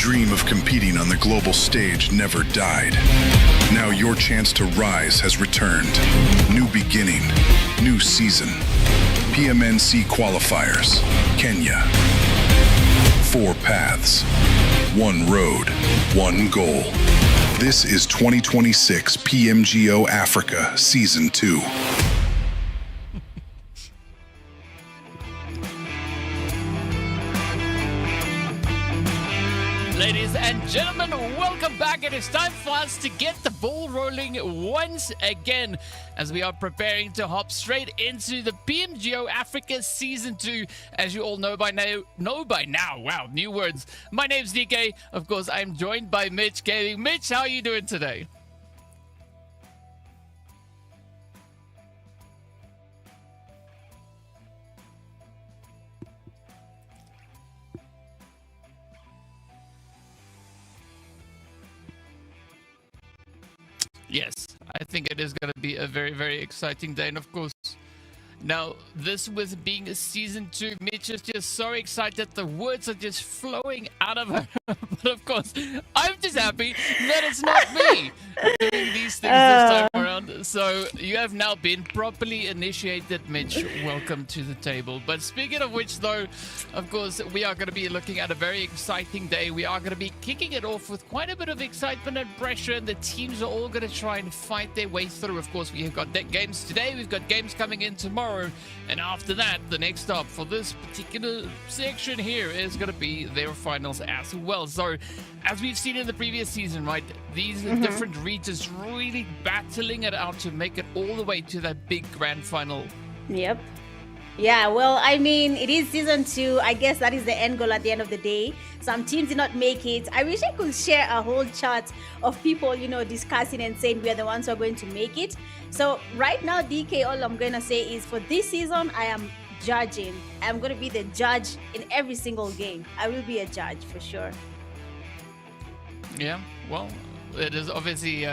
dream of competing on the global stage never died. Now your chance to rise has returned. New beginning, new season. PMNC Qualifiers, Kenya. 4 paths, 1 road, 1 goal. This is 2026 PMGO Africa Season 2. Ladies and gentlemen, welcome back. It is time for us to get the ball rolling once again as we are preparing to hop straight into the PMGO Africa Season 2. As you all know by now, wow, new words. My name's DK. Of course, I'm joined by Mitch Gaming. Mitch, how are you doing today? Yes, I think it is going to be a very, very exciting day. And of course, now this with being a Season 2, Mitch is just so excited. The words are just flowing out of her. But of course, I'm just happy that it's not me doing these things this time around. So you have now been properly initiated, Mitch. Welcome to the table. But speaking of which, though, of course, we are going to be looking at a very exciting day. We are going to be kicking it off with quite a bit of excitement and pressure. And the teams are all going to try and fight their way through. Of course, we have got games today. We've got games coming in tomorrow. And after that, the next stop for this particular section here is going to be their finals as well. So, as we've seen in the previous season, right, these different regions really battling it out to make it all the way to that big grand final. Yep. Yeah, well, I mean, it is Season 2. I guess that is the end goal at the end of the day. Some teams did not make it. I wish I could share a whole chart of people, discussing and saying we are the ones who are going to make it. So right now, DK, all I'm going to say is for this season, I am judging. I'm going to be the judge in every single game. I will be a judge for sure. Yeah, well, it is obviously,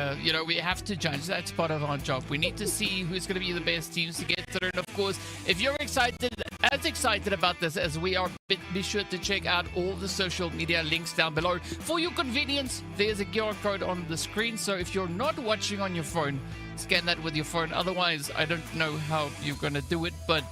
we have to judge. That's part of our job. We need to see who's going to be the best teams to get through. And of course, if you're as excited about this as we are, be sure to check out all the social media links down below. For your convenience, there's a QR code on the screen. So if you're not watching on your phone, scan that with your phone. Otherwise, I don't know how you're going to do it. But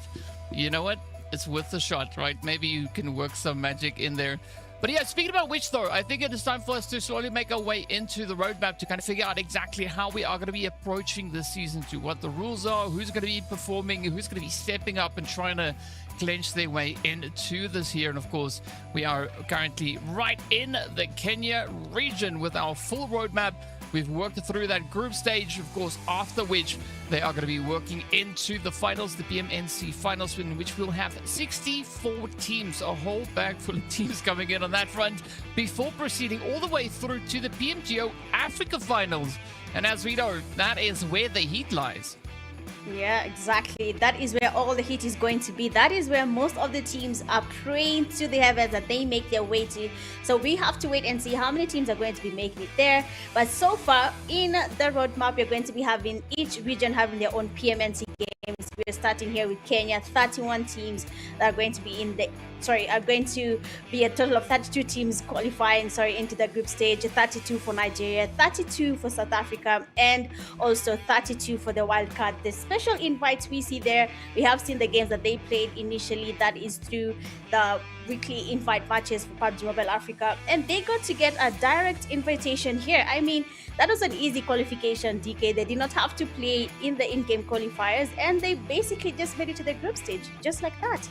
you know what? It's worth a shot, right? Maybe you can work some magic in there. But yeah, speaking about which, though, I think it is time for us to slowly make our way into the roadmap to kind of figure out exactly how we are going to be approaching this Season 2, what the rules are, who's going to be performing, who's going to be stepping up and trying to clench their way into this here. And of course, we are currently right in the Kenya region with our full roadmap. We've worked through that group stage, of course, after which they are going to be working into the finals, the PMNC Finals, in which we'll have 64 teams, a whole bag full of teams coming in on that front, before proceeding all the way through to the PMGO Africa Finals. And as we know, that is where the heat lies. Yeah, exactly. That is where all the heat is going to be. That is where most of the teams are praying to the heavens that they make their way to. So we have to wait and see how many teams are going to be making it there. But so far in the roadmap, we're going to be having each region having their own PMNC games. We're starting here with Kenya, 31 teams that are going to be are going to be a total of 32 teams qualifying, into the group stage, 32 for Nigeria, 32 for South Africa, and also 32 for the wild card. The special invites we see there, we have seen the games that they played initially. That is through the weekly invite matches for PUBG Mobile Africa, and they got to get a direct invitation here. I mean, that was an easy qualification, DK. They did not have to play in the in-game qualifiers, and they basically just made it to the group stage, just like that.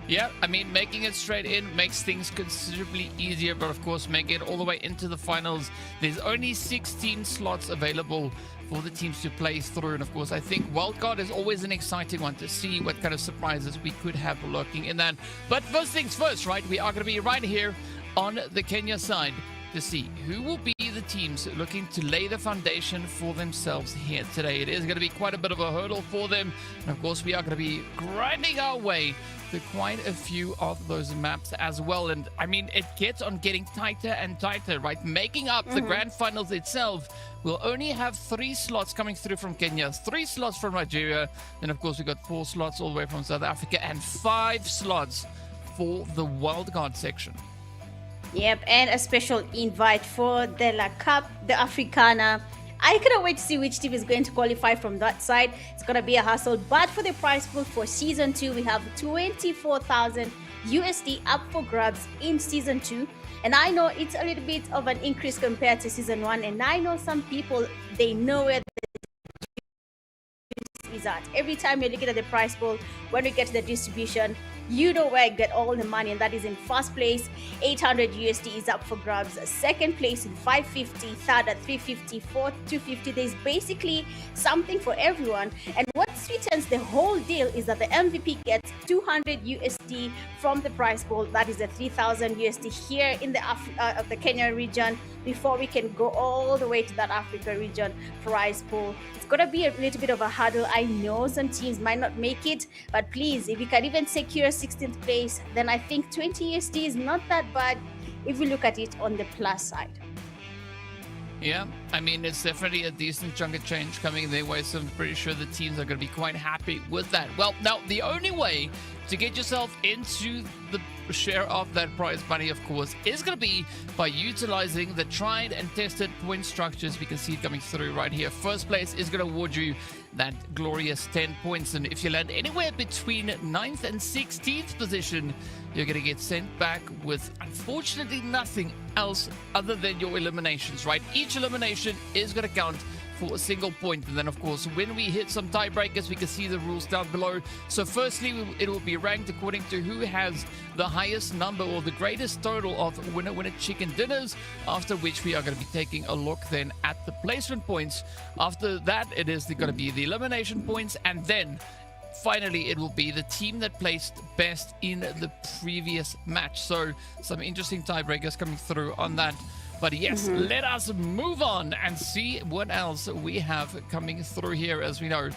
Yeah, I mean, making it straight in makes things considerably easier, but of course, making it all the way into the finals, there's only 16 slots available for the teams to play through. And of course, I think wildcard is always an exciting one to see what kind of surprises we could have lurking in that. But first things first, right? We are going to be right here on the Kenya side to see who will be the teams looking to lay the foundation for themselves here today. It is going to be quite a bit of a hurdle for them. And of course, we are going to be grinding our way to quite a few of those maps as well. And I mean, it gets on getting tighter and tighter, right? Making up the grand finals itself, we'll only have 3 slots coming through from Kenya, 3 slots from Nigeria. Then of course, we got 4 slots all the way from South Africa and 5 slots for the wildcard section. Yep, and a special invite for the La Cup, the Africana. I cannot wait to see which team is going to qualify from that side. It's going to be a hustle. But for the prize pool for Season 2, we have 24,000 USD up for grabs in Season 2. And I know it's a little bit of an increase compared to Season 1. And I know some people, they know where is at. Every time you're looking at the prize pool, when we get to the distribution, you know where I get all the money, and that is in first place, 800 USD is up for grabs. Second place with 550, third at 350, fourth 250. There's basically something for everyone. And what sweetens the whole deal is that the MVP gets 200 USD from the prize pool. That is the 3,000 USD here in the Kenya region before we can go all the way to that Africa region prize pool. It's gonna be a little bit of a hurdle. I know some teams might not make it, but please, if you can even secure 16th place, then I think 20 USD is not that bad if we look at it on the plus side. Yeah, I mean, it's definitely a decent chunk of change coming their way, so I'm pretty sure the teams are going to be quite happy with that. Well, now, the only way to get yourself into the share of that prize money, of course, is going to be by utilizing the tried and tested point structures. We can see it coming through right here. First place is going to award you that glorious 10 points, and if you land anywhere between 9th and 16th position, you're going to get sent back with, unfortunately, nothing else other than your eliminations, right? Each elimination is going to count for a single point. And then, of course, when we hit some tiebreakers, we can see the rules down below. So firstly, it will be ranked according to who has the highest number or the greatest total of winner chicken dinners, after which we are going to be taking a look then at the placement points. After that, it is going to be the elimination points, and then finally, it will be the team that placed best in the previous match. So some interesting tiebreakers coming through on that. But yes, let us move on and see what else we have coming through here. As we know,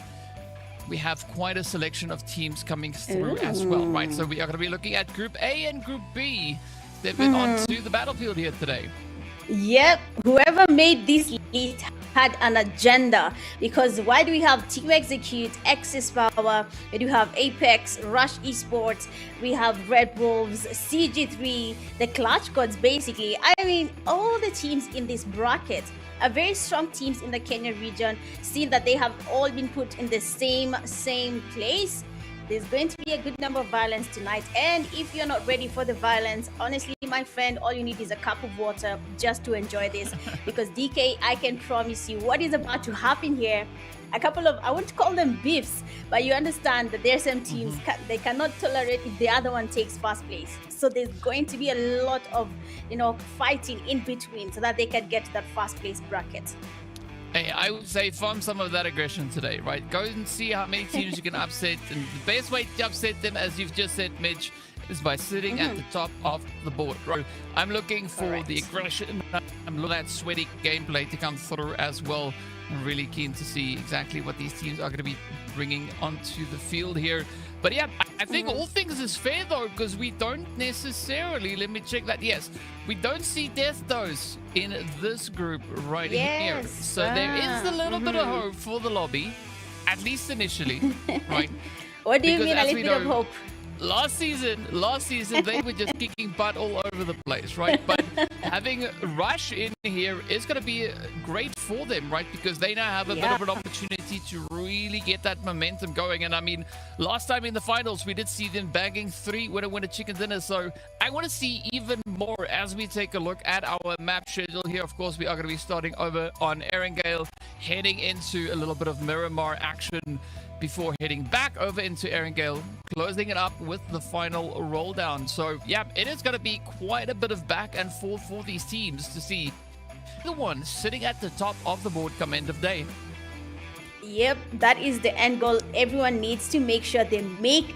we have quite a selection of teams coming through as well, right? So we are going to be looking at Group A and Group B. They've been onto the battlefield here today. Yep, whoever made this list had an agenda, because why do we have Team Execute, Access Power, we do have Apex, Rush Esports, we have Red Wolves, CG3, the Clutch Gods, basically. I mean, all the teams in this bracket are very strong teams in the Kenya region, seeing that they have all been put in the same place. There's going to be a good number of violence tonight, and if you're not ready for the violence, honestly, my friend, all you need is a cup of water just to enjoy this. Because DK, I can promise you what is about to happen here. A couple of, I won't call them beefs, but you understand that there are some teams they cannot tolerate if the other one takes first place. So there's going to be a lot of, fighting in between so that they can get to that first place bracket. Hey, I would say farm some of that aggression today, right? Go and see how many teams you can upset. And the best way to upset them, as you've just said, Mitch, is by sitting at the top of the board, right? I'm looking for the aggression. I'm looking at sweaty gameplay to come through as well. I'm really keen to see exactly what these teams are going to be bringing onto the field here. But yeah, I think all things is fair though, because we don't necessarily, let me check that, yes, we don't see death dose in this group right here. So there is a little bit of hope for the lobby, at least initially, right? What do you mean a little bit of hope? Last season, they were just kicking butt all over the place, right? But having Rush in here is going to be great for them, right? Because they now have a bit of an opportunity to really get that momentum going. And I mean, last time in the finals, we did see them bagging 3 winner chicken dinners. So I want to see even more as we take a look at our map schedule here. Of course, we are going to be starting over on Erangel, heading into a little bit of Miramar action before heading back over into Erangel, closing it up with the final roll down. So yeah, it is going to be quite a bit of back and forth for these teams to see the one sitting at the top of the board come end of day. Yep, that is the end goal. Everyone needs to make sure they make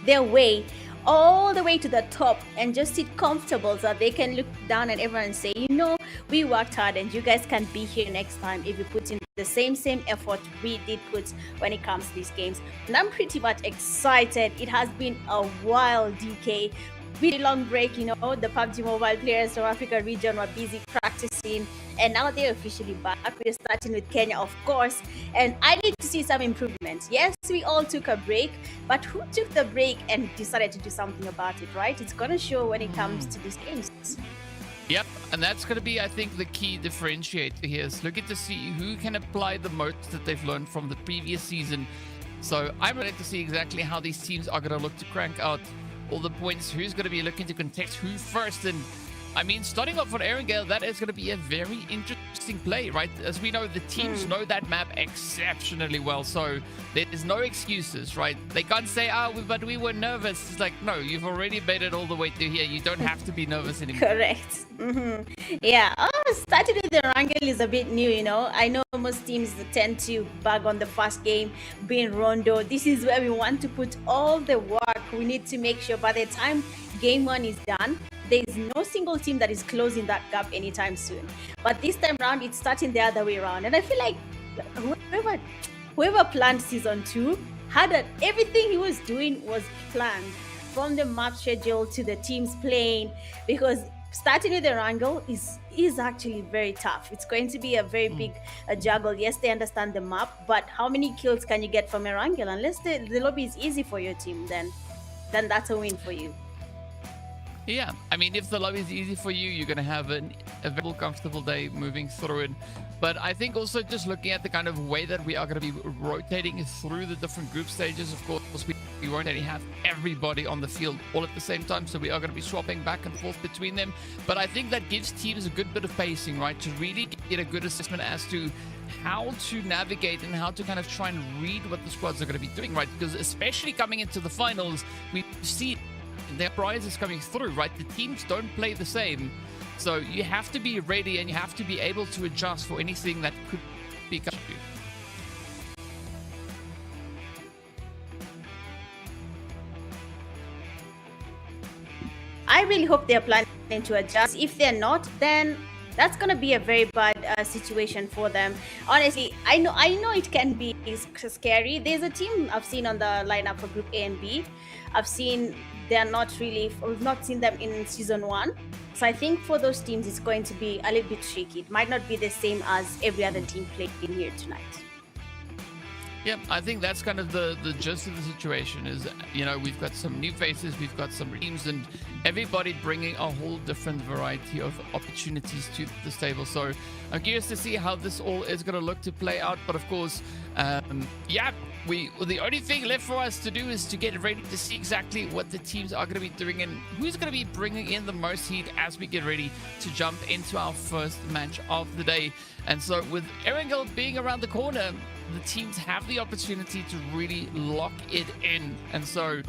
their way all the way to the top and just sit comfortable so they can look down at everyone and say, we worked hard and you guys can be here next time if you put in the same effort we did put when it comes to these games. And I'm pretty much excited. It has been a while, DK. Really long break, the PUBG Mobile players from Africa region were busy practicing, and now they're officially back. We're starting with Kenya, of course, and I need to see some improvements. Yes, we all took a break, but who took the break and decided to do something about it, right? It's gonna show when it comes to these games. Yep, and that's going to be, I think, the key differentiator here is looking to see who can apply the most that they've learned from the previous season. So I'm ready to see exactly how these teams are going to look to crank out all the points, who's going to be looking to contest who first. And I mean, starting off on Erangel, that is going to be a very interesting play, right? As we know, the teams know that map exceptionally well, so there is no excuses, right? They can't say, but we were nervous. It's like, no, you've already made it all the way through here. You don't have to be nervous anymore. Correct. Yeah, starting with the Erangel is a bit new, you know. I know most teams tend to bag on the first game, being Rondo. This is where we want to put all the work. We need to make sure by the time game one is done, there is no single team that is closing that gap anytime soon. But this time around, it's starting the other way around. And I feel like whoever planned season 2 had that everything he was doing was planned, from the map schedule to the teams playing, because starting with the Erangel is actually very tough. It's going to be a very big juggle. Yes, they understand the map, but how many kills can you get from Erangel? Unless the lobby is easy for your team, then that's a win for you. Yeah, I mean, if the lobby is easy for you, you're going to have a very comfortable day moving through it. But I think also just looking at the kind of way that we are going to be rotating through the different group stages, of course, we won't only have everybody on the field all at the same time, so we are going to be swapping back and forth between them. But I think that gives teams a good bit of pacing, right, to really get a good assessment as to how to navigate and how to kind of try and read what the squads are going to be doing, right? Because especially coming into the finals, we see their prizes coming through, right? The teams don't play the same. So you have to be ready and you have to be able to adjust for anything that could be coming to you. I really hope they're planning to adjust. If they're not, then that's gonna be a very bad situation for them. Honestly, I know it can be scary. There's a team I've seen on the lineup for Group A and B. We've not seen them in season 1. So I think for those teams, it's going to be a little bit tricky. It might not be the same as every other team playing here tonight. Yeah, I think that's kind of the gist of the situation is, you know, we've got some new faces, we've got some teams, and everybody bringing a whole different variety of opportunities to this table. So I'm curious to see how this all is going to look to play out. But of course, yeah, the only thing left for us to do is to get ready to see exactly what the teams are going to be doing and who's going to be bringing in the most heat as we get ready to jump into our first match of the day. And so with Erangel being around the corner, the teams have the opportunity to really lock it in. And so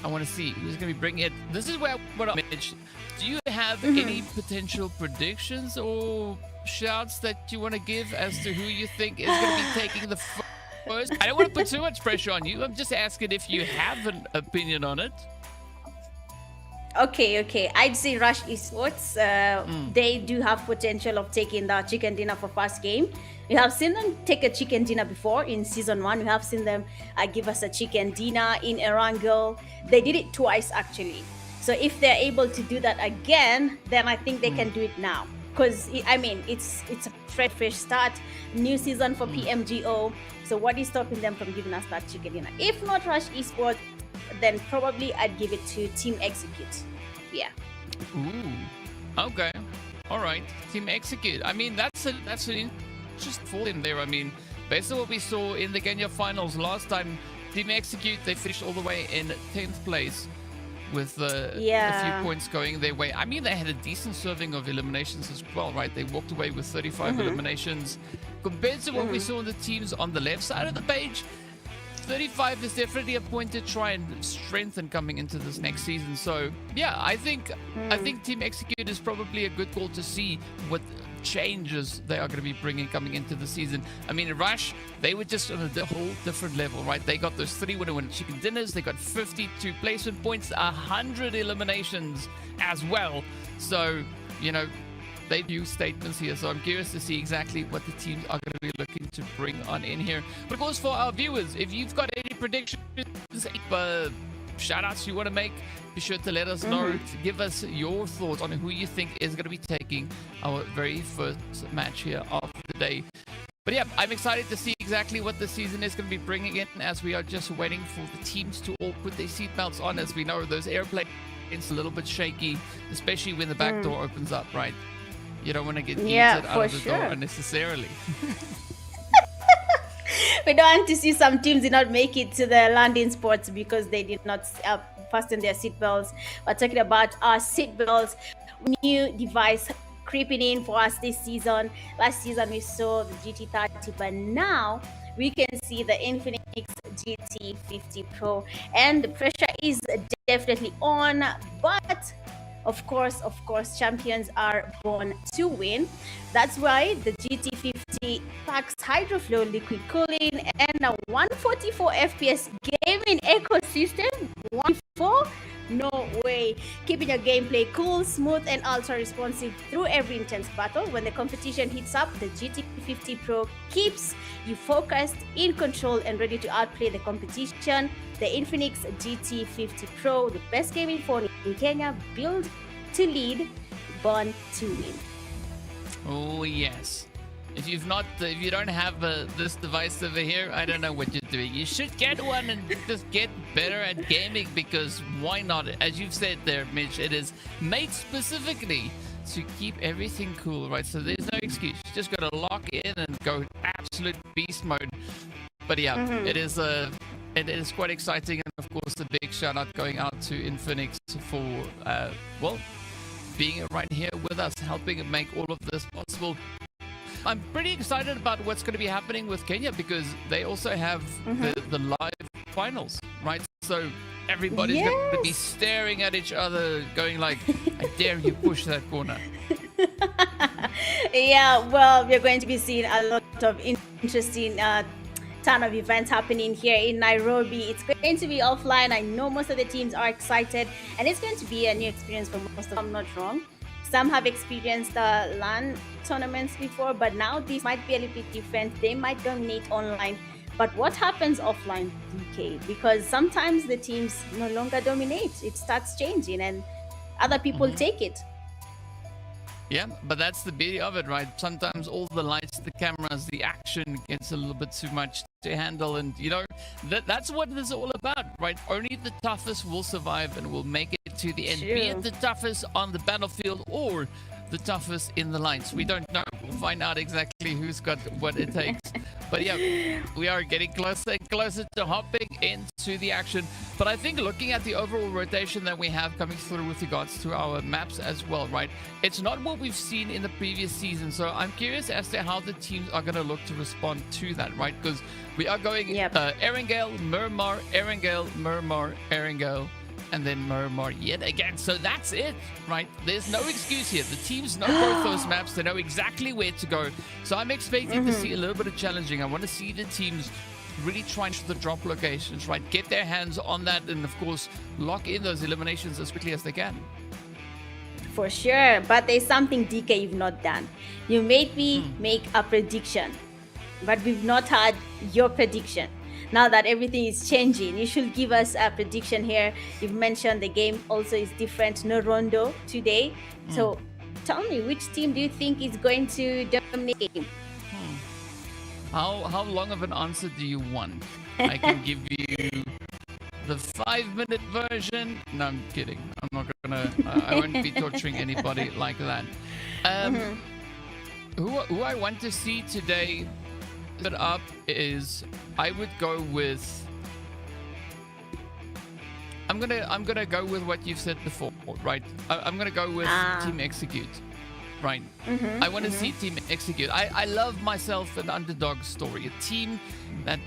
I want to see who's going to be bringing it. This is where I want to Mitch, do you have any potential predictions or shouts that you want to give as to who you think is going to be taking the first? I don't want to put too much pressure on you. I'm just asking if you have an opinion on it. Okay. I'd say Rush Esports. They do have potential of taking the chicken dinner for first game. We have seen them take a chicken dinner before in season 1. We have seen them give us a chicken dinner in Erangel. They did it twice actually. So if they're able to do that again, then I think they can do it now. Because I mean, it's a fresh start, new season for PMGO. So what is stopping them from giving us that chicken dinner? If not Rush Esports, then probably I'd give it to Team Execute. Yeah. Ooh. Okay. All right. Team Execute. I mean, that's an just fall in there. I mean, based on what we saw in the Kenya Finals last time, Team Execute, they finished all the way in 10th place with a few points going their way. I mean, they had a decent serving of eliminations as well, right? They walked away with 35 eliminations. Compared to what we saw in the teams on the left side of the page, 35 is definitely a point to try and strengthen coming into this next season. So yeah, I think Team Execute is probably a good call to see what changes they are going to be bringing coming into the season. I mean, Rush, they were just on a whole different level, right? They got those 3 winner chicken dinners, they got 52 placement points, 100 eliminations as well. So, you know, they do statements here, so I'm curious to see exactly what the teams are going to be looking to bring on in here. But of course, for our viewers, if you've got any predictions, shout outs you want to make, be sure to let us know. Give us your thoughts on who you think is going to be taking our very first match here of the day. But yeah, I'm excited to see exactly what the season is going to be bringing in, as we are just waiting for the teams to all put their seatbelts on. As we know, those airplanes it's a little bit shaky, especially when the back door opens up, right? You don't want to get Yeah, yeeted out of the for door sure. unnecessarily. We don't want to see some teams did not make it to the landing spots because they did not fasten their seatbelts. We're talking about our seatbelts, new device creeping in for us this season. Last season we saw the GT30, but now we can see the Infinix GT50 Pro, and the pressure is definitely on. But of course, champions are born to win. That's why the GT50 packs HydroFlow liquid cooling and a 144 FPS gaming ecosystem. 144? No way. Keeping your gameplay cool, smooth, and ultra responsive through every intense battle. When the competition heats up, the GT50 Pro keeps you focused, in control, and ready to outplay the competition. The Infinix GT50 Pro, the best gaming phone in Kenya, built to lead, born to win. Oh yes. If you don't have this device over here, I don't know what you're doing. You should get one and just get better at gaming, because why not? As you've said there, Mitch, it is made specifically to keep everything cool, right? So there's no excuse. You just got to lock in and go absolute beast mode. But yeah, it is quite exciting, and of course a big shout out going out to Infinix for being right here with us, helping make all of this possible. I'm pretty excited about what's going to be happening with Kenya, because they also have the live finals, right? So everybody's going to be staring at each other, going like, I dare you push that corner. Yeah, well, we're going to be seeing a lot of interesting ton of events happening here in Nairobi. It's going to be offline. I know most of the teams are excited, and it's going to be a new experience for most of them. I'm not wrong. Some have experienced LAN tournaments before, but now this might be a little bit different. They might dominate online. But what happens offline, DK? Because sometimes the teams no longer dominate. It starts changing, and other people take it. Yeah, but that's the beauty of it, right? Sometimes all the lights, the cameras, the action gets a little bit too much to handle, and that's what it is all about, right? Only the toughest will survive and will make it to the end. True. Be it the toughest on the battlefield or the toughest in the lines. We don't know. We'll find out exactly who's got what it takes. But yeah, we are getting closer and closer to hopping into the action. But I think looking at the overall rotation that we have coming through with regards to our maps as well, right? It's not what we've seen in the previous season. So I'm curious as to how the teams are going to look to respond to that, right? Because we are going Erangel, Murmur, Erangel, Murmur, Erangel, and then Murmur yet again. So that's it, right? There's no excuse here. The teams know both those maps. They know exactly where to go. So I'm expecting to see a little bit of challenging. I want to see the teams really try the drop locations, right? Get their hands on that, and of course, lock in those eliminations as quickly as they can. For sure. But there's something, DK, you've not done. You made me make a prediction, but we've not had your prediction. Now that everything is changing, you should give us a prediction here. You've mentioned the game also is different, no rondo today. So tell me, which team do you think is going to dominate the game? How long of an answer do you want? I can give you the 5-minute version. No, I'm kidding. I'm not gonna. I won't be torturing anybody like that. Who I want to see today up is, I would go with, I'm gonna go with what you've said before, right? I'm gonna go with Team Execute, right? I want to see Team Execute. I love myself an underdog story, a team that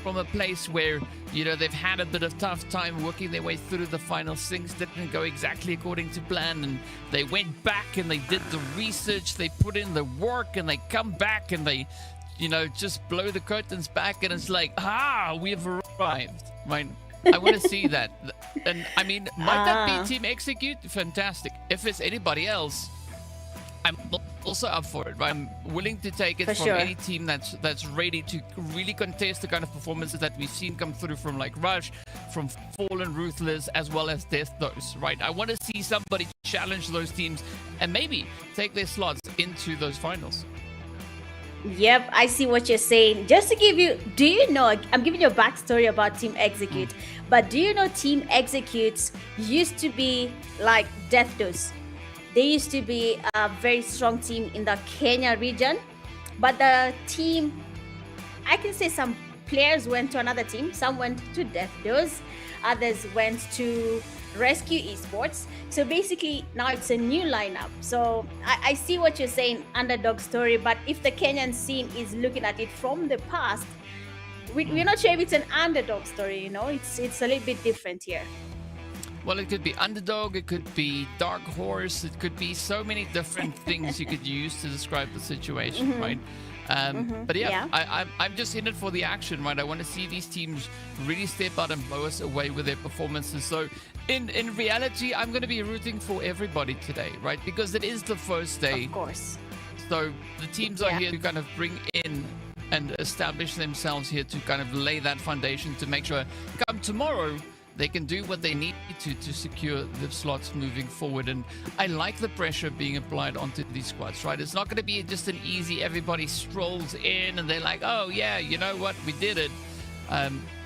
from a place where they've had a bit of tough time working their way through the finals. Things didn't go exactly according to plan, and they went back and they did the research, they put in the work, and they come back and they just blow the curtains back, and it's like, we've arrived, right? I want to see that. And I mean, might that be Team Execute? Fantastic. If it's anybody else, I'm also up for it, right? I'm willing to take it from any team that's ready to really contest the kind of performances that we've seen come through from like Rush, from Fallen Ruthless, as well as Death Those, right? I want to see somebody challenge those teams and maybe take their slots into those finals. Yep, I see what you're saying. Just to give you, do you know, I'm giving you a backstory about Team Execute, but do you know Team Execute used to be like Death Dose? They used to be a very strong team in the Kenya region, but the team, I can say some players went to another team, some went to Death Dose, others went to Rescue Esports. So basically now it's a new lineup. So I see what you're saying, underdog story, but if the Kenyan scene is looking at it from the past, we're not sure if it's an underdog story, you know, it's a little bit different here. Well, it could be underdog, it could be dark horse, it could be so many different things you could use to describe the situation, right? But yeah, I'm just in it for the action, right? I want to see these teams really step out and blow us away with their performances. So in reality, I'm going to be rooting for everybody today, right? Because it is the first day. Of course. So the teams are here to kind of bring in and establish themselves here to kind of lay that foundation to make sure come tomorrow they can do what they need to secure the slots moving forward. And I like the pressure being applied onto these squads, right? It's not going to be just an easy, everybody strolls in and they're like, oh yeah, you know what, we did it.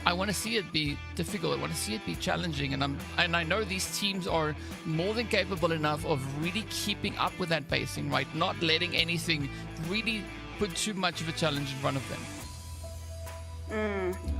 I want to see it be difficult. I want to see it be challenging. And I know these teams are more than capable enough of really keeping up with that pacing, right? Not letting anything really put too much of a challenge in front of them.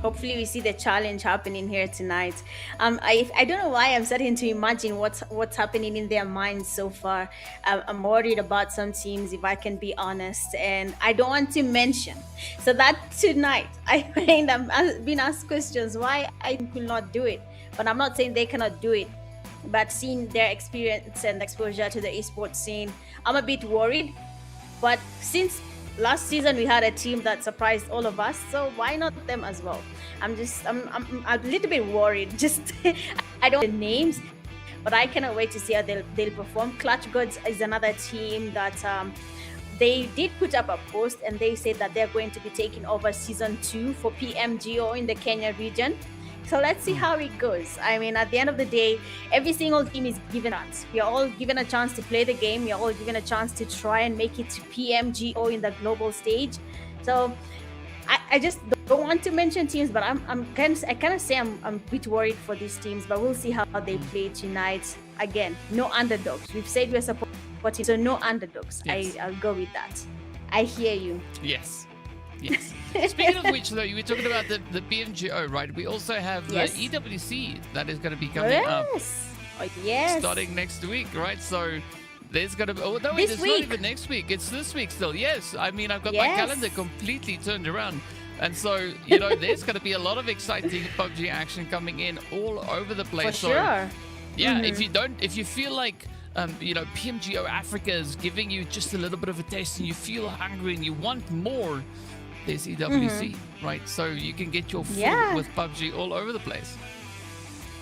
Hopefully we see the challenge happening here tonight. I don't know why I'm starting to imagine what's happening in their minds so far. I'm worried about some teams, if I can be honest, and I don't want to mention. So that tonight, I find I'm being asked questions why I could not do it, but I'm not saying they cannot do it. But seeing their experience and exposure to the esports scene, I'm a bit worried. But since last season we had a team that surprised all of us, so why not them as well? I'm a little bit worried. Just I don't know the names, but I cannot wait to see how they'll perform. Clutch Gods is another team that they did put up a post and they said that they're going to be taking over season 2 for PMGO in the Kenya region. So let's see how it goes. I mean, at the end of the day, every single team is given a chance. We are all given a chance to play the game. We are all given a chance to try and make it to PMGO in the global stage. So I just don't want to mention teams, but I kind of say I'm a bit worried for these teams, but we'll see how they play tonight. Again, no underdogs. We've said we're supporting, so no underdogs. Yes. I'll go with that. I hear you. Yes. Yes. Speaking of which, though, you were talking about the PMGO, right? We also have the EWC that is going to be coming up. Starting next week, right? So there's going to be... Oh, no, it's not even next week. It's this week still. Yes. I mean, I've got my calendar completely turned around. And so, you know, there's going to be a lot of exciting PUBG action coming in all over the place. For sure. Yeah, if you feel like... you know, PMGO Africa is giving you just a little bit of a taste and you feel hungry and you want more, there's EWC, right? So you can get your food with PUBG all over the place.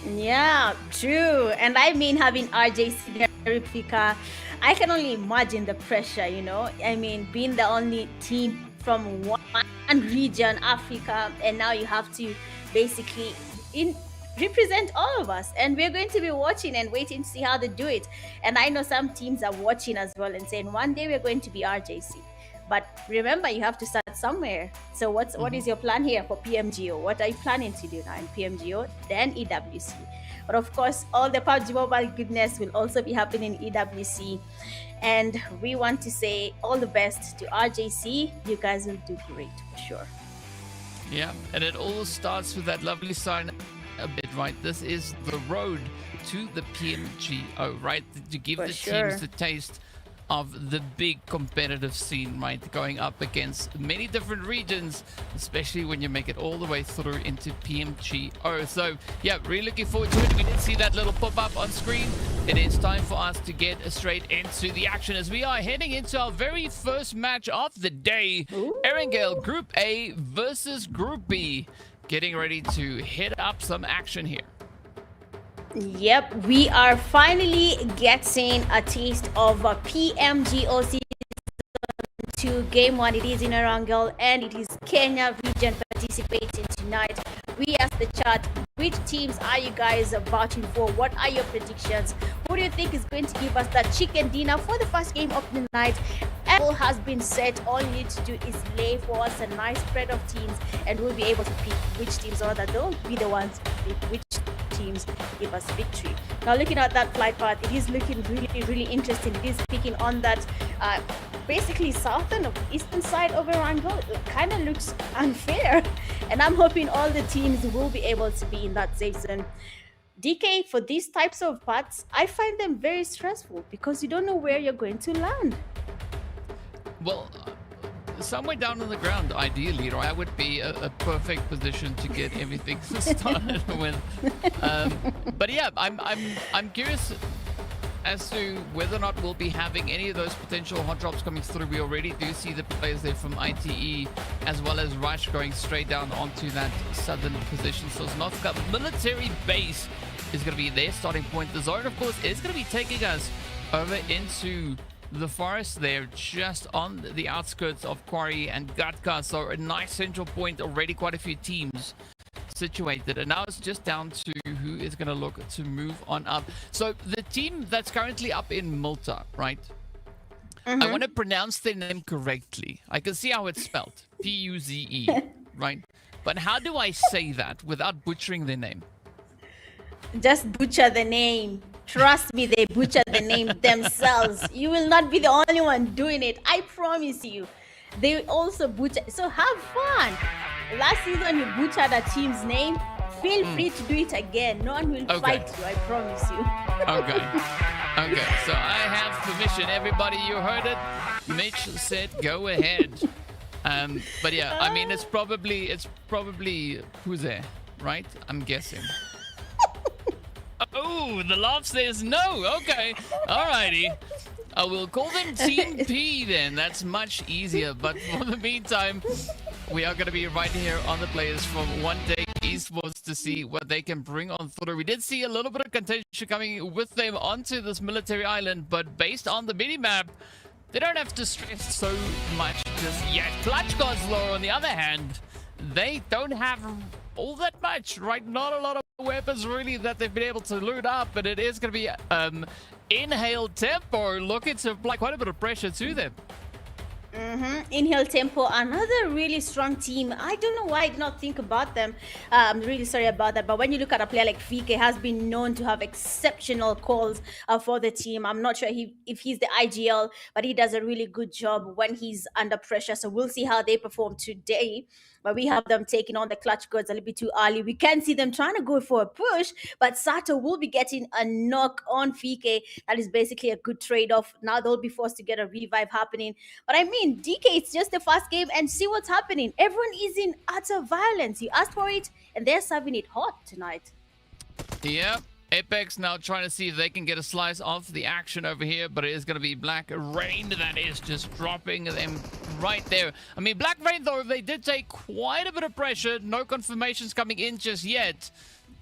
Yeah, true. And I mean, having RJC Replica, I can only imagine the pressure, you know? I mean, being the only team from one region, Africa, and now you have to basically represent all of us, and we're going to be watching and waiting to see how they do it. And I know some teams are watching as well and saying one day we're going to be RJC, but remember, you have to start somewhere. So what is your plan here for PMGO? What are you planning to do now in PMGO, then EWC? But of course, all the PUBG Mobile goodness will also be happening in EWC, and we want to say all the best to RJC. You guys will do great for sure. Yeah, and it all starts with that lovely sign a bit, right? This is the road to the PMGO, right? To give the teams the taste of the big competitive scene, right? Going up against many different regions, especially when you make it all the way through into PMGO. So yeah, really looking forward to it. We did see that little pop-up on screen. It is time for us to get straight into the action as we are heading into our very first match of the day. Erangel Group A versus Group B. Getting ready to hit up some action here. Yep, we are finally getting a taste of a PMGO Season 2 Game 1. It is in Erangel and it is Kenya region participating tonight. We asked the chat, which teams are you guys vouching for? What are your predictions? Who do you think is going to give us that chicken dinner for the first game of the night? all has been set. All you need to do is lay for us a nice spread of teams, and we'll be able to pick which teams, or that they'll be the ones to pick which teams give us victory. Now, looking at that flight path, it is looking really, really interesting. It is picking on that basically southern or eastern side of Erangel. It kind of looks unfair, and I'm hoping all the teams will be able to be in that safe zone. DK, for these types of paths, I find them very stressful because you don't know where you're going to land. Well, somewhere down on the ground, ideally, right, would be a perfect position to get everything started with. But yeah, I'm curious as to whether or not we'll be having any of those potential hot drops coming through. We already do see the players there from ITE as well as Rush going straight down onto that southern position. So Northcup military base is going to be their starting point. The zone, of course, is going to be taking us over into the forest there, just on the outskirts of Quarry and Gatka. So a nice central point, already quite a few teams situated, and now it's just down to who is going to look to move on up. So the team that's currently up in Malta, right? I want to pronounce their name correctly. I can see how it's spelled, Puze, right? But how do I say that without butchering their name? Just butcher the name. Trust me, they butcher the name themselves. You will not be the only one doing it. I promise you. They also butcher. So have fun. Last season you butchered a team's name. Feel free to do it again. No one will fight you, I promise you. Okay, so I have permission. Everybody, you heard it. Mitch said go ahead. But yeah, I mean, it's probably who's there, right? I'm guessing. Oh, the laugh says no. Okay, alrighty. I will call them Team P then. That's much easier. But for the meantime, we are going to be right here on the players from One Day Esports to see what they can bring on through. We did see a little bit of contention coming with them onto this military island, but based on the mini-map, they don't have to stress so much just yet. Clutch Gosler, on the other hand, they don't have all that much, right? Not a lot of weapons really that they've been able to loot up, but it is going to be Inhale Tempo looking to apply quite a bit of pressure to them. Inhale Tempo, another really strong team. I don't know why I did not think about them. I'm really sorry about that. But when you look at a player like Fike, has been known to have exceptional calls for the team. I'm not sure if he's the IGL, but he does a really good job when he's under pressure. So we'll see how they perform today. But we have them taking on the Clutch Gods a little bit too early. We can see them trying to go for a push, but Sato will be getting a knock on Fike. That is basically a good trade-off. Now they'll be forced to get a revive happening. But I mean, DK, it's just the first game and see what's happening. Everyone is in utter violence. You asked for it, and they're serving it hot tonight. Yep. Apex now trying to see if they can get a slice of the action over here, but it is going to be Black Rain that is just dropping them right there. I mean, Black Rain, though, they did take quite a bit of pressure. No confirmations coming in just yet.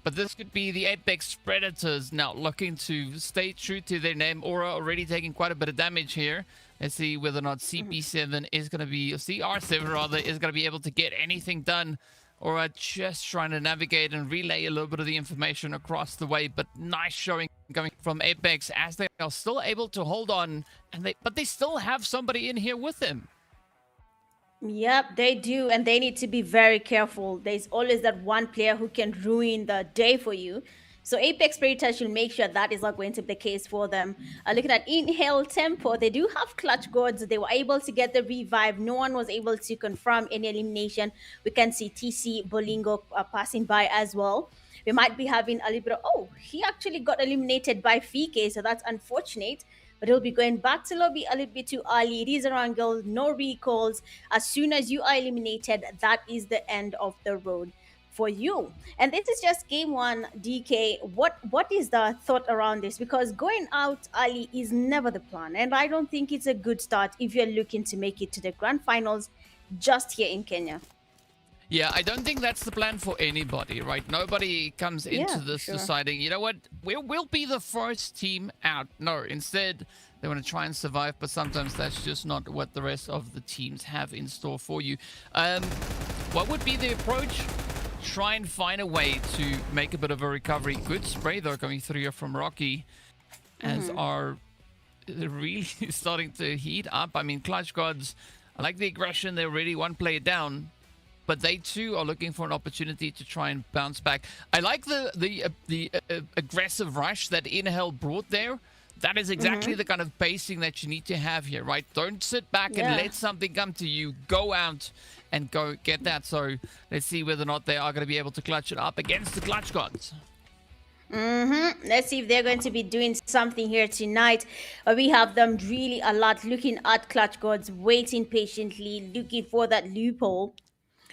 But this could be the Apex Predators now looking to stay true to their name. Aura already taking quite a bit of damage here. Let's see whether or not CP7 is going to be, CR7 rather, is going to be able to get anything done. Or just trying to navigate and relay a little bit of the information across the way. But nice showing coming from Apex as they are still able to hold on. But they still have somebody in here with them. Yep, they do. And they need to be very careful. There's always that one player who can ruin the day for you. So Apex Predators should make sure that is not going to be the case for them. Looking at Inhale Tempo, they do have Clutch Gods. They were able to get the revive. No one was able to confirm any elimination. We can see TC Bolingo passing by as well. We might be having a little bit of, oh, he actually got eliminated by Fike, so that's unfortunate. But he'll be going back to lobby a little bit too early. It is a wrangle, no recalls. As soon as you are eliminated, that is the end of the road for you. And this is just game one. DK, what is the thought around this? Because going out early is never the plan, and I don't think it's a good start if you're looking to make it to the grand finals just here in Kenya. Yeah, I don't think that's the plan for anybody, right? Nobody comes into this deciding, you know what, we'll be the first team out. No, instead they want to try and survive, but sometimes that's just not what the rest of the teams have in store for you. What would be the approach? Try and find a way to make a bit of a recovery. Good spray though coming through here from Rocky, as our really starting to heat up. I mean, Clutch Gods, I like the aggression. They're already one player down, but they too are looking for an opportunity to try and bounce back. I like the aggressive rush that Inhale brought there. That is exactly the kind of pacing that you need to have here, right? Don't sit back and let something come to you. Go out and go get that. So let's see whether or not they are going to be able to clutch it up against the Clutch Gods. Let's see if they're going to be doing something here tonight. We have them really a lot looking at Clutch Gods, waiting patiently, looking for that loophole.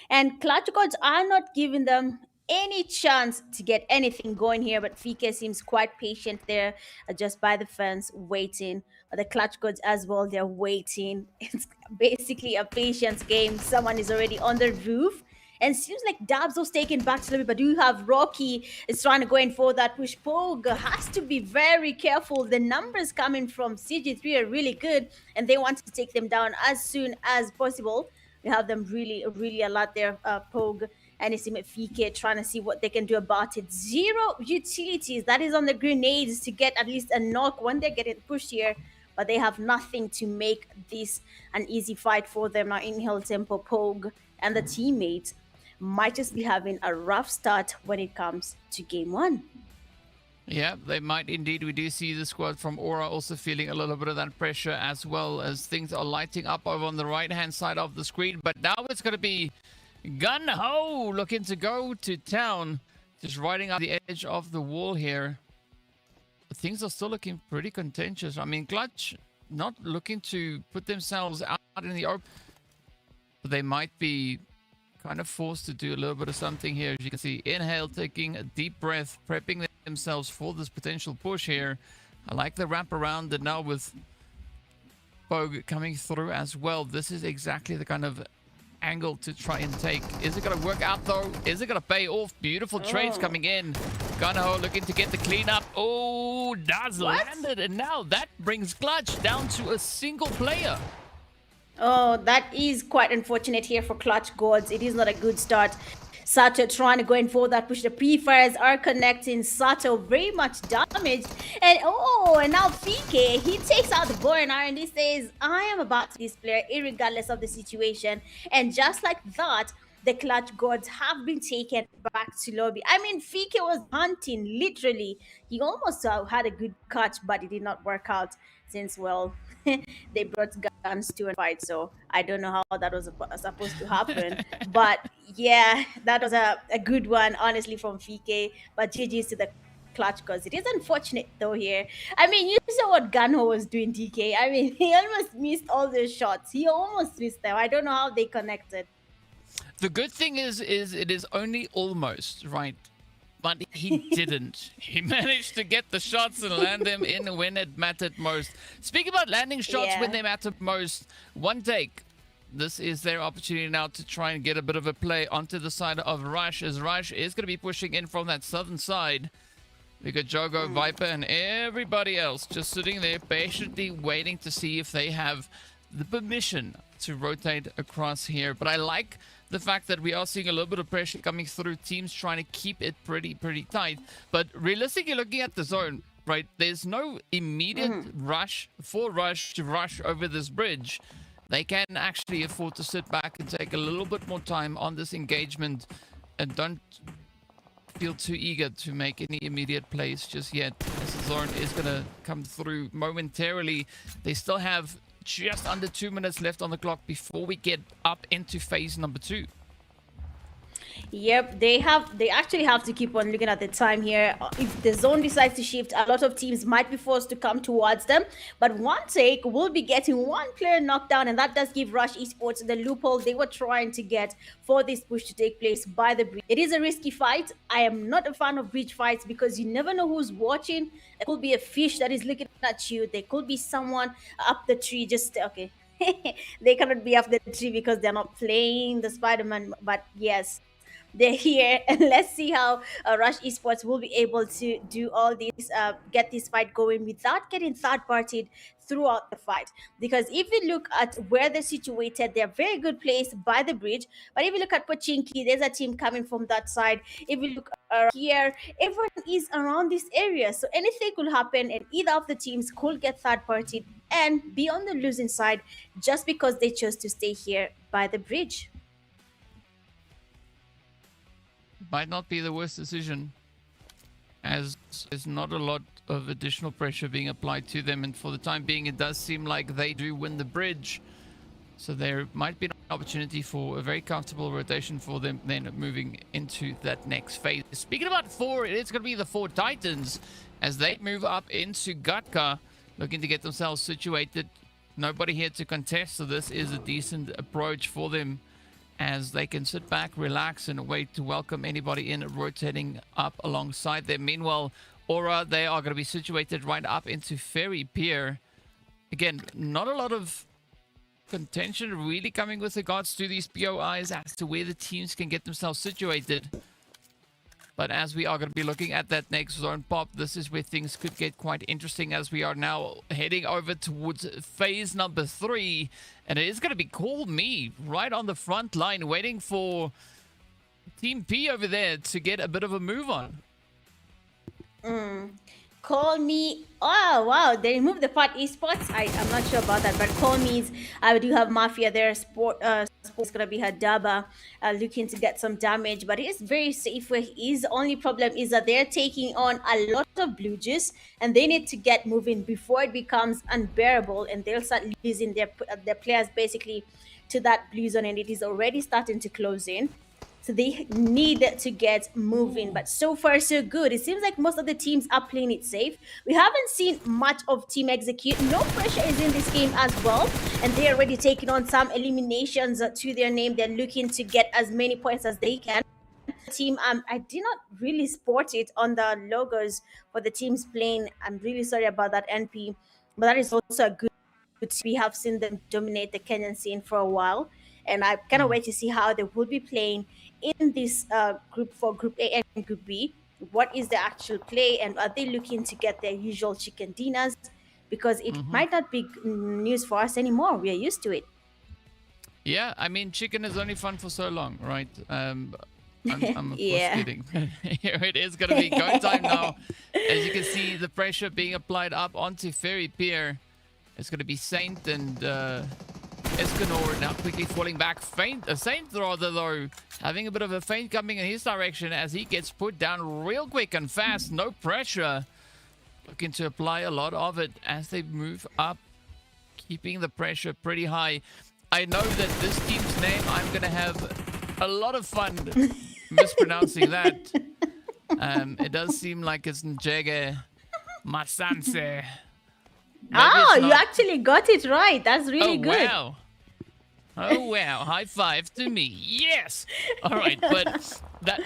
And Clutch Gods are not giving them any chance to get anything going here, but Fike seems quite patient there, just by the fence, waiting. The Clutch Gods as well, they're waiting. It's basically a patience game. Someone is already on the roof. And seems like Dabs was taken back to the but you have Rocky is trying to go in for that push. Pogue has to be very careful. The numbers coming from CG3 are really good, and they want to take them down as soon as possible. We have them really a lot there, Pogue and Fike trying to see what they can do about it. Zero utilities, that is on the grenades to get at least a knock when they're getting pushed here, but they have nothing to make this an easy fight for them. Now Inhale Tempo, Pogue and the teammates might just be having a rough start when it comes to game one. Yeah, they might indeed. We do see the squad from Aura also feeling a little bit of that pressure, as well as things are lighting up over on the right-hand side of the screen. But now it's going to be Gun Ho looking to go to town, just riding up the edge of the wall here. But things are still looking pretty contentious. I mean, Clutch not looking to put themselves out in the open, but they might be kind of forced to do a little bit of something here. As you can see, Inhale taking a deep breath, prepping themselves for this potential push here. I like the wrap around it now with Pogue coming through as well. This is exactly the kind of angle to try and take. Is it going to work out though? Is it going to pay off? Beautiful trades coming in. Gunho looking to get the cleanup. Oh, does land it, and now that brings Clutch down to a single player. Oh, that is quite unfortunate here for Clutch Gods. It is not a good start. Sato trying to go in for that push. The pre-fires are connecting. Sato very much damaged. And now Fike, he takes out the bow and iron. He says, I am about to this player, irregardless of the situation. And just like that, the Clutch Gods have been taken back to lobby. I mean, Fike was hunting, literally. He almost had a good catch, but it did not work out since, well, they brought guns to a fight. So I don't know how that was supposed to happen. But yeah, that was a good one, honestly, from Fike. But GG's to the Clutch Gods. It is unfortunate, though, here. I mean, you saw what Gunho was doing, DK. I mean, he almost missed all those shots. He almost missed them. I don't know how they connected. The good thing is it is only almost, right? But he didn't. He managed to get the shots and land them in when it mattered most. Speaking about landing shots when they matter most, one take. This is their opportunity now to try and get a bit of a play onto the side of Rush, as Rush is going to be pushing in from that southern side. We got Jogo, Viper, and everybody else just sitting there patiently waiting to see if they have the permission to rotate across here. But I like the fact that we are seeing a little bit of pressure coming through, teams trying to keep it pretty tight. But realistically, looking at the zone, right, there's no immediate rush for Rush to rush over this bridge. They can actually afford to sit back and take a little bit more time on this engagement and don't feel too eager to make any immediate plays just yet, as the zone is going to come through momentarily. They still have just under 2 minutes left on the clock before we get up into phase number 2. Yep, they actually have to keep on looking at the time here. If the zone decides to shift, a lot of teams might be forced to come towards them. But one take will be getting one player knocked down, and that does give Rush Esports the loophole they were trying to get for this push to take place by the bridge. It is a risky fight. I am not a fan of bridge fights because you never know who's watching. There could be a fish that is looking at you. There could be someone up the tree just, okay. They cannot be up the tree because they're not playing the Spider-Man, but yes. they're here, and let's see how Rush Esports will be able to do all this, get this fight going without getting third partied throughout the fight. Because if you look at where they're situated, they're very good place by the bridge. But if you look at Pochinki, there's a team coming from that side. If you look here, everyone is around this area, so anything could happen, and either of the teams could get third partied and be on the losing side just because they chose to stay here by the bridge. Might not be the worst decision, as there's not a lot of additional pressure being applied to them, and for the time being it does seem like they do win the bridge, so there might be an opportunity for a very comfortable rotation for them then moving into that next phase. Speaking about 4, it is going to be the 4 Titans as they move up into Gatka, looking to get themselves situated. Nobody here to contest, so this is a decent approach for them as they can sit back, relax, and wait to welcome anybody in rotating up alongside them. Meanwhile, Aura, they are going to be situated right up into Ferry Pier. Again, not a lot of contention really coming with regards to these POIs as to where the teams can get themselves situated. But as we are going to be looking at that next zone pop, this is where things could get quite interesting as we are now heading over towards phase number 3. And it is going to be Call Me right on the front line, waiting for Team P over there to get a bit of a move on. Call Me. Oh, wow. They removed the part esports. I'm not sure about that, but Call Me's. I do have Mafia there. Sports going to be Hadaba looking to get some damage, but it's very safe where he is. The only problem is that they're taking on a lot of blue juice and they need to get moving before it becomes unbearable and they'll start losing their players basically to that blue zone, and it is already starting to close in. So they need to get moving, but so far so good. It seems like most of the teams are playing it safe. We haven't seen much of Team Execute. No pressure is in this game as well, and they're already taking on some eliminations to their name. They're looking to get as many points as they can. Team, I did not really sport it on the logos for the teams playing. I'm really sorry about that, NP, but that is also a good. We have seen them dominate the Kenyan scene for a while, and I cannot wait to see how they will be playing in this group for Group A and Group B. What is the actual play, and are they looking to get their usual chicken dinners? Because it might not be news for us anymore. We are used to it. Yeah, I mean, chicken is only fun for so long, right? I'm of course kidding. Here it is going to be go time now. As you can see, the pressure being applied up onto Ferry Pier. It's going to be Saint and Escanor now quickly falling back. Saint rather, though, having a bit of a feint coming in his direction as he gets put down real quick and fast. No pressure. Looking to apply a lot of it as they move up, keeping the pressure pretty high. I know that this team's name, I'm going to have a lot of fun mispronouncing that. It does seem like it's Njege Masanse. Oh, you actually got it right. That's really good. Wow. Oh, wow. High five to me. Yes. All right. But that,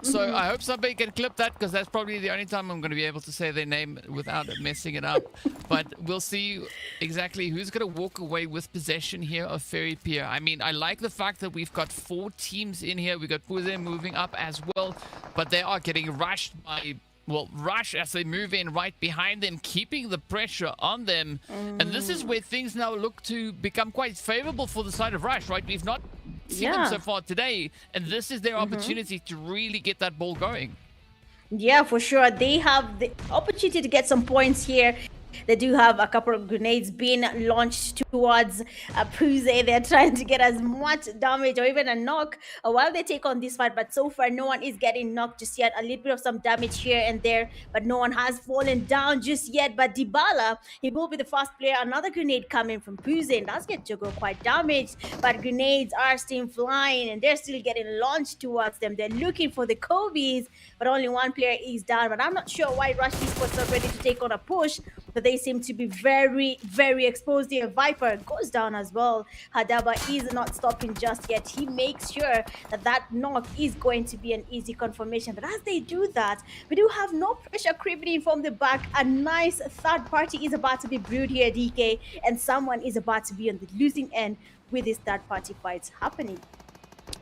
so I hope somebody can clip that because that's probably the only time I'm going to be able to say their name without messing it up. But we'll see exactly who's going to walk away with possession here of Ferry Pier. I mean, I like the fact that we've got 4 teams in here. We've got Puze moving up as well, but they are getting rushed by Rush as they move in right behind them, keeping the pressure on them. And this is where things now look to become quite favorable for the side of Rush, right? We've not seen them so far today, and this is their opportunity to really get that ball going. Yeah, for sure. They have the opportunity to get some points here. They do have a couple of grenades being launched towards Puze. They're trying to get as much damage or even a knock while they take on this fight. But so far, no one is getting knocked just yet. A little bit of some damage here and there, but no one has fallen down just yet. But Dybala, he will be the first player. Another grenade coming from Puze, and that's get Jogo quite damaged. But grenades are still flying, and they're still getting launched towards them. They're looking for the Kobe's, but only one player is down. But I'm not sure why Rush Esports are ready to take on a push, but they seem to be very, very exposed here. Viper goes down as well. Hadaba is not stopping just yet. He makes sure that that knock is going to be an easy confirmation. But as they do that, we do have no pressure creeping in from the back. A nice third party is about to be brewed here, DK, and someone is about to be on the losing end with these third party fights happening.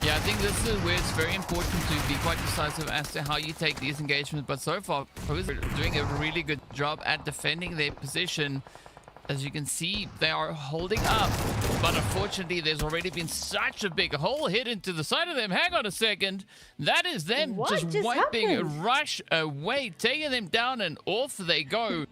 Yeah, Yeah, I think this is where it's very important to be quite decisive as to how you take these engagements. But so far, Pose are doing a really good job at defending their position. As you can see, they are holding up. But unfortunately, there's already been such a big hole hit into the side of them. Hang on a second. That is them just wiping happened? Rush away, taking them down, and off they go.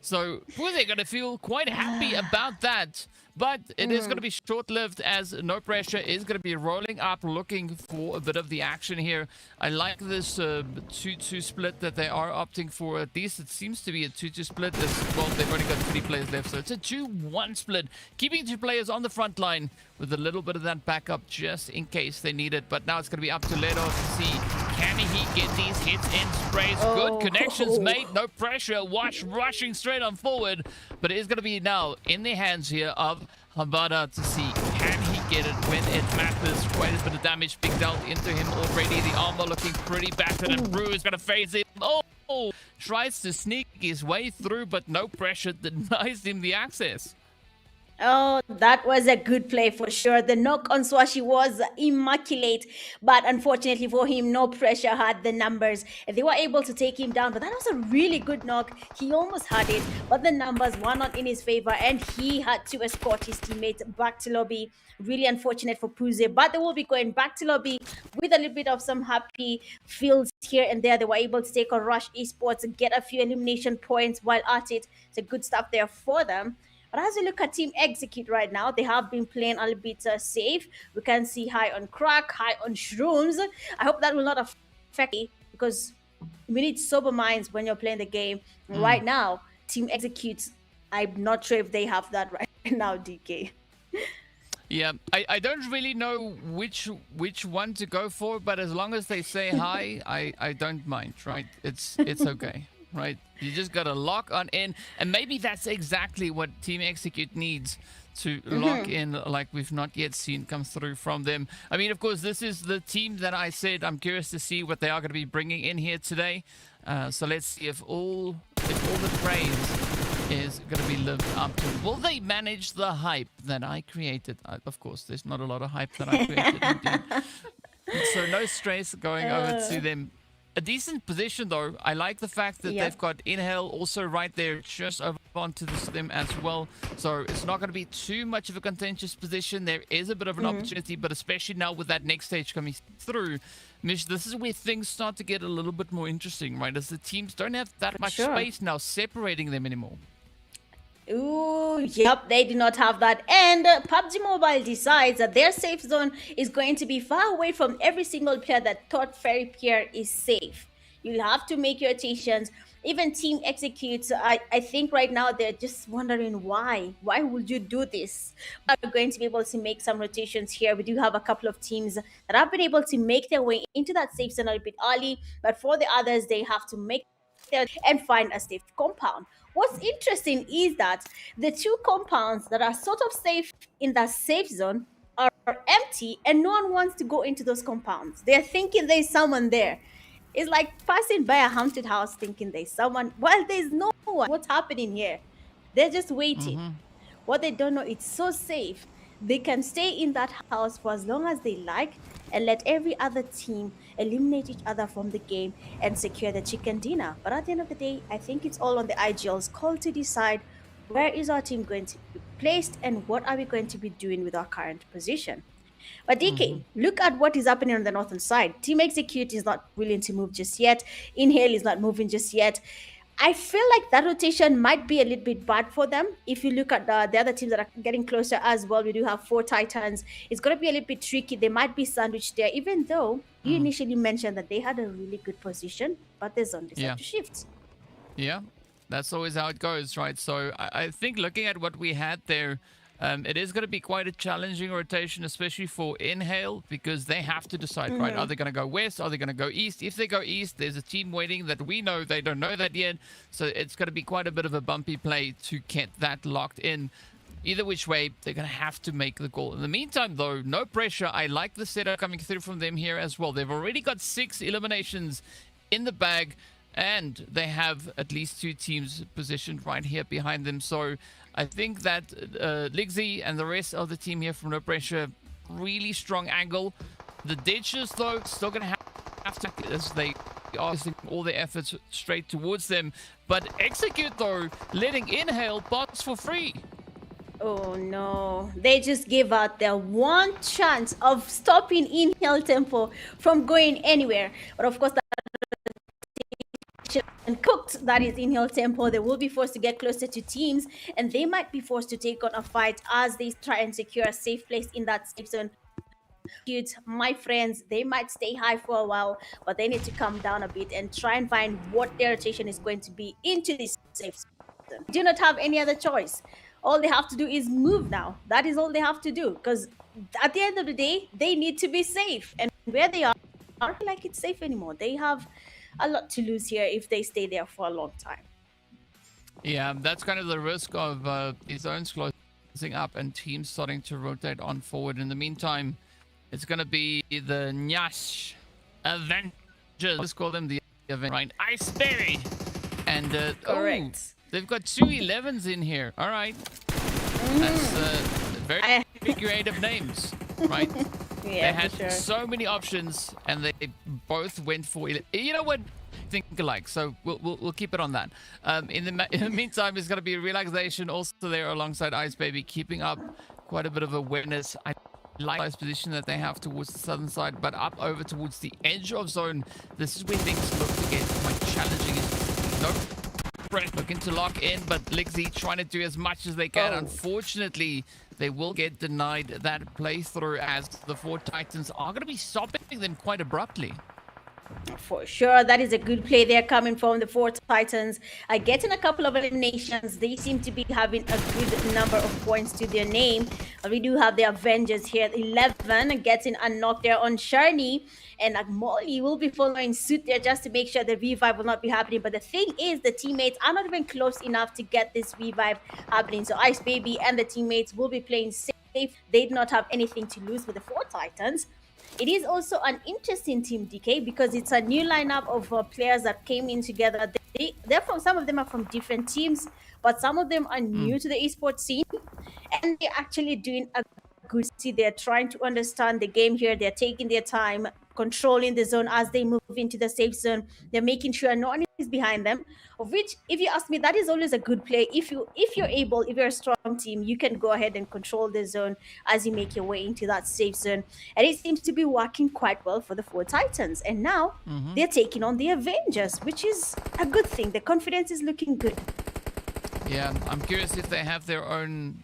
So they're going to feel quite happy about that. But it is going to be short-lived, as No Pressure is going to be rolling up, looking for a bit of the action here. I like this 2-2 split that they are opting for. At least it seems to be a 2-2 split. Well, they've only got 3 players left, so it's a 2-1 split. Keeping 2 players on the front line with a little bit of that backup just in case they need it. But now it's going to be up to Leto to see, can he get these hits and sprays? Good connections made. No Pressure. Watch rushing straight on forward. But it is going to be now in the hands here of Habada to see, can he get it when it matters? Quite a bit of damage being dealt into him already. The armor looking pretty battered, and Brew is going to phase it. Oh, tries to sneak his way through, but No Pressure denies him the access. Oh, that was a good play for sure. The knock on Swashi was immaculate, but unfortunately for him, No Pressure had the numbers. They were able to take him down, but that was a really good knock. He almost had it, but the numbers were not in his favor, and he had to escort his teammates back to lobby. Really unfortunate for Puze, but they will be going back to lobby with a little bit of some happy feels here and there. They were able to take on Rush Esports, get a few elimination points while at it. It's a good stuff there for them. But as we look at Team Execute right now, they have been playing a little bit safe. We can see high on crack, high on shrooms. I hope that will not affect me, because we need sober minds when you're playing the game. Right now, Team Execute, I'm not sure if they have that right now, DK. Yeah, I don't really know which one to go for, but as long as they say hi, I don't mind, right? It's okay. Right, you just gotta lock on in, and maybe that's exactly what Team Execute needs to lock in, like we've not yet seen come through from them. I mean, of course, this is the team that I said I'm curious to see what they are going to be bringing in here today. So let's see if all the praise is going to be lived up to. Will they manage the hype that I created? Of course, there's not a lot of hype that I created. Indeed. So no stress going over to them. A decent position, though. I like the fact that they've got Inhale also right there, just over onto them as well. So it's not going to be too much of a contentious position. There is a bit of an opportunity, but especially now with that next stage coming through, Mish, this is where things start to get a little bit more interesting, right? As the teams don't have that much space now separating them anymore. Ooh, yep, they do not have that. And PUBG Mobile decides that their safe zone is going to be far away from every single player that thought Fairy Pierre is safe. You'll have to make your rotations. Even Team Executes, I think right now they're just wondering why. Why would you do this? We're going to be able to make some rotations here. We do have a couple of teams that have been able to make their way into that safe zone a little bit early. But for the others, they have to make and find a safe compound. What's interesting is that the 2 compounds that are sort of safe in the safe zone are empty, and no one wants to go into those compounds. They're thinking there's someone there. It's like passing by a haunted house thinking there's someone. Well, there's no one. What's happening here? They're just waiting. What they don't know, it's so safe. They can stay in that house for as long as they like and let every other team eliminate each other from the game and secure the chicken dinner. But at the end of the day, I think it's all on the IGL's call to decide where is our team going to be placed and what are we going to be doing with our current position. But DK, look at what is happening on the northern side. Team Execute is not willing to move just yet. Inhale is not moving just yet. I feel like that rotation might be a little bit bad for them. If you look at the other teams that are getting closer as well, we do have 4 Titans. It's going to be a little bit tricky. They might be sandwiched there, even though you initially mentioned that they had a really good position, but there's only decided to shift. Yeah, that's always how it goes, right? So I think looking at what we had there, it is going to be quite a challenging rotation, especially for Inhale, because they have to decide, right? Are they going to go west? Are they going to go east? If they go east, there's a team waiting that we know they don't know that yet. So it's going to be quite a bit of a bumpy play to get that locked in. Either which way, they're going to have to make the call. In the meantime, though, No Pressure. I like the setup coming through from them here as well. They've already got 6 eliminations in the bag, and they have at least 2 teams positioned right here behind them. So I think that Liggsy and the rest of the team here from No Pressure, really strong angle. The ditches, though, still going to have to, as they are using all their efforts straight towards them. But Execute, though, letting Inhale box for free. Oh no, they just gave out their one chance of stopping Inhale Tempo from going anywhere. But of course, that and cooked, that is Inhale Tempo, they will be forced to get closer to teams, and they might be forced to take on a fight as they try and secure a safe place in that safe zone. My friends, they might stay high for a while, but they need to come down a bit and try and find what their rotation is going to be into this safe zone. Do not have any other choice. All they have to do is move now. That is all they have to do, because at the end of the day, they need to be safe. And where they are like it's safe anymore. They have a lot to lose here if they stay there for a long time. Yeah, that's kind of the risk of his zones closing up and teams starting to rotate on forward. In the meantime, it's going to be the Nyash Avengers. Let's call them the Avengers, right? Iceberry. And correct. They've got 2 11s in here. All right. That's very creative names, right? Yeah, they had for sure. so many options, and they both went for. You know what? Think alike. So we'll keep it on that. In the meantime, there's going to be a relaxation also there alongside Ice Baby, keeping up quite a bit of awareness. I like this position that they have towards the southern side, but up over towards the edge of zone. This is where things look to get quite challenging. No press, looking to lock in, but Lixie trying to do as much as they can. Unfortunately, they will get denied that playthrough as the 4 Titans are going to be stopping them quite abruptly. For sure, that is a good play there coming from the 4 Titans. Getting a couple of eliminations. They seem to be having a good number of points to their name. We do have the Avengers here at 11, getting a knock there on Shani. And Molly will be following suit there just to make sure the revive will not be happening. But the thing is, the teammates are not even close enough to get this revive happening. So Ice Baby and the teammates will be playing safe. They do not have anything to lose with the 4 Titans. It is also an interesting team, DK, because it's a new lineup of players that came in together. They're from, some of them are from different teams, but some of them are new to the esports scene, and they're actually doing a good see. They're trying to understand the game here. They're taking their time, controlling the zone as they move into the safe zone. They're making sure no one is behind them, of which, if you ask me, that is always a good play. If you're able, if you're a strong team, you can go ahead and control the zone as you make your way into that safe zone. And it seems to be working quite well for the 4 Titans. And now they're taking on the Avengers, which is a good thing. The confidence is looking good. Yeah, I'm curious if they have their own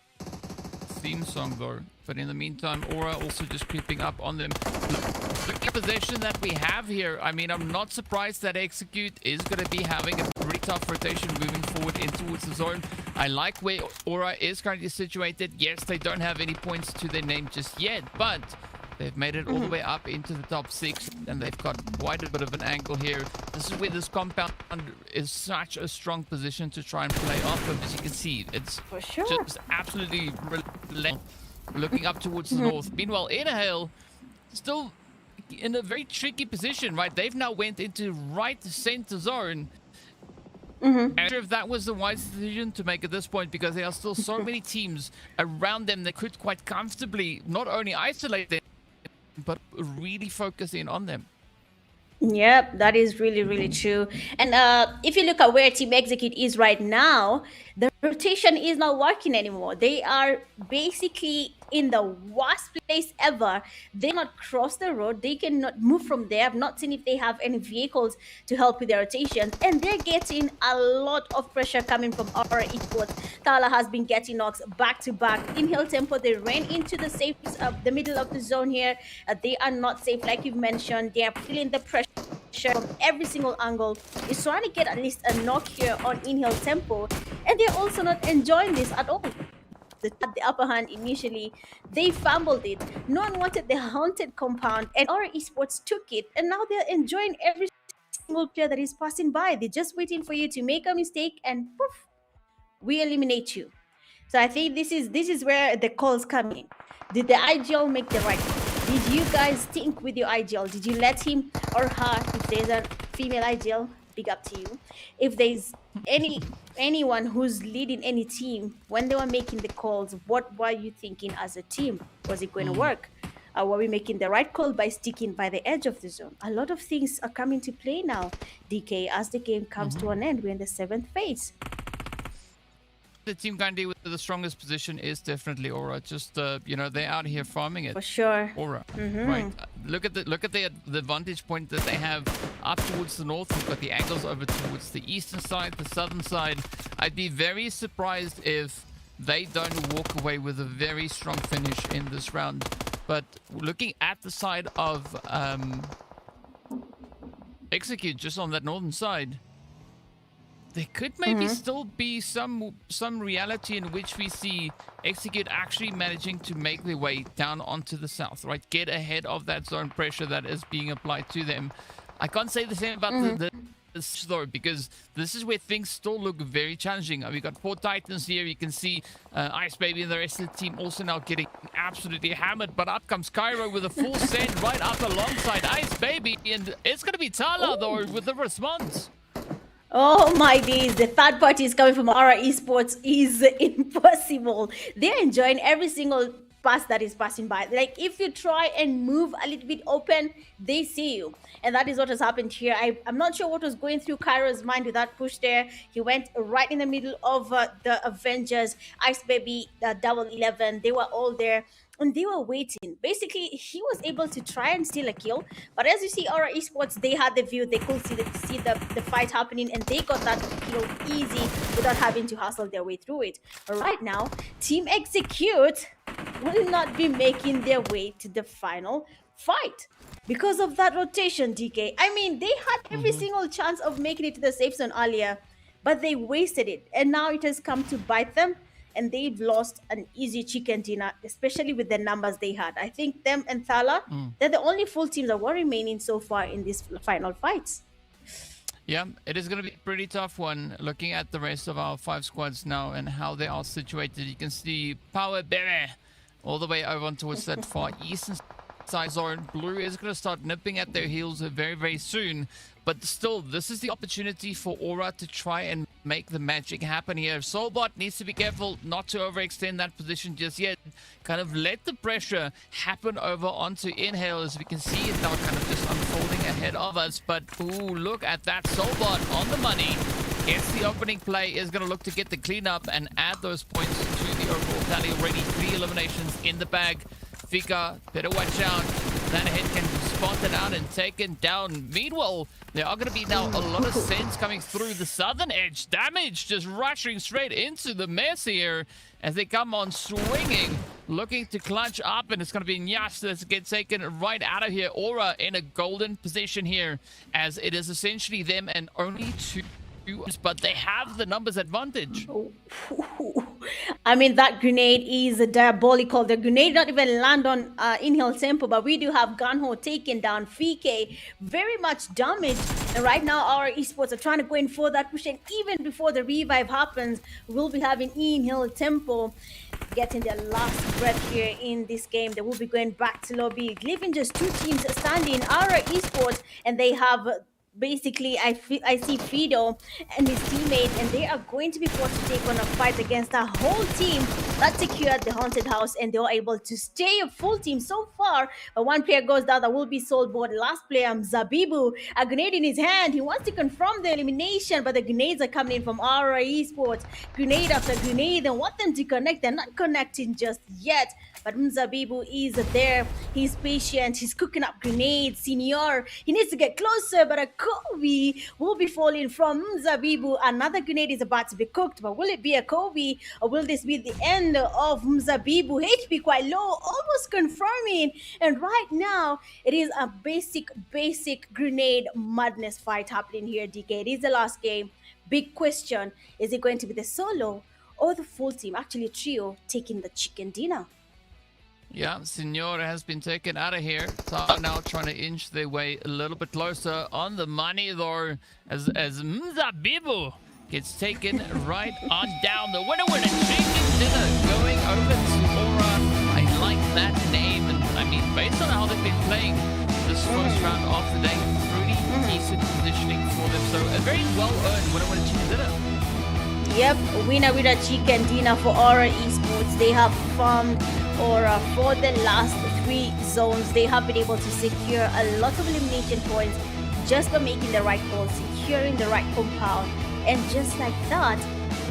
theme song though. But in the meantime, Aura also just creeping up on them. The position that we have here, I mean, I'm not surprised that Execute is going to be having a pretty tough rotation moving forward in towards the zone. I like where Aura is currently situated. Yes, they don't have any points to their name just yet, but they've made it all the way up into the top 6, and they've got quite a bit of an angle here. This is where this compound is such a strong position to try and play off of. As you can see, it's For sure. just absolutely looking up towards the north. Meanwhile, Inhale still in a very tricky position, right? They've now went into right center zone. I'm not sure if that was the wise decision to make at this point, because there are still so many teams around them that could quite comfortably not only isolate them, but really focus in on them. Yep, that is really, really true. And if you look at where Team Execute is right now, the rotation is not working anymore. They are basically in the worst place ever. They cannot cross the road. They cannot move from there. I've not seen if they have any vehicles to help with their rotations. And they're getting a lot of pressure coming from our esports. Thala has been getting knocks back to back. Inhale Tempo, they ran into the safe, the middle of the zone here. They are not safe, like you've mentioned. They are feeling the pressure from every single angle. Is trying to get at least a knock here on Inhale Tempo, and they're also not enjoying this at all. They had the upper hand initially, they fumbled it. No one wanted the haunted compound, and our esports took it, and now they're enjoying every single player that is passing by. They're just waiting for you to make a mistake, and poof, we eliminate you. So I think this is where the calls come in. Did the IGL make the right call? Did you guys think with your IGL? Did you let him or her, if there's a female IGL, big up to you. If there's anyone who's leading any team, when they were making the calls, what were you thinking as a team? Was it going to work? Were we making the right call by sticking by the edge of the zone? A lot of things are coming to play now, DK, as the game comes to an end. We're in the 7th phase. The team currently with the strongest position is definitely Aura. Just they're out here farming it. For sure. Aura, right? Look at the vantage point that they have up towards the north. We've got the angles over towards the eastern side, the southern side. I'd be very surprised if they don't walk away with a very strong finish in this round. But looking at the side of Execute, just on that northern side, there could maybe still be some reality in which we see Execute actually managing to make their way down onto the south, right? Get ahead of that zone pressure that is being applied to them. I can't say the same about the though, because this is where things still look very challenging. We've got 4 Titans here. You can see Ice Baby and the rest of the team also now getting absolutely hammered. But up comes Cairo with a full send right up alongside Ice Baby. And it's going to be Tala, though, with the response. Oh my days, the third party is coming from Aura Esports is impossible. They're enjoying every single pass that is passing by. Like, if you try and move a little bit open, they see you. And that is what has happened here. I'm not sure what was going through Cairo's mind with that push there. He went right in the middle of the Avengers, Ice Baby, Double 11. They were all there. And they were waiting. Basically, he was able to try and steal a kill. But as you see, Aura Esports, they had the view. They could see the fight happening. And they got that kill easy without having to hustle their way through it. But right now, Team Execute will not be making their way to the final fight. Because of that rotation, DK. I mean, they had every single chance of making it to the safe zone earlier. But they wasted it. And now it has come to bite them. And they've lost an easy chicken dinner, especially with the numbers they had. I think them and Thala, they're the only full teams that were remaining so far in these final fights. Yeah, it is going to be a pretty tough one. Looking at the rest of our 5 squads now and how they are situated, you can see Power Berry all the way over towards that far eastern side zone. Blue is going to start nipping at their heels very, very soon. But still, this is the opportunity for Aura to try and make the magic happen here. Soulbot needs to be careful not to overextend that position just yet. Kind of let the pressure happen over onto Inhale, as we can see it now kind of just unfolding ahead of us. But, ooh, look at that. Soulbot on the money. Gets the opening play, is going to look to get the cleanup and add those points to the overall tally. Already 3 eliminations in the bag. Fika, better watch out. That hit can be spotted out and taken down. Meanwhile, there are going to be now a lot of sends coming through the southern edge. Damage just rushing straight into the mess here as they come on swinging, looking to clutch up, and it's going to be Nyash that gets taken right out of here. Aura in a golden position here, as it is essentially them and only 2. But they have the numbers advantage. I mean, that grenade is diabolical. The grenade not even land on Inhale Tempo, but we do have Gunho taken down. Fike very much damaged. And right now, our esports are trying to go in for that push. And even before the revive happens, we'll be having Inhale Tempo getting their last breath here in this game. They will be going back to lobby, leaving just 2 teams standing. Our esports, and they have... Basically, I see Fido and his teammate, and they are going to be forced to take on a fight against a whole team that secured the haunted house, and they were able to stay a full team so far. But one player goes down, that will be Soulboard. Last player, Zabibu, a grenade in his hand. He wants to confirm the elimination, but the grenades are coming in from Aura Esports. Grenade after grenade, and want them to connect. They're not connecting just yet. But Mzabibu is there. He's patient. He's cooking up grenades. Senior, he needs to get closer, but a Kobe will be falling from Mzabibu. Another grenade is about to be cooked, but will it be a Kobe, or will this be the end of Mzabibu? HP quite low, almost confirming. And right now, it is a basic grenade madness fight happening here, DK. It is the last game. Big question, is it going to be the solo or the full team, actually trio, taking the chicken dinner? Yeah, Senor has been taken out of here. Tala now trying to inch their way a little bit closer on the money, though, as Mzabibu gets taken right on down. The winner, chicken dinner going over to Aura. I like that name, and I mean, based on how they've been playing this first round of the day, pretty decent positioning for them. So a very well-earned winner, chicken dinner. Yep, winner with a chicken dinner for Aura Esports. They have farmed Aura for the last three zones, they have been able to secure a lot of elimination points just by making the right call, securing the right compound, and just like that,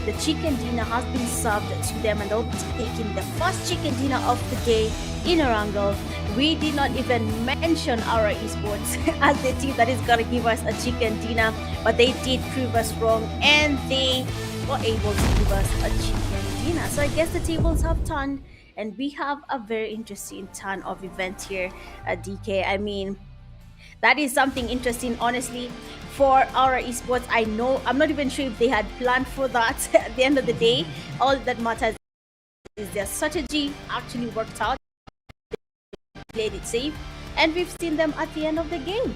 the chicken dinner has been served to them, and they'll be taking the first chicken dinner of the day in Orango. We did not even mention our esports as the team that is gonna give us a chicken dinner, but they did prove us wrong, and they were able to give us a chicken dinner. So I guess the tables have turned, and we have a very interesting turn of event here at DK. I mean, that is something interesting, honestly, for our esports. I know, I'm not even sure if they had planned for that. At the end of the day, all that matters is their strategy actually worked out. They played it safe, and we've seen them at the end of the game.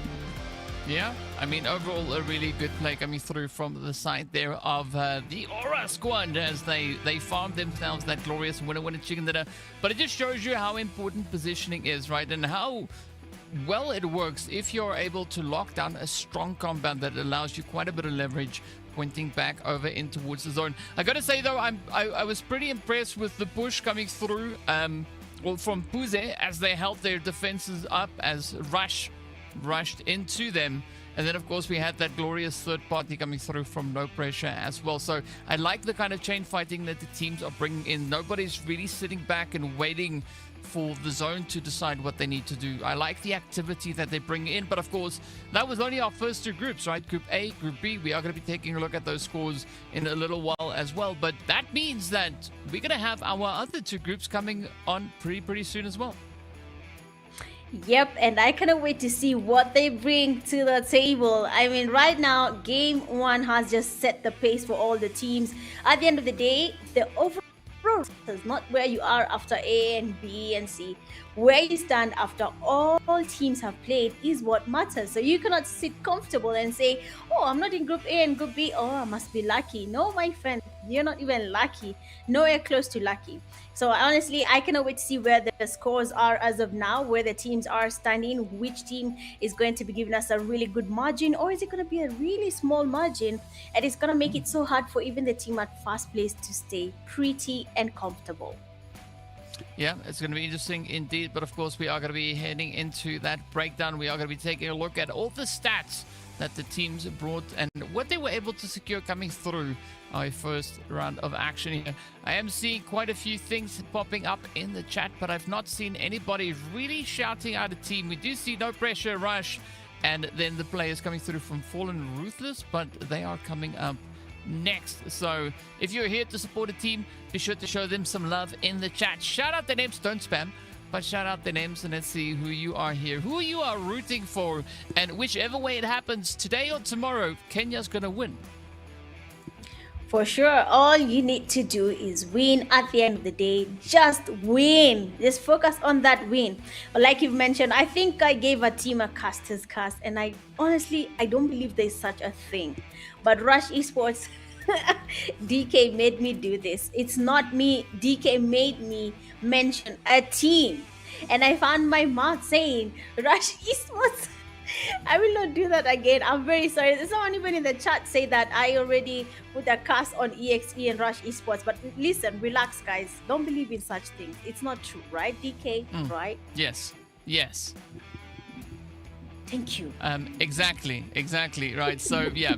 Yeah, I mean, overall, a really good play coming through from the side there of the Aura squad as they farmed themselves that glorious winner chicken dinner. But it just shows you how important positioning is, right? And how well it works if you're able to lock down a strong combat that allows you quite a bit of leverage pointing back over in towards the zone. I gotta say though, I was pretty impressed with the push coming through well, from Puze as they held their defenses up as Rush rushed into them. And then of course we had that glorious third party coming through from No Pressure as well. So I like the kind of chain fighting that the teams are bringing in. Nobody's really sitting back and waiting for the zone to decide what they need to do. I like the activity that they bring in, but of course that was only our first two groups, right? Group A, Group B. We are going to be taking a look at those scores in a little while as well, but that means that we're going to have our other two groups coming on pretty soon as well. Yep, and I cannot wait to see what they bring to the table. I mean, right now, game one has just set the pace for all the teams. At the end of the day, the overall is not where you are after A and B and C. Where you stand after all teams have played is what matters. So you cannot sit comfortable and say, oh, I'm not in Group A and Group B. Oh, I must be lucky. No, my friend, you're not even lucky. Nowhere close to lucky. So honestly, I cannot wait to see where the scores are as of now, where the teams are standing, which team is going to be giving us a really good margin, or is it going to be a really small margin, and it's going to make it so hard for even the team at first place to stay pretty and comfortable. Yeah, it's going to be interesting indeed. But of course, we are going to be heading into that breakdown. We are going to be taking a look at all the stats that the teams brought and what they were able to secure coming through our first round of action here. I am seeing quite a few things popping up in the chat, but I've not seen anybody really shouting out a team. We do see No Pressure, Rush, and then the players coming through from Fallen Ruthless, but they are coming up next. So if you're here to support a team, be sure to show them some love in the chat. Shout out their names, don't spam, but shout out their names and let's see who you are here, who you are rooting for, and whichever way it happens, today or tomorrow, Kenya's gonna win. For sure, all you need to do is win at the end of the day. Just win. Just focus on that win. Like you've mentioned, I think I gave a team a caster's cast, and I honestly, I don't believe there's such a thing. But Rush Esports, DK made me do this. It's not me. DK made me mention a team. And I found my mouth saying, Rush Esports. I will not do that again. I'm very sorry. There's someone even in the chat say that I already put a cast on EXE and Rush Esports. But listen, relax, guys. Don't believe in such things. It's not true, right, DK? Right? Yes. Yes. Thank you. Exactly, right. So yeah,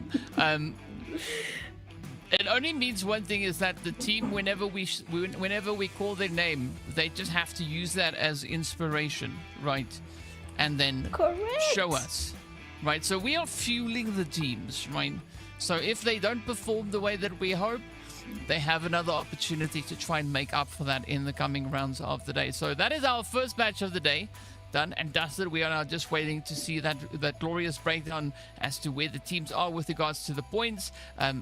it only means one thing, is that the team, whenever we call their name, they just have to use that as inspiration, right? And then show us, right? So we are fueling the teams, right? So if they don't perform the way that we hope, they have another opportunity to try and make up for that in the coming rounds of the day. So that is our first match of the day. Done and dusted. We are now just waiting to see that glorious breakdown as to where the teams are with regards to the points,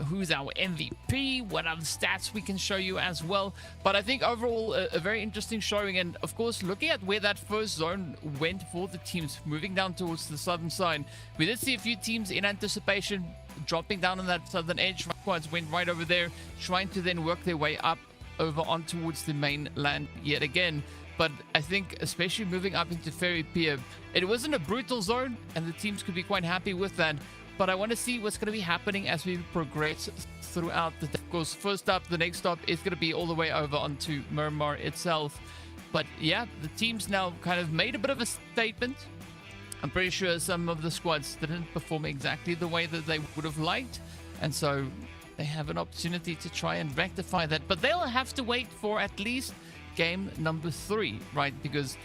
who's our MVP, what other stats we can show you as well. But I think overall a very interesting showing, and of course looking at where that first zone went for the teams moving down towards the southern side, we did see a few teams in anticipation dropping down on that southern edge. Squads went right over there, trying to then work their way up over on towards the mainland yet again. But I think especially moving up into Ferry Pier, it wasn't a brutal zone and the teams could be quite happy with that. But I want to see what's going to be happening as we progress throughout the day. Of course, first up, the next stop is going to be all the way over onto Murmur itself. But yeah, the team's now kind of made a bit of a statement. I'm pretty sure some of the squads didn't perform exactly the way that they would have liked, and so they have an opportunity to try and rectify that. But they'll have to wait for at least game number 3, right? Because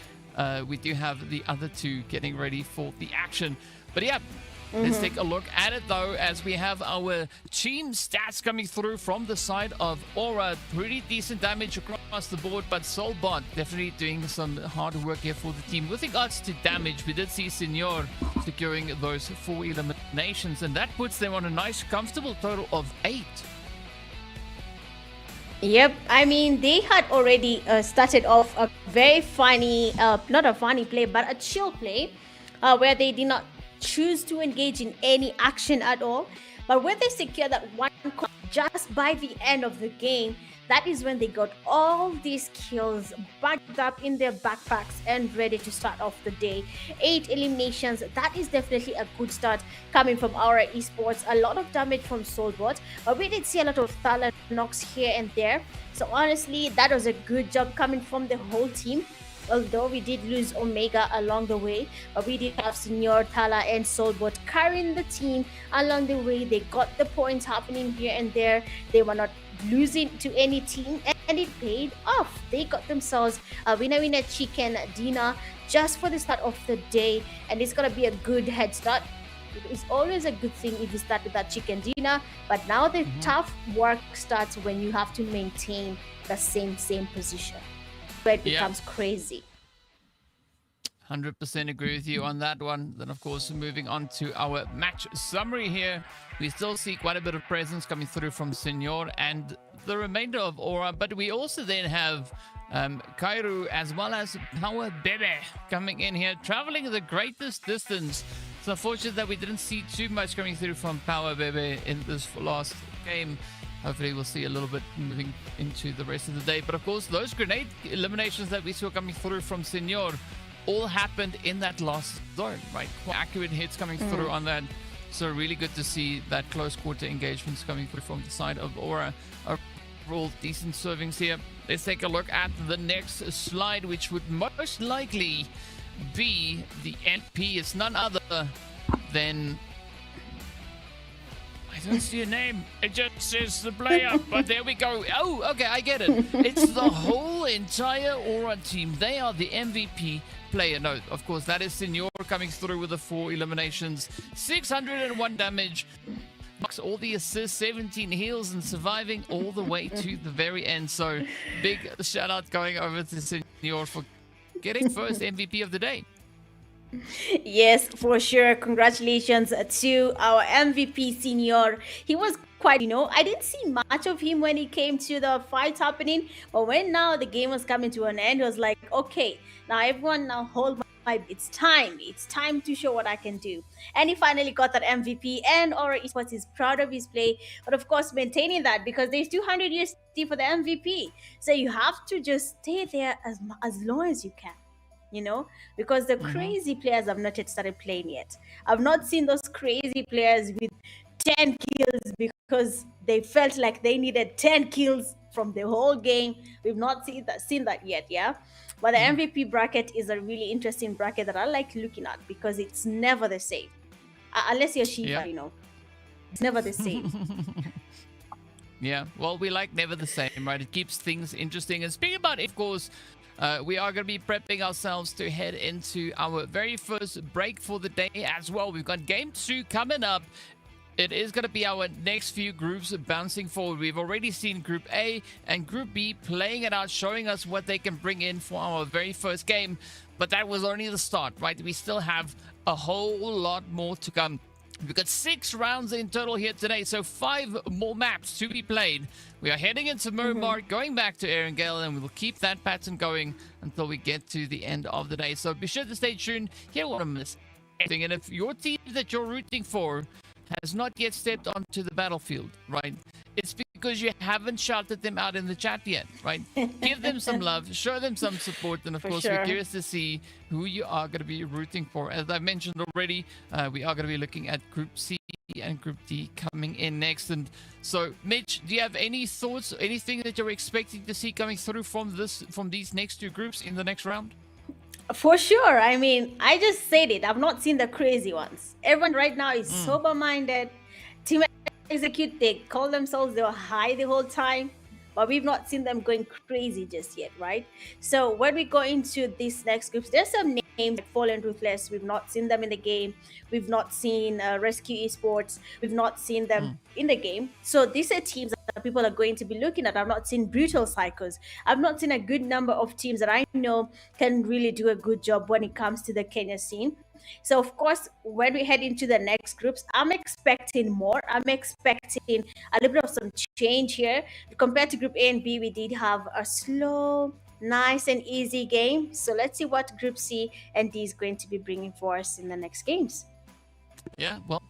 we do have the other 2 getting ready for the action. But yeah, let's take a look at it though, as we have our team stats coming through from the side of Aura. Pretty decent damage across the board, but Soulbot definitely doing some hard work here for the team. With regards to damage, we did see Senor securing those 4 eliminations, and that puts them on a nice, comfortable total of 8. Yep, I mean, they had already started off a very funny, not a funny play, but a chill play, where they did not choose to engage in any action at all. But when they secure that one just by the end of the game, that is when they got all these kills backed up in their backpacks and ready to start off the day. 8 eliminations, that is definitely a good start coming from our esports. A lot of damage from Soulbot, but we did see a lot of Thala knocks here and there. So honestly, that was a good job coming from the whole team. Although we did lose Omega along the way, but we did have Senor, Thala, and Soulbot carrying the team along the way. They got the points happening here and there. They were not losing to any team, and it paid off. They got themselves a winner chicken dinner just for the start of the day, and it's gonna be a good head start. It's always a good thing if you start with that chicken dinner, but now the tough work starts when you have to maintain the same position, where it becomes crazy. 100% agree with you on that one. Then, of course, moving on to our match summary here, we still see quite a bit of presence coming through from Senor and the remainder of Aura, but we also then have Kairu as well as Power Bebe coming in here, traveling the greatest distance. It's unfortunate that we didn't see too much coming through from Power Bebe in this last game. Hopefully we'll see a little bit moving into the rest of the day. But of course, those grenade eliminations that we saw coming through from Senor all happened in that last zone, right? Quite accurate hits coming through on that. So really good to see that close quarter engagements coming through from the side of Aura. Overall, decent servings here. Let's take a look at the next slide, which would most likely be the NP. It's none other than... I don't see a name. It just says the player, but there we go. Oh, okay, I get it. It's the whole entire Aura team. They are the MVP player. No, of course, that is Senor coming through with the 4 eliminations. 601 damage. Marks all the assists, 17 heals, and surviving all the way to the very end. So, big shout out going over to Senor for getting first MVP of the day. Yes, for sure. Congratulations to our MVP Senior. He was quite, I didn't see much of him when it came to the fights happening, but when now the game was coming to an end, it was like, okay, now everyone now hold my, it's time to show what I can do. And he finally got that MVP, and Aura Esports is proud of his play, but of course maintaining that, because there's 200 USD for the MVP, so you have to just stay there as long as you can. Because the crazy players have not yet started playing yet. I've not seen those crazy players with 10 kills because they felt like they needed 10 kills from the whole game. We've not seen that yet, yeah? But the MVP bracket is a really interesting bracket that I like looking at, because it's never the same. Unless you're Shiva, It's never the same. Yeah, well, we like never the same, right? It keeps things interesting. And speaking about, of course, we are going to be prepping ourselves to head into our very first break for the day as well. We've got Game 2 coming up. It is going to be our next few groups bouncing forward. We've already seen Group A and Group B playing it out, showing us what they can bring in for our very first game. But that was only the start, right? We still have a whole lot more to come. We've got 6 rounds in total here today, so 5 more maps to be played. We are heading into Miramar, going back to Erangel, and we will keep that pattern going until we get to the end of the day. So be sure to stay tuned. You don't want to miss anything. And if your team that you're rooting for has not yet stepped onto the battlefield, right? It's because you haven't shouted them out in the chat yet, right? Give them some love, show them some support, and of course, we're curious to see who you are going to be rooting for. As I mentioned already, we are going to be looking at Group C and Group D coming in next. And so, Mitch, do you have any thoughts, anything that you're expecting to see coming through from these next two groups in the next round? For sure. I mean, I just said it. I've not seen the crazy ones. Everyone right now is sober-minded. Team Execute, they call themselves, they were high the whole time, but we've not seen them going crazy just yet, right? So when we go into these next groups, there's some names like Fallen Ruthless. We've not seen them in the game. We've not seen Rescue Esports. We've not seen them in the game. So these are teams that people are going to be looking at. I've not seen Brutal Psychos. I've not seen a good number of teams that I know can really do a good job when it comes to the Kenya scene. So, of course, when we head into the next groups, I'm expecting more. I'm expecting a little bit of some change here. Compared to Group A and B, we did have a slow, nice, and easy game. So, let's see what Group C and D is going to be bringing for us in the next games. Yeah, well,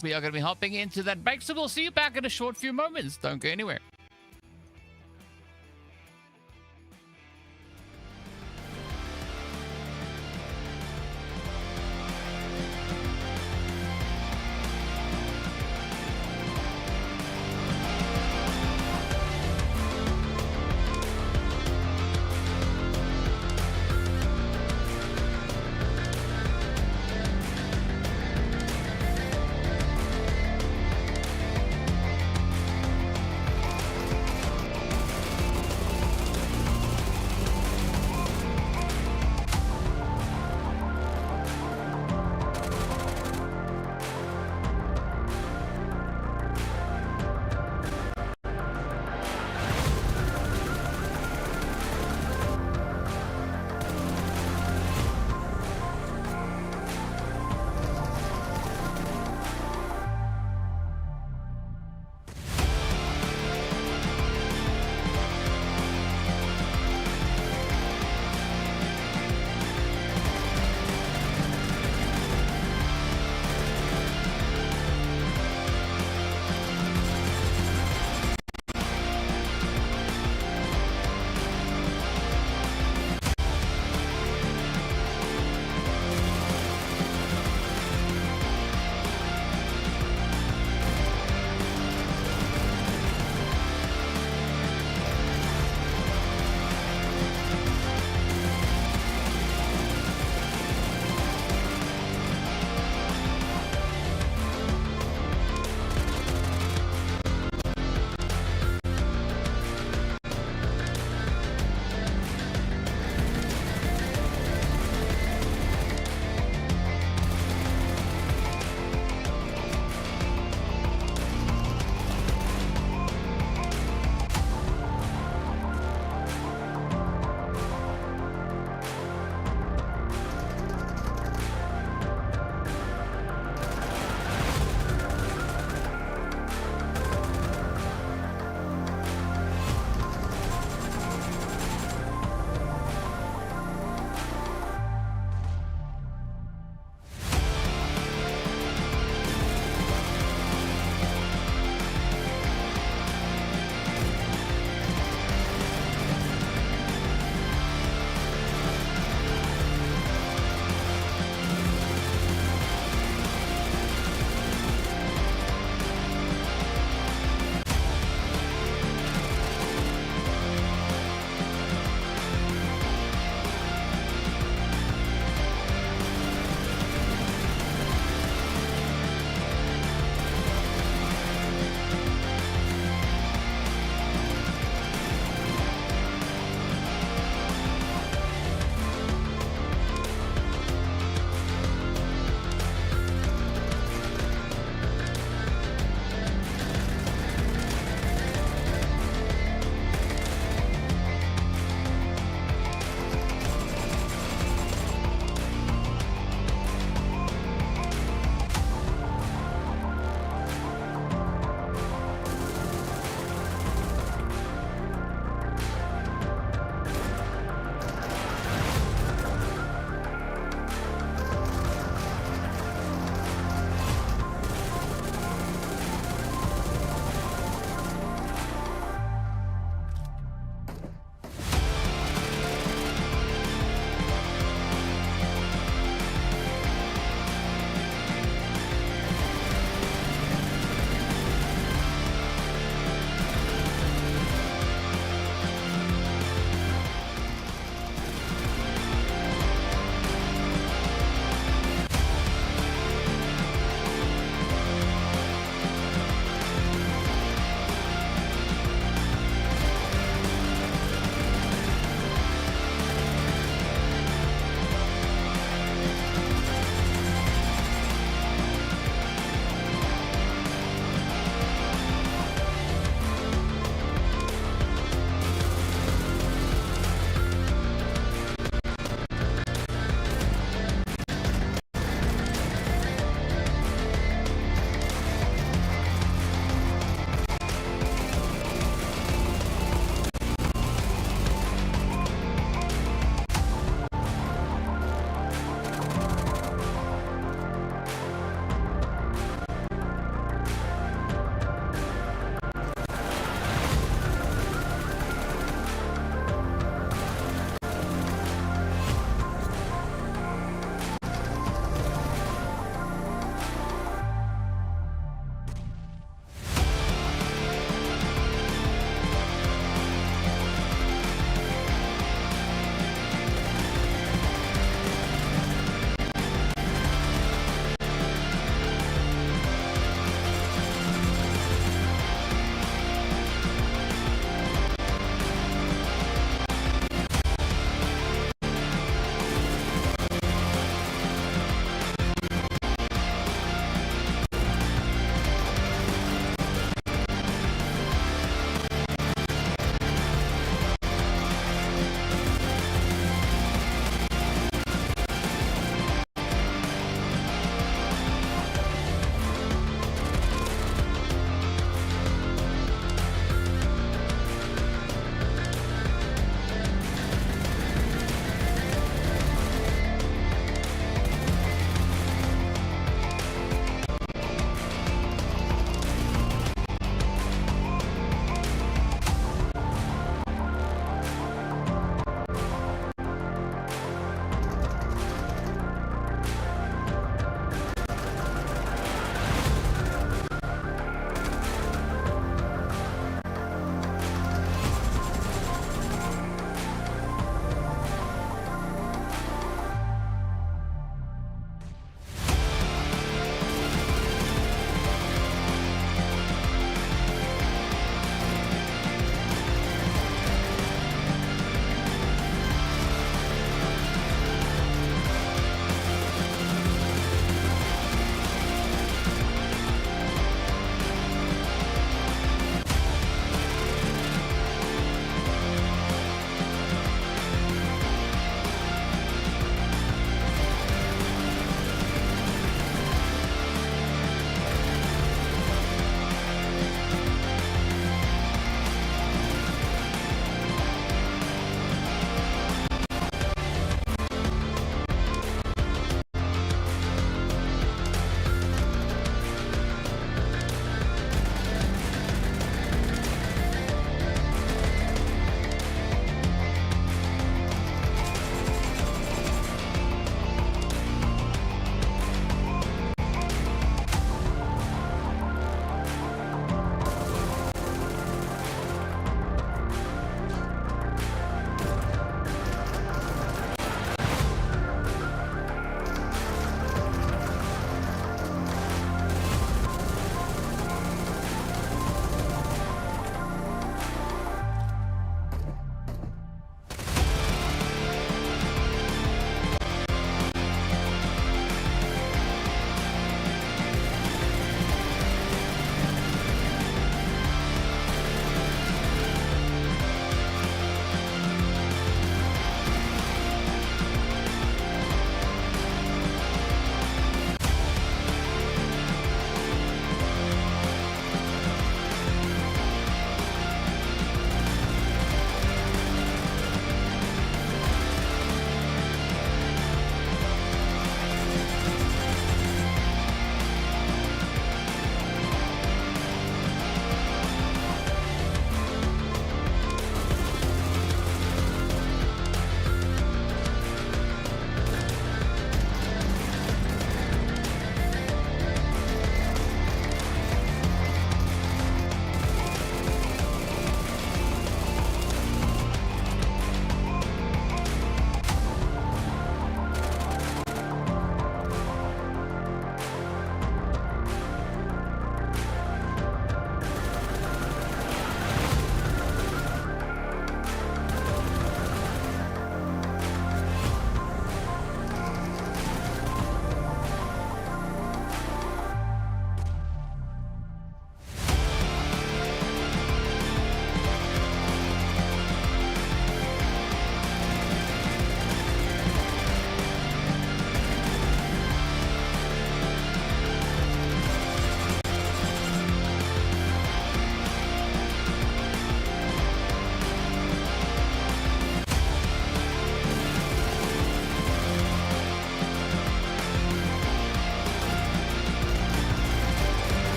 we are going to be hopping into that break. So, we'll see you back in a short few moments. Don't go anywhere.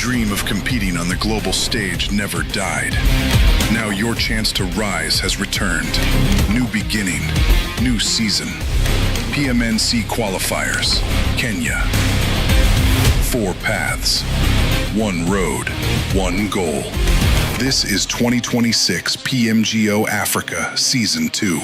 dream of competing on the global stage never died. Now your chance to rise has returned. New beginning, new season. PMNC Qualifiers, Kenya. 4 paths, 1 road, 1 goal. This is 2026 PMGO Africa Season 2.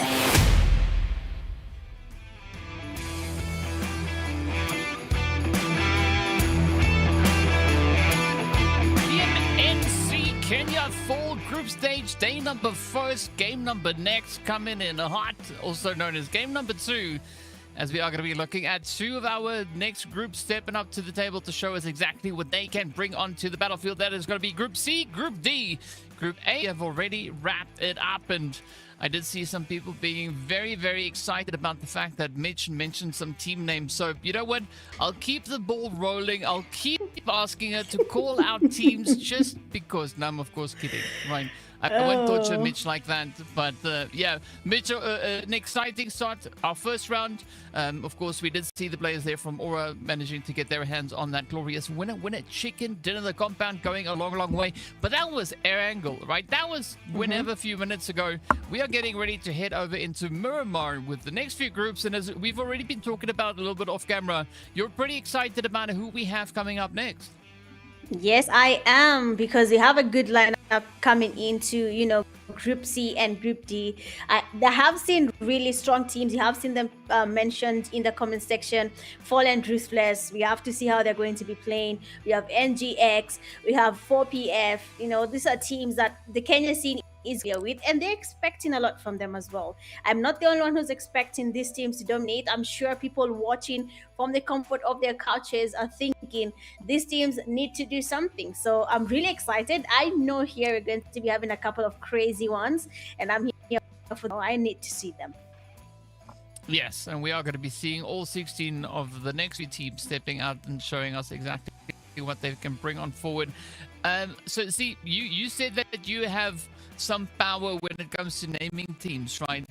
PMNC Kenya full group stage, day number 1st, game number next, coming in hot, also known as game number 2. As we are going to be looking at 2 of our next groups stepping up to the table to show us exactly what they can bring onto the battlefield. That is going to be Group C, Group D. Group A have already wrapped it up, and I did see some people being very, very excited about the fact that Mitch mentioned some team names. So, you know what? I'll keep the ball rolling. I'll keep asking her to call out teams just because. No, I'm of course kidding, right? I won't torture Mitch like that, but yeah, Mitch, an exciting start. Our first round, of course, we did see the players there from Aura managing to get their hands on that glorious winner chicken dinner, the compound going a long, long way. But that was air angle, right? That was whenever a few minutes ago. We are getting ready to head over into Miramar with the next few groups, and as we've already been talking about a little bit off camera, you're pretty excited about who we have coming up next. Yes, I am, because they have a good lineup coming into, Group C and Group D. They have seen really strong teams. You have seen them mentioned in the comment section. Fall and Ruthless. We have to see how they're going to be playing. We have NGX. We have 4PF. These are teams that the Kenya scene is here with, and they're expecting a lot from them as well. I'm not the only one who's expecting these teams to dominate. I'm sure people watching from the comfort of their couches are thinking these teams need to do something. So I'm really excited. I know here we're going to be having a couple of crazy ones, and I'm here for them. I need to see them. Yes, and we are going to be seeing all 16 of the next few teams stepping out and showing us exactly what they can bring on forward. So see, you said that you have some power when it comes to naming teams, right?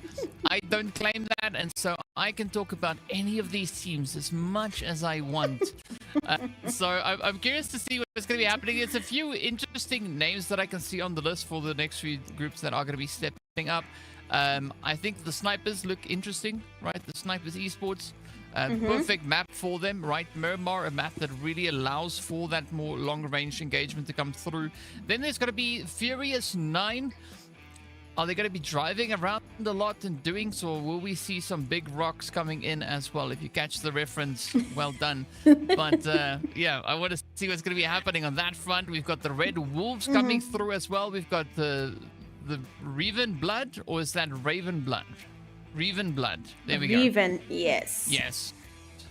I don't claim that, and so I can talk about any of these teams as much as I want. So I'm curious to see what's going to be happening. There's a few interesting names that I can see on the list for the next few groups that are going to be stepping up. I think the snipers look interesting, right? The snipers esports. Perfect map for them, right? Miramar, a map that really allows for that more long-range engagement to come through. Then there's going to be Furious 9. Are they going to be driving around a lot and doing so, or will we see some big rocks coming in as well? If you catch the reference, well done. But yeah, I want to see what's going to be happening on that front. We've got the Red Wolves coming through as well. We've got the Raven Blood, or is that Raven Blood? Raven Blood. There we go. Raven, yes. Yes.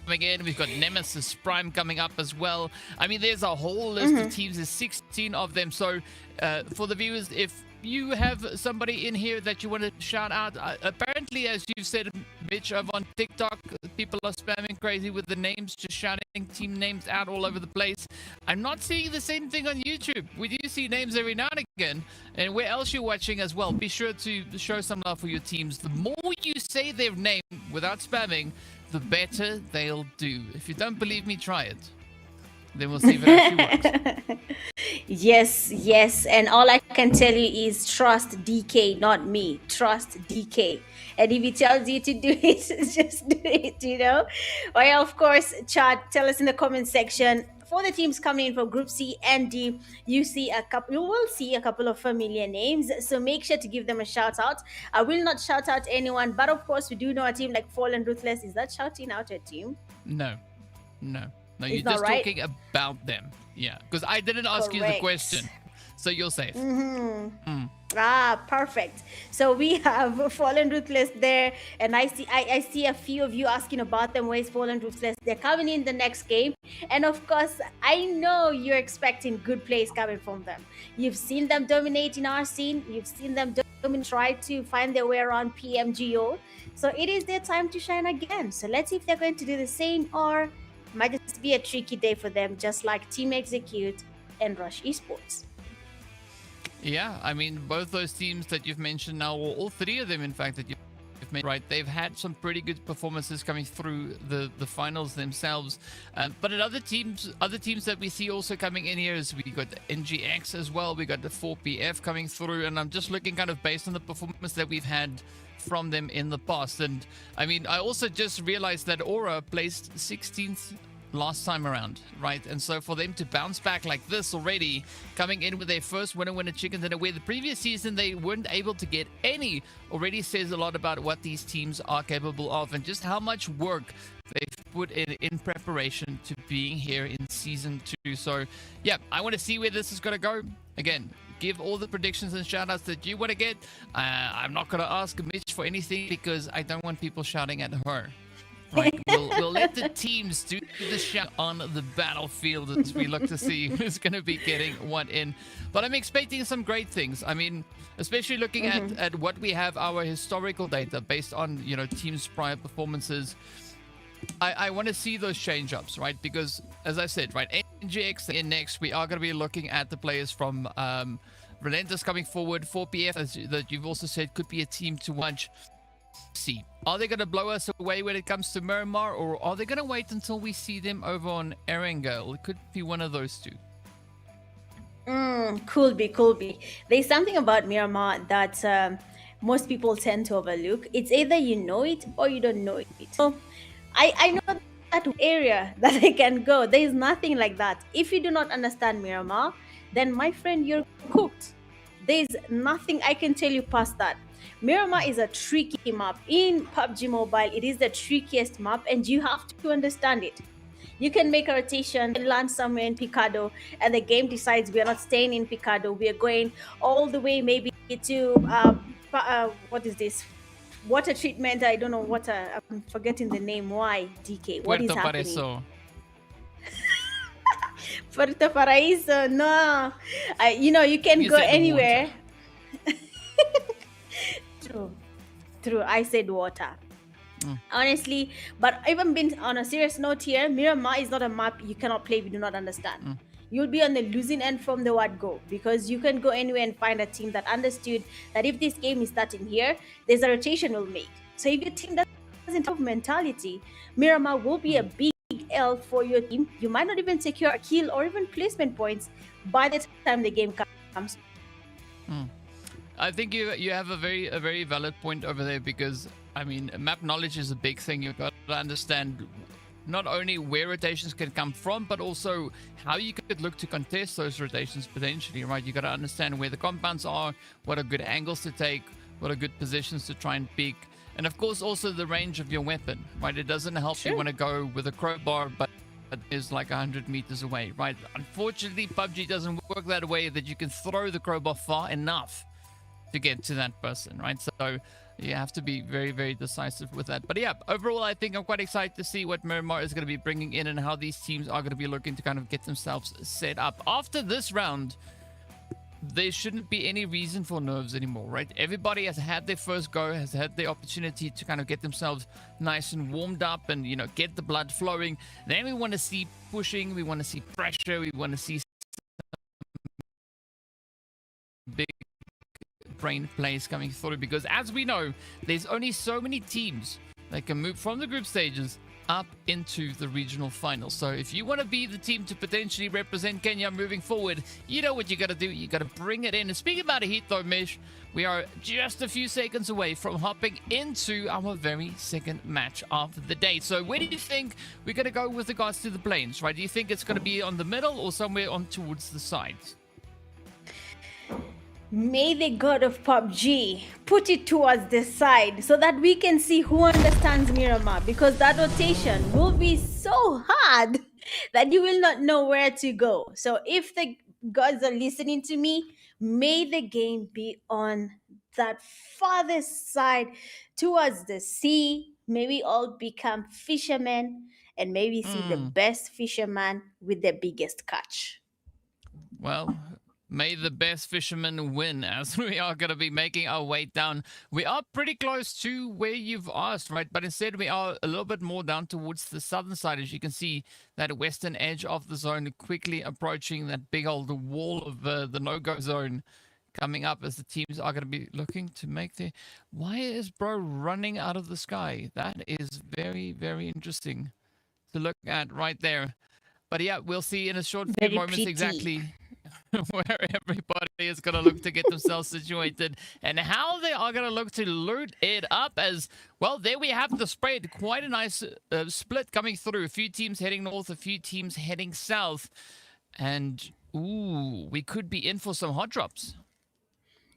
Again, we've got Nemesis Prime coming up as well. I mean, there's a whole list of teams. There's 16 of them. So for the viewers, if you have somebody in here that you want to shout out, apparently, as you've said, Mitch, over on TikTok, people are spamming crazy with the names, just shouting team names out all over the place. I'm not seeing the same thing on YouTube. We do see names every now and again, and where else you're watching as well. Be sure to show some love for your teams. The more you say their name without spamming, the better they'll do. If you don't believe me, try it. Then we'll see if it actually works. Yes. And all I can tell you is trust DK, not me. Trust DK. And if he tells you to do it, just do it, Well, of course, Chad, tell us in the comment section. For the teams coming in from Group C and D, you will see a couple of familiar names. So make sure to give them a shout out. I will not shout out anyone, but of course, we do know a team like Fall and Ruthless. Is that shouting out a team? No, you're just talking about them. Yeah, because I didn't ask you the question, so you're safe. Perfect. So we have Fallen Ruthless there, and I see a few of you asking about them. Where's Fallen Ruthless? They're coming in the next game, and of course, I know you're expecting good plays coming from them. You've seen them dominate in our scene. You've seen them try to find their way around PMGO. So it is their time to shine again. So let's see if they're going to do the same, or might just be a tricky day for them, just like Team Execute and Rush Esports. Yeah, I mean, both those teams that you've mentioned now, or all three of them, in fact, that you've made, right? They've had some pretty good performances coming through the finals themselves. But in other teams that we see also coming in here is we got the NGX as well. We got the 4PF coming through, and I'm just looking kind of based on the performance that we've had from them in the past. And I mean, I also just realized that Aura placed 16th last time around, right? And so for them to bounce back like this already, coming in with their first winner chicken dinner, where the previous season they weren't able to get any, already says a lot about what these teams are capable of and just how much work they've put in preparation to being here in season 2. So yeah, I want to see where this is going to go. Again, give all the predictions and shout outs that you want to get. I'm not going to ask Mitch for anything because I don't want people shouting at her. Right, we'll let the teams do the shout on the battlefield as we look to see who's going to be getting what in. But I'm expecting some great things. I mean, especially looking at what we have, our historical data based on, you know, teams' prior performances. I want to see those change-ups, right? Because, as I said, right, NGX in next, we are going to be looking at the players from Relentless coming forward. 4PF, as that you've also said, could be a team to watch. See, are they going to blow us away when it comes to Miramar, or are they going to wait until we see them over on Erangel? It could be one of those two. Could be. There's something about Miramar that most people tend to overlook. It's either you know it or you don't know it. So I know that area that I can go. There is nothing like that. If you do not understand Miramar, then my friend, you're cooked. There's nothing I can tell you past that. Miramar is a tricky map. In PUBG Mobile, it is the trickiest map and you have to understand it. You can make a rotation and land somewhere in Picado and the game decides we are not staying in Picado. We are going all the way maybe to, what is this? Water treatment. I don't know what, I'm forgetting the name. Why, DK? What is happening? Paraiso. Puerto Paraiso, no. You know, you can go anywhere. True. I said water. Honestly, but even being on a serious note here, Miramar is not a map you cannot play if you do not understand. You'll be on the losing end from the word go, because you can go anywhere and find a team that understood that if this game is starting here, there's a rotation we'll make. So if your team doesn't have mentality, Miramar will be a big L for your team. You might not even secure a kill or even placement points by the time the game comes. I think you have a very valid point over there, because I mean, map knowledge is a big thing. You've got to understand not only where rotations can come from, but also how you could look to contest those rotations potentially, right? You got to understand where the compounds are, what are good angles to take, what are good positions to try and pick, and of course also the range of your weapon, right? It doesn't help you want to go with a crowbar, but is like 100 meters away, right? Unfortunately, PUBG doesn't work that way, that you can throw the crowbar far enough to get to that person, right? So you have to be very decisive with that. But yeah, overall, I think I'm quite excited to see what Miramar is going to be bringing in and how these teams are going to be looking to kind of get themselves set up. After this round, there shouldn't be any reason for nerves anymore, right? Everybody has had their first go, has had the opportunity to kind of get themselves nice and warmed up and, you know, get the blood flowing. Then we want to see pushing, we want to see pressure, we want to see big brain plays coming through, because as we know, there's only so many teams that can move from the group stages up into the regional finals. So if you want to be the team to potentially represent Kenya moving forward, you know what you got to do. You got to bring it in. And speaking about a heat though, Mish, we are just a few seconds away from hopping into our very second match of the day. So where do you think we're going to go with regards to the planes, right? Do you think it's going to be on the middle or somewhere on towards the sides? May the god of PUBG put it towards the side so that we can see who understands Miramar, because that rotation will be so hard that you will not know where to go. So if the gods are listening to me, may the game be on that farthest side towards the sea. May we all become fishermen and maybe see the best fisherman with the biggest catch. Well, may the best fisherman win, as we are going to be making our way down. We are pretty close to where you've asked, right? But instead we are a little bit more down towards the southern side. As you can see, that western edge of the zone quickly approaching that big old wall of the no-go zone coming up as the teams are going to be looking to make their... Why is bro running out of the sky? That is very, very interesting to look at right there. But yeah, we'll see in a short few Very moments pretty. exactly where everybody is going to look to get themselves situated and how they are going to look to loot it up as, well, there we have the spread. Quite a nice split coming through. A few teams heading north, a few teams heading south. And, ooh, we could be in for some hot drops.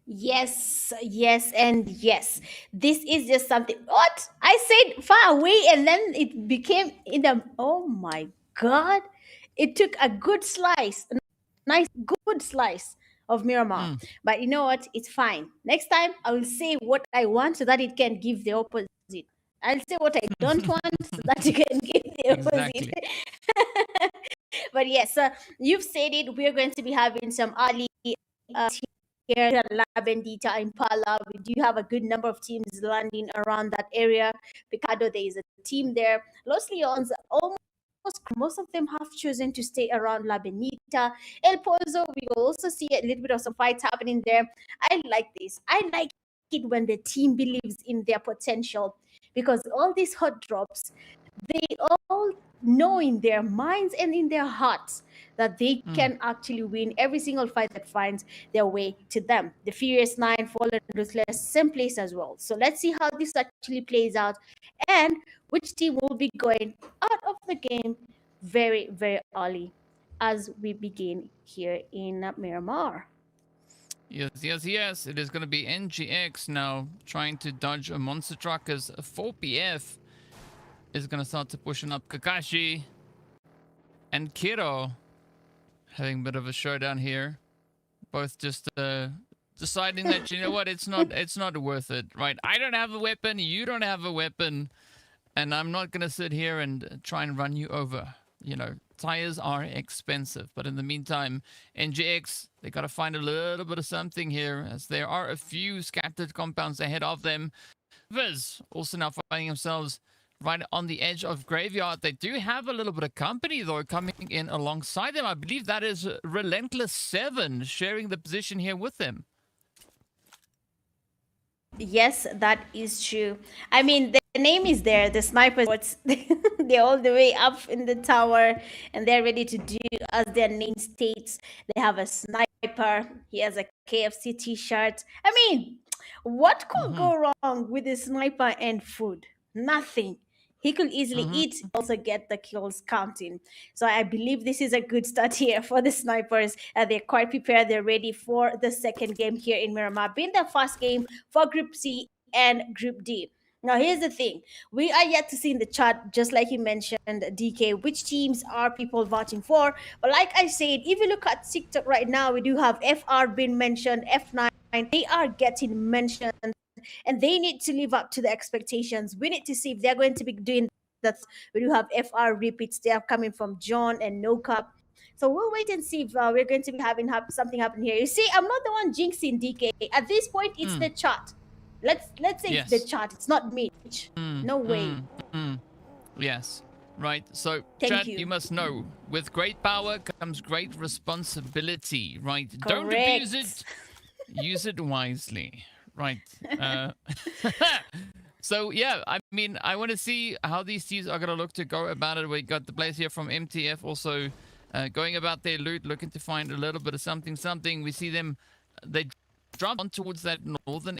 Yes, yes, and yes. This is just something. What? I said far away, and then it became in the. Oh my God. It took a good slice, a nice, good slice of Miramar. But you know what? It's fine. Next time, I will say what I want so that it can give the opposite. I'll say what I don't want so that you can give the opposite. Exactly. But yes, you've said it. We're going to be having some early here at La Bendita Impala. We do have a good number of teams landing around that area. Picado, there is a team there. Los Leons, almost most of them have chosen to stay around La Benita. El Pozo, we will also see a little bit of some fights happening there. I like this. I like it when the team believes in their potential, because all these hot drops, they all know in their minds and in their hearts that they can actually win every single fight that finds their way to them. The Furious Nine, Fallen Ruthless, same place as well. So let's see how this actually plays out and which team will be going out of the game very, very early as we begin here in Miramar. Yes, yes, yes. It is going to be NGX now trying to dodge a monster truck as 4PF is going to start to pushing up Kakashi and Kiro having a bit of a showdown here. Both just deciding that, you know what, it's not worth it, right? I don't have a weapon, you don't have a weapon, and I'm not going to sit here and try and run you over. You know, tires are expensive, but in the meantime, NGX, they got to find a little bit of something here as there are a few scattered compounds ahead of them. Viz also now finding themselves right on the edge of Graveyard. They do have a little bit of company, though, coming in alongside them. I believe that is Relentless 7 sharing the position here with them. Yes, that is true. I mean, the name is there. The snipers, they're all the way up in the tower, and they're ready to do as their name states. They have a sniper. He has a KFC T-shirt. I mean, what could go wrong with a sniper and food? Nothing. He could easily eat, also get the kills counting. So I believe this is a good start here for the snipers. They're quite prepared. They're ready for the second game here in Miramar, being the first game for Group C and Group D. Now, here's the thing. We are yet to see in the chat, just like you mentioned, DK, which teams are people voting for. But like I said, if you look at TikTok right now, we do have FR being mentioned, F9. They are getting mentioned, and they need to live up to the expectations. We need to see if they're going to be doing that. We do have FR repeats. They are coming from John and No Cup. So we'll wait and see if we're going to be having something happen here. You see, I'm not the one jinxing DK. At this point, it's the chart. Let's say it's the chart. It's not me. No way. Yes. Right. So, Thank chat, you. you must know, with great power comes great responsibility, right? Don't Correct. abuse it. Use it wisely. Right. So, yeah, I mean, I want to see how these teams are going to look to go about it. We got the players here from MTF also going about their loot, looking to find a little bit of something. We see them, they drop on towards that northern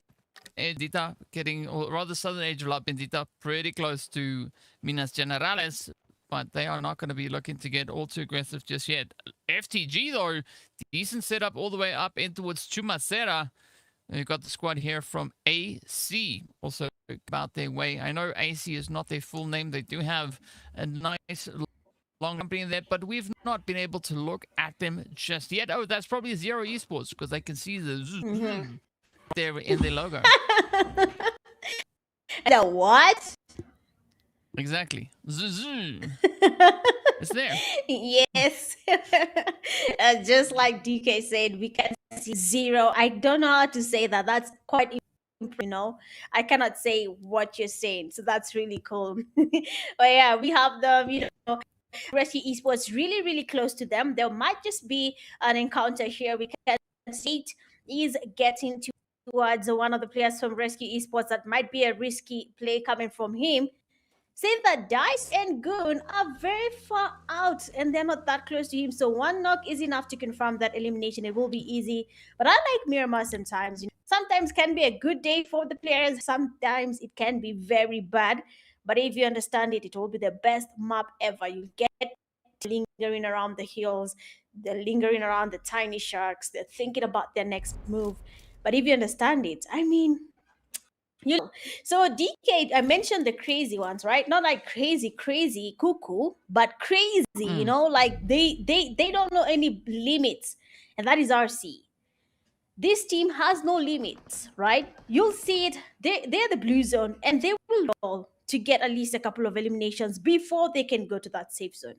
edge, getting, or rather southern edge of La Bendita, pretty close to Minas Generales, but they are not going to be looking to get all too aggressive just yet. FTG, though, decent setup all the way up in towards Chumacera. We've got the squad here from AC, also about their way. I know AC is not their full name. They do have a nice long company in there, but we've not been able to look at them just yet. Oh, that's probably Zero Esports, because I can see the there in their logo. The what? Exactly. It's there. Yes. Just like DK said, we can see Zero. I don't know how to say that. That's quite, I cannot say what you're saying. So that's really cool. But yeah, we have them, Rescue Esports really, really close to them. There might just be an encounter here. We can see it. is getting towards one of the players from Rescue Esports. That might be a risky play coming from him. Saying that Dice and Goon are very far out and they're not that close to him. So one knock is enough to confirm that elimination. It will be easy. But I like Miramar sometimes. Sometimes can be a good day for the players. Sometimes it can be very bad. But if you understand it, it will be the best map ever. You'll get lingering around the hills. They're lingering around the tiny sharks. They're thinking about their next move. But if you understand it, I mean, so DK, I mentioned the crazy ones, right? Not like crazy cuckoo, but crazy, like they don't know any limits. And that is RC. This team has no limits, right? You'll see it. They're the blue zone, and they will roll to get at least a couple of eliminations before they can go to that safe zone.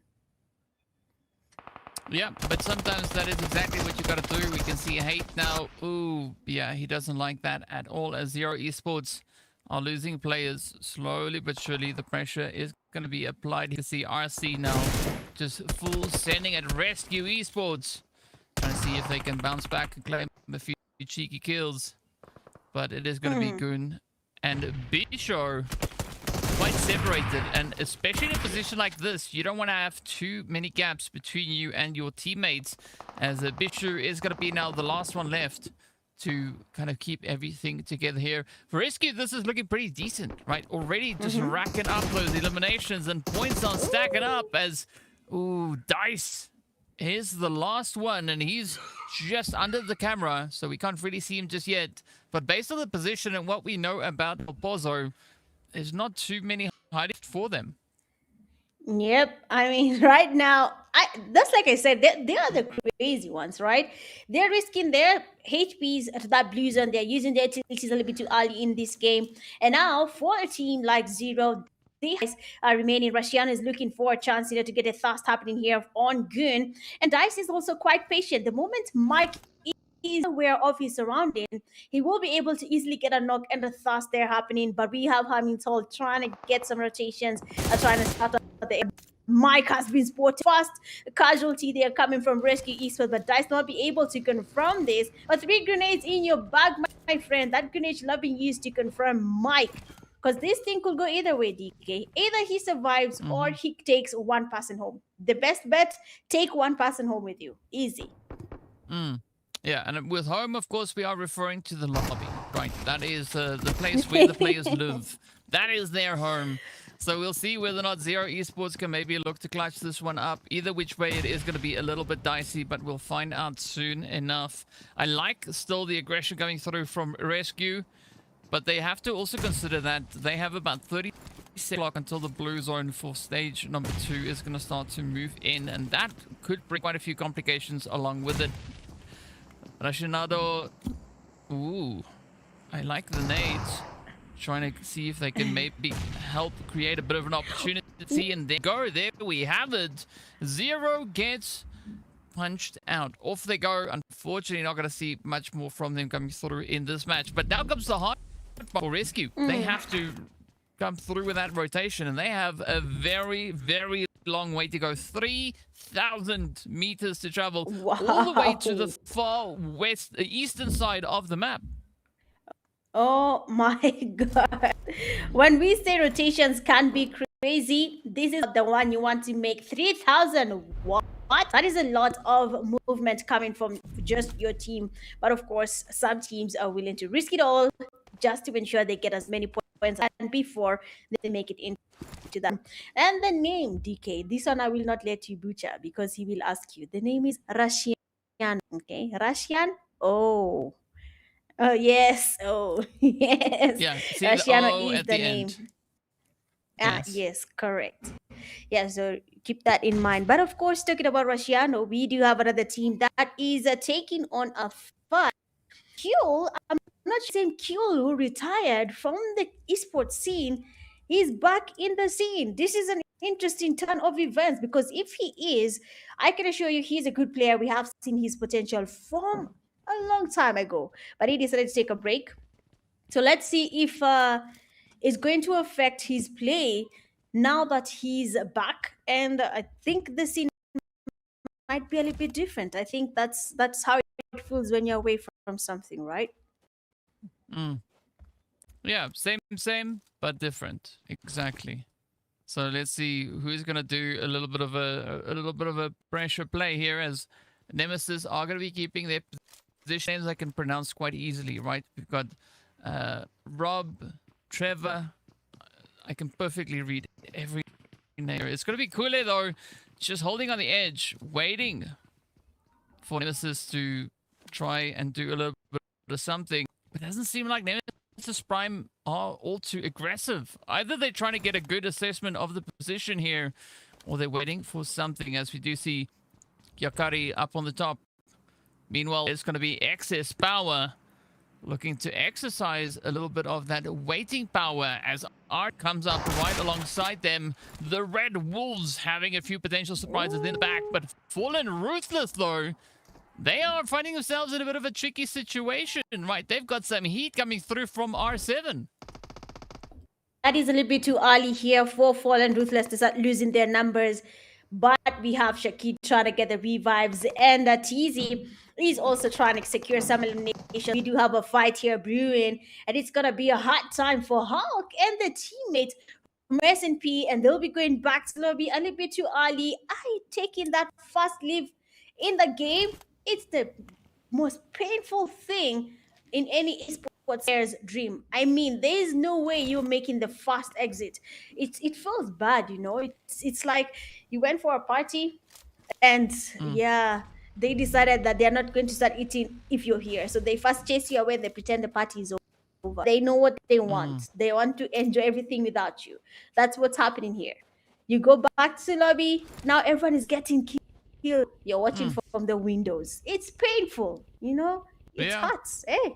Yeah, but sometimes that is exactly what you got to do. We can see Hate now. Ooh, yeah, he doesn't like that at all, as Zero Esports are losing players slowly but surely. The pressure is going to be applied. You can see RC now just full sending at Rescue Esports. Trying to see if they can bounce back and claim a few cheeky kills. But it is going to be Goon and Bisho quite separated, and especially in a position like this, you don't want to have too many gaps between you and your teammates, as Bishu is going to be now the last one left to kind of keep everything together here. For Rescue, this is looking pretty decent, right? Already just racking up those eliminations, and points are stacking up as, ooh, Dice is the last one, and he's just under the camera, so we can't really see him just yet. But based on the position and what we know about Pozo, there's not too many hiding for them. Yep. I mean, right now, that's like I said, they are the crazy ones, right? They're risking their HPs to that blue zone. They're using their utilities a little bit too early in this game. And now, for a team like Zero, these guys are remaining. Rashian is looking for a chance, to get a thrust happening here on Goon. And Dice is also quite patient. The moment Mike is aware of his surrounding, he will be able to easily get a knock and a thrust there happening. But we have Hamilton trying to get some rotations, trying to start up the Mike has been spotted. First casualty there coming from Rescue Eastwood, but Dice not be able to confirm this. But 3 grenades in your bag, my friend. That grenade love being used to confirm Mike. Because this thing could go either way, DK. Either he survives or he takes one person home. The best bet, take one person home with you. Easy. Yeah, and with home, of course, we are referring to the lobby, right? That is the place where the players live. That is their home. So we'll see whether or not Zero Esports can maybe look to clutch this one up. Either which way, it is going to be a little bit dicey, but we'll find out soon enough. I like still the aggression coming through from Rescue, but they have to also consider that they have about 30 seconds until the blue zone for stage number 2 is going to start to move in, and that could bring quite a few complications along with it. Rashinado, ooh, I like the nades. Trying to see if they can maybe help create a bit of an opportunity, and there we have it. Zero gets punched out. Off they go. Unfortunately, not going to see much more from them coming through in this match. But now comes the hard part for Rescue. They have to come through with that rotation, and they have a very, very long way to go. 3,000 meters to travel all the way to the far west, eastern side of the map. Oh my god. When we say rotations can be crazy, this is the one you want to make. 3,000. What? That is a lot of movement coming from just your team. But of course, some teams are willing to risk it all just to ensure they get as many points and before they make it into them. And the name, DK, this one I will not let you butcher because he will ask you. The name is Rashian. Okay, Rashian. Oh. Oh, yes. Oh, yes. Yeah, see Rashiano is at the the name. end. Yes, correct. Yeah, so keep that in mind. But of course, talking about Rashiano, we do have another team that is taking on a fight. Kuel, I'm not saying Kuel, who retired from the esports scene, he's back in the scene. This is an interesting turn of events because if he is, I can assure you he's a good player. We have seen his potential from a long time ago, but he decided to take a break. So let's see if it's going to affect his play now that he's back. And I think the scene might be a little bit different. I think that's how it feels when you're away from something, right? Mm. Yeah, same, but different. Exactly. So let's see who's gonna do a little bit of a pressure play here, as Nemesis are gonna be keeping their position names I can pronounce quite easily, right? We've got Rob, Trevor. I can perfectly read every name. It's gonna be Kule though, just holding on the edge, waiting for Nemesis to try and do a little bit of something. But it doesn't seem like Nemesis Prime are all too aggressive. Either they're trying to get a good assessment of the position here, or they're waiting for something, as we do see Yakari up on the top. Meanwhile, it's going to be excess power, looking to exercise a little bit of that waiting power as Art comes up right alongside them. The Red Wolves having a few potential surprises in the back, but Fallen Ruthless though, they are finding themselves in a bit of a tricky situation, right? They've got some heat coming through from R7. That is a little bit too early here for Fallen Ruthless to start losing their numbers. But we have Shakid trying to get the revives, and TZ is also trying to secure some elimination. We do have a fight here brewing, and it's going to be a hard time for Hulk and the teammates from S&P, and they'll be going back to lobby a little bit too early. I taking that first leave in the game. It's the most painful thing in any esports player's dream. I mean, there is no way you're making the fast exit. It feels bad, you know. It's like you went for a party, and yeah, they decided that they're not going to start eating if you're here. So they first chase you away. They pretend the party is over. They know what they want. They want to enjoy everything without you. That's what's happening here. You go back to the lobby. Now everyone is getting killed. You're watching from the windows. It's painful, you know. It hurts, eh?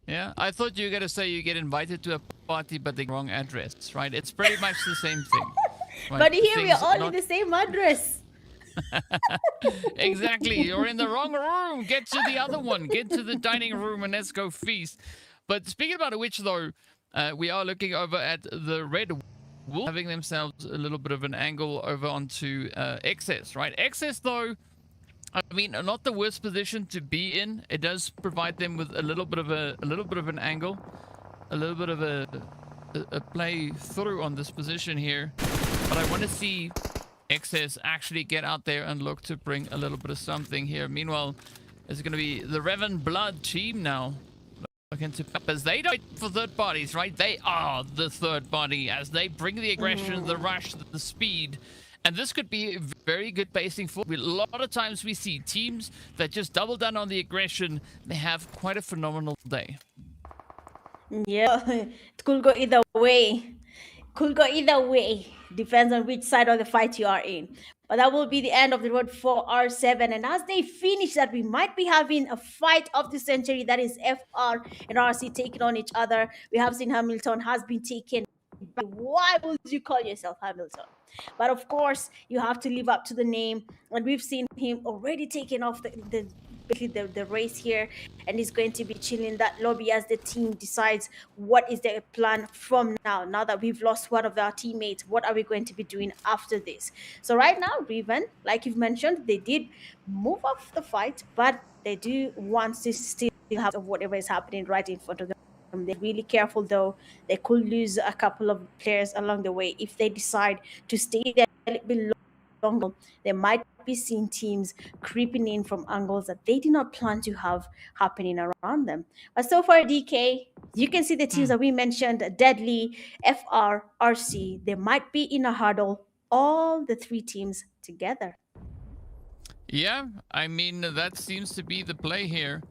Yeah, I thought you were gonna say you get invited to a party, but the wrong address, right? It's pretty much the same thing. Right? But here we are all in the same address. Exactly. You're in the wrong room. Get to the other one. Get to the dining room and let's go feast. But speaking about which, though, we are looking over at the Red Wolves having themselves a little bit of an angle over onto Excess, right? Excess, though, I mean, not the worst position to be in. It does provide them with a little bit of an angle, a little bit of a play through on this position here. But I want to see Excess actually get out there and look to bring a little bit of something here. Meanwhile, it's going to be the Revan Blood team now looking to up as they don't for third parties, right? They are the third party as they bring the aggression, the rush, the speed. And this could be very good pacing for. A lot of times we see teams that just double down on the aggression. They have quite a phenomenal day. Yeah, it could go either way. Could go either way. Depends on which side of the fight you are in. But that will be the end of the road for R7. And as they finish that, we might be having a fight of the century. That is FR and RC taking on each other. We have seen Hamilton has been taken. Why would you call yourself Hamilton? But of course, you have to live up to the name. And we've seen him already taking off the race here, and he's going to be chilling that lobby as the team decides what is their plan from now that we've lost one of our teammates. What are we going to be doing after this? So right now, Riven, like you've mentioned, they did move off the fight, but they do want to still have whatever is happening right in front of them. They're really careful though. They could lose a couple of players along the way if they decide to stay there a little bit longer. They might be seeing teams creeping in from angles that they did not plan to have happening around them. But so far, DK, you can see the teams that we mentioned: Deadly, FR, RC. They might be in a huddle, all the three teams together. Yeah, I mean, that seems to be the play here.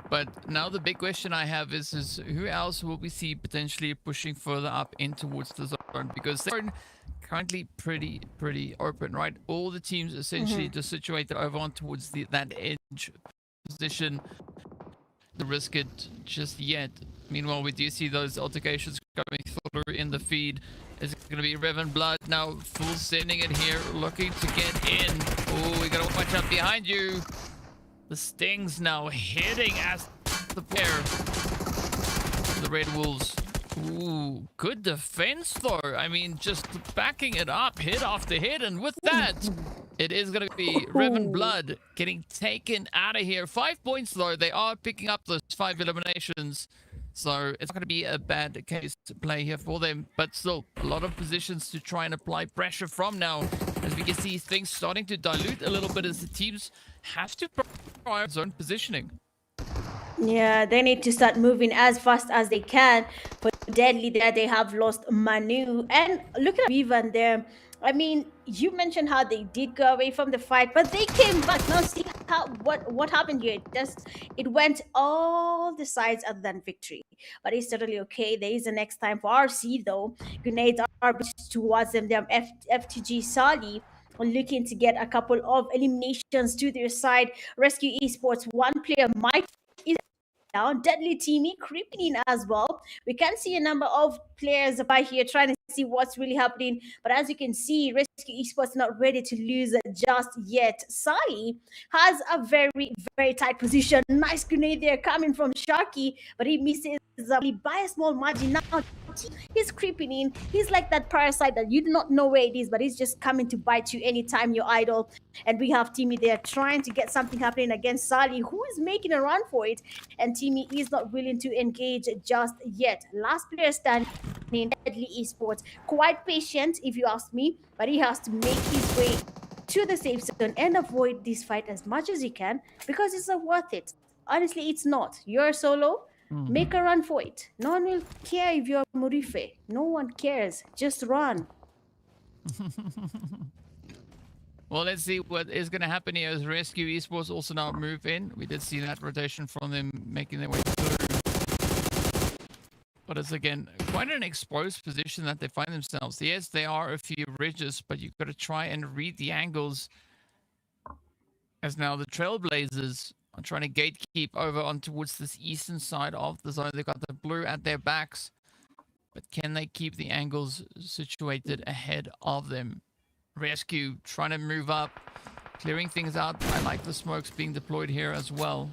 But now the big question I have is who else will we see potentially pushing further up in towards the zone? Because they're currently pretty open, right? All the teams essentially just situated over on towards that edge position. To risk it just yet. Meanwhile, we do see those altercations coming through in the feed. Is it going to be Revan Blood now full sending it here, looking to get in? Oh, we got to watch out behind you. The Stings now hitting as the pair. The Red Wolves. Ooh, good defense though. I mean, just backing it up, hit after hit, and with that, It is going to be Riven Blood getting taken out of here. 5 points, though. They are picking up those 5 eliminations. So it's not going to be a bad case to play here for them. But still, a lot of positions to try and apply pressure from now. As we can see things starting to dilute a little bit as the teams have to prioritize zone positioning. Yeah, they need to start moving as fast as they can. For Deadly there, they have lost Manu. And look at Riven there. I mean, you mentioned how they did go away from the fight, but they came back. Now see how what happened here. It went all the sides other than victory. But it's totally okay. There is a next time for RC though. Grenades are towards them. They're FTG Sali looking to get a couple of eliminations to their side. Rescue Esports, one player might down. Deadly Teamy creeping in as well. We can see a number of players by here trying to see what's really happening. But as you can see, Rescue Esports not ready to lose just yet. Sali has a very, very tight position. Nice grenade there coming from Sharky, but he misses by a small margin. Now he's creeping in. He's like that parasite that you do not know where it is, but he's just coming to bite you anytime you're idle. And we have Timmy there trying to get something happening against Sali, who is making a run for it. And Timmy is not willing to engage just yet. Last player standing, Deadly Esports. Quite patient, if you ask me, but he has to make his way to the safe zone and avoid this fight as much as he can because it's not worth it. Honestly, it's not. You're solo. Make a run for it. No one will care if you're Murife. No one cares. Just run. Well, let's see what is going to happen here as Rescue Esports also now move in. We did see that rotation from them making their way through. But it's, again, quite an exposed position that they find themselves. Yes, there are a few ridges, but you've got to try and read the angles. As now the Trailblazers are trying to gatekeep over on towards this eastern side of the zone. They've got the blue at their backs. But can they keep the angles situated ahead of them? Rescue trying to move up, clearing things out. I like the smokes being deployed here as well.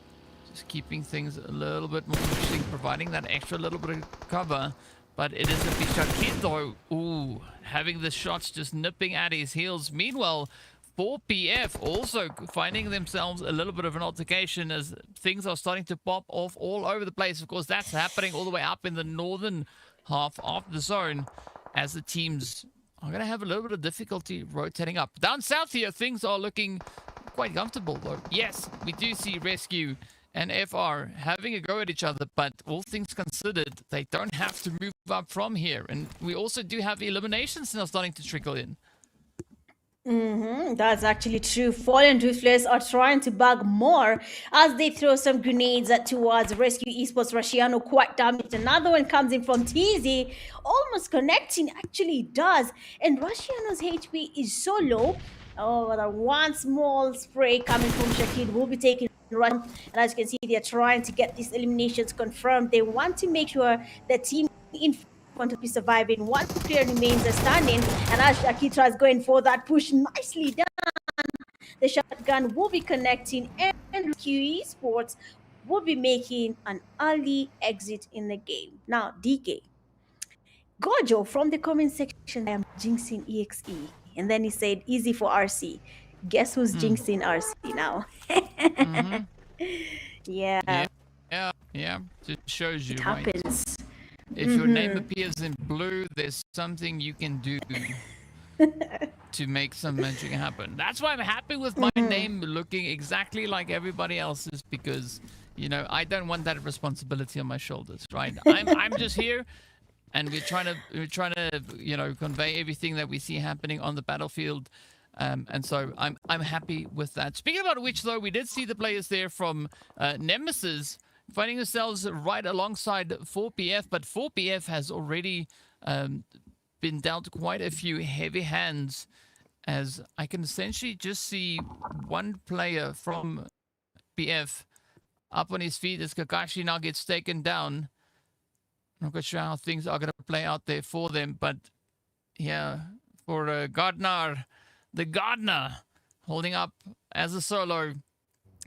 Just keeping things a little bit more interesting, providing that extra little bit of cover. But it is a big shot. Kid though, ooh, having the shots just nipping at his heels. Meanwhile, 4PF also finding themselves a little bit of an altercation as things are starting to pop off all over the place. Of course, that's happening all the way up in the northern half of the zone as the teams are going to have a little bit of difficulty rotating up. Down south here, things are looking quite comfortable though. Yes, we do see Rescue and FR having a go at each other, but all things considered, they don't have to move up from here. And we also do have eliminations now starting to trickle in. That's actually true. Fallen Ruthless are trying to bug more as they throw some grenades towards Rescue Esports. Rusciano quite damaged. Another one comes in from TZ, almost connecting, actually does. And Rusciano's HP is so low. Oh, the one small spray coming from Shakid will be taken run. And as you can see, they're trying to get these eliminations confirmed. They want to make sure the team in to be surviving. One player remains standing, and as Akitra is going for that push, nicely done. The shotgun will be connecting, and QE Sports will be making an early exit in the game. Now, DK Gojo from the comment section, I am jinxing EXE, and then he said, "Easy for RC." Guess who's jinxing RC now? Yeah. Just shows you, It right? happens. If your name appears in blue, there's something you can do to make some magic happen. That's why I'm happy with my name looking exactly like everybody else's, because, you know, I don't want that responsibility on my shoulders, right? I'm just here, and we're trying to, you know, convey everything that we see happening on the battlefield. And so I'm happy with that. Speaking about which, though, we did see the players there from Nemesis finding themselves right alongside 4PF, but 4PF has already been dealt quite a few heavy hands, as I can essentially just see one player from PF up on his feet as Kakashi now gets taken down. I'm not quite sure how things are going to play out there for them, but yeah, for Gardner, the Gardner holding up as a solo.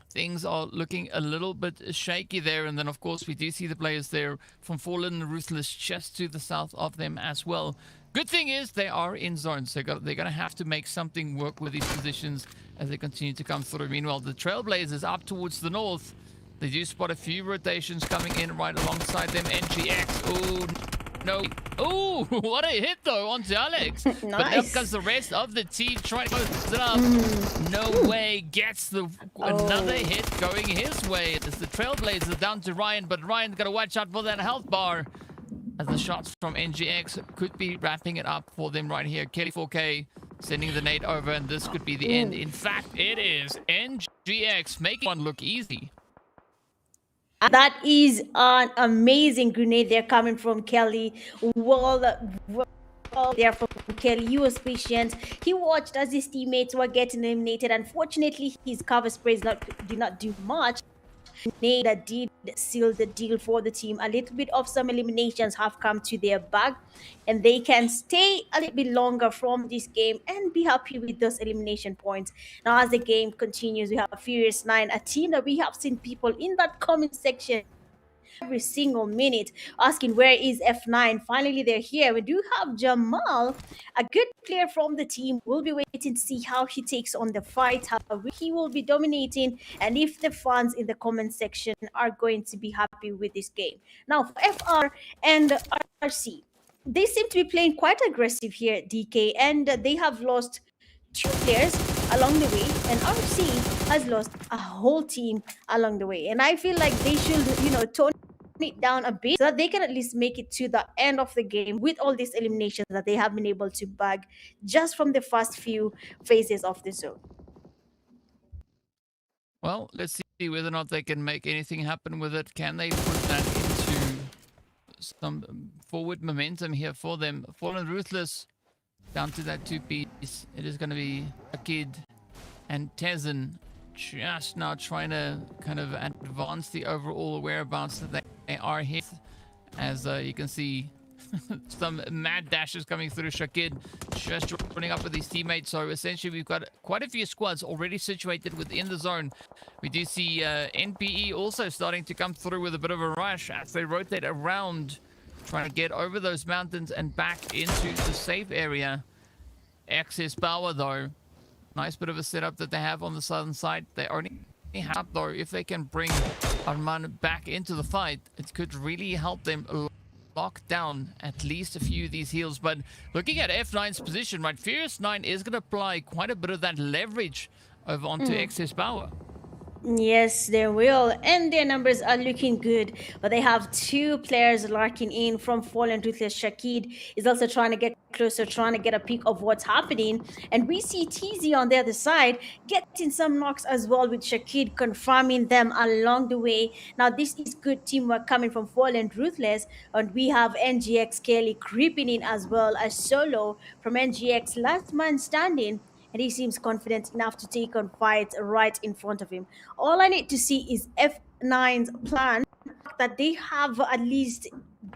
Things are looking a little bit shaky there. And then, of course, we do see the players there from Fallen Ruthless just to the south of them as well. Good thing is they are in zone, so they're going to have to make something work with these positions as they continue to come through. Meanwhile, the Trailblazers up towards the north. They do spot a few rotations coming in right alongside them. NGX. Oh, no. Oh, what a hit, though, onto Alex. Nice. But up comes the rest of the team trying to close it up. No way. Gets another hit going his way. It's the Trailblazers down to Ryan, but Ryan's got to watch out for that health bar, as the shots from NGX could be wrapping it up for them right here. Kelly 4K sending the nade over, and this could be the end. In fact, it is. NGX making one look easy. That is an amazing grenade there coming from Kelly. Well there from Kelly. He was patient. He watched as his teammates were getting eliminated. Unfortunately, his cover sprays did not do much. That did seal the deal for the team. A little bit of some eliminations have come to their bag, and they can stay a little bit longer from this game and be happy with those elimination points. Now, as the game continues, we have Furious 9, a team that we have seen people in that comment section every single minute asking where is F9. Finally, they're here. We do have Jamal, a good player from the team. We'll be waiting to see how he takes on the fight, how he will be dominating, and if the fans in the comment section are going to be happy with this game. Now, for FR and RC, they seem to be playing quite aggressive here, DK, and they have lost 2 players along the way, and RC has lost a whole team along the way. And I feel like they should, tone it down a bit so that they can at least make it to the end of the game with all these eliminations that they have been able to bag just from the first few phases of the zone. Well, let's see whether or not they can make anything happen with it. Can they put that into some forward momentum here for them? Fallen Ruthless down to that 2-piece. It is going to be a kid and Tezen just now trying to kind of advance the overall whereabouts that they are here. As you can see, some mad dashes coming through. Shakid just joining up with his teammates. So essentially, we've got quite a few squads already situated within the zone. We do see NPE also starting to come through with a bit of a rush as they rotate around, trying to get over those mountains and back into the safe area. Excess power, though. Nice bit of a setup that they have on the southern side. They only have, though, if they can bring Arman back into the fight, it could really help them lock down at least a few of these heals. But looking at F9's position, right, Furious 9 is going to apply quite a bit of that leverage over onto excess power. Yes, they will, and their numbers are looking good, but they have 2 players lurking in from Fallen Ruthless. Shakid is also trying to get closer, trying to get a peek of what's happening, and we see TZ on the other side getting some knocks as well, with Shakid confirming them along the way. Now, this is good teamwork coming from Fallen Ruthless, and we have NGX Kelly creeping in as well as Solo from NGX, last man standing. And he seems confident enough to take on fights right in front of him. All I need to see is F9's plan, that they have at least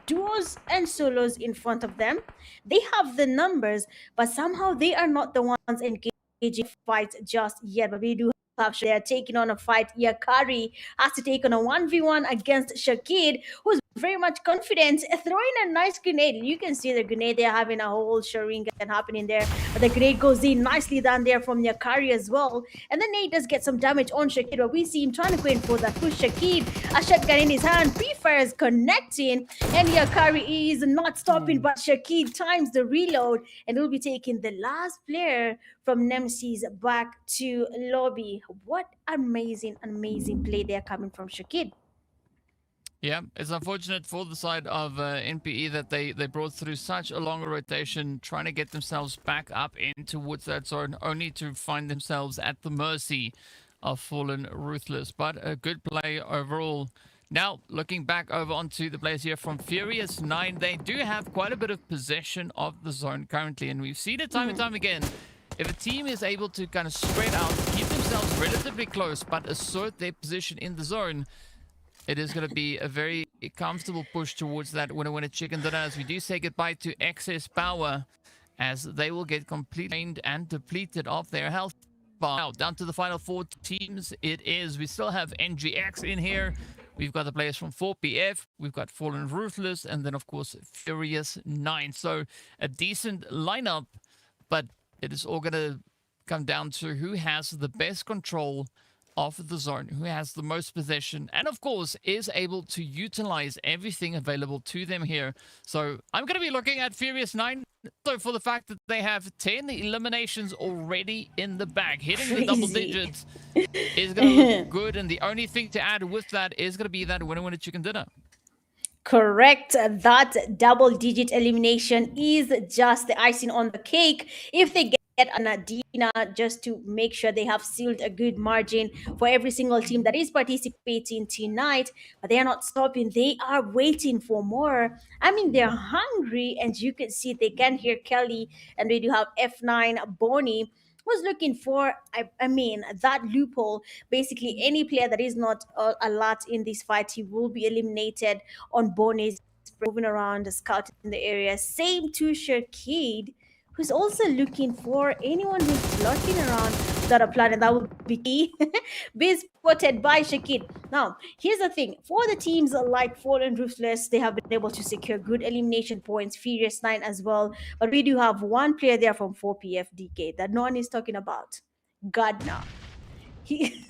duos and solos in front of them. They have the numbers, but somehow they are not the ones engaging fights just yet. But we do have, they are taking on a fight. Yakari has to take on a 1v1 against Shakid, who's very much confident, throwing a nice grenade. You can see the grenade they're having a whole Sharingan happening there, but the grenade goes in nicely down there from Yakari as well, and then Nate does get some damage on Shakid, but we see him trying to go in for that push. Shakid, a shotgun in his hand, pre-fires connecting, and Yakari is not stopping, but Shakid times the reload, and will be taking the last player from Nemesis back to lobby. What amazing play there coming from Shakid. Yeah, it's unfortunate for the side of NPE that they brought through such a long rotation, trying to get themselves back up in towards that zone, only to find themselves at the mercy of Fallen Ruthless. But a good play overall. Now, looking back over onto the players here from Furious 9, they do have quite a bit of possession of the zone currently, and we've seen it time and time again. If a team is able to kind of spread out, keep themselves relatively close, but assert their position in the zone, it is going to be a very comfortable push towards that winner chicken dinner, as we do say goodbye to excess power, as they will get completely drained and depleted of their health bar. Now, down to the final 4 teams it is. We still have NGX in here We've got the players from 4PF, we've got Fallen Ruthless, and then, of course, Furious 9. So a decent lineup, but it is all going to come down to who has the best control of the zone, who has the most possession, and of course is able to utilize everything available to them here. So I'm going to be looking at Furious 9. So for the fact that they have 10 eliminations already in the bag, hitting the double digits is going to look good. And the only thing to add with that is going to be that winner chicken dinner. Correct. That double-digit elimination is just the icing on the cake. If they get a Nadina, just to make sure they have sealed a good margin for every single team that is participating tonight, but they are not stopping. They are waiting for more. I mean, they're hungry, and you can see they can hear Kelly, and we do have F9 Bonnie was looking for, I mean, that loophole. Basically, any player that is not a lot in this fight, he will be eliminated on Bonnie's moving around, scouting the area. Same to Shakid, who's also looking for anyone who's lurking around without a plan, and that would be key. Be spotted by Shakid. Now, here's the thing. For the teams like Fallen Ruthless, they have been able to secure good elimination points, Furious 9 as well. But we do have one player there from 4PF DK that no one is talking about. Gardner.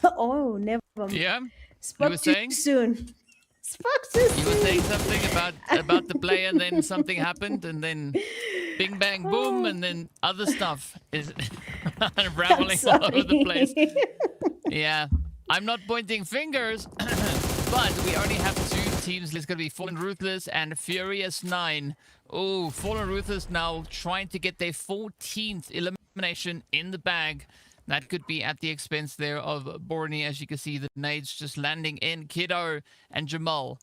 Oh, never mind. Yeah, Spoke you were too saying? soon. Spoke too soon. You were saying something about the player, and then something happened, and then bing, bang, boom, and then other stuff is unraveling all over the place. Yeah, I'm not pointing fingers, but we only have two teams. It's going to be Fallen Ruthless and Furious 9. Oh, Fallen Ruthless now trying to get their 14th elimination in the bag. That could be at the expense there of Borny. As you can see, the nades just landing in. Kiddo and Jamal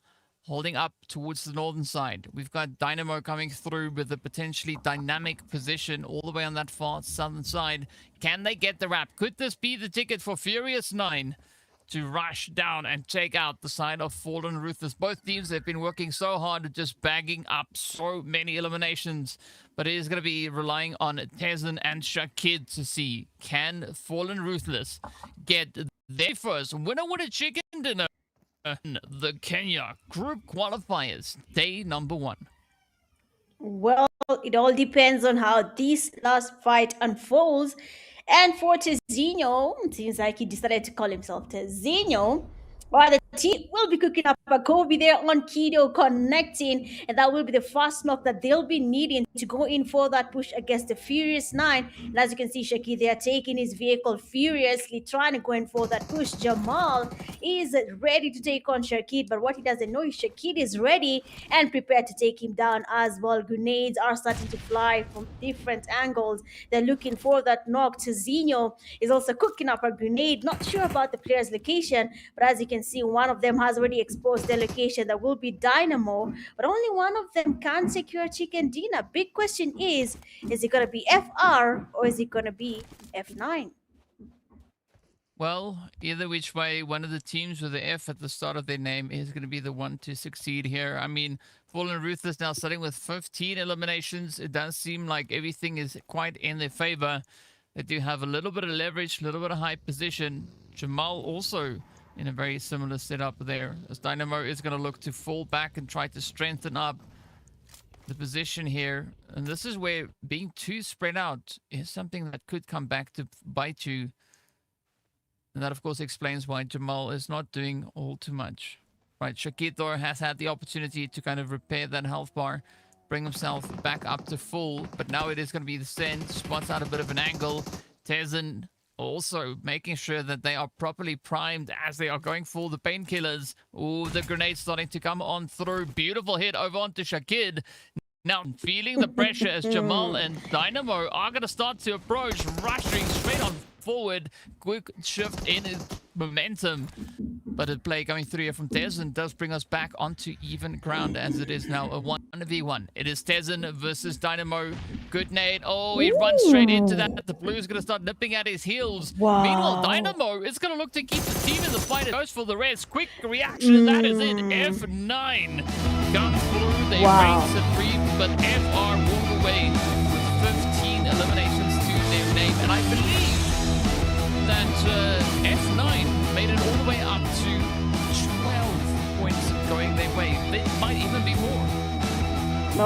holding up towards the northern side. We've got Dynamo coming through with a potentially dynamic position all the way on that far southern side. Can they get the wrap? Could this be the ticket for Furious 9 to rush down and take out the side of Fallen Ruthless? Both teams have been working so hard at just bagging up so many eliminations, but it is going to be relying on Tezen and Shakid to see, can Fallen Ruthless get their first winner chicken dinner? The Kenya Group Qualifiers, day number 1. Well, it all depends on how this last fight unfolds. And for Tezinho, it seems like he decided to call himself Tezinho. While the team will be cooking up a Kobe there on Kido connecting, and that will be the first knock that they'll be needing to go in for that push against the Furious 9. And as you can see, Shaki there taking his vehicle furiously, trying to go in for that push. Jamal is ready to take on Shakid, but what he doesn't know is Shakid is ready and prepared to take him down as well. Grenades are starting to fly from different angles. They're looking for that knock. Tezinho is also cooking up a grenade. Not sure about the player's location, but as you can see, one of them has already exposed their location. That will be Dynamo, but only one of them can secure chicken dinner. Big question is it going to be FR or is it going to be F9? Well, either which way, one of the teams with the F at the start of their name is going to be the one to succeed here. I mean, Fallen Ruthless now starting with 15 eliminations. It does seem like everything is quite in their favor. They do have a little bit of leverage, a little bit of high position. Jamal also in a very similar setup there, as Dynamo is going to look to fall back and try to strengthen up the position here. And this is where being too spread out is something that could come back to bite you. And that, of course, explains why Jamal is not doing all too much. Right, Shakito has had the opportunity to kind of repair that health bar, bring himself back up to full, but now it is going to be the Send, spots out a bit of an angle. Tezen also making sure that they are properly primed as they are going for the painkillers. Oh, the grenade starting to come on through. Beautiful hit over onto Shakid. Now feeling the pressure as Jamal and Dynamo are going to start to approach, rushing straight on forward. Quick shift in momentum. But a play coming through here from Tezen does bring us back onto even ground, as it is now a 1v1. It is Tezen versus Dynamo. Good nade. Oh, he runs straight into that. The blue is going to start nipping at his heels. Wow. Meanwhile, Dynamo is going to look to keep the team in the fight. It goes for the rest. Quick reaction. That is it. F9 comes through. They reign supreme, but FR walk away with 15 eliminations to their name. And I believe that F9 made it all the way up to 12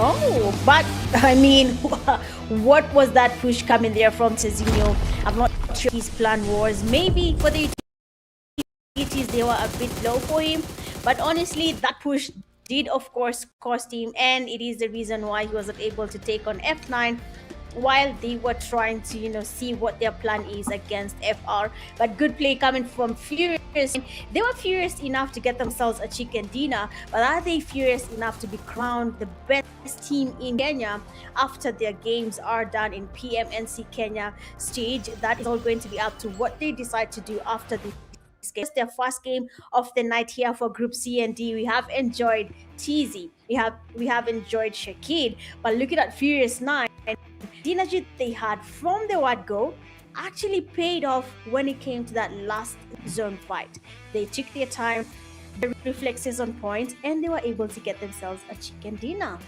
No, but I mean, what was that push coming there from Cezinho? I'm not sure his plan was. Maybe for the utilities, they were a bit low for him. But honestly, that push did, of course, cost him. And it is the reason why he wasn't able to take on F9 while they were trying to, see what their plan is against FR. But good play coming from Furious. They were furious enough to get themselves a chicken dinner, but are they furious enough to be crowned the best team in Kenya after their games are done in PMNC Kenya stage? That is all going to be up to what they decide to do after this game. It's their first game of the night here for Group C and D. We have enjoyed Teasy. We have enjoyed Shakid, but looking at Furious 9, the energy they had from the word go actually paid off when it came to that last zone fight. They took their time, their reflexes on point, and they were able to get themselves a chicken dinner.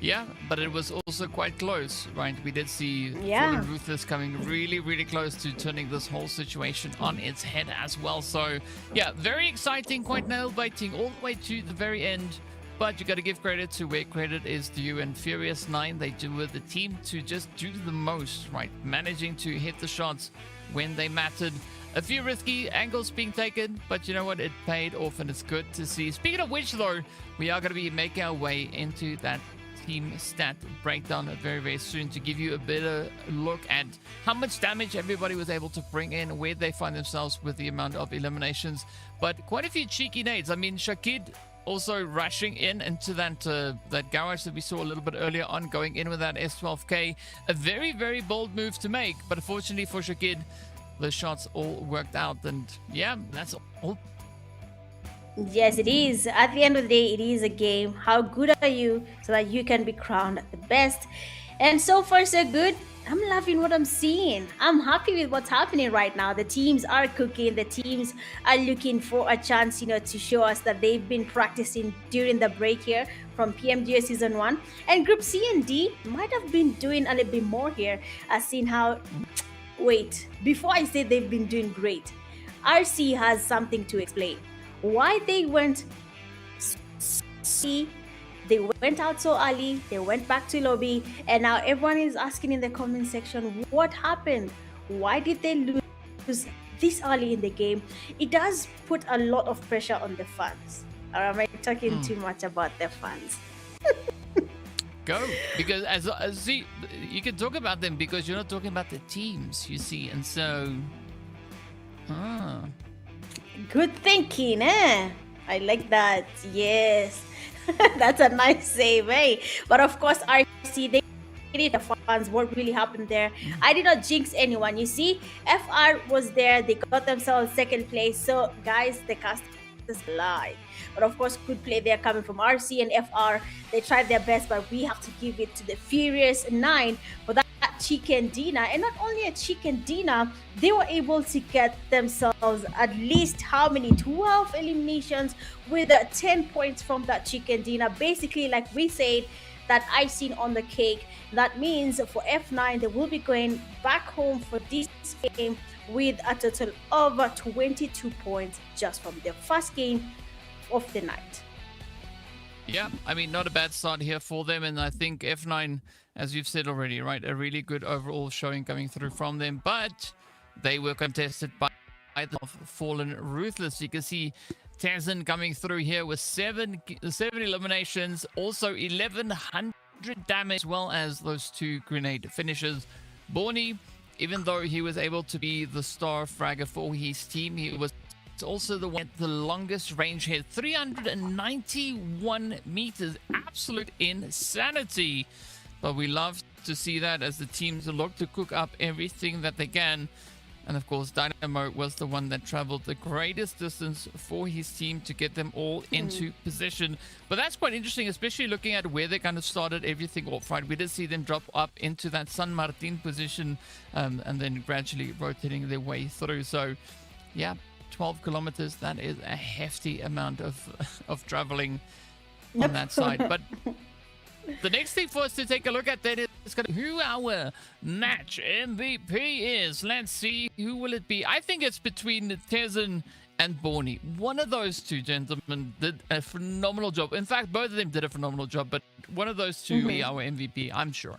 Yeah, but it was also quite close, right? We did see Yeah. Fallen Ruthless coming really, really close to turning this whole situation on its head as well. So, yeah, very exciting, quite nail-biting all the way to the very end. But you got to give credit to where credit is due. And Furious 9, they do with the team to just do the most, right? Managing to hit the shots when they mattered. A few risky angles being taken, but you know what? It paid off, and it's good to see. Speaking of which, though, we are going to be making our way into that team stat breakdown very, very soon to give you a better look at how much damage everybody was able to bring in, where they find themselves with the amount of eliminations. But quite a few cheeky nades. I mean, Shakid also rushing into that garage that we saw a little bit earlier on, going in with that S12K. A very, very bold move to make, but unfortunately for Shakid, the shots all worked out. And yeah, that's all. Yes, it is. At the end of the day, it is a game. How good are you so that you can be crowned the best? And so far, so good. I'm loving what I'm seeing. I'm happy with what's happening right now. The teams are cooking. The teams are looking for a chance, to show us that they've been practicing during the break here from PMGO Season 1. And Group C and D might have been doing a little bit more here. I've seen how... Wait, before I say they've been doing great, RC has something to explain. Why they went... They went out so early, they went back to lobby, and now everyone is asking in the comment section, what happened? Why did they lose this early in the game? It does put a lot of pressure on the fans. Or am I talking too much about the fans? Go, because as see, you can talk about them because you're not talking about the teams, you see, and so... Good thinking, eh? I like that, yes. That's a nice save, eh? But of course, RC, they did the fans what really happened there. I did not jinx anyone. You see, FR was there. They got themselves second place. So, guys, the cast is lie. But of course, good play there coming from RC and FR. They tried their best, but we have to give it to the Furious 9 for that chicken dinner. And not only a chicken dinner, they were able to get themselves at least how many? 12 eliminations with 10 points from that chicken dinner. Basically, like we said, that icing on the cake. That means for F9, they will be going back home for this game with a total of 22 points just from their first game of the night. Yeah, I mean, not a bad start here for them. And I think F9, as you've said already, right, a really good overall showing coming through from them. But they were contested by the Fallen Ruthless. You can see Tazin coming through here with seven eliminations, also 1100 damage, as well as those 2 grenade finishes. Borny, even though he was able to be the star fragger for his team, he was also the one with the longest range hit, 391 meters. Absolute insanity. But we love to see that as the teams look to cook up everything that they can. And of course, Dynamo was the one that traveled the greatest distance for his team to get them all into position. But that's quite interesting, especially looking at where they kind of started everything off, right? We did see them drop up into that San Martin position and then gradually rotating their way through. So, yeah, 12 kilometers, that is a hefty amount of traveling on that side. But the next thing for us to take a look at then is who our match MVP is. Let's see, who will it be? I think it's between Tezin and Borny. One of those two gentlemen did a phenomenal job. In fact, both of them did a phenomenal job, but one of those two will be our MVP, I'm sure.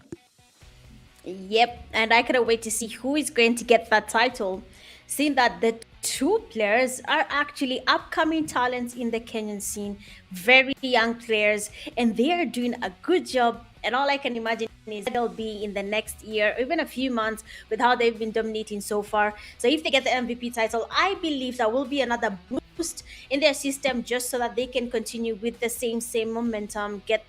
Yep, and I cannot wait to see who is going to get that title, seeing that the two players are actually upcoming talents in the Kenyan scene, very young players, and they are doing a good job. And all I can imagine is they'll be in the next year, even a few months, with how they've been dominating so far. So if they get the MVP title, I believe that will be another boost in their system, just so that they can continue with the same momentum, get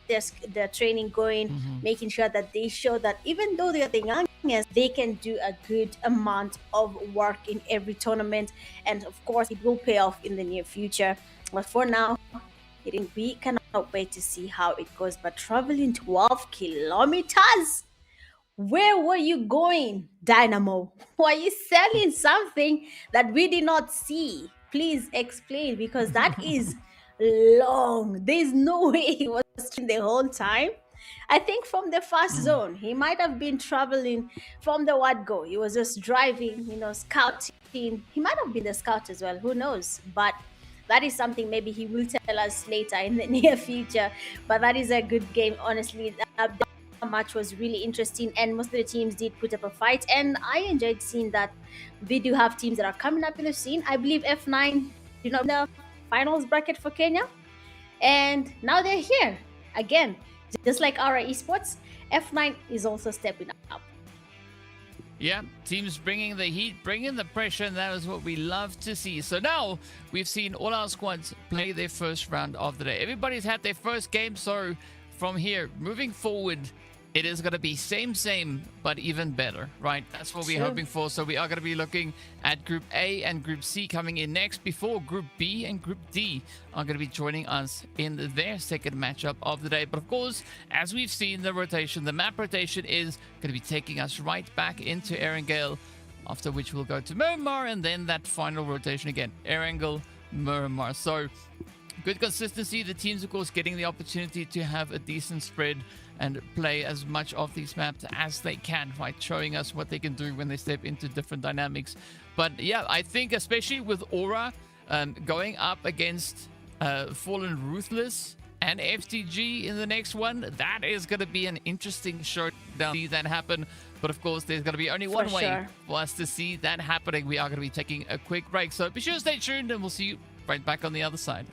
their training going, making sure that they show that even though they are the youngest, they can do a good amount of work in every tournament. And of course, it will pay off in the near future. But for now, we cannot wait to see how it goes. But traveling 12 kilometers, where were you going, Dynamo? Were you selling something that we did not see? Please explain, because that is long. There's no way he was the whole time. I think from the first zone, he might have been traveling from the word go. He was just driving, scouting. He might have been the scout as well. Who knows? But that is something maybe he will tell us later in the near future. But that is a good game, honestly. The match was really interesting, and most of the teams did put up a fight. And I enjoyed seeing that we do have teams that are coming up in the scene. I believe F9 did not win the finals bracket for Kenya, and now they're here again. Just like our esports, F9 is also stepping up. Yeah, teams bringing the heat, bringing the pressure, and that is what we love to see. So now we've seen all our squads play their first round of the day. Everybody's had their first game, so from here, moving forward, it is going to be same, but even better, right? That's what we're hoping for. So we are going to be looking at Group A and Group C coming in next, before Group B and Group D are going to be joining us in their second matchup of the day. But of course, as we've seen the rotation, the map rotation is going to be taking us right back into Erangel, after which we'll go to Miramar, and then that final rotation again, Erangel, Miramar. So good consistency. The teams, of course, getting the opportunity to have a decent spread and play as much of these maps as they can, right? Showing us what they can do when they step into different dynamics. But yeah, I think especially with Aura going up against Fallen Ruthless and FTG in the next one, that is going to be an interesting showdown. See that happen. But of course, there's going to be only one way for us to see that happening. We are going to be taking a quick break. So be sure to stay tuned, and we'll see you right back on the other side.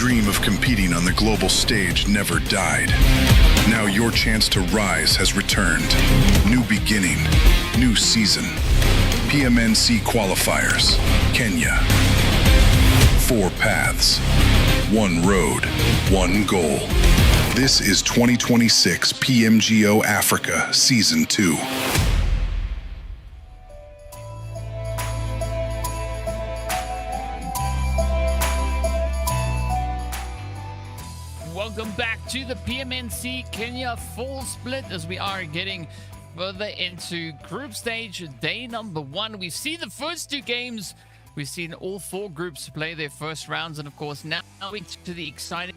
dream of competing on the global stage never died. Now your chance to rise has returned. New beginning, new season. PMNC Qualifiers, Kenya. 4 paths, 1 road, 1 goal. This is 2026 PMGO Africa Season 2. Welcome back to the PMNC Kenya full split as we are getting further into group stage, day number 1. We've seen the first 2 games. We've seen all 4 groups play their first rounds, and of course now into the exciting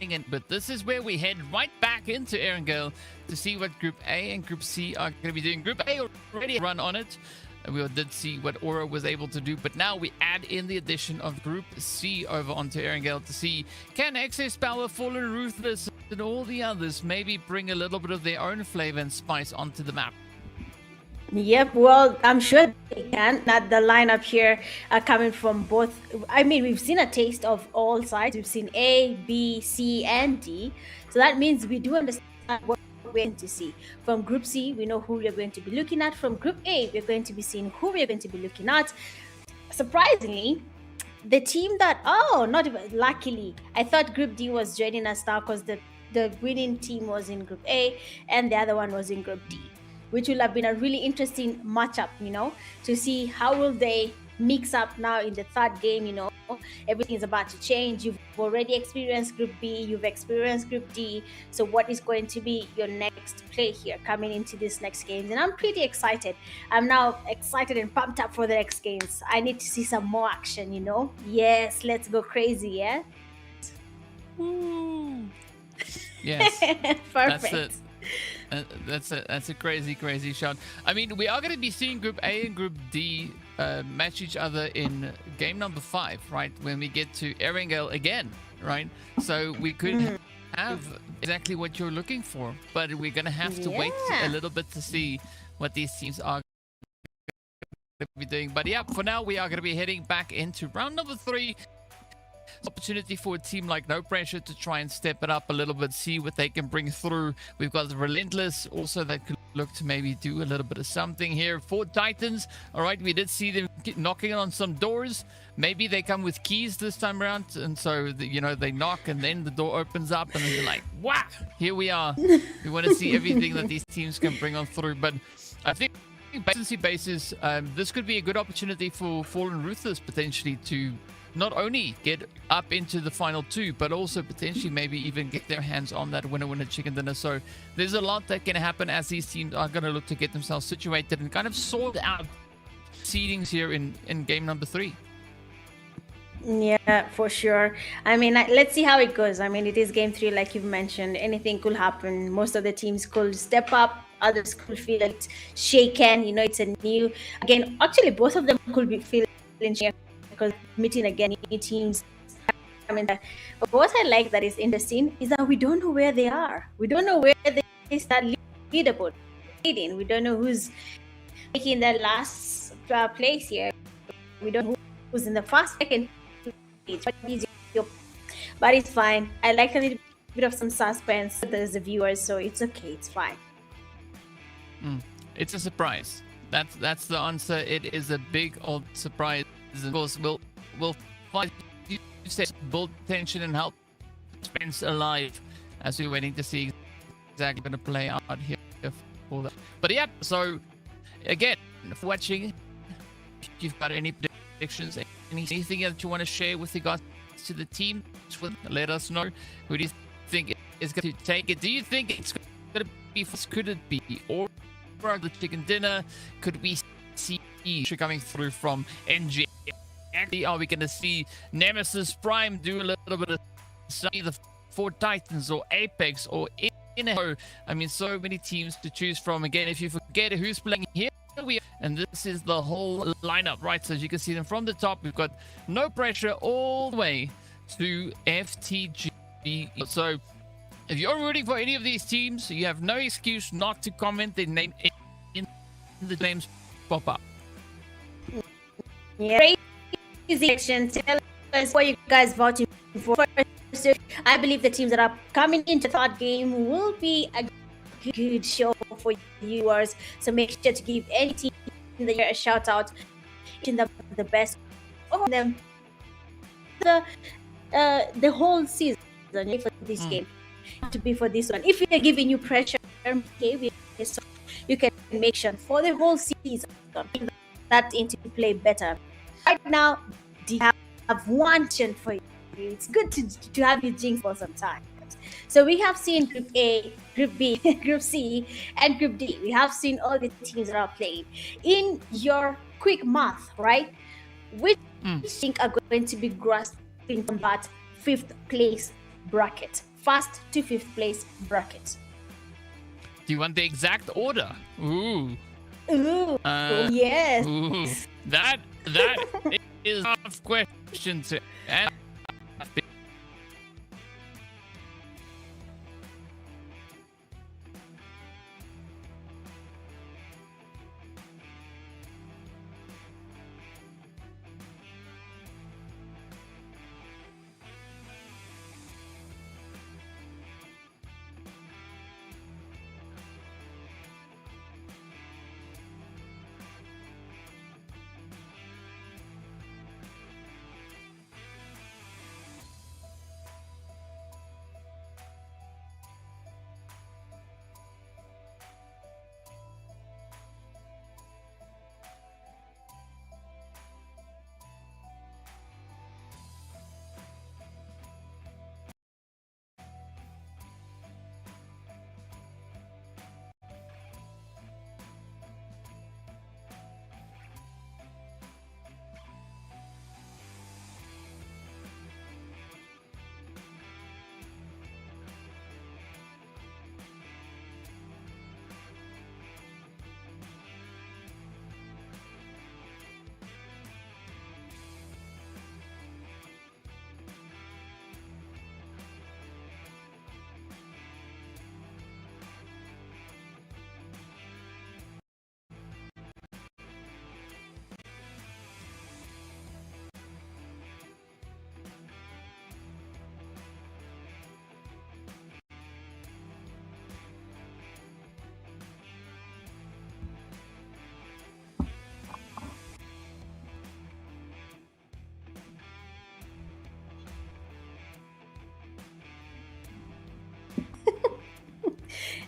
end. But this is where we head right back into Erangel to see what Group A and Group C are going to be doing. Group A already run on it. We did see what Aura was able to do, but now we add in the addition of Group C over onto Erangel to see can Excess Power, Fallen Ruthless, and all the others maybe bring a little bit of their own flavor and spice onto the map. Yep, well, I'm sure they can. Not the lineup here coming from both. I mean, we've seen a taste of all sides. We've seen A, B, C, and D. So that means we do understand what we're going to see. From Group C, we know who we're going to be looking at. From Group A, we're going to be seeing who we're going to be looking at. Surprisingly, the team that, not even, luckily, I thought Group D was joining us now because the winning team was in Group A and the other one was in Group D, which will have been a really interesting matchup, to see how will they mix up now in the 3rd game. Everything is about to change. You've already experienced Group B, you've experienced Group D. So what is going to be your next play here coming into this next games? And I'm pretty excited. I'm now excited and pumped up for the next games. I need to see some more action, Yes, let's go crazy, yeah? Ooh. Yes. Perfect. That's a crazy shot. I mean, we are going to be seeing Group A and Group D match each other in game number 5, right? When we get to Erangel again, right? So we could have exactly what you're looking for, but we're going to have to wait a little bit to see what these teams are going to be doing. But yeah, for now, we are going to be heading back into round number 3. Opportunity for a team like No Pressure to try and step it up a little bit, see what they can bring through. We've got the Relentless also that could look to maybe do a little bit of something here. 4 Titans, all right, we did see them knocking on some doors. Maybe they come with keys this time around, and so they knock and then the door opens up and then you're like, wow, here we are. We want to see everything that these teams can bring on through. But I think basis, this could be a good opportunity for Fallen Ruthless potentially to not only get up into the final 2, but also potentially maybe even get their hands on that winner chicken dinner. So there's a lot that can happen as these teams are going to look to get themselves situated and kind of sort out seedings here in game number 3. Yeah, for sure. I mean, let's see how it goes. I mean, it is game 3, like you've mentioned. Anything could happen. Most of the teams could step up. Others could feel it shaken. It's a new... Again, actually, both of them could be feeling shaken because meeting again new teams. But what I like that is interesting is that we don't know where they are. We don't know where they start leaderboard. We don't know who's taking the last place here. We don't know who's in the first, second place. But it's fine. I like a little bit of some suspense as the viewers, so it's okay. It's fine. It's a surprise. That's the answer. It is a big old surprise. Of course, we'll find you say build tension and help suspense alive as we're waiting to see exactly going to play out here for that. But yeah, so again, for watching, if you've got any predictions, anything that you want to share with regards to the team, let us know. Who do you think is going to take it? Do you think it's going to be? Could it be or the chicken dinner? Could we see coming through from NG? Are we going to see Nemesis Prime do a little bit of either 4 Titans or Apex or I mean, so many teams to choose from. Again, if you forget who's playing here, and this is the whole lineup, right? So as you can see them from the top, we've got No Pressure all the way to FTG. So if you're rooting for any of these teams, you have no excuse not to comment their name in the names pop up. Yeah. Crazy action. Tell us what you guys voting for. So I believe the teams that are coming into third game will be a good show for viewers. So make sure to give any team that you're a shout out in the best of them the whole season for this game to be for this one. If we are giving you pressure, okay, you can make sure for the whole season that into play better. Right now, do you have one chance for you? It's good to have you jinx for some time. So we have seen Group A, Group B, Group C, and Group D. We have seen all the teams that are playing. In your quick math, right? Which think are going to be grasping from that 5th place bracket? First to 5th place bracket. Do you want the exact order? Ooh. Yes. Ooh. That is a tough question to answer.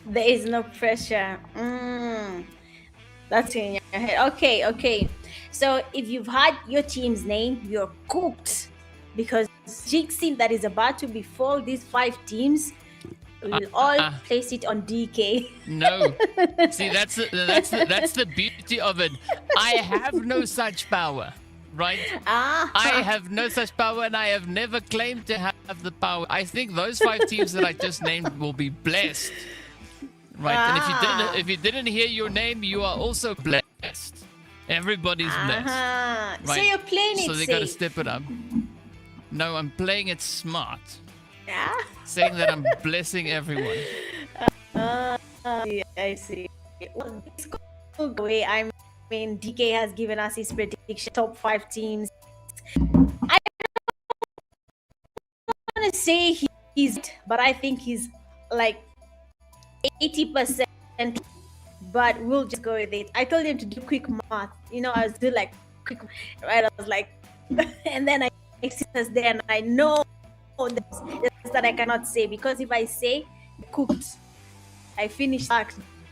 There is no pressure. That's in your head. Okay. So if you've had your team's name, you're cooked, because jinxing that is about to befall these 5 teams, we'll all place it on DK. No. See, that's the beauty of it. I have no such power, right? I have no such power, and I have never claimed to have the power. I think those 5 teams that I just named will be blessed. Right, and if you didn't hear your name, you are also blessed. Everybody's blessed. Right? So you're playing it So they safe. gotta step it up. No, I'm playing it smart. Yeah. Saying that I'm blessing everyone. I see. Well, it's go away. I mean, DK has given us his prediction, top 5 teams. I don't want to say he's, but I think he's like 80%, but we'll just go with it. I told him to do quick math. I was doing like quick, right? I was like, and then I see us there, and I know that I cannot say, because if I say cooked, I finished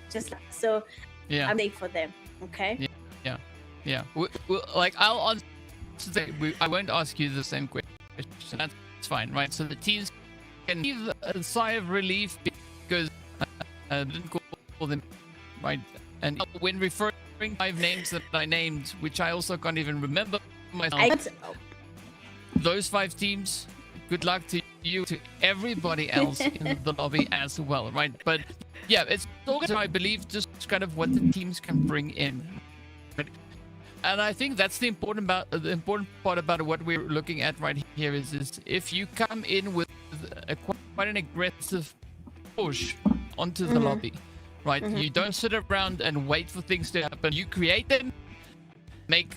just like so. Yeah, I'm late for them. Okay. Yeah. Like I'll answer. I won't ask you the same question. That's fine, right? So the teams can give a sigh of relief because I didn't call them right. And when referring 5 names that I named, which I also can't even remember myself, those 5 teams, good luck to you, to everybody else in the lobby as well, right? But yeah, it's also, I believe, just kind of what the teams can bring in, right? And I think that's the important part about what we're looking at right here is if you come in with quite an aggressive push onto the lobby, right? You don't sit around and wait for things to happen. You create them, make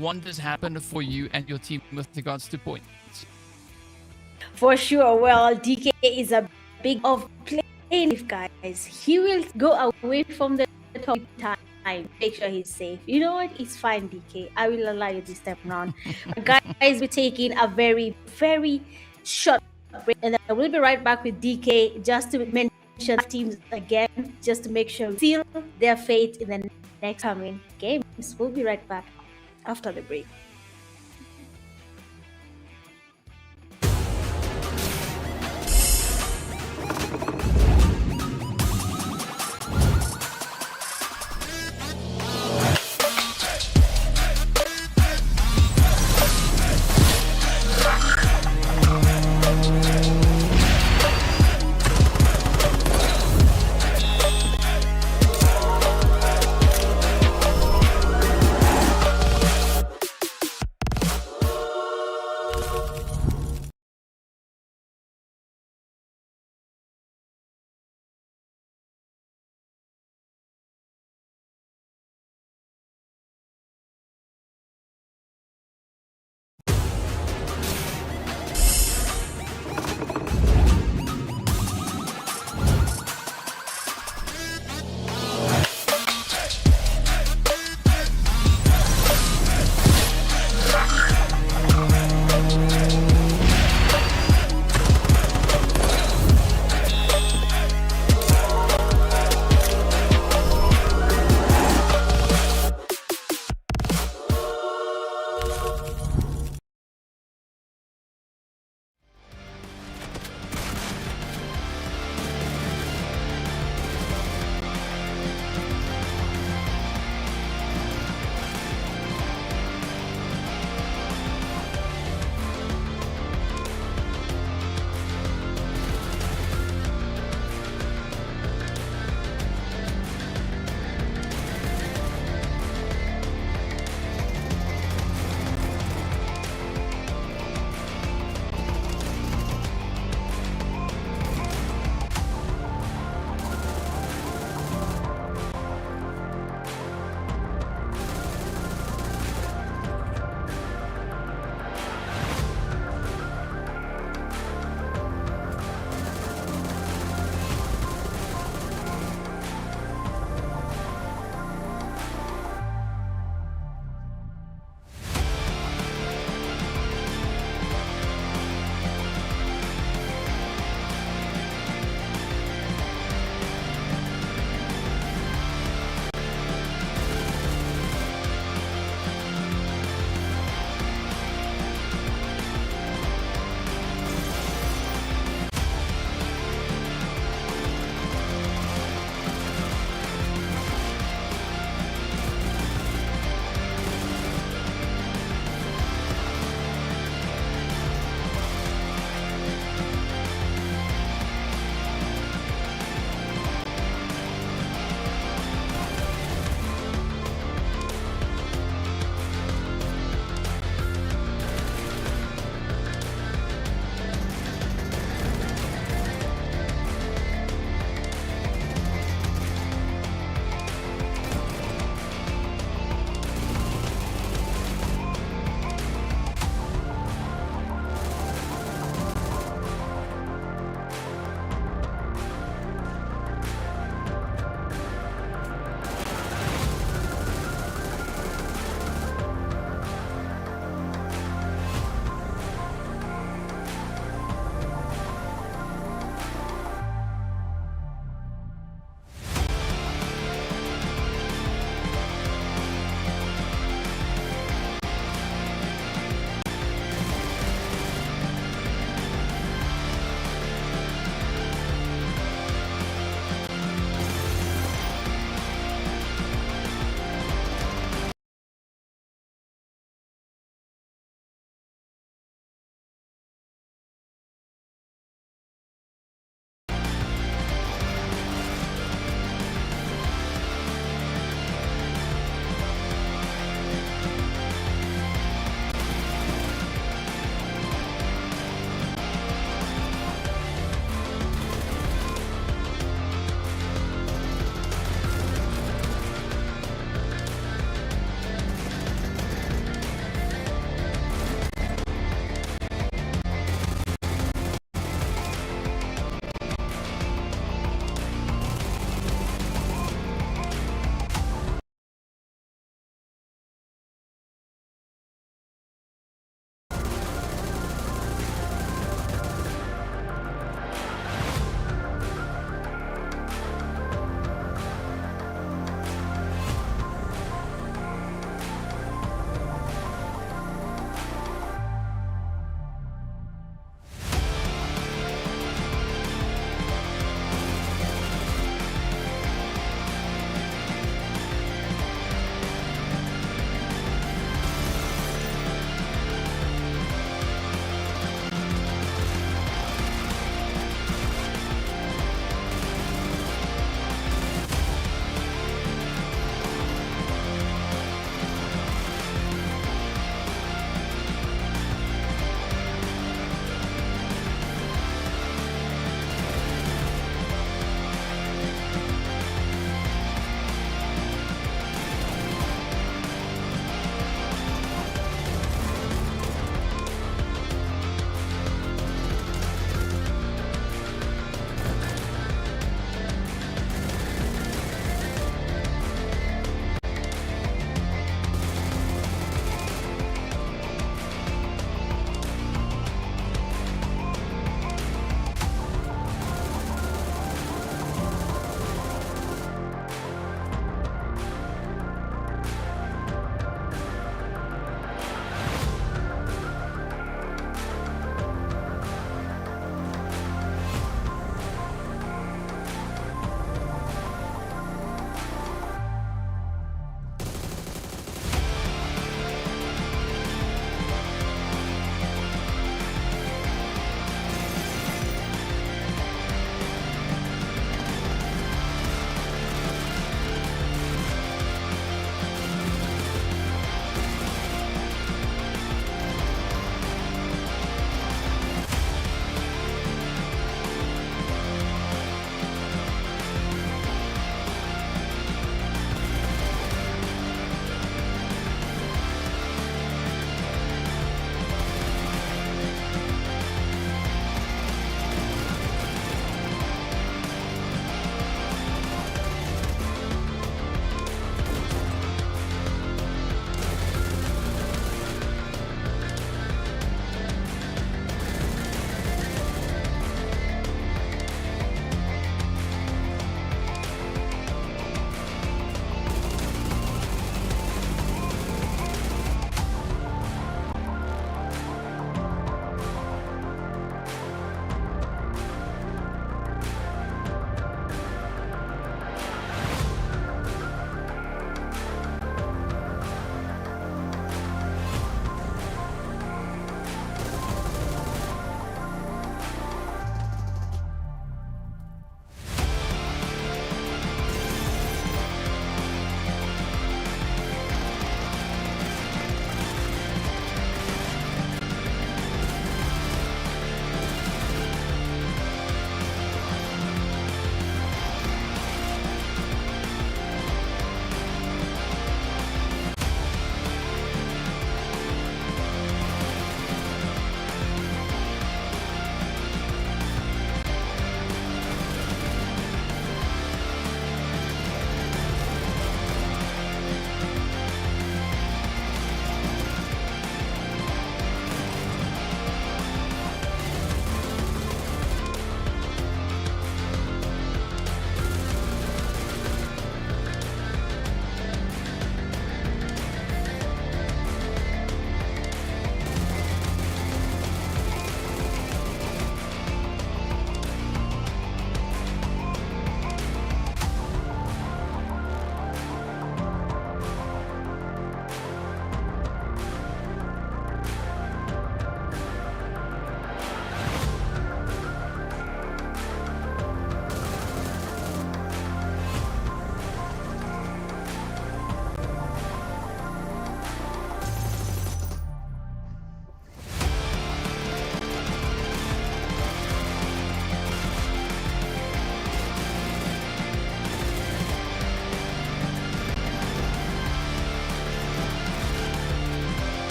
wonders happen for you and your team with regards to points. For sure. Well, DK is a big of playing with guys. He will go away from the top time. Make sure he's safe. You know what? It's fine, DK. I will allow you this step around. Guys, we're taking a very, very short break, and I will be right back with DK just to mention teams again, just to make sure we seal their fate in the next coming games. We'll be right back after the break.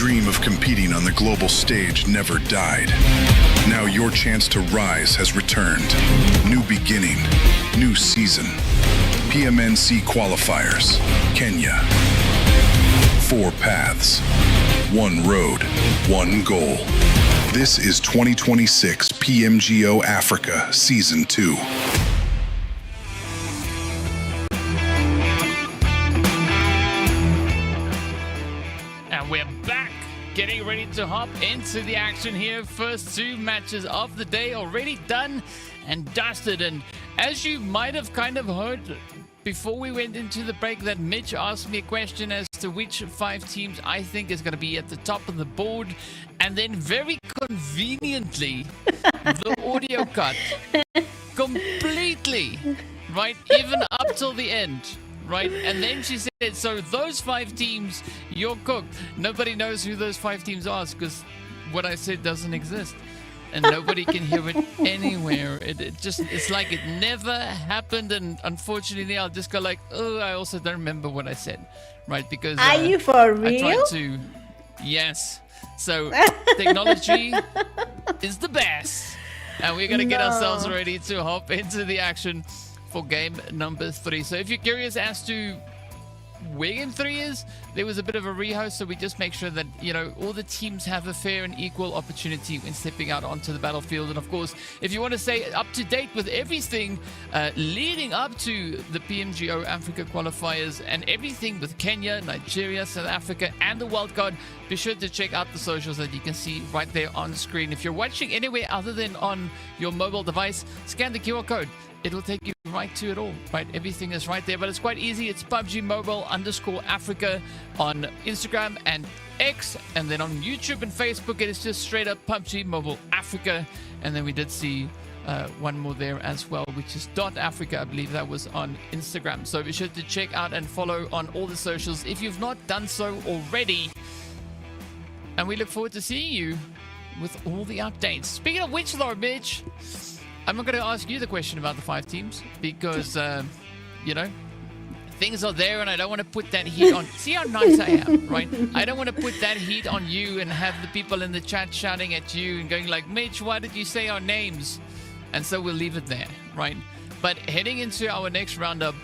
dream of competing on the global stage never died. Now your chance to rise has returned. New beginning, new season. PMNC Qualifiers, Kenya. 4 paths, 1 road, 1 goal. This is 2026 PMGO Africa Season 2. And we're back, getting ready to hop into the action here. First 2 matches of the day already done and dusted. And as you might have kind of heard before we went into the break, that Mitch asked me a question as to which 5 teams I think is going to be at the top of the board. And then very conveniently, the audio cut completely, right? Even up till the end, right? And then she said, so those 5 teams, you're cooked. Nobody knows who those 5 teams are because what I said doesn't exist. And nobody can hear it anywhere. It's like it never happened. And unfortunately, I'll just go like, oh, I also don't remember what I said, right? Because are you for real? I tried to, yes. So technology is the best. And we're going to get ourselves ready to hop into the action for game number 3. So if you're curious as to where game 3 is, there was a bit of a rehost, so we just make sure that, you know, all the teams have a fair and equal opportunity when stepping out onto the battlefield. And of course, if you want to stay up to date with everything leading up to the PMGO Africa qualifiers and everything with Kenya, Nigeria, South Africa, and the wildcard, be sure to check out the socials that you can see right there on screen. If you're watching anywhere other than on your mobile device, scan the QR code. It'll take you right to it all, right? Everything is right there, but it's quite easy. It's PUBG Mobile _Africa on Instagram and X, and then on YouTube and Facebook, it is just straight up PUBG Mobile Africa. And then we did see one more there as well, which is .Africa. I believe that was on Instagram. So be sure to check out and follow on all the socials if you've not done so already. And we look forward to seeing you with all the updates. Speaking of which, though, Mitch, I'm not going to ask you the question about the 5 teams because, you know, things are there and I don't want to put that heat on. See how nice I am, right? I don't want to put that heat on you and have the people in the chat shouting at you and going like, Mitch, why did you say our names? And so we'll leave it there, right? But heading into our next roundup,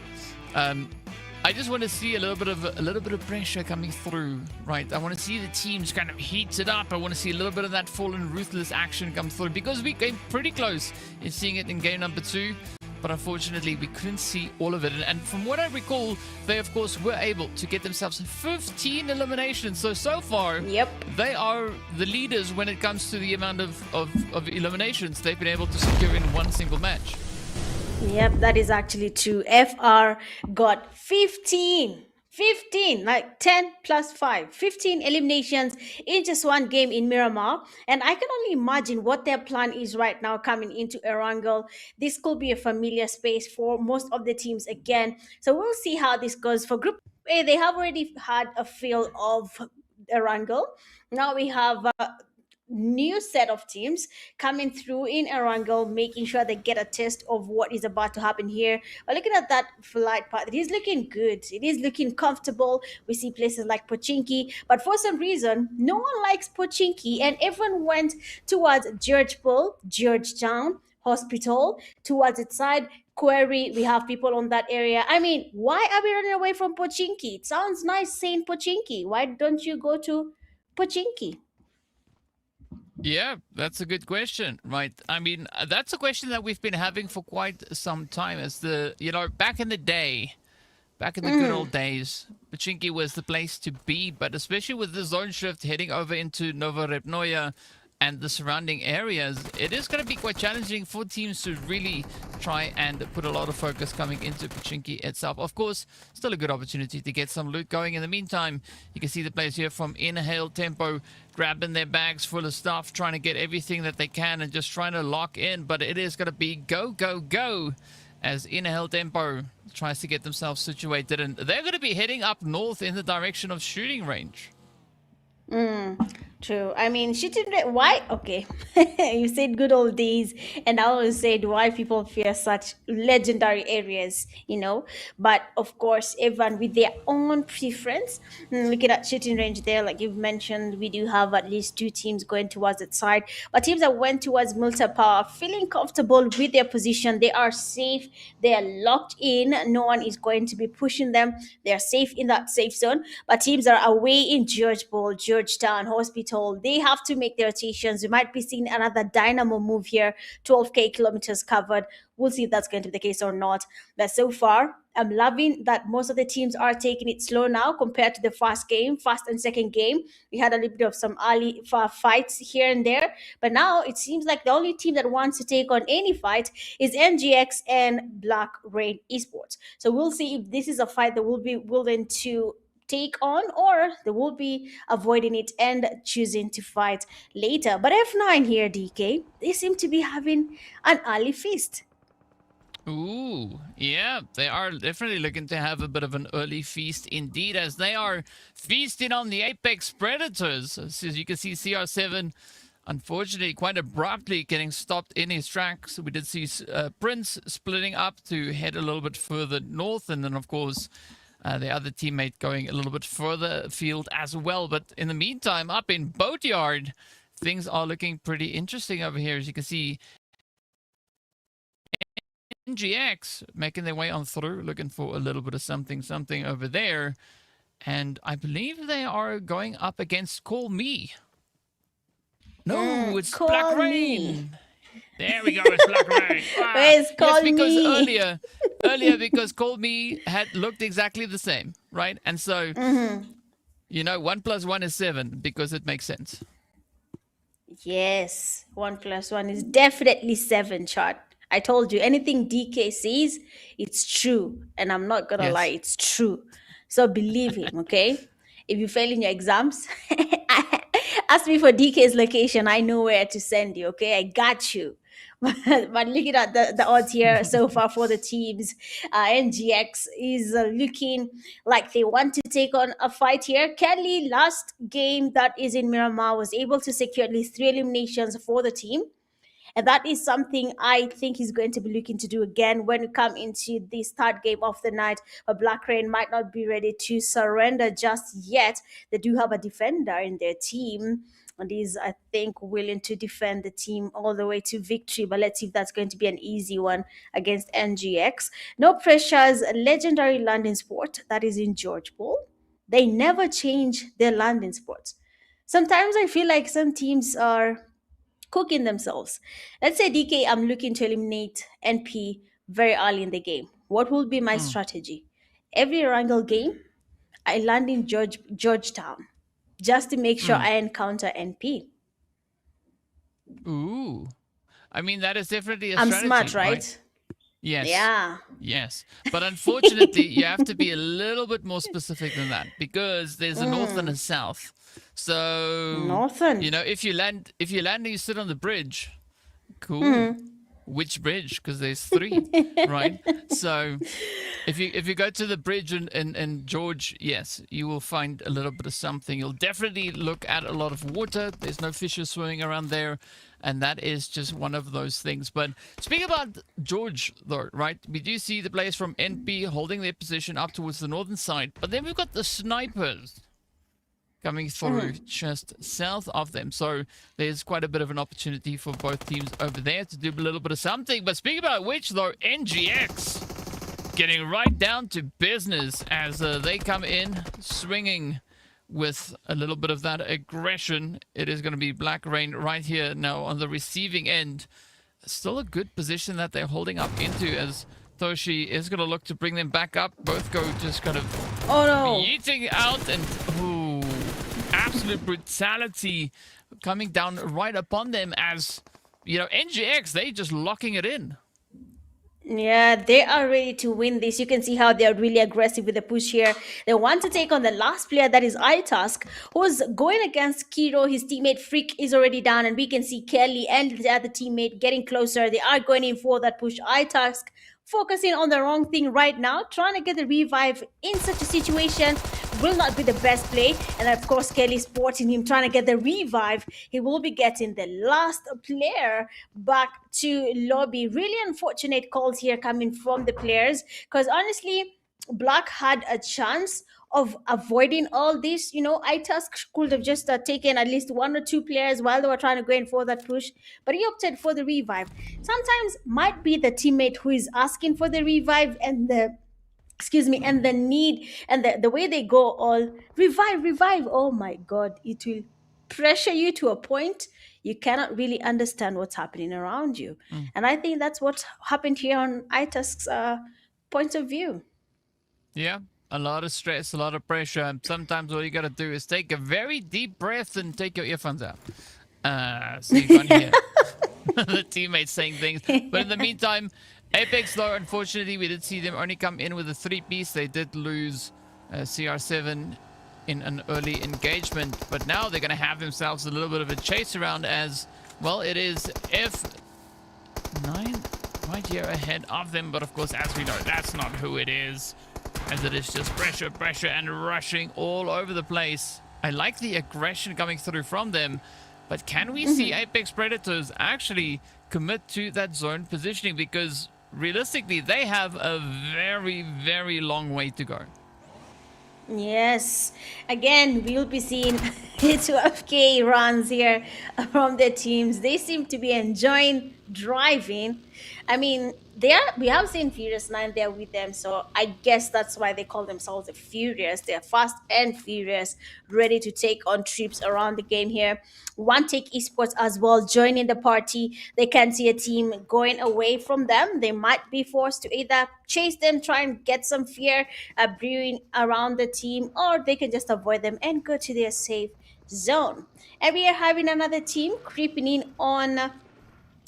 I just want to see a little bit of pressure coming through, right? I want to see the teams kind of heated up. I want to see a little bit of that fallen ruthless action come through because we came pretty close in seeing it in game number 2, but unfortunately we couldn't see all of it. And from what I recall, they of course were able to get themselves 15 eliminations. So far, yep, they are the leaders when it comes to the amount of eliminations they've been able to secure in one single match. Yep, that is actually true. FR got 15, like 10 plus 5, 15 eliminations in just one game in Miramar. And I can only imagine what their plan is right now coming into Erangel. This could be a familiar space for most of the teams again. So we'll see how this goes. For Group A, they have already had a feel of Erangel. Now we have new set of teams coming through in Erangel, making sure they get a taste of what is about to happen here. But looking at that flight path, it is looking good. It is looking comfortable. We see places like Pochinki, but for some reason, no one likes Pochinki, and everyone went towards Georgetown Hospital, towards its side. Query, we have people on that area. I mean, why are we running away from Pochinki? It sounds nice saying Pochinki. Why don't you go to Pochinki? Yeah, that's a good question, right? I mean, that's a question that we've been having for quite some time. As the, you know, back in the day, back in the good old days, Pochinki was the place to be. But especially with the zone shift heading over into Novorepnoya and the surrounding areas, it is going to be quite challenging for teams to really try and put a lot of focus coming into Pochinki itself. Of course, still a good opportunity to get some loot going. In the meantime, you can see the players here from Inhale Tempo grabbing their bags full of stuff, trying to get everything that they can and just trying to lock in. But it is going to be go, go, go as Inhale Tempo tries to get themselves situated. And they're going to be heading up north in the direction of shooting range. True. I mean, she didn't. Why? Okay. You said good old days, and I always said why people fear such legendary areas, But of course, everyone with their own preference. Looking at shooting range there, like you've mentioned, we do have at least two teams going towards that side. But teams that went towards multi power, feeling comfortable with their position, they are safe, they are locked in, no one is going to be pushing them, they are safe in that safe zone. But teams that are away in George Bull, Georgetown, Hospital, they have to make their rotations. We might be seeing another dynamo move here, 12K kilometers covered. We'll see if that's going to be the case or not. But so far, I'm loving that most of the teams are taking it slow now compared to the first and second game. We had a little bit of some early fights here and there, but now it seems like the only team that wants to take on any fight is NGX and Black Rain Esports. So we'll see if this is a fight that will be willing to take on, or they will be avoiding it and choosing to fight later. But F9 here, DK, they seem to be having an early feast. Ooh, yeah, they are definitely looking to have a bit of an early feast indeed, as they are feasting on the Apex Predators. As you can see, CR7, unfortunately, quite abruptly getting stopped in his tracks. We did see Prince splitting up to head a little bit further north, and then, of course, the other teammate going a little bit further afield as well. But in the meantime, up in Boatyard, things are looking pretty interesting over here. As you can see, NGX making their way on through, looking for a little bit of something over there. And I believe they are going up against Call Me. No, it's Call Black Me. Rain. There we go, it's Black Rain. Where's Call because Me? earlier, because Call Me had looked exactly the same, right? And so, 1 + 1 is 7, because it makes sense. Yes, 1 + 1 is definitely 7, Chart. I told you, anything DK says, it's true. And I'm not going to Yes. lie, it's true. So believe him, okay? If you fail in your exams, ask me for DK's location. I know where to send you, okay? I got you. But looking at the odds here so far for the teams, NGX is looking like they want to take on a fight here. Kelly, last game that is in Miramar, was able to secure at least 3 eliminations for the team. And that is something I think he's going to be looking to do again when we come into this third game of the night. But Black Rain might not be ready to surrender just yet. They do have a defender in their team, and he's, I think, willing to defend the team all the way to victory. But let's see if that's going to be an easy one against NGX. No pressures, legendary landing sport that is in George Bull. They never change their landing spots. Sometimes I feel like some teams are cooking themselves. Let's say, DK, I'm looking to eliminate NP very early in the game. What will be my strategy? Every wrangle game, I land in Georgetown just to make sure I encounter NP. Ooh. I mean, that is definitely a I'm strategy, smart, right? Yes. Yeah. Yes. But unfortunately, you have to be a little bit more specific than that, because there's a north and a south. So Northern. if you land and you sit on the bridge, cool. Which bridge? Because there's 3, right? So if you go to the bridge in George, yes, you will find a little bit of something. You'll definitely look at a lot of water. There's no fishes swimming around there, and that is just one of those things. But speaking about George, though, right? We do see the players from NP holding their position up towards the northern side, but then we've got the snipers coming through just south of them. So there's quite a bit of an opportunity for both teams over there to do a little bit of something. But speaking about which, though, NGX getting right down to business as they come in swinging with a little bit of that aggression. It is going to be Black Rain right here now on the receiving end. Still a good position that they're holding up into, as Toshi is going to look to bring them back up. Both go just kind of yeeting out, and absolute brutality coming down right upon them, as NGX, they just locking it in. Yeah, they are ready to win this. You can see how they are really aggressive with the push here. They want to take on the last player, that is iTask, who's going against Kiro. His teammate Freak is already down, and we can see Kelly and the other teammate getting closer. They are going in for that push. iTask focusing on the wrong thing right now, trying to get the revive in such a situation will not be the best play. And of course, Kelly spotting him trying to get the revive. He will be getting the last player back to lobby. Really unfortunate calls here coming from the players, because honestly, Black had a chance of avoiding all this. iTask could have just taken at least one or two players while they were trying to go in for that push, but he opted for the revive. Sometimes might be the teammate who is asking for the revive, and the need, and the way they go all revive. Oh my god, it will pressure you to a point you cannot really understand what's happening around you. And I think that's what happened here on iTask's point of view. Yeah, a lot of stress, a lot of pressure. And sometimes all you got to do is take a very deep breath and take your earphones out. So you can't hear the teammates saying things. But in the meantime, Apex, though, unfortunately, we did see them only come in with a 3-piece. They did lose CR7 in an early engagement. But now they're going to have themselves a little bit of a chase around as, well, it is F9 right here ahead of them. But of course, as we know, that's not who it is, as it is just pressure, and rushing all over the place. I like the aggression coming through from them, but can we see Apex Predators actually commit to that zone positioning? Because realistically, they have a very, very long way to go. Yes, again, we'll be seeing 12K runs here from the teams. They seem to be enjoying driving. I mean, we have seen Furious 9 there with them, so I guess that's why they call themselves the Furious. They're fast and furious, ready to take on trips around the game here. One Take Esports as well joining the party. They can see a team going away from them. They might be forced to either chase them, try and get some fear brewing around the team, or they can just avoid them and go to their safe zone. And we are having another team creeping in on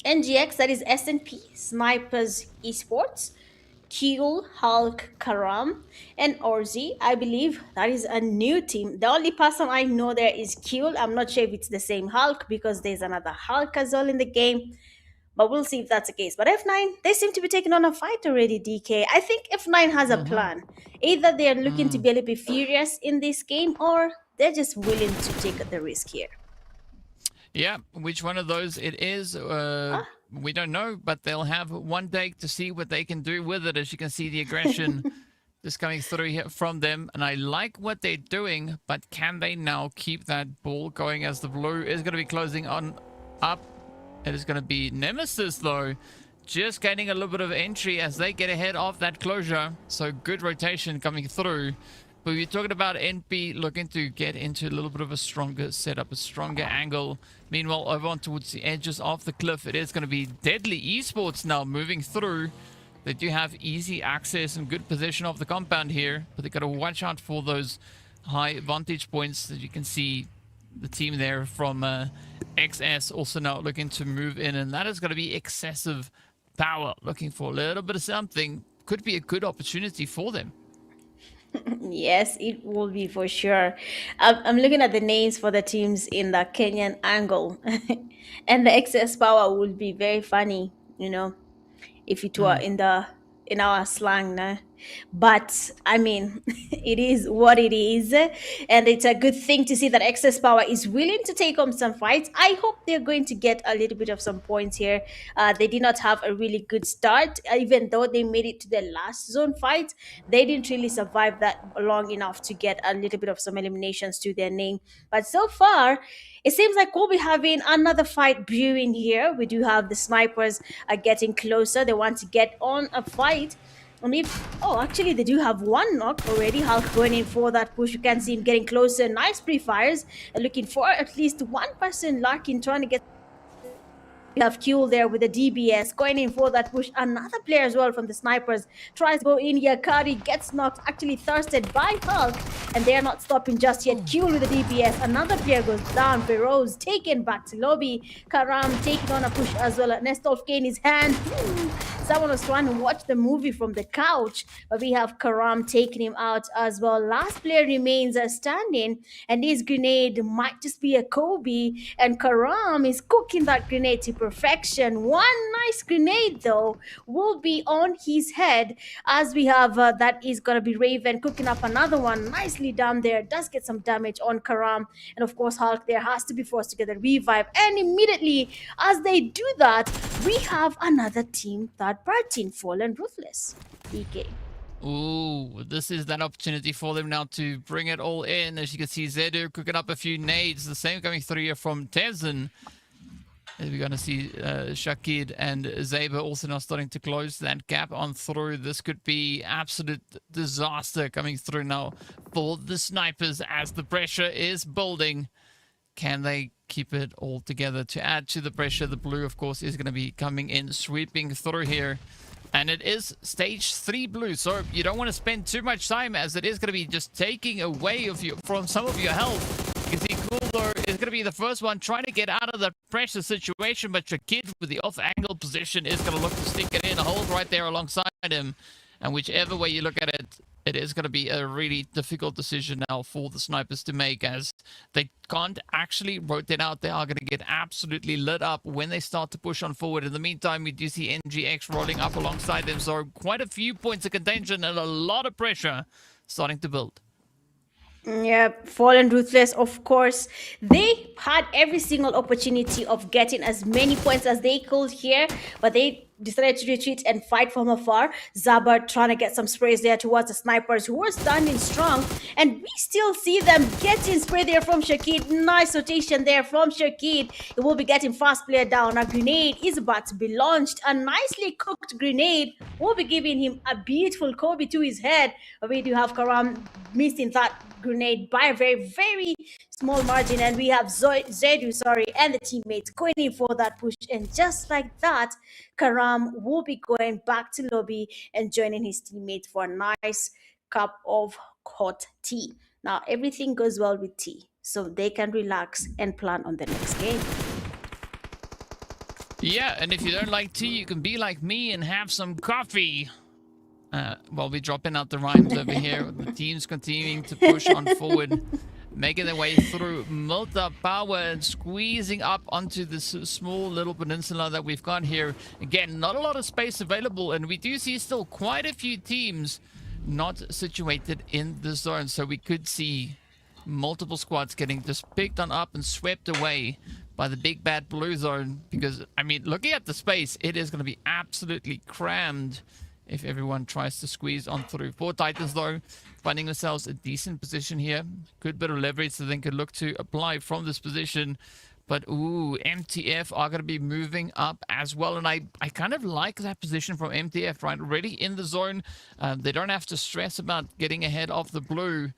NGX, that is S&P, Snipers Esports, Keel, Hulk, Karam, and Orzi. I believe that is a new team. The only person I know there is Keel. I'm not sure if it's the same Hulk, because there's another Hulk as well in the game. But we'll see if that's the case. But F9, they seem to be taking on a fight already, DK. I think F9 has a plan. Either they're looking to be a little bit furious in this game, or they're just willing to take the risk here. Yeah, which one of those it is, we don't know, but they'll have one day to see what they can do with it. As you can see, the aggression just coming through here from them. And I like what they're doing, but can they now keep that ball going, as the blue is going to be closing on up? It is going to be Nemesis, though, just getting a little bit of entry as they get ahead of that closure. So good rotation coming through. But we're talking about NP looking to get into a little bit of a stronger setup, a stronger angle. Meanwhile, over on towards the edges of the cliff, it is going to be Deadly Esports now moving through. They do have easy access and good position of the compound here, but they've got to watch out for those high vantage points. That you can see the team there from XS also now looking to move in, and that is going to be excessive power, looking for a little bit of something. Could be a good opportunity for them. Yes, it will be for sure. I'm looking at the names for the teams in the Kenyan angle, and the excess power will be very funny, if it were in our slang. Nah? But I mean, it is what it is, and it's a good thing to see that excess power is willing to take on some fights. I hope they're going to get a little bit of some points here. They did not have a really good start, even though they made it to the last zone fight. They didn't really survive that long enough to get a little bit of some eliminations to their name. But so far, it seems like we'll be having another fight brewing here. We do have the snipers getting closer. They want to get on a fight. Actually, they do have one knock already. Hulk going in for that push. You can see him getting closer. Nice pre-fires. And looking for at least one person Larkin trying to get. We have Kuel there with the DBS going in for that push. Another player as well from the snipers tries to go in here. Kari gets knocked, actually thirsted by Hulk, and they're not stopping just yet. Kuel with the DBS. Another player goes down. Feroz taken back to lobby. Karam taking on a push as well. Nestolf in his hand. someone was trying to watch the movie from the couch, but we have Karam taking him out as well. Last player remains standing, and his grenade might just be a Kobe, and Karam is cooking that grenade to perfection. One nice grenade though will be on his head, as we have that is going to be Raven cooking up another one nicely down there. Does get some damage on Karam, and of course Hulk there has to be forced to get a revive, and immediately as they do that, we have another team, third party, Fallen Ruthless. DK. Ooh, this is that opportunity for them now to bring it all in. As you can see, Zedu cooking up a few nades. The same coming through here from Tezen. We're going to see Shakid and Zaber also now starting to close that gap on through. This could be absolute disaster coming through now for the snipers as the pressure is building. Can they keep it all together to add to the pressure? The blue, of course, is going to be coming in, sweeping through here. And it is stage 3 blue, so you don't want to spend too much time, as it is going to be just taking away from some of your health. You can see Cooler is going to be the first one trying to get out of the pressure situation, but your kid with the off-angle position is going to look to stick it in, hold right there alongside him. And whichever way you look at it, it is going to be a really difficult decision now for the snipers to make, as they can't actually rotate out. They are going to get absolutely lit up when they start to push on forward. In the meantime, we do see NGX rolling up alongside them, so quite a few points of contention and a lot of pressure starting to build. Yeah, Fallen Ruthless, of course, they had every single opportunity of getting as many points as they could here, but they decided to retreat and fight from afar. Zabar trying to get some sprays there towards the snipers who were standing strong, and we still see them getting spray there from Shakid. Nice rotation there from Shakid. He will be getting fast player down. A grenade is about to be launched. A nicely cooked grenade will be giving him a beautiful Kobe to his head. But we do have Karam missing that grenade by a very, very small margin, and we have Zedu, and the teammates going in for that push, and just like that, Karam will be going back to lobby and joining his teammates for a nice cup of hot tea. Now everything goes well with tea, so they can relax and plan on the next game. Yeah, and if you don't like tea, you can be like me and have some coffee. While we're dropping out the rhymes over here, the team's continuing to push on forward, making their way through Malta Power and squeezing up onto this small little peninsula that we've got here. Again, not a lot of space available, and we do see still quite a few teams not situated in the zone, so we could see multiple squads getting just picked on up and swept away by the big bad blue zone, because, I mean, looking at the space, it is going to be absolutely crammed if everyone tries to squeeze on through. For Titans, though, finding themselves a decent position here. Good bit of leverage that they could look to apply from this position. But, ooh, MTF are going to be moving up as well. And I kind of like that position from MTF, right? Already in the zone. They don't have to stress about getting ahead of the blue.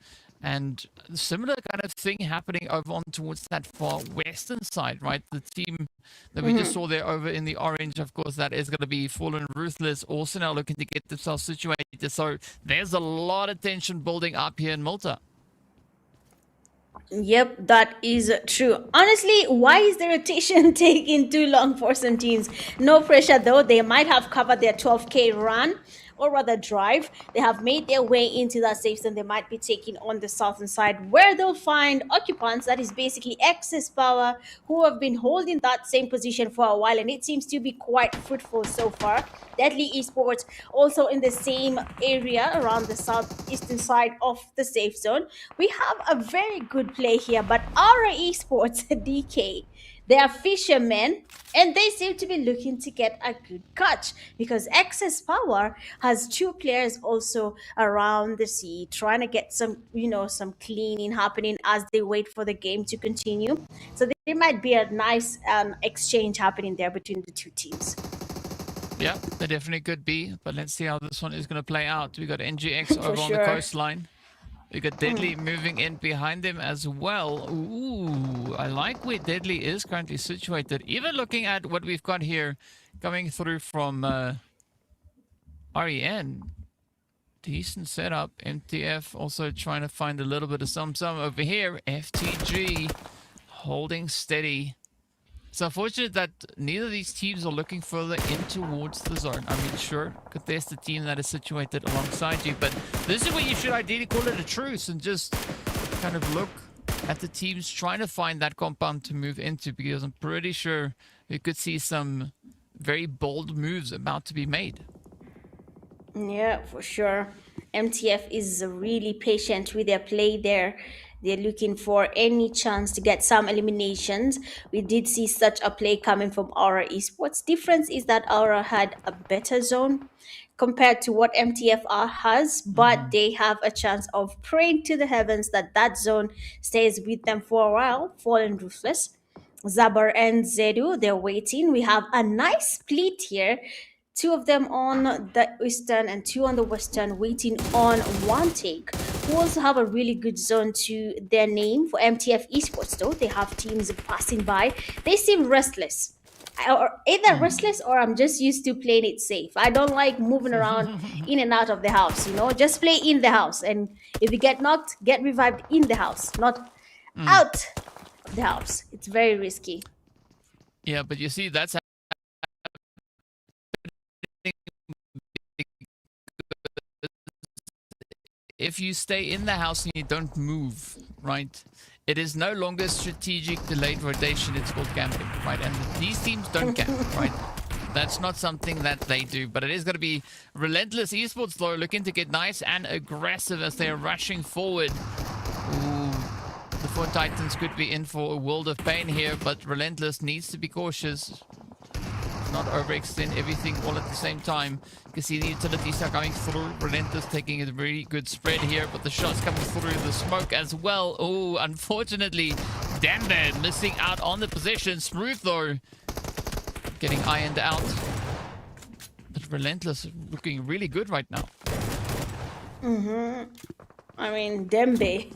And similar kind of thing happening over on towards that far western side, right? The team that we just saw there over in the orange, of course, that is going to be Fallen Ruthless, also now looking to get themselves situated. So there's a lot of tension building up here in Malta. Yep, that is true. Honestly, why is the rotation taking too long for some teams? No pressure though. They might have covered their 12K run, or rather drive. They have made their way into that safe zone. They might be taking on the southern side, where they'll find occupants, that is basically Excess Power, who have been holding that same position for a while, and it seems to be quite fruitful so far. Deadly Esports also in the same area around the southeastern side of the safe zone. We have a very good play here, but our Esports, DK, they are fishermen, and they seem to be looking to get a good catch, because Excess Power has two players also around the sea trying to get some, some cleaning happening as they wait for the game to continue. So there might be a nice exchange happening there between the two teams. Yeah, there definitely could be, but let's see how this one is going to play out. We got NGX over on the coastline. We got Deadly moving in behind them as well. Ooh, I like where Deadly is currently situated. Even looking at what we've got here coming through from REN. Decent setup. MTF also trying to find a little bit of some over here. FTG holding steady. It's unfortunate that neither of these teams are looking further in towards the zone. I mean, sure, could there's the team that is situated alongside you, but this is where you should ideally call it a truce and just kind of look at the teams trying to find that compound to move into, because I'm pretty sure you could see some very bold moves about to be made. Yeah, for sure. MTF is really patient with their play there. They're looking for any chance to get some eliminations. We did see such a play coming from Aura Esports. Difference is that Aura had a better zone compared to what MTFR has, but they have a chance of praying to the heavens that that zone stays with them for a while, fallen ruthless. Zabar and Zedu, they're waiting. We have a nice split here. Two of them on the eastern and two on the western, waiting on one take. Who also have a really good zone to their name for MTF Esports, though. They have teams passing by. They seem restless. Or either restless or I'm just used to playing it safe. I don't like moving around in and out of the house, you know. Just play in the house. And if you get knocked, get revived in the house, not out of the house. It's very risky. Yeah, but you see, that's if you stay in the house and you don't move, right? It is no longer strategic delayed rotation, it's called camping, right? And these teams don't camp, right? That's not something that they do, but it is going to be Relentless Esports, though, looking to get nice and aggressive as they're rushing forward. Ooh, the four Titans could be in for a world of pain here, but Relentless needs to be cautious. Not overextend everything all at the same time. You can see the utilities are coming through. Relentless taking a really good spread here, but the shots coming through the smoke as well. Oh, unfortunately, Dembe missing out on the position. Smooth, though, getting ironed out. But Relentless looking really good right now. I mean, Dembe.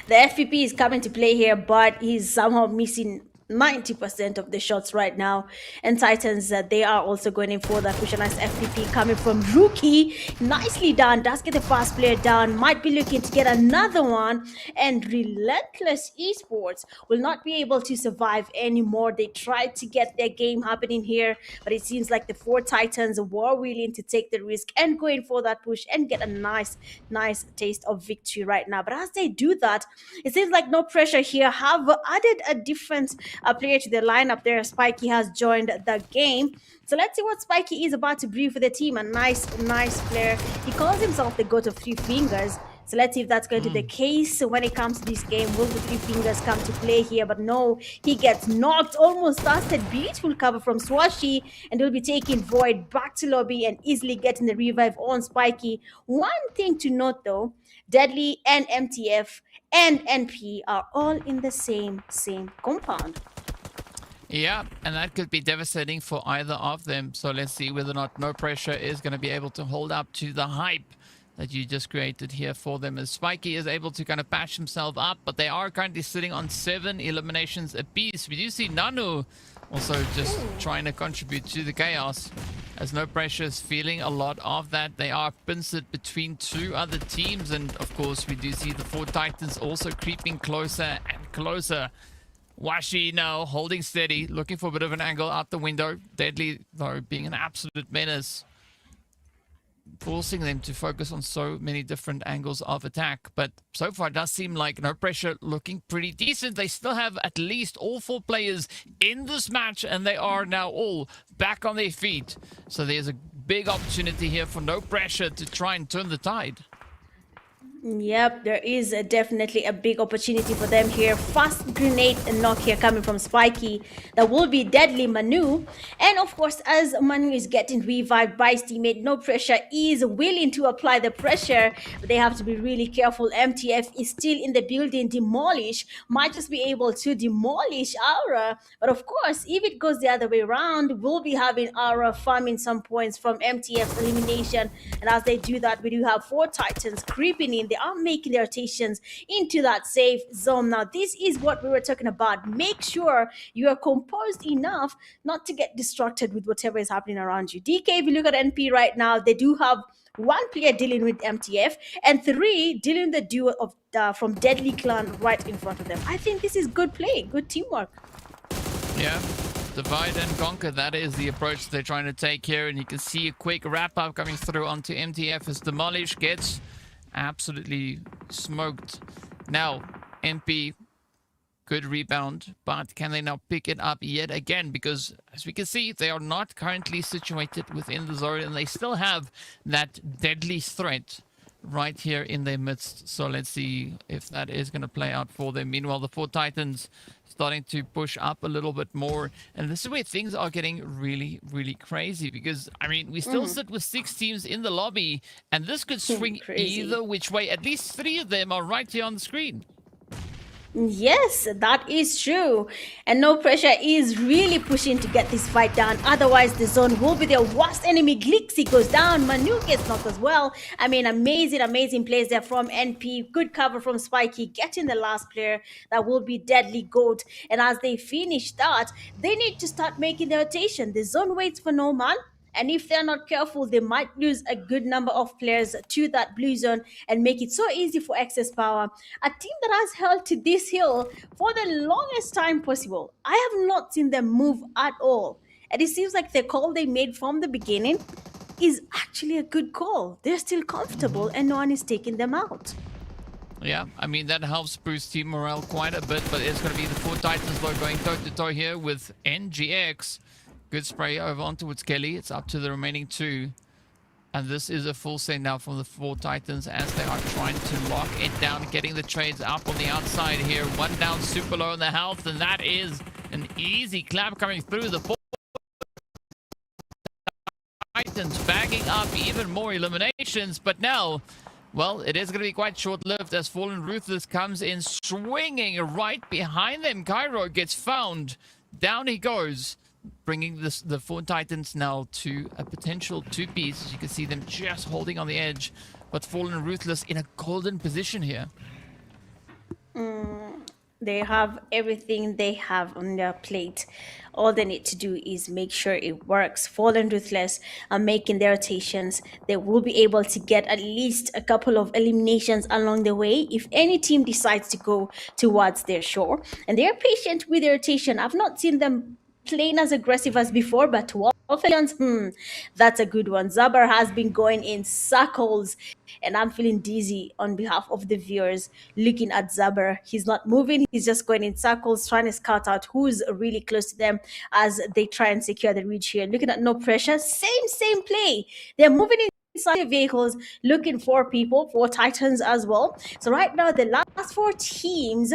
The FPP is coming to play here, but he's somehow missing 90% of the shots right now. And Titans, they are also going in for that push. A nice FPP coming from Rookie. Nicely done. Does get the fast player down. Might be looking to get another one. And Relentless Esports will not be able to survive anymore. They tried to get their game happening here, but it seems like the four Titans were willing to take the risk and go in for that push and get a nice taste of victory right now. But as they do that, it seems like no pressure here. Have added a different player to the lineup there. Spiky has joined the game. So let's see what Spiky is about to brew for the team. A nice player. He calls himself the goat of three fingers. So let's see if that's going to be the case when it comes to this game. Will the three fingers come to play here? But no, he gets knocked. Almost busted. Beautiful cover from Swashi. And he'll be taking Void back to lobby and easily getting the revive on Spiky. One thing to note though, Deadly and MTF and NP are all in the same compound. Yeah, and that could be devastating for either of them. So let's see whether or not No Pressure is going to be able to hold up to the hype that you just created here for them, as Spiky is able to kind of patch himself up, but they are currently sitting on 7 eliminations apiece. We do see Nanu also just trying to contribute to the chaos, as No Pressure is feeling a lot of that. They are pinched between 2 other teams, and of course we do see the 4 Titans also creeping closer and closer. Washi now holding steady, looking for a bit of an angle out the window. Deadly, though, being an absolute menace, forcing them to focus on so many different angles of attack. But so far it does seem like No Pressure looking pretty decent. They still have at least all 4 players in this match, and they are now all back on their feet. So there's a big opportunity here for No Pressure to try and turn the tide. Yep, there is definitely a big opportunity for them here. Fast grenade and knock here coming from Spiky. That will be Deadly Manu. And of course, as Manu is getting revived by his teammate, No Pressure is willing to apply the pressure. But they have to be really careful. MTF is still in the building. Demolish might just be able to demolish Aura. But of course, if it goes the other way around, we'll be having Aura farming some points from MTF elimination. And as they do that, we do have 4 Titans creeping in. They are making their rotations into that safe zone. Now, this is what we were talking about. Make sure you are composed enough not to get distracted with whatever is happening around you. DK, if you look at NP right now, they do have 1 player dealing with MTF and 3 dealing with the duo of from Deadly Clan right in front of them. I think this is good play, good teamwork. Yeah, divide and conquer. That is the approach they're trying to take here. And you can see a quick wrap-up coming through onto MTF as Demolish gets absolutely smoked. Now, MP, good rebound, but can they now pick it up yet again? Because, as we can see, they are not currently situated within the zone, and they still have that deadly threat right here in their midst. So let's see if that is going to play out for them. Meanwhile, the 4 Titans starting to push up a little bit more, and this is where things are getting really, really crazy, because I mean, we still sit with 6 teams in the lobby, and this could swing either which way. At least 3 of them are right here on the screen. Yes, that is true. And No Pressure is really pushing to get this fight down. Otherwise, the zone will be their worst enemy. Glixie goes down. Manu gets knocked as well. I mean, amazing plays there from NP. Good cover from Spikey, getting the last player that will be Deadly Goat. And as they finish that, they need to start making their rotation. The zone waits for no man. And if they're not careful, they might lose a good number of players to that blue zone and make it so easy for Excess Power. A team that has held to this hill for the longest time possible. I have not seen them move at all. And it seems like the call they made from the beginning is actually a good call. They're still comfortable and no one is taking them out. Yeah, I mean, that helps boost team morale quite a bit, but it's going to be the 4 Titans though going toe-to-toe here with NGX. Good spray over on towards Kelly. It's up to the remaining 2. And this is a full send now from the 4 Titans as they are trying to lock it down, getting the trades up on the outside here. 1 down, super low on the health, and that is an easy clap coming through. The 4 Titans bagging up even more eliminations, but now, well, it is going to be quite short-lived as Fallen Ruthless comes in swinging right behind them. Cairo gets found. Down he goes, bringing the 4 Titans now to a potential 2-piece. As you can see them just holding on the edge, but Fallen Ruthless in a golden position here. They have everything they have on their plate. All they need to do is make sure it works. Fallen Ruthless are making their rotations. They will be able to get at least a couple of eliminations along the way if any team decides to go towards their shore. And they are patient with their rotation. I've not seen them playing as aggressive as before, but 12 Lions, that's a good one. Zabar has been going in circles, and I'm feeling dizzy on behalf of the viewers looking at Zabar. He's not moving, he's just going in circles, trying to scout out who's really close to them as they try and secure the reach here. Looking at No Pressure, same play. They're moving inside the vehicles, looking for people, for Titans as well. So right now, the last 4 teams,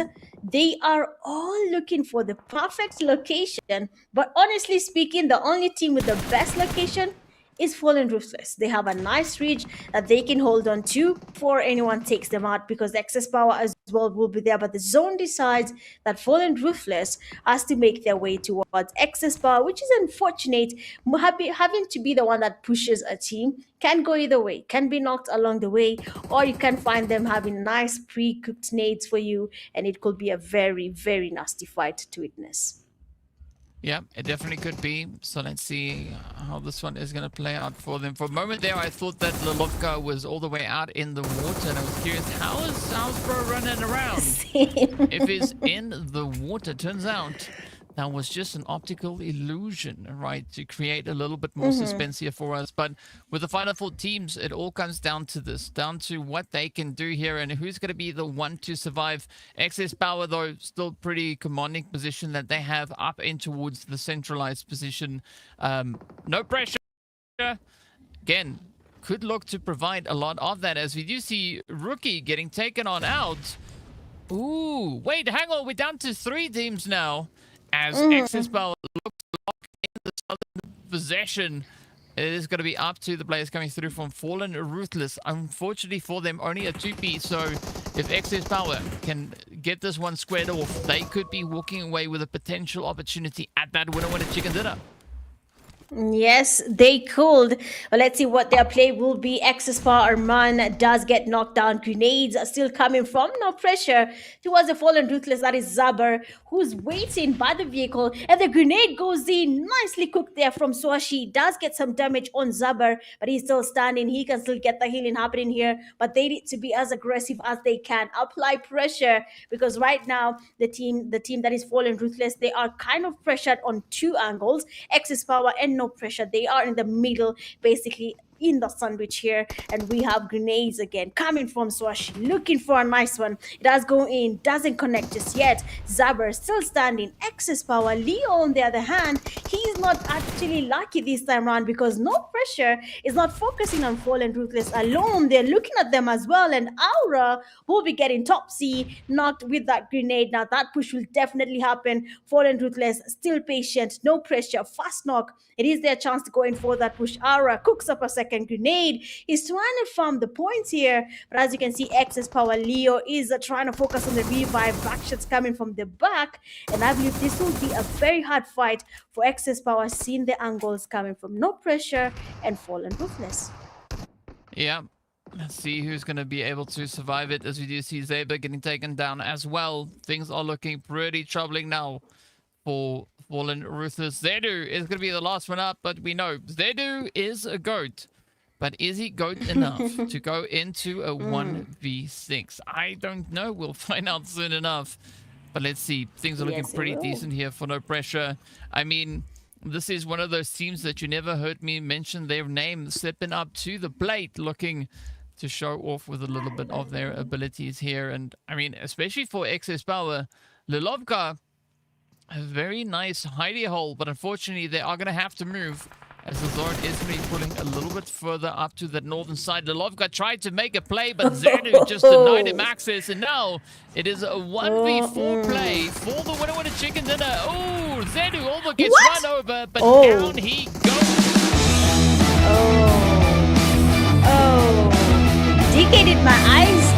they are all looking for the perfect location. But honestly speaking, the only team with the best location is Fallen Ruthless. They have a nice reach that they can hold on to before anyone takes them out, because the Excess Power as well will be there. But the zone decides that Fallen Ruthless has to make their way towards Excess Power, which is unfortunate. Having to be the one that pushes a team can go either way, can be knocked along the way, or you can find them having nice pre-cooked nades for you, and it could be a very, very nasty fight to witness. Yeah, it definitely could be. So let's see how this one is going to play out for them. For a moment there, I thought that Lelovka was all the way out in the water, and I was curious, how's Bro running around? If he's in the water, turns out that was just an optical illusion, right, to create a little bit more suspense here for us. But with the final 4 teams, it all comes down to this, down to what they can do here and who's going to be the one to survive. Excess Power, though, still pretty commanding position that they have up in towards the centralized position. No pressure. Again, could look to provide a lot of that, as we do see Rookie getting taken on out. Ooh, wait, hang on. We're down to 3 teams now. As Excess Power looks locked in the southern possession, it is going to be up to the players coming through from Fallen Ruthless. Unfortunately for them, only a 2-piece, so if Excess Power can get this one squared off, they could be walking away with a potential opportunity at that winner chicken dinner. Yes, they could. Well, let's see what their play will be. Exespa Arman does get knocked down. Grenades are still coming from no pressure towards the fallen ruthless. That is Zaber, who's waiting by the vehicle. And the grenade goes in. Nicely cooked there from Swashi. Does get some damage on Zaber, but he's still standing. He can still get the healing happening here. But they need to be as aggressive as they can. Apply pressure because right now the team that is fallen ruthless, they are kind of pressured on two angles. Excess power and no pressure. They are in the middle, basically in the sandwich here, and we have grenades again coming from Swash, looking for a nice one. It does go in, doesn't connect just yet. Zaber still standing. Excess power. Leo, on the other hand, he's not actually lucky this time around because no pressure is not focusing on Fallen Ruthless alone. They're looking at them as well, and Aura will be getting Topsy knocked with that grenade. Now that push will definitely happen. Fallen Ruthless still patient, no pressure, fast knock. It is their chance to go in for that push. Aura cooks up a second grenade. He's trying to farm the points here, but as you can see, excess power. Leo is trying to focus on the revive. Backshots coming from the back, and I believe this will be a very hard fight for excess power, seeing the angles coming from no pressure and Fallen Ruthless. Yeah. Let's see who's going to be able to survive it, as we do see Zaber getting taken down as well. Things are looking pretty troubling now for Fallen Ruthless. Zedu is going to be the last one up, but we know Zedu is a GOAT. But is he GOAT enough to go into a 1v6? I don't know. We'll find out soon enough. But let's see. Things are looking pretty decent here for no pressure. I mean, this is one of those teams that you never heard me mention their name, stepping up to the plate, looking to show off with a little bit of their abilities here. And I mean, especially for excess power, Lilovka, a very nice hidey hole, but unfortunately they are going to have to move as the Zord is going to be pulling a little bit further up to the northern side. Lilovka tried to make a play, but Zedu just denied him access, and now it is a 1v4 play for the winner chicken dinner. Oh, Zedu almost gets run over, but down he goes. DK, did my eyes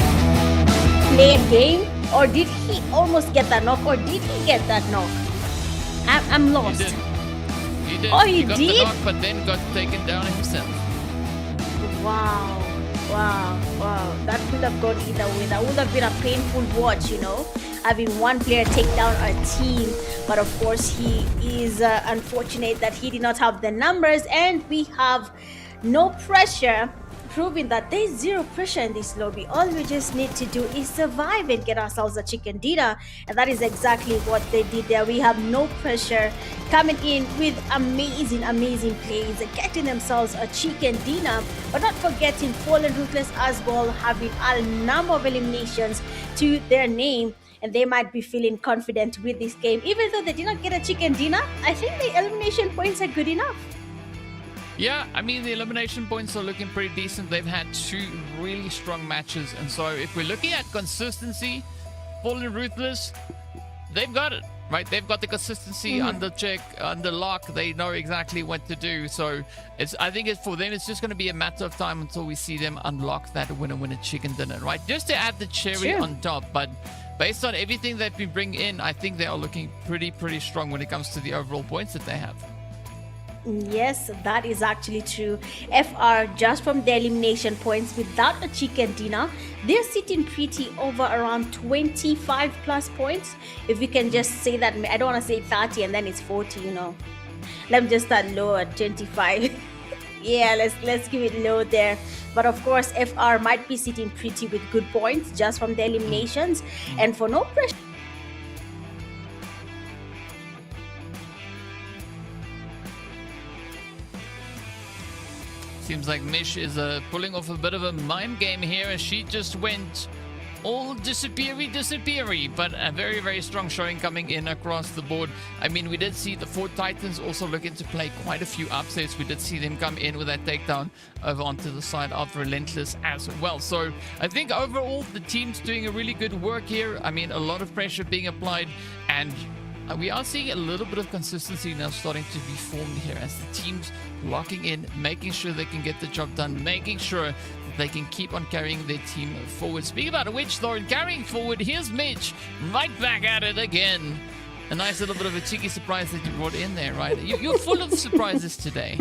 play a game, or did he almost get that knock, or did he get that knock? I'm lost. He did. Oh, he got did? the knock, but then got taken down himself. Wow. That could have gone either way. That would have been a painful watch, having one player take down a team. But of course, he is unfortunate that he did not have the numbers, and we have no pressure, proving that there's zero pressure in this lobby. All we just need to do is survive and get ourselves a chicken dinner, and that is exactly what they did there. We have no pressure, coming in with amazing plays, getting themselves a chicken dinner, but not forgetting Fallen Ruthless as well, having a number of eliminations to their name, and they might be feeling confident with this game. Even though they did not get a chicken dinner, I think the elimination points are good enough. Yeah, I mean, the elimination points are looking pretty decent. They've had two really strong matches. And so if we're looking at consistency, Fallen Ruthless, they've got it, right? They've got the consistency under check, under lock. They know exactly what to do. So I think for them, it's just going to be a matter of time until we see them unlock that winner chicken dinner, right? Just to add the cherry on top. But based on everything they've been bringing in, I think they are looking pretty strong when it comes to the overall points that they have. Yes, that is actually true. FR, just from the elimination points without a chicken dinner, they're sitting pretty over around 25 plus points. If we can just say that, I don't want to say 30 and then it's 40, Let me just start low at 25. Yeah, let's give it low there. But of course, FR might be sitting pretty with good points just from the eliminations, and for no pressure. Seems like Mish is pulling off a bit of a mime game here, as she just went all disappeary, but a very strong showing coming in across the board. I mean, we did see the four Titans also looking to play quite a few upsets. We did see them come in with that takedown over onto the side of Relentless as well. So I think overall the team's doing a really good work here. I mean, a lot of pressure being applied, and we are seeing a little bit of consistency now starting to be formed here as the team's locking in, making sure they can get the job done, making sure that they can keep on carrying their team forward. Speaking about which, though, in carrying forward, here's Mitch right back at it again. a nice little bit of a cheeky surprise that you brought in there, right? You're full of surprises today.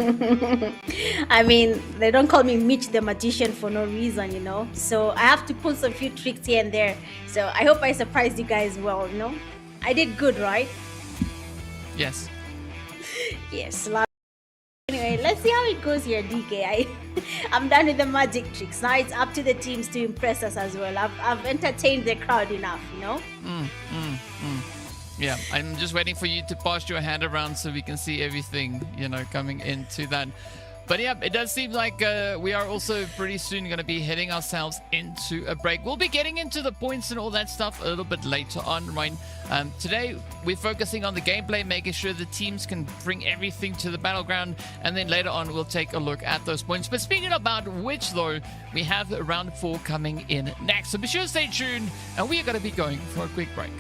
I mean, they don't call me Mitch the Magician for no reason, you know. So I have to pull some few tricks here and there. So I hope I surprised you guys well, you know. I did good, right? Yes. Yes. Anyway, let's see how it goes here, DK. I'm done with the magic tricks. Now it's up to the teams to impress us as well. I've entertained the crowd enough, you know. Yeah, I'm just waiting for you to pass your hand around so we can see everything, you know, coming into that. But yeah, it does seem like we are also pretty soon going to be heading ourselves into a break. We'll be getting into the points and all that stuff a little bit later on, right? Today, we're focusing on the gameplay, making sure the teams can bring everything to the battleground. And then later on, we'll take a look at those points. But speaking about which, though, we have round 4 coming in next. So be sure to stay tuned, and we are going to be going for a quick break.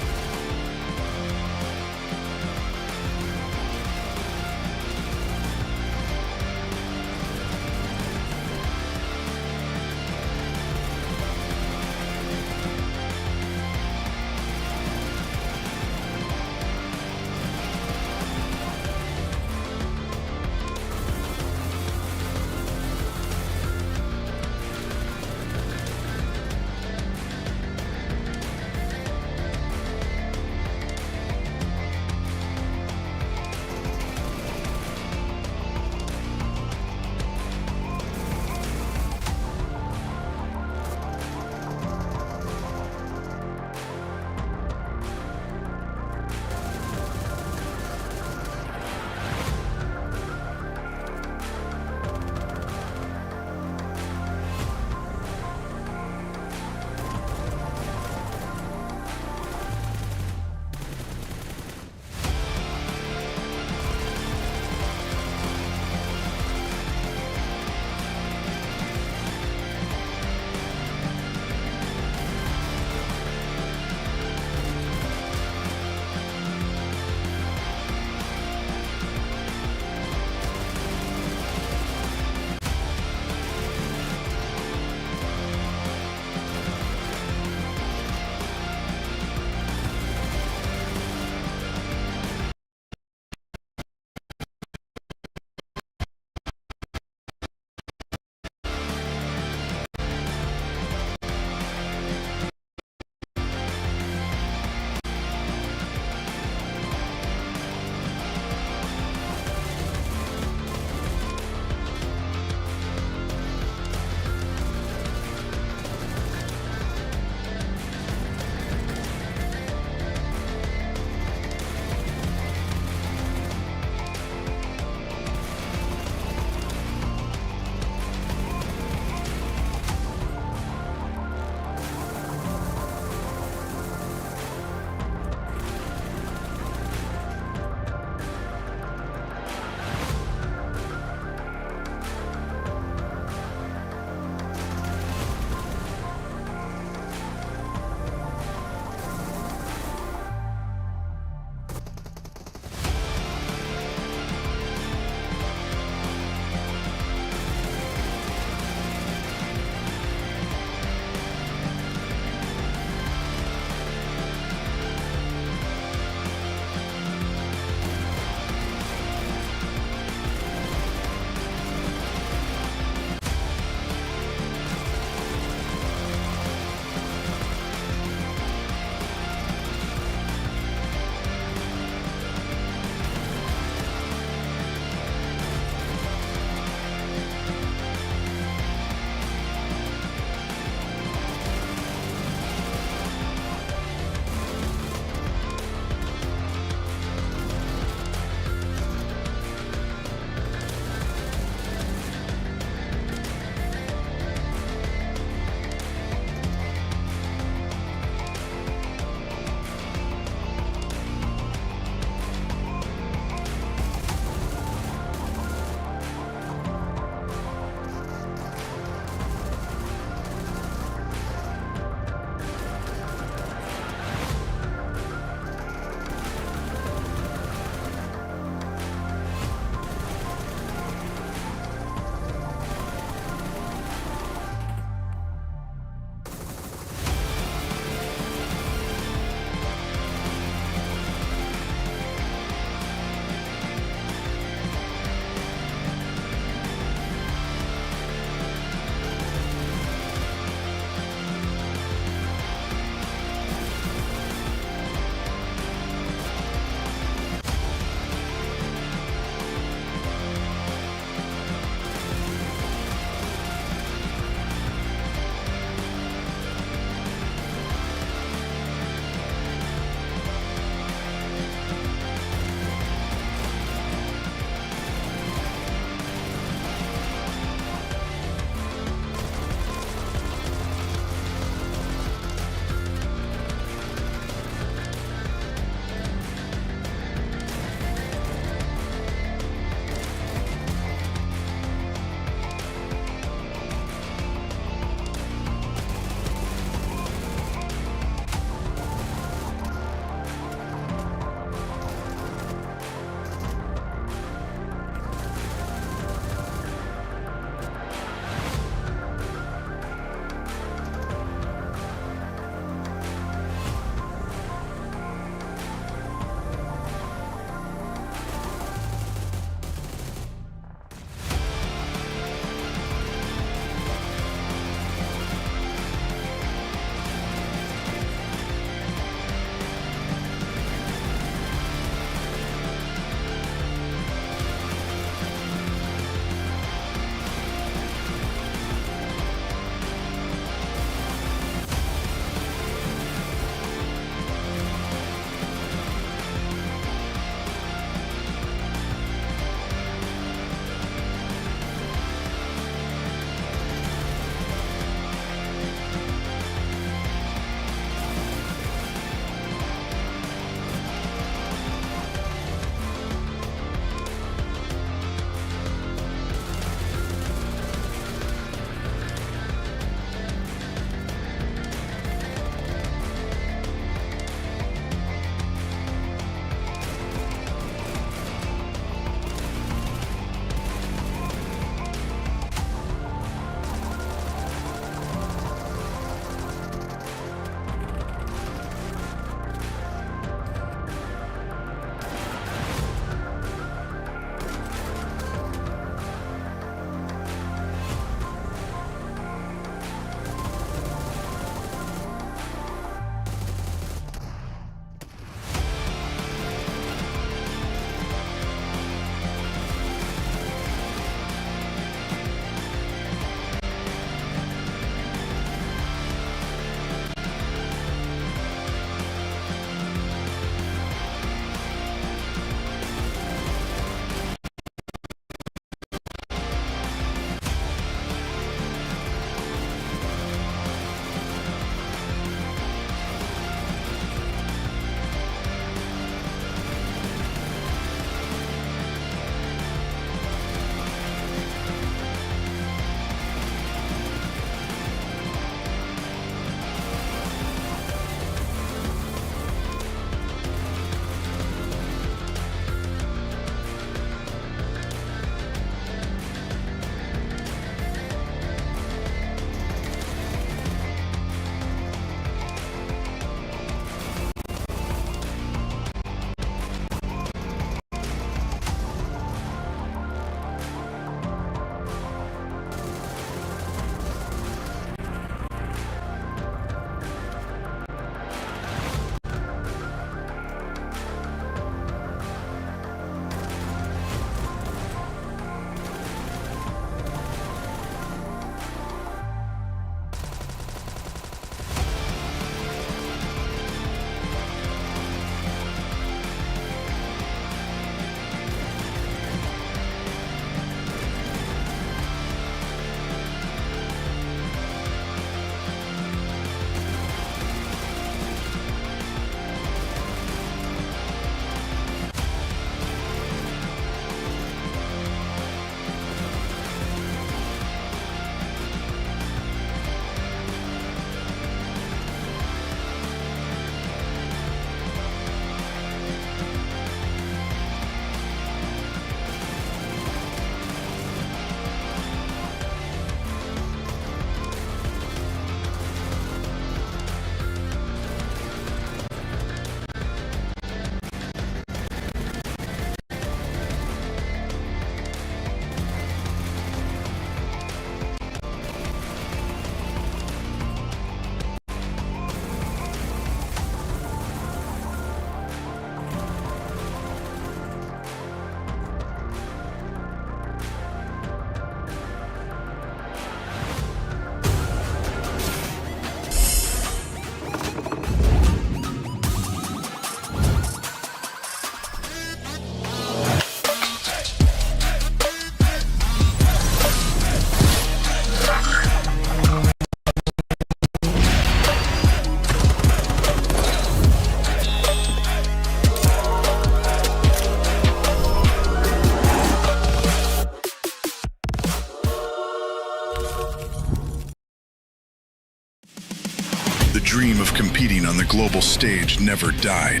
global stage never died.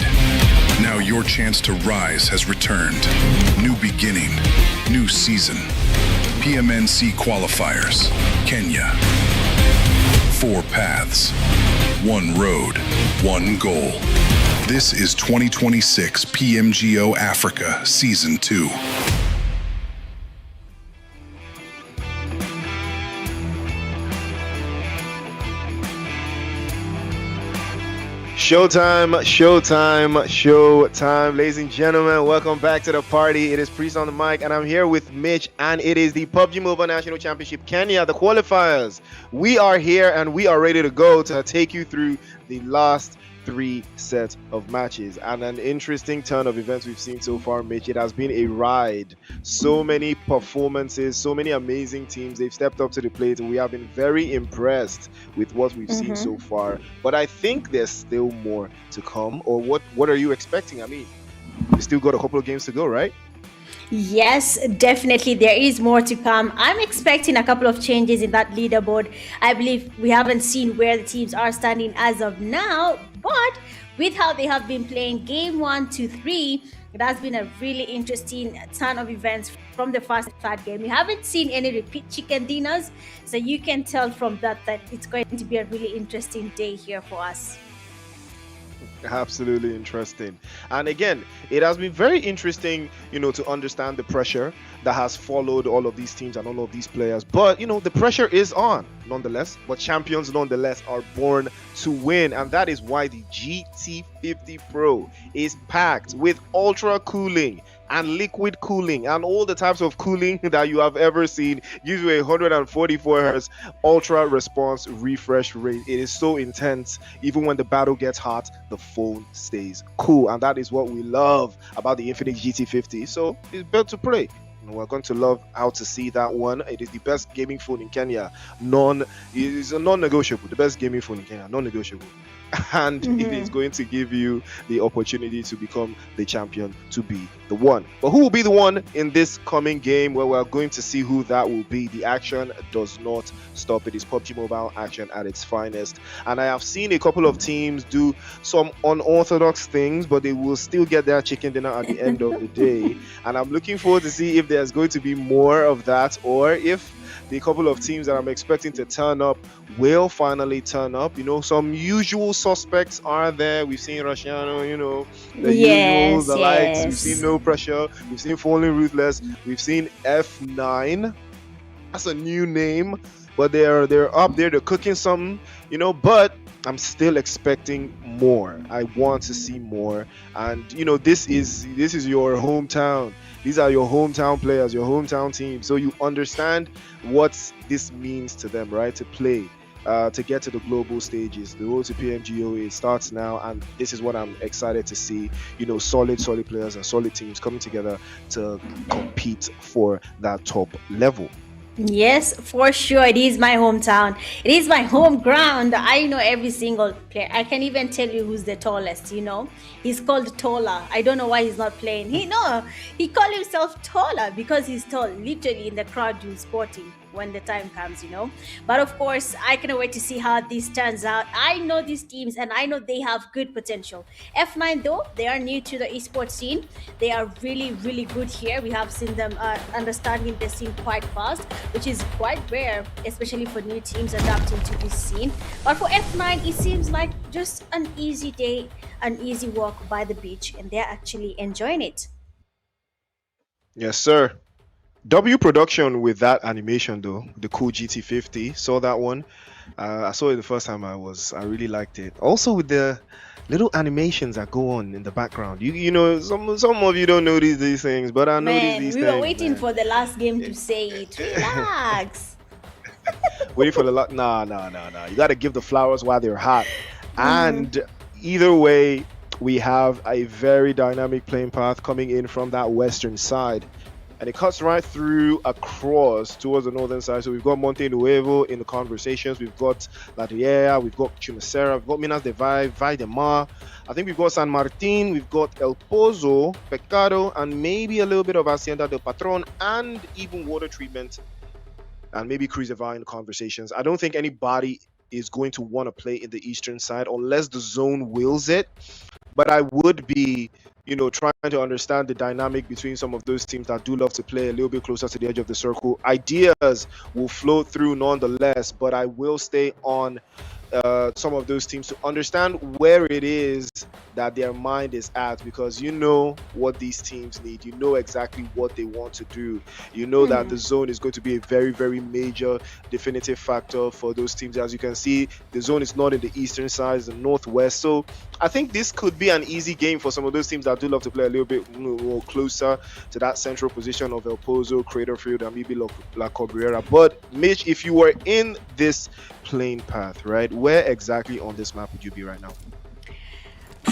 Now your chance to rise has returned. New beginning, new season. PMNC Qualifiers, Kenya. 4 paths, 1 road, 1 goal. This is 2026 PMGO Africa Season 2. Showtime, showtime, showtime. Ladies and gentlemen, welcome back to the party. It is Priest on the mic, and I'm here with Mitch, and it is the PUBG Mobile National Championship Kenya, the qualifiers. We are here, and we are ready to go to take you through the last 3 sets of matches, and an interesting turn of events we've seen so far, Mitch. It has been a ride. So many performances, so many amazing teams. They've stepped up to the plate, and we have been very impressed with what we've seen so far. But I think there's still more to come. Or what are you expecting? I mean, we still got a couple of games to go, right? Yes, definitely. There is more to come. I'm expecting a couple of changes in that leaderboard. I believe we haven't seen where the teams are standing as of now, but with how they have been playing game 1 to 3, it has been a really interesting turn of events from the first third game. We haven't seen any repeat chicken dinners, so you can tell from that it's going to be a really interesting day here for us. Absolutely interesting. And again, it has been very interesting, to understand the pressure that has followed all of these teams and all of these players. But, the pressure is on nonetheless. But champions nonetheless are born to win. And that is why the GT50 Pro is packed with ultra cooling and liquid cooling and all the types of cooling that you have ever seen. Gives you a 144 Hz ultra response refresh rate. It is so intense. Even when the battle gets hot, the phone stays cool, and that is what we love about the Infinix GT50. So it's built to play. We're going to love how to see that one. It is the best gaming phone in Kenya. It is a non-negotiable. The best gaming phone in Kenya, non-negotiable. And it is going to give you the opportunity to become the champion, to be the one. But who will be the one in this coming game? Well, we're going to see who that will be. The action does not stop. It is PUBG Mobile action at its finest. And I have seen a couple of teams do some unorthodox things, but they will still get their chicken dinner at the end of the day. And I'm looking forward to see if there's going to be more of that, or if the couple of teams that I'm expecting to turn up will finally turn up. Some usual suspects are there. We've seen Rusciano, the usuals, the likes. We've seen No Pressure. We've seen Falling Ruthless. We've seen F9. That's a new name, but they're up there. They're cooking something, but I'm still expecting more. I want to see more. And this is your hometown. These are your hometown players, your hometown team. So you understand what this means to them, right? To play, to get to the global stages. The road to PMGO, it starts now, and this is what I'm excited to see. Solid players and solid teams coming together to compete for that top level. Yes, for sure. It is my hometown. It is my home ground. I know every single player. I can even tell you who's the tallest, He's called Taller. I don't know why he's not playing. He called himself Taller because he's tall. Literally in the crowd, you spot him when the time comes, But of course, I cannot wait to see how this turns out. I know these teams, and I know they have good potential. F9, though, they are new to the esports scene. They are really, really good here. We have seen them understanding the scene quite fast, which is quite rare, especially for new teams adapting to this scene. But for F9, it seems like just an easy day, an easy walk by the beach, and they're actually enjoying it. Yes, sir. W production with that animation, though, the cool GT50. Saw that one. I saw it the first time. I really liked it. Also with the little animations that go on in the background. Some of you don't notice these things, but I notice these things. We were waiting for the last game to say it. Relax. Waiting for the Nah. You got to give the flowers while they're hot. And either way, we have a very dynamic playing path coming in from that western side. And it cuts right through across towards the northern side. So we've got Monte Nuevo in the conversations. We've got La Riera, we've got Chumacera, we've got Minas de Valle de Mar. I think we've got San Martin, we've got El Pozo, Pecado, and maybe a little bit of Hacienda del Patron, and even water treatment, and maybe Cruzeval in the conversations. I don't think anybody is going to want to play in the eastern side unless the zone wills it. But I would be, trying to understand the dynamic between some of those teams that do love to play a little bit closer to the edge of the circle. Ideas will flow through nonetheless, but I will stay on some of those teams to understand where it is that their mind is at, because you know what these teams need. You know exactly what they want to do. You know that the zone is going to be a very, very major definitive factor for those teams. As you can see, the zone is not in the eastern side, it's the northwest. So I think this could be an easy game for some of those teams that do love to play a little bit more closer to that central position of El Pozo, Craterfield, and maybe La Cabrera. But Mitch, if you were in this playing path, right, where exactly on this map would you be right now?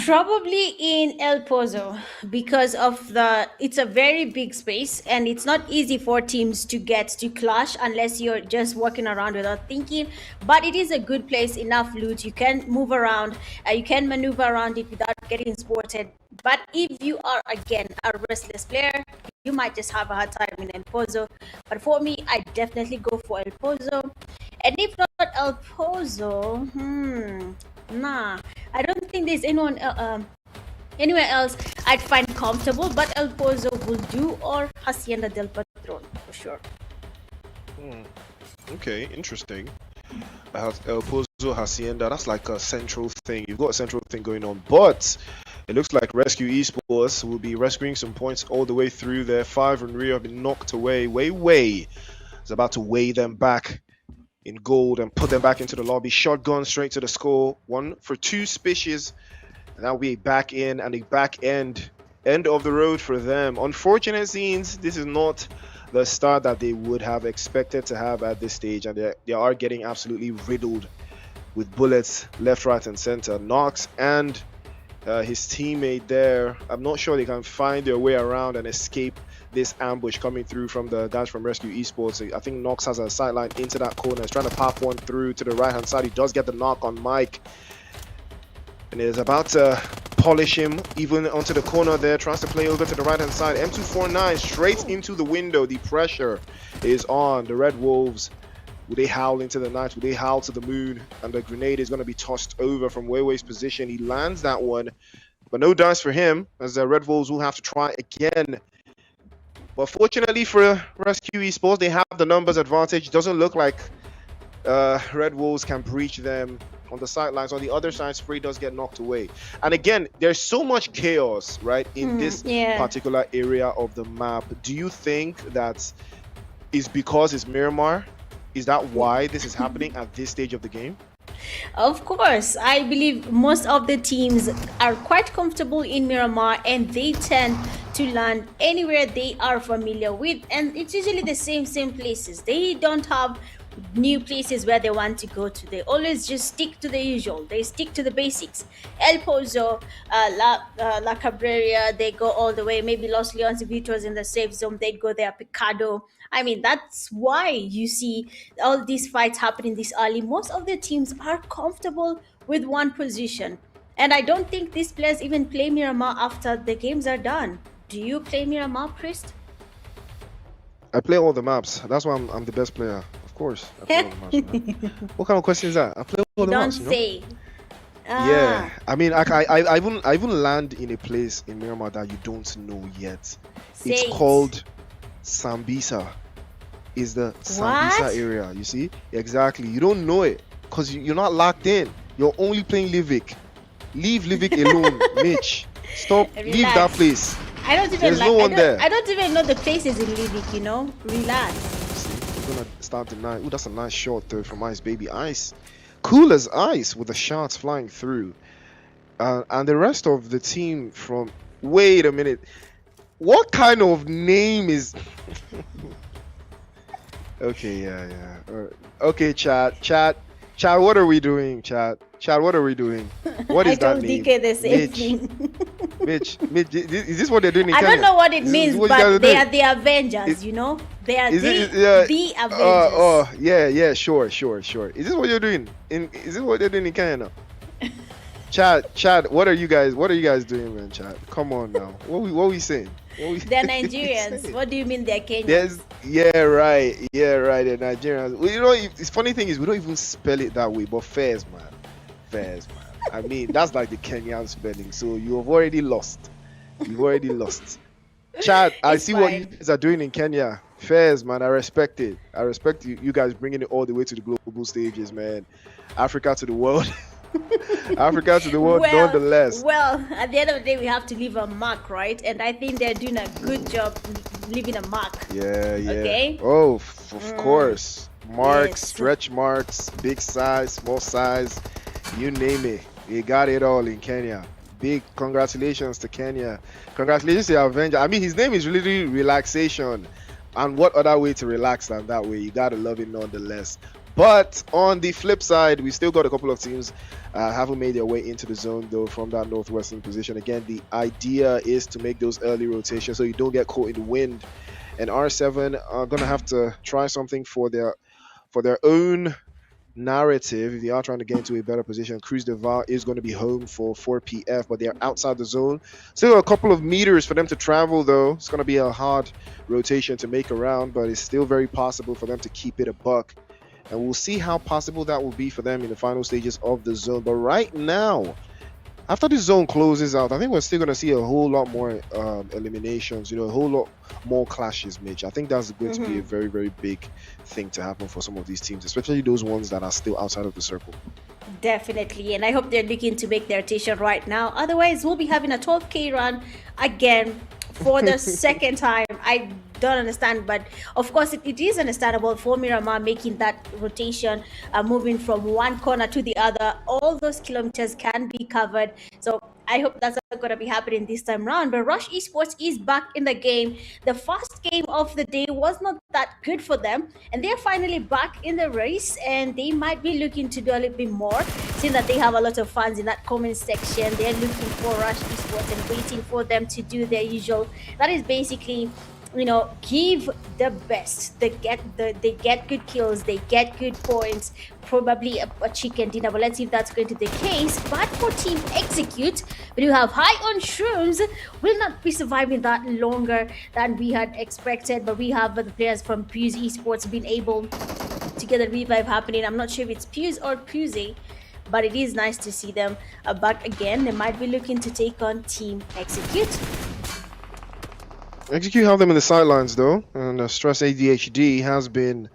Probably in El Pozo, because of it's a very big space and it's not easy for teams to get to clash unless you're just walking around without thinking. But it is a good place, enough loot, you can move around, you can maneuver around it without getting spotted. But if you are again a restless player, you might just have a hard time in El Pozo. But for me, I definitely go for El Pozo. And if not El Pozo, nah, I don't think there's anyone anywhere else I'd find comfortable, but El Pozo will do, or Hacienda del Patron for sure. Okay, interesting. El Pozo, Hacienda, that's like a central thing. You've got a central thing going on, but it looks like Rescue Esports will be rescuing some points all the way through there. 5 and Rio have been knocked away. Way. It's about to weigh them back in gold and put them back into the lobby. Shotgun straight to the score. 1 for 2 species. And that'll be a back in and a back end of the road for them. Unfortunate scenes. This is not the start that they would have expected to have at this stage, and they are getting absolutely riddled with bullets left, right, and center. Nox and his teammate there, I'm not sure they can find their way around and escape this ambush coming through from the guys from Rescue Esports. I think Nox has a sideline into that corner. He's trying to pop one through to the right hand side. He does get the knock on Mike, and is about to polish him even onto the corner there. Tries to play over to the right hand side. M249 straight into the window. The pressure is on the Red Wolves. Will they howl into the night? Will they howl to the moon? And the grenade is going to be tossed over from Weiwei's position. He lands that one, but no dice for him, as the Red Wolves will have to try again. But fortunately for Rescue Esports, they have the numbers advantage. Doesn't look like Red Wolves can breach them on the sidelines. On the other side, Spray does get knocked away. And again, there's so much chaos, right, in this particular area of the map. Do you think that is because it's Miramar? Is that why this is happening at this stage of the game? Of course, I believe most of the teams are quite comfortable in Miramar, and they tend to land anywhere they are familiar with, and it's usually the same places. They don't have new places where they want to go to. They always just stick to the usual. They stick to the basics. El Pozo, La Cabrera, they go all the way. Maybe Los Leones, if it was in the safe zone, they'd go there. Picado. I mean, that's why you see all these fights happening this early. Most of the teams are comfortable with one position, and I don't think these players even play Miramar after the games are done. Do you play Miramar, Chris? I play all the maps. That's why I'm the best player. Of course, I play all the maps. What kind of question is that? I play all the maps. Don't say. Yeah, I mean, I even land in a place in Miramar that you don't know yet. It's called Sambisa. Is the Sambisa area? You see, exactly. You don't know it because you're not locked in. You're only playing Livik. Leave Livik alone, Mitch. Stop. Relax. Leave that place. I don't even There's no one there. I don't even know the places in Livik. You know, relax. See, we're gonna start the night. Ooh, that's a nice shot though from Ice Baby. Ice, cool as ice with the shots flying through, and the rest of the team from. Wait a minute. What kind of name is? Okay, yeah. Okay, chat. What are we doing, chat? What are we doing? What is that name? I don't think Mitch, is this what they're doing in Kenya? I don't know what it means, but they are the Avengers, you know? They are the Avengers. Yeah, sure. Is this what you're doing? Is this what they're doing in Kenya now? Chad, what are you guys doing, man? Chad, come on now. What we saying? They're Nigerians. What do you mean they're Kenyans? Yeah, right. They're Nigerians. Well, it's funny thing is we don't even spell it that way, but fairs, man. I mean, that's like the Kenyan spelling. So you have already lost. Chad, I see what you guys are doing in Kenya. Fairs, man. I respect it. I respect you guys bringing it all the way to the global stages, man. Africa to the world. Africa to the world, nonetheless. Well, at the end of the day, we have to leave a mark, right? And I think they're doing a good job leaving a mark. Yeah. Okay? Oh, of course. Marks, Yes. stretch marks, big size, small size, you name it. You got it all in Kenya. Big congratulations to Kenya. Congratulations to Avenger. I mean, his name is really Relaxation. And what other way to relax than that way? You gotta love it nonetheless. But on the flip side, we still got a couple of teams haven't made their way into the zone though from that northwestern position. Again, the idea is to make those early rotations so you don't get caught in the wind. And R7 are gonna have to try something for their own narrative if they are trying to get into a better position. Cruz de Var is going to be home for 4PF, but they are outside the zone. Still a couple of meters for them to travel though. It's going to be a hard rotation to make around, but it's still very possible for them to keep it a buck. And we'll see how possible that will be for them in the final stages of the zone. But right now, after the zone closes out, I think we're still going to see a whole lot more eliminations, a whole lot more clashes, Mitch. I think that's going to be a very, very big thing to happen for some of these teams, especially those ones that are still outside of the circle. Definitely, and I hope they're looking to make their rotation right now. Otherwise, we'll be having a 12K run again for the second time. I don't understand, but of course it is understandable for Miramar making that rotation, moving from one corner to the other. All those kilometers can be covered, so I hope that's not going to be happening this time round. But Rush Esports is back in the game. The first game of the day was not that good for them, and they're finally back in the race, and they might be looking to do a little bit more, seeing that they have a lot of fans in that comment section. They're looking for Rush Esports and waiting for them to do their usual. That is basically, give the best. They get good kills, they get good points, probably a chicken dinner, but let's see if that's going to be the case. But for Team Execute, we do have High on Shrooms, will not be surviving that longer than we had expected, but we have the players from Puse Esports being able to get a revive happening. I'm not sure if it's Puse or Puse, but it is nice to see them back again. They might be looking to take on Team Execute. Execute have them in the sidelines though, and Stress ADHD has been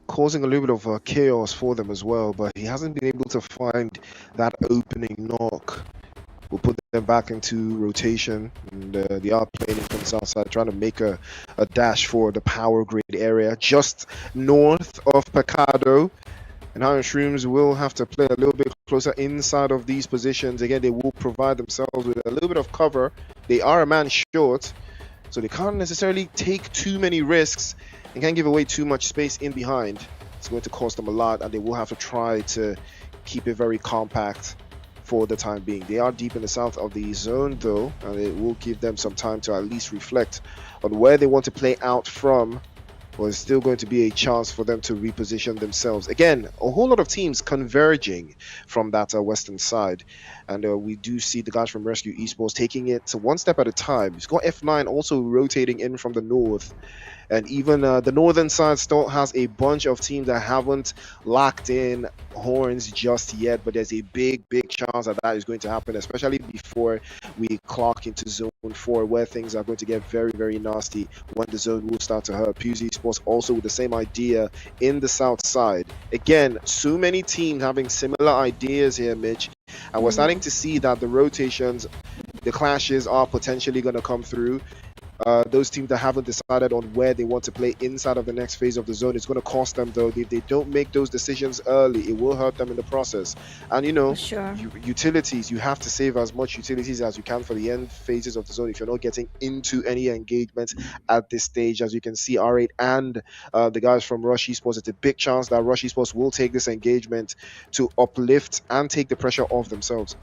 causing a little bit of chaos for them as well, but he hasn't been able to find that opening knock. We'll put them back into rotation, and they are playing from the south side, trying to make a dash for the power grid area just north of Pecado. And Iron Shrooms will have to play a little bit closer inside of these positions. Again, they will provide themselves with a little bit of cover. They are a man short, so they can't necessarily take too many risks and can't give away too much space in behind. It's going to cost them a lot, and they will have to try to keep it very compact for the time being. They are deep in the south of the zone though, and it will give them some time to at least reflect on where they want to play out from. Well, it's still going to be a chance for them to reposition themselves. Again, a whole lot of teams converging from that western side. And we do see the guys from Rescue Esports taking it one step at a time. You've got F9 also rotating in from the north. And even the northern side still has a bunch of teams that haven't locked in horns just yet, but there's a big chance that is going to happen, especially before we clock into zone 4, where things are going to get very nasty when the zone will start to hurt. PMNC Sports also with the same idea in the south side. Again, so many teams having similar ideas here, Mitch, and we're starting to see that the rotations, the clashes are potentially going to come through. Those teams that haven't decided on where they want to play inside of the next phase of the zone, it's going to cost them though. If they don't make those decisions early, it will hurt them in the process. And utilities, you have to save as much utilities as you can for the end phases of the zone if you're not getting into any engagement at this stage. As you can see, R8 and the guys from Rush Esports, it's a big chance that Rush Esports will take this engagement to uplift and take the pressure off themselves.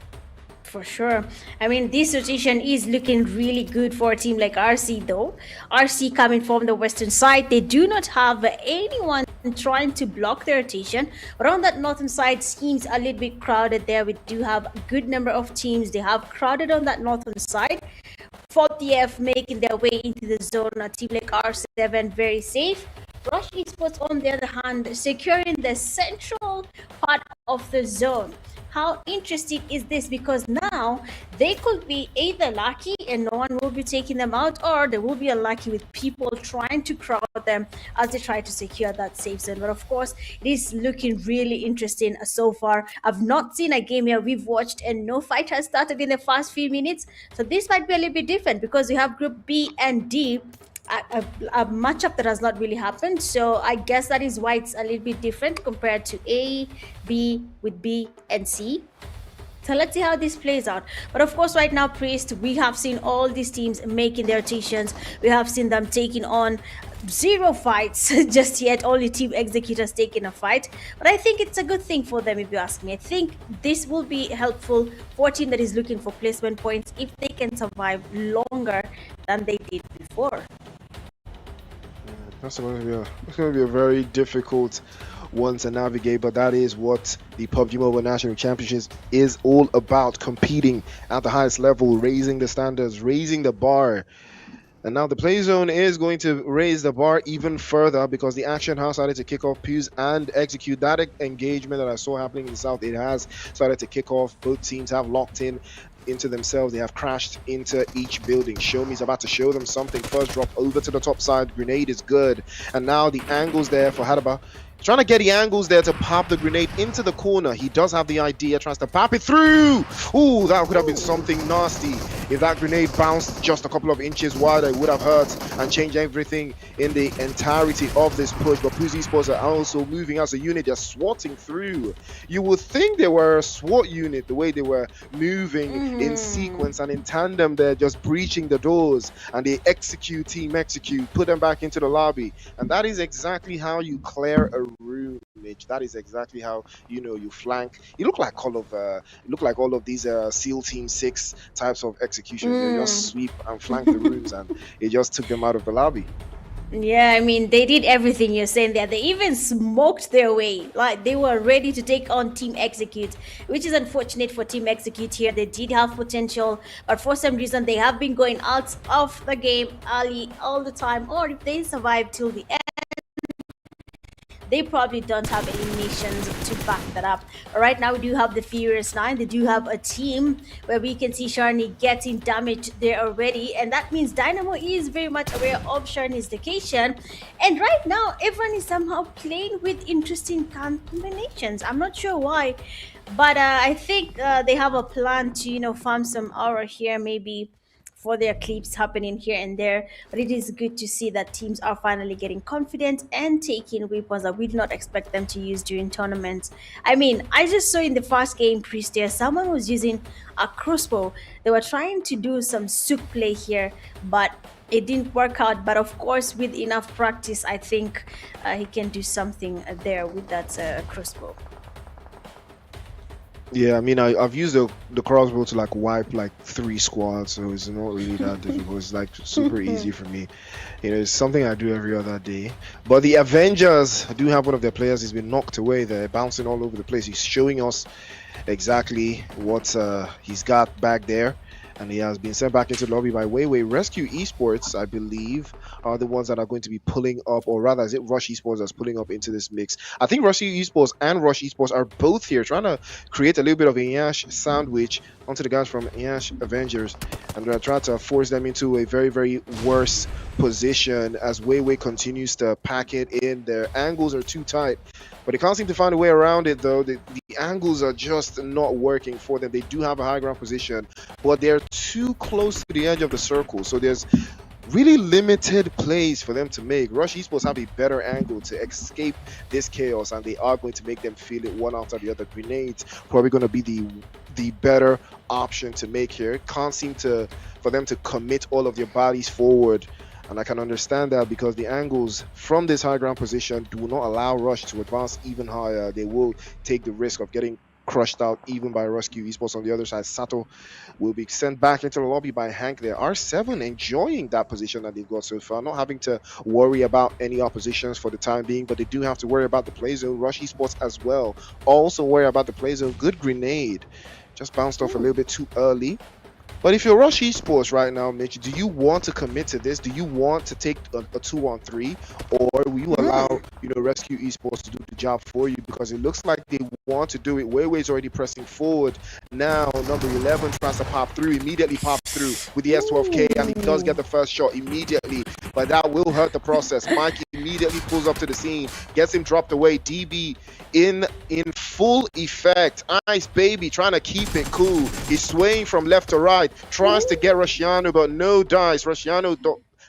For sure. I mean, this rotation is looking really good for a team like RC though. RC coming from the western side, they do not have anyone trying to block their rotation. But on that northern side seems a little bit crowded there. We do have a good number of teams. They have crowded on that northern side. 40F making their way into the zone. A team like R7 very safe. Rush Esports, on the other hand, securing the central part of the zone. How interesting is this? Because now they could be either lucky and no one will be taking them out, or they will be unlucky with people trying to crowd them as they try to secure that safe zone. But of course, it is looking really interesting so far. I've not seen a game here we've watched and no fight has started in the first few minutes. So this might be a little bit different because we have Group B and D. A matchup that has not really happened, so I guess that is why it's a little bit different compared to A, B with B and C. So let's see how this plays out. But of course, right now, Priest, we have seen all these teams making their rotations. We have seen them taking on 0 fights just yet. Only Team Executors taking a fight. But I think it's a good thing for them, if you ask me. I think this will be helpful for a team that is looking for placement points if they can survive longer than they did before. That's going to be a very difficult one to navigate, but that is what the PUBG Mobile National Championships is all about: competing at the highest level, raising the standards, raising the bar. And now the play zone is going to raise the bar even further because the action has started to kick off. Puse and Execute, that engagement that I saw happening in the south, it has started to kick off. Both teams have locked in into themselves. They have crashed into each building. Show Me is about to show them something. First drop over to the top side. Grenade is good. And now the angles there for Hadaba. Trying to get the angles there to pop the grenade into the corner. He does have the idea, tries to pop it through. Ooh, that could have been something nasty. If that grenade bounced just a couple of inches wider, it would have hurt and changed everything in the entirety of this push. But PMNC Sports are also moving as a unit, just swatting through. You would think they were a SWAT unit, the way they were moving in sequence and in tandem there, just breaching the doors. And they execute, team execute, put them back into the lobby. And that is exactly how you clear a room, Mitch. That is exactly how you flank. You look like all of these SEAL Team 6 types of executions. They just sweep and flank the rooms, and it just took them out of the lobby. Yeah, I mean, they did everything you're saying there. They even smoked their way. Like, they were ready to take on Team Execute, which is unfortunate for Team Execute here. They did have potential, but for some reason, they have been going out of the game early all the time. Or if they survive till the end, they probably don't have eliminations to back that up. But right now, we do have the Furious 9. They do have a team where we can see Sharni getting damaged there already. And that means Dynamo is very much aware of Sharni's location. And right now, everyone is somehow playing with interesting combinations. I'm not sure why, but I think they have a plan to, farm some aura here, maybe for their clips happening here and there. But it is good to see that teams are finally getting confident and taking weapons that we did not expect them to use during tournaments. I mean, I just saw in the first game, Priest, there someone was using a crossbow. They were trying to do some souk play here, but it didn't work out. But of course, with enough practice, I think he can do something there with that crossbow. Yeah, I mean, I've used the crossbow to wipe 3 squads, so it's not really that difficult. It's super easy for me. It's something I do every other day. But the Avengers do have one of their players. He's been knocked away. They're bouncing all over the place. He's showing us exactly what he's got back there. And he has been sent back into the lobby by Weiwei. Rescue Esports, I believe, are the ones that are going to be pulling up, or rather, is it Rush Esports that's pulling up into this mix? I think Rescue Esports and Rush Esports are both here, trying to create a little bit of a Yash sandwich onto the guys from Yash Avengers, and they're trying to force them into a very, very worse position as Weiwei continues to pack it in. Their angles are too tight, but they can't seem to find a way around it, though. The angles are just not working for them. They do have a high ground position, but they're too close to the edge of the circle, so there's really limited plays for them to make. Rush Esports have a better angle to escape this chaos, and they are going to make them feel it one after the other. Grenades probably going to be the better option to make here. Can't seem for them to commit all of their bodies forward, and I can understand that because the angles from this high ground position do not allow Rush to advance even higher. They will take the risk of getting crushed out even by Rescue Esports. On the other side, Sato will be sent back into the lobby by Hank there. R7 enjoying that position that they've got so far, not having to worry about any oppositions for the time being, but they do have to worry about the play zone. Rush Esports as well also worry about the play zone. Good grenade, just bounced off a little bit too early. But if you're Rush Esports right now, Mitch, do you want to commit to this? Do you want to take a 2-on-3, or will you allow Rescue Esports to do the job for you? Because it looks like they want to do it. Weiwei's already pressing forward now. Number 11 tries to pop through, immediately pops through with the S12K, and he does get the first shot immediately. But that will hurt the process. Mike immediately pulls up to the scene, gets him dropped away. DB in full effect. Ice Baby trying to keep it cool. He's swaying from left to right. Tries to get Rusciano, but no dice. Rusciano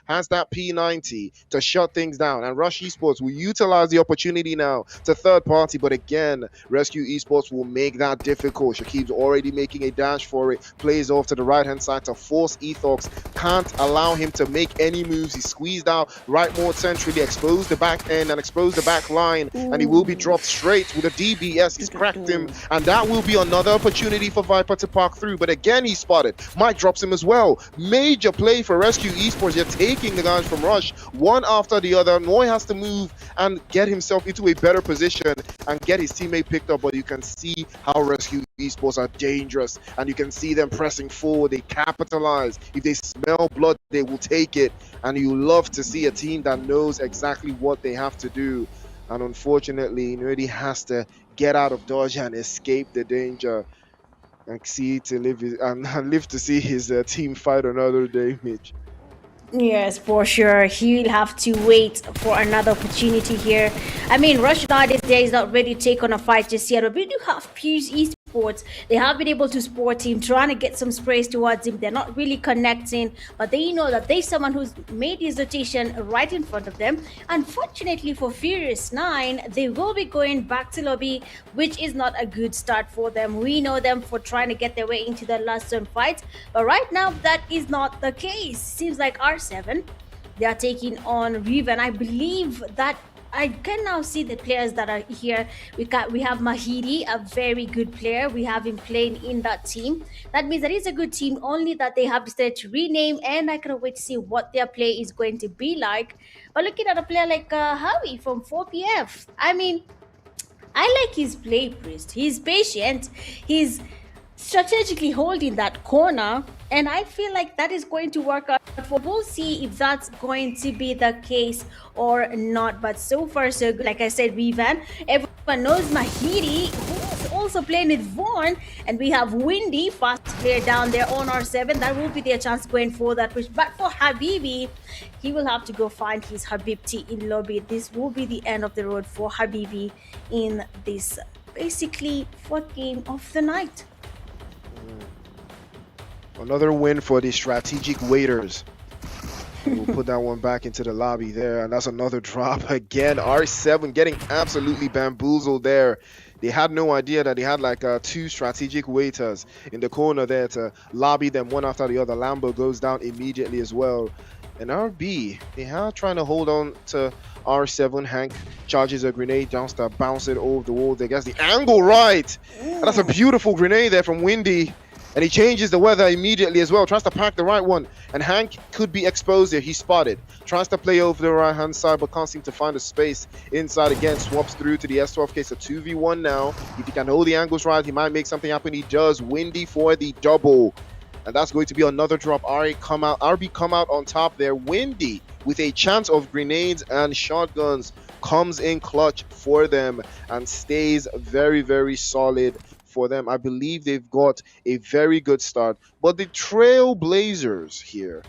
has that P90 to shut things down, and Rush Esports will utilize the opportunity now to third party, but again, Rescue Esports will make that difficult. Shakib's already making a dash for it, plays off to the right hand side to force Ethox, can't allow him to make any moves. He's squeezed out right more centrally, exposed the back end and exposed the back line, and he will be dropped straight with a DBS. He's cracked him, and that will be another opportunity for Viper to park through, but again he's spotted. Mike drops him as well. Major play for Rescue Esports. You're taking the guys from Rush one after the other. Noy has to move and get himself into a better position and get his teammate picked up, but you can see how Rescue Esports are dangerous, and you can see them pressing forward. They capitalize. If they smell blood, they will take it, and you love to see a team that knows exactly what they have to do. And unfortunately, Nerdy has to get out of dodge and escape the danger and live to see his team fight another day, Mitch. Yes, for sure. He'll have to wait for another opportunity here. I mean, Rush nowadays is not ready to take on a fight just yet, but we do have Pierce Esports. They have been able to support him, trying to get some sprays towards him. They're not really connecting, but they know that there's someone who's made his rotation right in front of them. Unfortunately for Furious 9, they will be going back to lobby, which is not a good start for them. We know them for trying to get their way into the last zone fight, but right now that is not the case. Seems like R7, they are taking on Riven. I believe that I can now see the players that are here. We have Mahidi, a very good player. We have him playing in that team. That means that it's a good team, only that they have decided to rename, and I cannot wait to see what their play is going to be like. But looking at a player like Howie from 4PF, I mean, I like his play, Priest. He's patient. He's strategically holding that corner, and I feel like that is going to work out. We'll see if that's going to be the case or not, but so far so good. Like I said, Revan, everyone knows Mahiri, who's also playing with Vaughn, and we have Windy, fast player down there on R7. That will be their chance going for that push, but for Habibi, he will have to go find his Habibti in lobby. This will be the end of the road for Habibi in this basically fourth game of the night. Another win for the strategic waiters. We'll put that one back into the lobby there, and that's another drop again. R7 getting absolutely bamboozled there. They had no idea that they had like two strategic waiters in the corner there to lobby them one after the other. Lambo goes down immediately as well. And RB, they are trying to hold on to R7. Hank charges a grenade, just to bounce it over the wall. They gets the angle right. And that's a beautiful grenade there from Windy. And he changes the weather immediately as well. Tries to pack the right one. And Hank could be exposed there. He's spotted. Tries to play over the right-hand side, but can't seem to find a space inside again. Swaps through to the S12K. So 2v1 now. If he can hold the angles right, he might make something happen. He does. Windy for the double. And that's going to be another drop. RB come out on top there. Windy with a chance of grenades and shotguns comes in clutch for them and stays very, very solid for them. I believe they've got a very good start. But the Trailblazers here,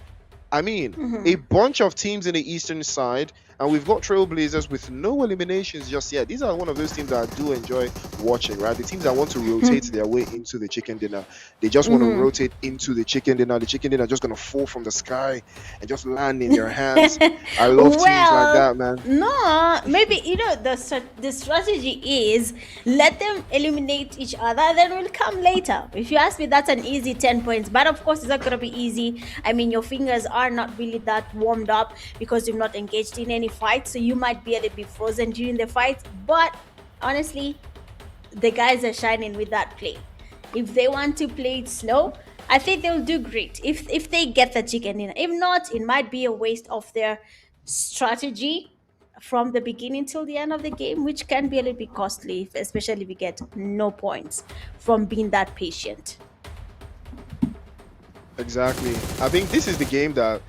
I mean, a bunch of teams in the eastern side, and we've got Trailblazers with no eliminations just yet. These are one of those teams that I do enjoy watching, right? The teams that want to rotate their way into the chicken dinner. They just want to rotate into the chicken dinner. The chicken dinner just going to fall from the sky and just land in your hands. I love teams like that, man. No, maybe, the strategy is let them eliminate each other, then we'll come later. If you ask me, that's an easy 10 points. But of course, it's not going to be easy. I mean, your fingers are not really that warmed up because you've not engaged in any fight, so you might be a little bit frozen during the fight. But honestly, the guys are shining with that play. If they want to play it slow, I think they'll do great if they get the chicken in. If not, it might be a waste of their strategy from the beginning till the end of the game, which can be a little bit costly, especially if we get no points from being that patient. Exactly. I think this is the game that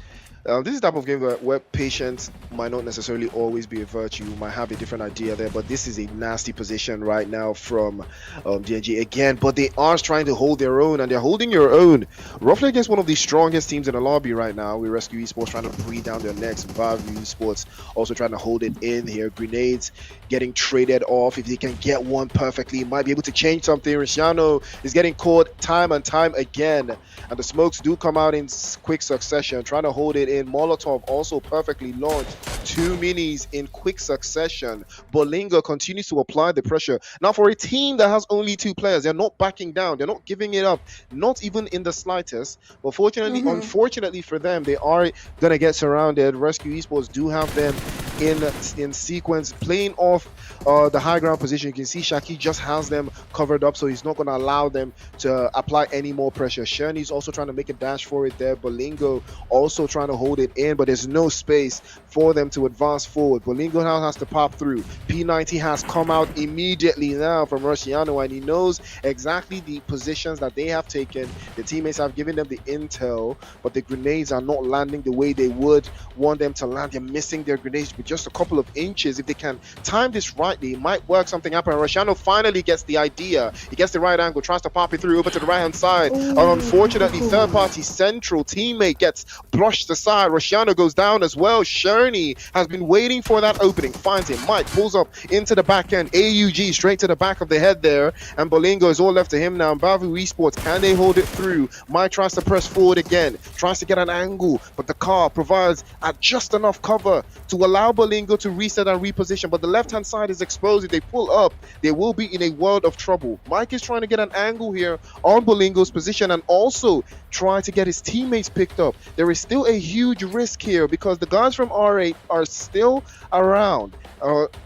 this is the type of game where patience might not necessarily always be a virtue. You might have a different idea there, but this is a nasty position right now from DNG again. But they are trying to hold their own, and they're holding your own roughly against one of the strongest teams in the lobby right now. We Rescue Esports trying to breathe down their necks. Valve Esports also trying to hold it in here. Grenades getting traded off. If they can get one perfectly, might be able to change something. Riciano is getting caught time and time again, and the smokes do come out in quick succession, trying to hold it in. Molotov also perfectly launched 2 minis in quick succession. Bolingo continues to apply the pressure. Now, for a team that has only 2 players, they're not backing down. They're not giving it up, not even in the slightest. But fortunately, unfortunately for them, they are going to get surrounded. Rescue Esports do have them in sequence, playing off the high ground position. You can see Shaki just has them covered up, so he's not going to allow them to apply any more pressure. Sherney's also trying to make a dash for it there. Bolingo also trying to hold it in, but there's no space for them to advance forward. Bolingo now has to pop through. P90 has come out immediately now from Rusciano, and he knows exactly the positions that they have taken. The teammates have given them the intel, but the grenades are not landing the way they would want them to land. They're missing their grenades with just a couple of inches. If they can time this rightly, it might work something up. And Rusciano finally gets the idea. He gets the right angle, tries to pop it through over to the right hand side. And unfortunately, third party central teammate gets brushed aside. Rusciano goes down as well. Sherney has been waiting for that opening, finds him. Mike pulls up into the back end. AUG straight to the back of the head there, and Bolingo is all left to him now. Bavu Esports, can they hold it through? Mike tries to press forward again, tries to get an angle, but the car provides at just enough cover to allow Bolingo to reset and reposition. But the left hand side is exposed. If they pull up, they will be in a world of trouble. Mike is trying to get an angle here on Bolingo's position and also try to get his teammates picked up. There is still a huge risk here because the guys from R8 are still around.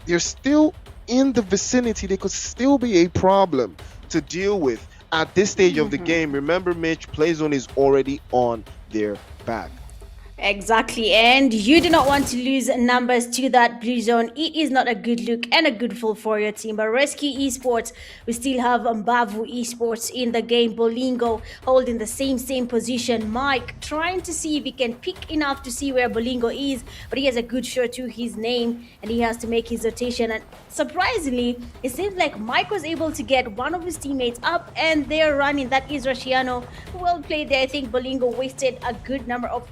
They're still in the vicinity. They could still be a problem to deal with at this stage of the game. Remember, Mitch, play zone is already on their back. Exactly, and you do not want to lose numbers to that blue zone. It is not a good look and a good fall for your team. But Rescue Esports, we still have Mbavu Esports in the game. Bolingo holding the same position. Mike trying to see if he can pick enough to see where Bolingo is, but he has a good shot to his name and he has to make his rotation. And surprisingly, it seems like Mike was able to get one of his teammates up and they're running. That is Rusciano. Well played there. I think Bolingo wasted a good number of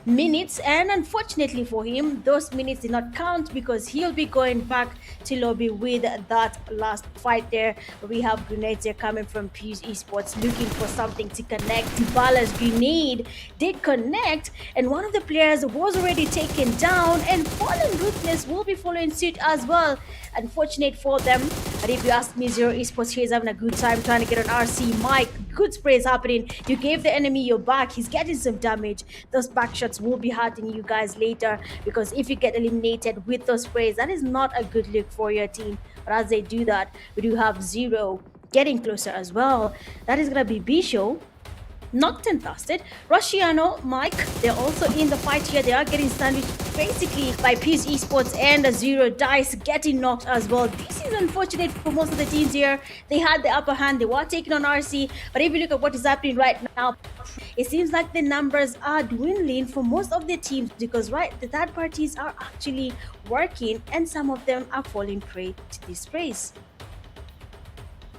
minutes, and unfortunately for him, those minutes did not count because he'll be going back to lobby with that last fight there. We have grenades there coming from PMNC Esports looking for something to connect. Dybala's grenade did connect, and one of the players was already taken down, and Fallen Ruthless will be following suit as well. Unfortunate for them, but if you ask me, Zero Esports here is having a good time trying to get an RC. Mike, good sprays happening. You gave the enemy your back. He's getting some damage. Those back shots will be hurting you guys later, because if you get eliminated with those sprays, that is not a good look for your team. But as they do that, we do have Zero getting closer as well. That is gonna be Bisho. Knocked and dusted. Rusciano, Mike, they're also in the fight here. They are getting sandwiched basically by PMNC Esports, and Zero Dice getting knocked as well. This is unfortunate for most of the teams here. They had the upper hand. They were taking on RC, but if you look at what is happening right now, it seems like the numbers are dwindling for most of the teams, because the third parties are actually working and some of them are falling prey to this race.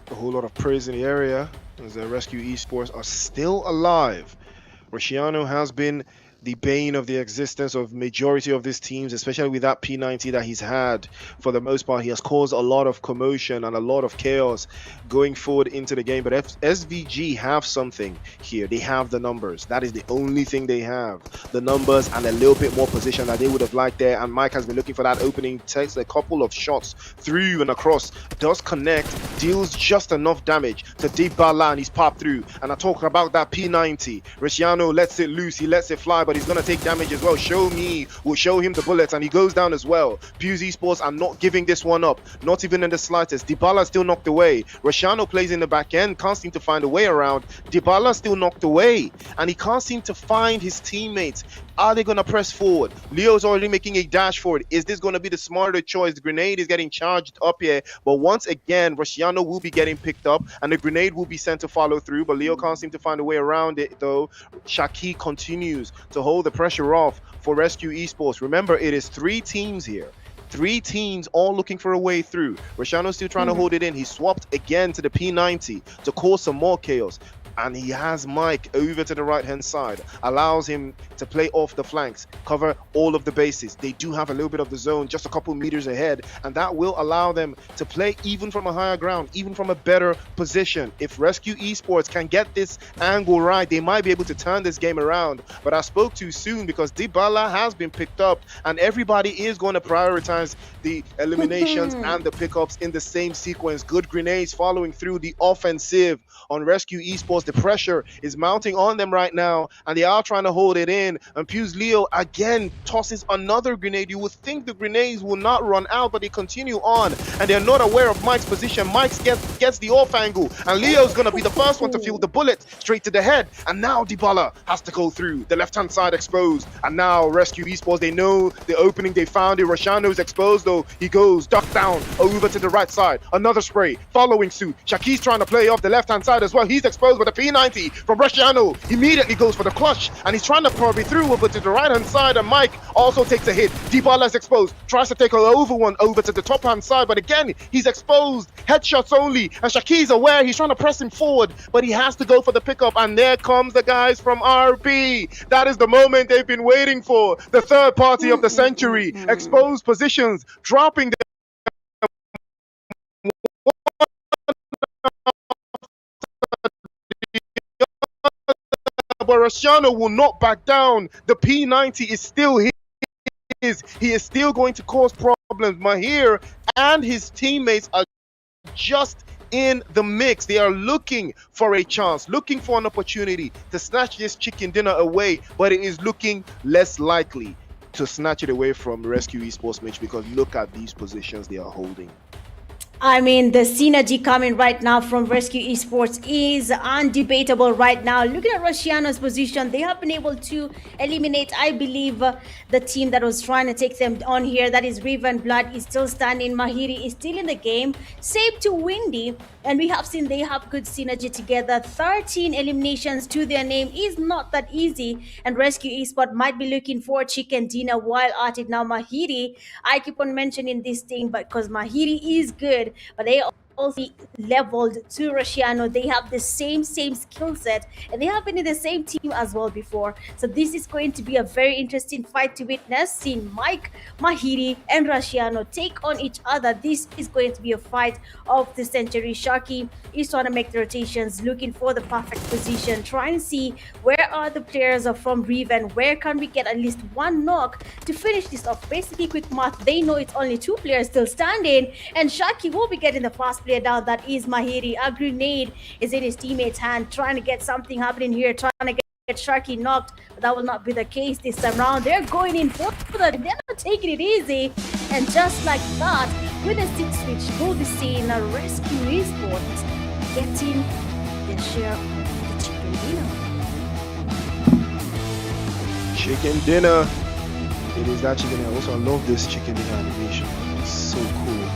A whole lot of praise in the area as the Rescue Esports are still alive. Rusciano has been the bane of the existence of majority of these teams, especially with that P90 that he's had. For the most part, he has caused a lot of commotion and a lot of chaos going forward into the game. But SVG have something here. They have the numbers. That is the only thing they have. The numbers and a little bit more position that they would have liked there. And Mike has been looking for that opening. Takes a couple of shots through and across. Does connect. Deals just enough damage to Dybala, and he's popped through. And I talk about that P90. Rusciano lets it loose. He lets it fly. But but he's gonna take damage as well. Show me will show him the bullets, and he goes down as well. PMNC Esports are not giving this one up, not even in the slightest. Dybala still knocked away. Rosciano plays in the back end, can't seem to find a way around. Dybala still knocked away, and he can't seem to find his teammates. Are they going to press forward? Leo's already making a dash forward. Is this going to be the smarter choice? The grenade is getting charged up here, but once again, Rosciano will be getting picked up, and the grenade will be sent to follow through, but Leo can't seem to find a way around it, though. Shaki continues to hold the pressure off for Rescue Esports. Remember, it is 3 teams here. 3 teams all looking for a way through. Rosciano's still trying to hold it in. He swapped again to the P90 to cause some more chaos. And he has Mike over to the right-hand side, allows him to play off the flanks, cover all of the bases. They do have a little bit of the zone just a couple meters ahead, and that will allow them to play even from a higher ground, even from a better position. If Rescue Esports can get this angle right, they might be able to turn this game around. But I spoke too soon, because Dybala has been picked up, and everybody is going to prioritize the eliminations and the pickups in the same sequence. Good grenades following through the offensive on Rescue Esports. The pressure is mounting on them right now, and they are trying to hold it in. And Fuse Leo again tosses another grenade. You would think the grenades will not run out, but they continue on, and they're not aware of Mike's position. Mike gets the off angle, and Leo's gonna be the first one to feel the bullet straight to the head. And now Dybala has to go through the left-hand side exposed, and now Rescue Esports, they know the opening, they found it. Rosciano's exposed though. He goes duck down over to the right side. Another spray following suit. Shaki's trying to play off the left-hand side as well. He's exposed with a P90 from Rosciano. Immediately goes for the clutch, and he's trying to probably through over to the right-hand side, and Mike also takes a hit. Dybala's exposed, tries to take one over to the top-hand side, but again, he's exposed. Headshots only, and Shaki's aware. He's trying to press him forward, but he has to go for the pickup, and there comes the guys from RB. That is the moment they've been waiting for. The third party of the century. Exposed positions, dropping the but Rosciano will not back down. The P90 is still his. He is still going to cause problems. Mahir and his teammates are just in the mix. They are looking for a chance, looking for an opportunity to snatch this chicken dinner away, but it is looking less likely to snatch it away from Rescue Esports, Mitch, because look at these positions they are holding. I mean, the synergy coming right now from Rescue Esports is undebatable right now. Looking at Rosciano's position, they have been able to eliminate, I believe, the team that was trying to take them on here. That is Riven Blood is still standing. Mahiri is still in the game. Save to Windy. And we have seen they have good synergy together. 13 eliminations to their name is not that easy. And Rescue Esports might be looking for chicken dinner while at it now. Mahiri, I keep on mentioning this thing, but because Mahiri is good, but they also leveled to Rosciano. They have the same skill set, and they have been in the same team as well before. So this is going to be a very interesting fight to witness, seeing Mike, Mahiri, and Rosciano take on each other. This is going to be a fight of the century. Shaki is trying to make the rotations, looking for the perfect position, trying to see where are the players from Riven, where can we get at least one knock to finish this off. Basically, quick math, they know it's only 2 players still standing, and Shaki will be getting the fast player down. That is Mahiri. A grenade is in his teammate's hand, trying to get something happening here, trying to get Sharky knocked, but that will not be the case this time around. They're going in for that. They're not taking it easy, and just like that, with a 6 switch, we'll be seeing a Rescue Esports getting their share of the chicken dinner. Chicken dinner. It is that chicken dinner. Also, I love this chicken dinner animation. It's so cool.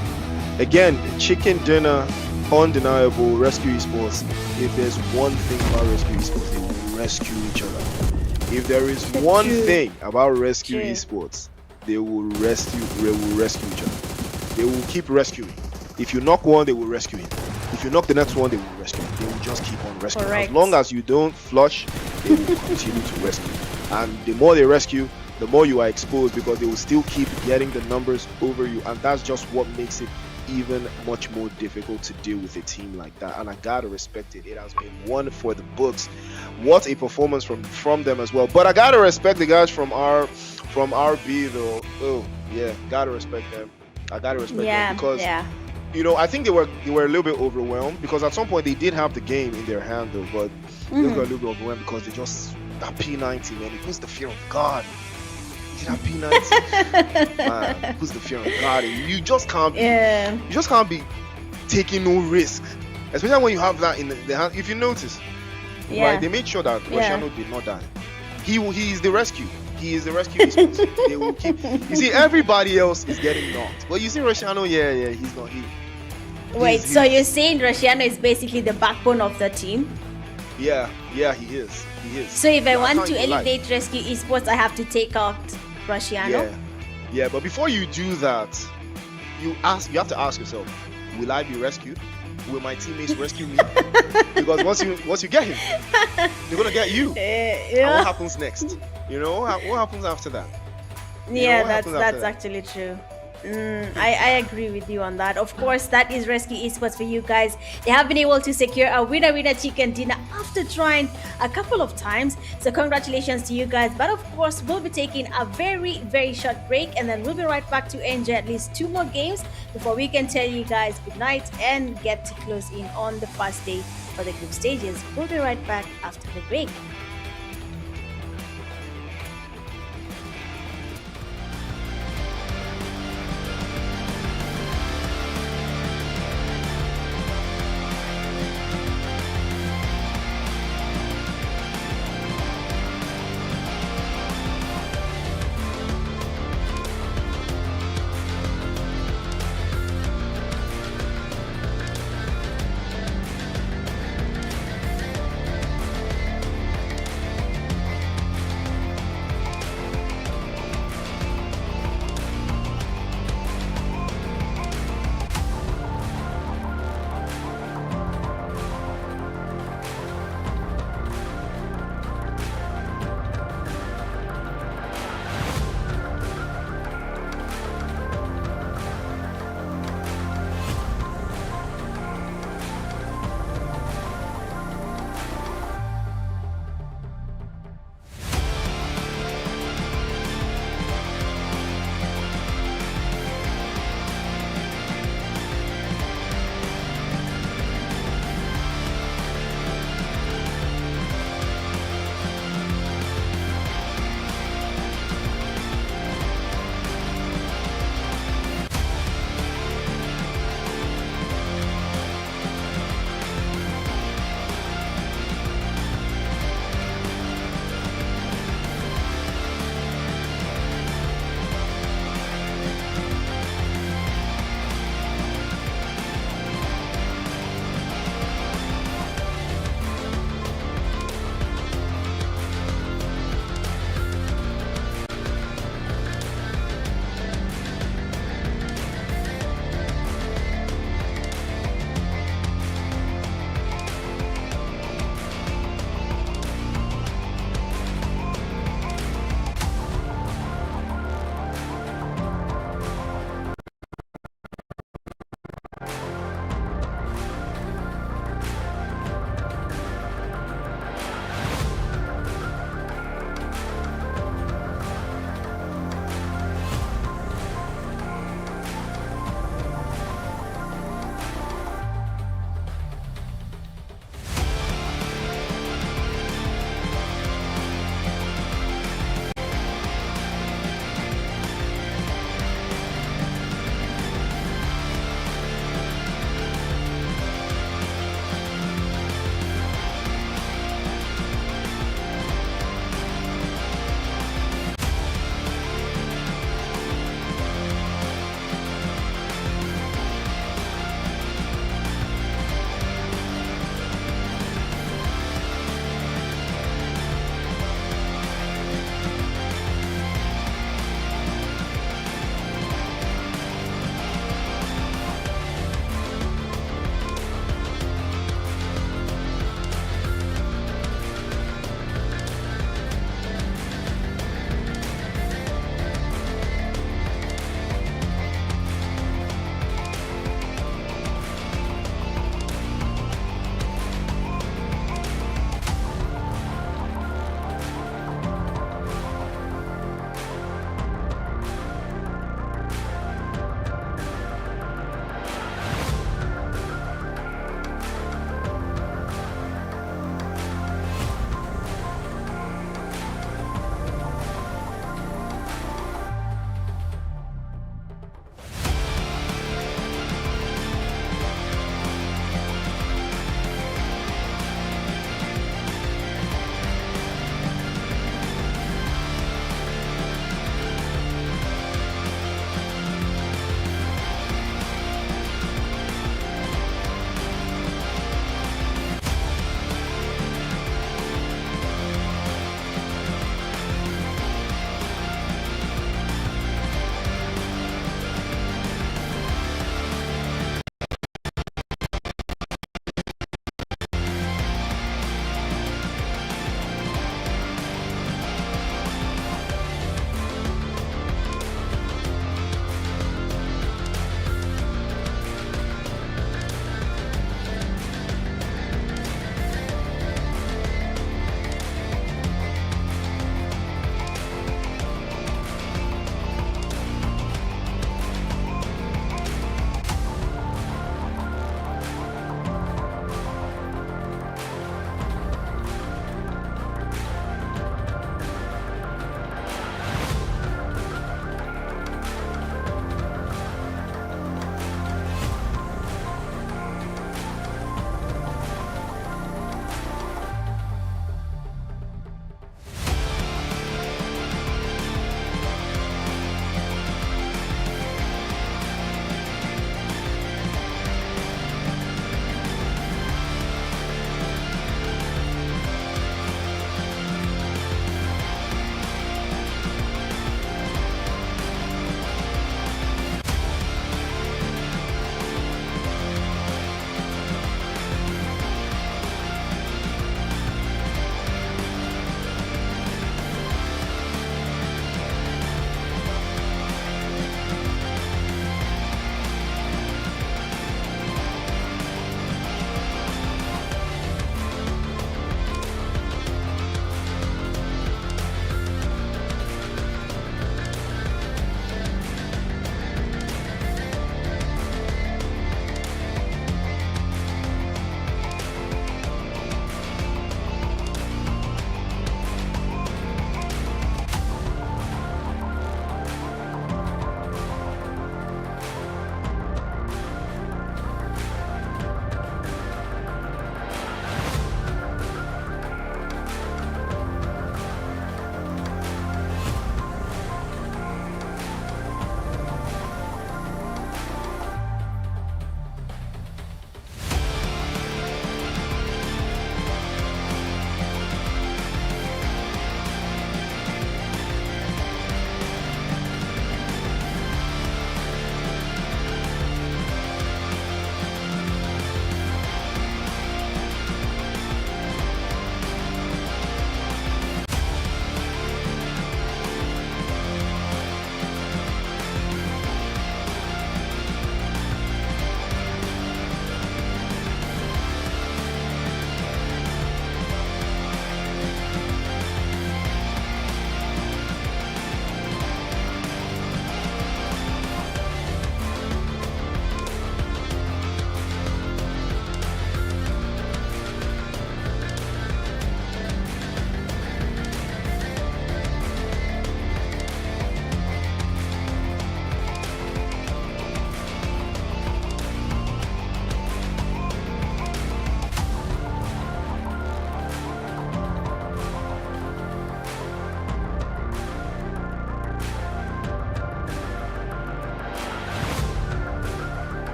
Again, chicken dinner, undeniable. Rescue Esports. If there's one thing about Rescue Esports, they will rescue each other. If there is one thing about Rescue Esports, they will rescue each other. They will keep rescuing. If you knock one, they will rescue him. If you knock the next one, they will rescue him. They will just keep on rescuing. Correct. As long as you don't flush, they will continue to rescue. And the more they rescue, the more you are exposed, because they will still keep getting the numbers over you, and that's just what makes it even much more difficult to deal with a team like that. And I gotta respect it. It has been one for the books. What a performance from them as well. But I gotta respect the guys from RB though. Oh yeah, gotta respect them. I gotta respect them, because you know, I think they were a little bit overwhelmed, because at some point they did have the game in their hand though, but they got a little bit overwhelmed because they just that P90, man, it puts the fear of God. See that P90? Man, it puts the fear of God. You just can't be, you just can't be taking no risk. Especially when you have that in the hand. If you notice, right, they made sure that Rosciano did not die. He is the rescue. He is the rescue. They will keep. You see, everybody else is getting knocked, but you see Rosciano, he's not. Wait, so you're saying Rosciano is basically the backbone of the team? Yeah, he is. So if I want to elevate Rescue Esports, I have to take out Rosciano? Yeah, but before you do that, you have to ask yourself, will I be rescued? Will my teammates rescue me? Because once you get him, they're gonna get you. And what happens next? You know, what happens after that? That's actually true. I agree with you on that. Of course, that is Rescue Esports for you guys. They have been able to secure a winner chicken dinner after trying a couple of times. So congratulations to you guys. But of course, we'll be taking a very, very short break, and then we'll be right back to enjoy at least 2 more games before we can tell you guys good night and get to close in on the first day for the group stages. We'll be right back after the break.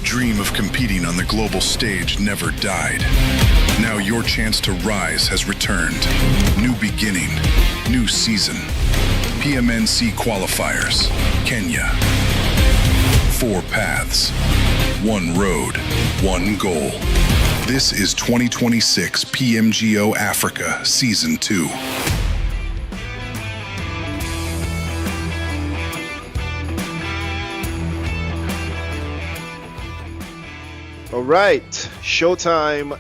dream of competing on the global stage never died. Now your chance to rise has returned. New beginning, new season. PMNC Qualifiers, Kenya. 4 paths, 1 road, 1 goal. This is 2026 PMGO Africa Season 2. All right, showtime.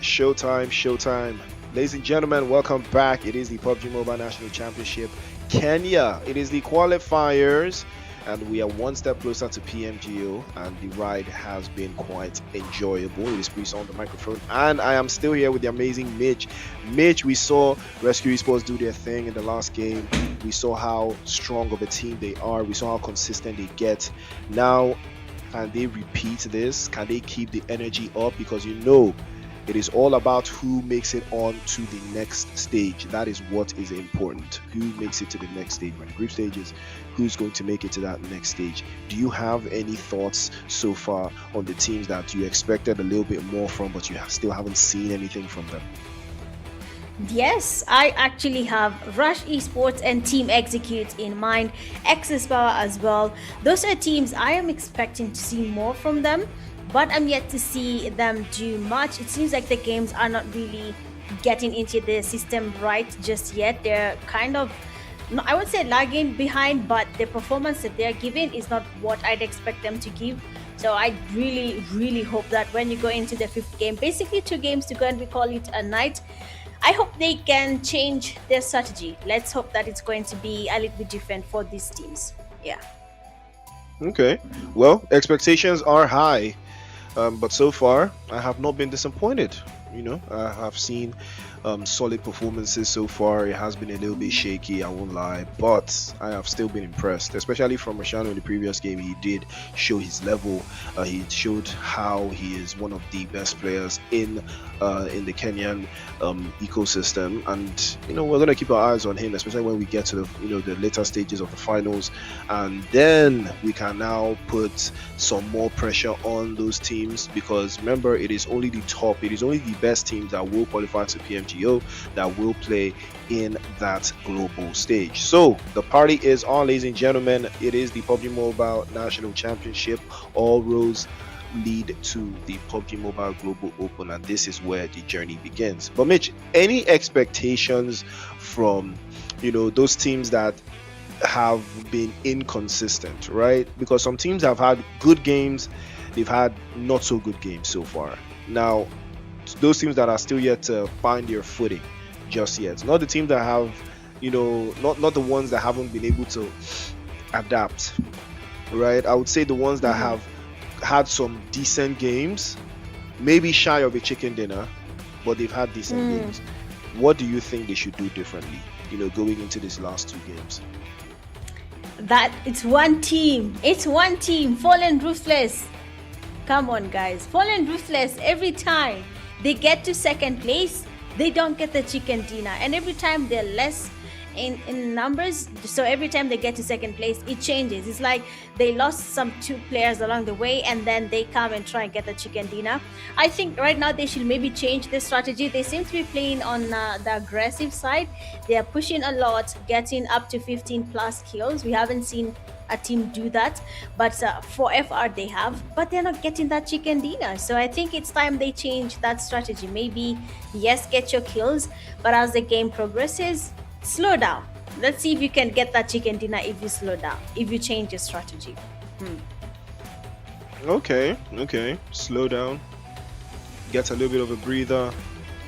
Ladies and gentlemen, welcome back. It is the PUBG Mobile National Championship Kenya. It is the qualifiers, and we are one step closer to PMGO, and the ride has been quite enjoyable. It is Priest on the microphone, and I am still here with the amazing Mitch. Mitch, we saw Rescue Esports do their thing in the last game. We saw how strong of a team they are. We saw how consistent they get. Now, can they repeat this? Can they keep the energy up? Because you know, it is all about who makes it on to the next stage. That is what is important. Who makes it to the next stage? When the group stages, who's going to make it to that next stage? Do you have any thoughts so far on the teams that you expected a little bit more from, but you still haven't seen anything from them? Yes, I actually have Rush Esports and Team Execute in mind, Access Power as well. Those are teams I am expecting to see more from them, but I'm yet to see them do much. It seems like the games are not really getting into the system right just yet. They're kind of, I would say, lagging behind, but the performance that they're giving is not what I'd expect them to give. So I really hope that when you go into the 5th game, basically 2 games to go and we call it a night, I hope they can change their strategy. Let's hope that it's going to be a little bit different for these teams. Yeah. Okay. Well, expectations are high, but so far I have not been disappointed. You know, I have seen solid performances so far. It has been a little bit shaky, I won't lie, but I have still been impressed, especially from Rashano in the previous game. He did show his level. He showed how he is one of the best players in the Kenyan ecosystem, and you know, we're gonna keep our eyes on him, especially when we get to the later stages of the finals, and then we can now put some more pressure on those teams, because remember, it is only the best teams that will qualify to PMGO that will play in that global stage. So the party is on, ladies and gentlemen. It is the PUBG Mobile National Championship. All roads lead to the PUBG Mobile Global Open, and this is where the journey begins. But Mitch, any expectations from those teams that have been inconsistent, right? Because some teams have had good games, they've had not so good games so far. Now, those teams that are still yet to find their footing just yet, not the teams that have, not the ones that haven't been able to adapt, right? I would say the ones that have had some decent games, maybe shy of a chicken dinner, but they've had decent games. What do you think they should do differently, going into these last 2 games? That it's one team, Fallen Ruthless. Come on, guys, Fallen Ruthless. Every time they get to 2nd place, they don't get the chicken dinner, and every time they're less in numbers, so every time they get to 2nd place, it changes. It's like they lost some 2 players along the way, and then they come and try and get the chicken dinner. I think right now they should maybe change their strategy. They seem to be playing on the aggressive side. They are pushing a lot, getting up to 15 plus kills. We haven't seen a team do that, but for FR they have, but they're not getting that chicken dinner. So I think it's time they change that strategy. Maybe, yes, get your kills, but as the game progresses, slow down. Let's see if you can get that chicken dinner if you slow down, if you change your strategy. Okay, slow down, get a little bit of a breather,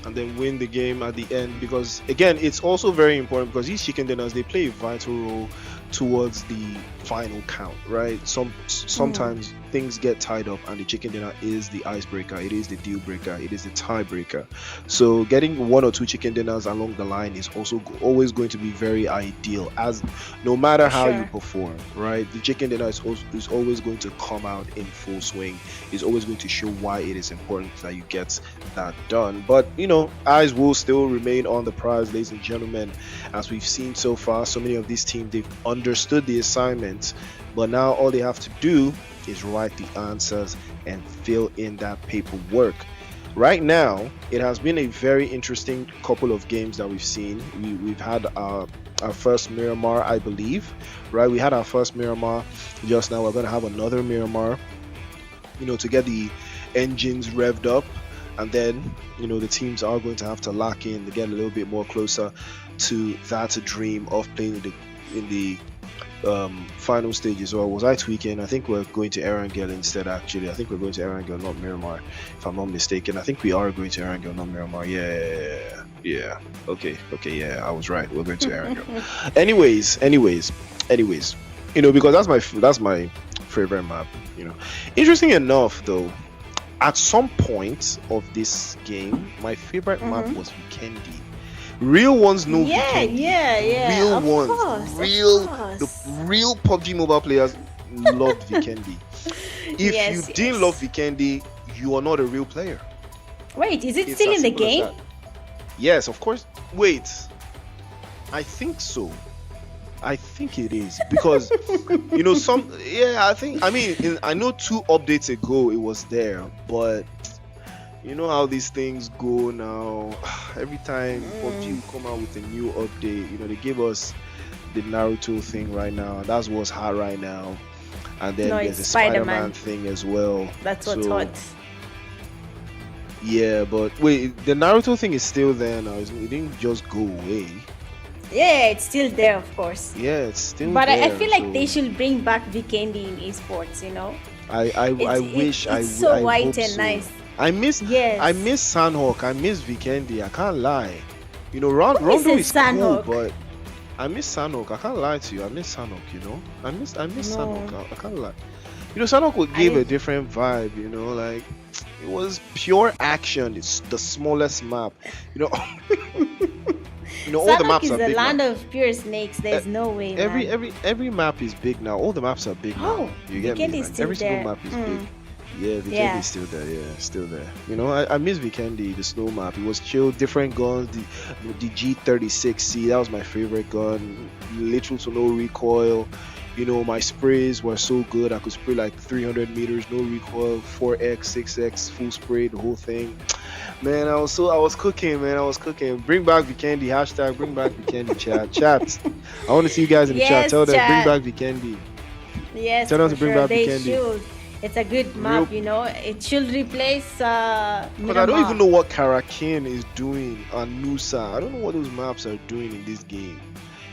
and then win the game at the end. Because again, it's also very important, because these chicken dinners, they play a vital role towards the final count, right? Sometimes things get tied up, and the chicken dinner is the icebreaker, it is the deal breaker, it is the tiebreaker. So getting 1 or 2 chicken dinners along the line is also always going to be very ideal, as no matter how you perform, right? The chicken dinner is always going to come out in full swing. It's always going to show why it is important that you get that done. But eyes will still remain on the prize, ladies and gentlemen. As we've seen so far, so many of these teams, they've understood the assignment, but now all they have to do is write the answers and fill in that paperwork. Right now, it has been a very interesting couple of games that we've seen. We've had our first Miramar, I believe, right? We had our first Miramar just now. We're going to have another Miramar, to get the engines revved up. And then, the teams are going to have to lock in to get a little bit more closer to that dream of playing in the final stages. Or was I tweaking? I think we're going to Erangel instead, actually. I think we're going to Erangel, not Miramar, if I'm not mistaken. I think we are going to Erangel, not Miramar. Yeah. Okay, yeah, I was right. We're going to Erangel. anyways, because that's my favorite map, Interesting enough, though, at some point of this game, my favorite map was Vikendi. Real ones know Vikendi. Yeah. Real of ones. Course, The real PUBG mobile players loved Vikendi. If you didn't love Vikendi, you are not a real player. Wait, is it still in the game? Yes, of course. Wait. I think so. I think it is because I know 2 updates ago it was there, but you know how these things go now. Every time PUBG come out with a new update, they give us the Naruto thing right now, and that's what's hot right now. And then there's a Spider-Man thing as well. That's what's hot. Yeah, but wait, the Naruto thing is still there now. It didn't just go away. Yeah, it's still there, of course. Yeah, it's still but there. I feel like they should bring back Vikendi in esports, I wish it's so white hope and so. nice. I miss Sandhawk, I miss Vikendi, I can't lie. Rondo is Sandhawk? cool, but I miss Sandhawk, I can't lie to you. I miss Sandhawk, I miss Sandhawk, I can't lie. Sandhawk would give a different vibe, like it was pure action. It's the smallest map, all the maps is are the big land now. of pure snakes. There's no way, man. Every map is big now. All the maps are big now. You get me? Vikendi is still Every there. single map is big. Yeah, Vikendi is still there. Yeah, still there. I miss Vikendi, the snow map. It was chill, different guns. The G36C, that was my favorite gun. Literal to no recoil. My sprays were so good. I could spray like 300 meters, no recoil, 4x, 6x, full spray, the whole thing. Man, I was cooking, man. I was cooking. Bring back Vikendi. Hashtag bring back Vikendi, chat. I want to see you guys in the chat. Tell them bring back Vikendi. Yes, tell them to bring back Vikendi. Should. It's a good map, It should replace But I don't even know what Karakin is doing on Nusa. I don't know what those maps are doing in this game.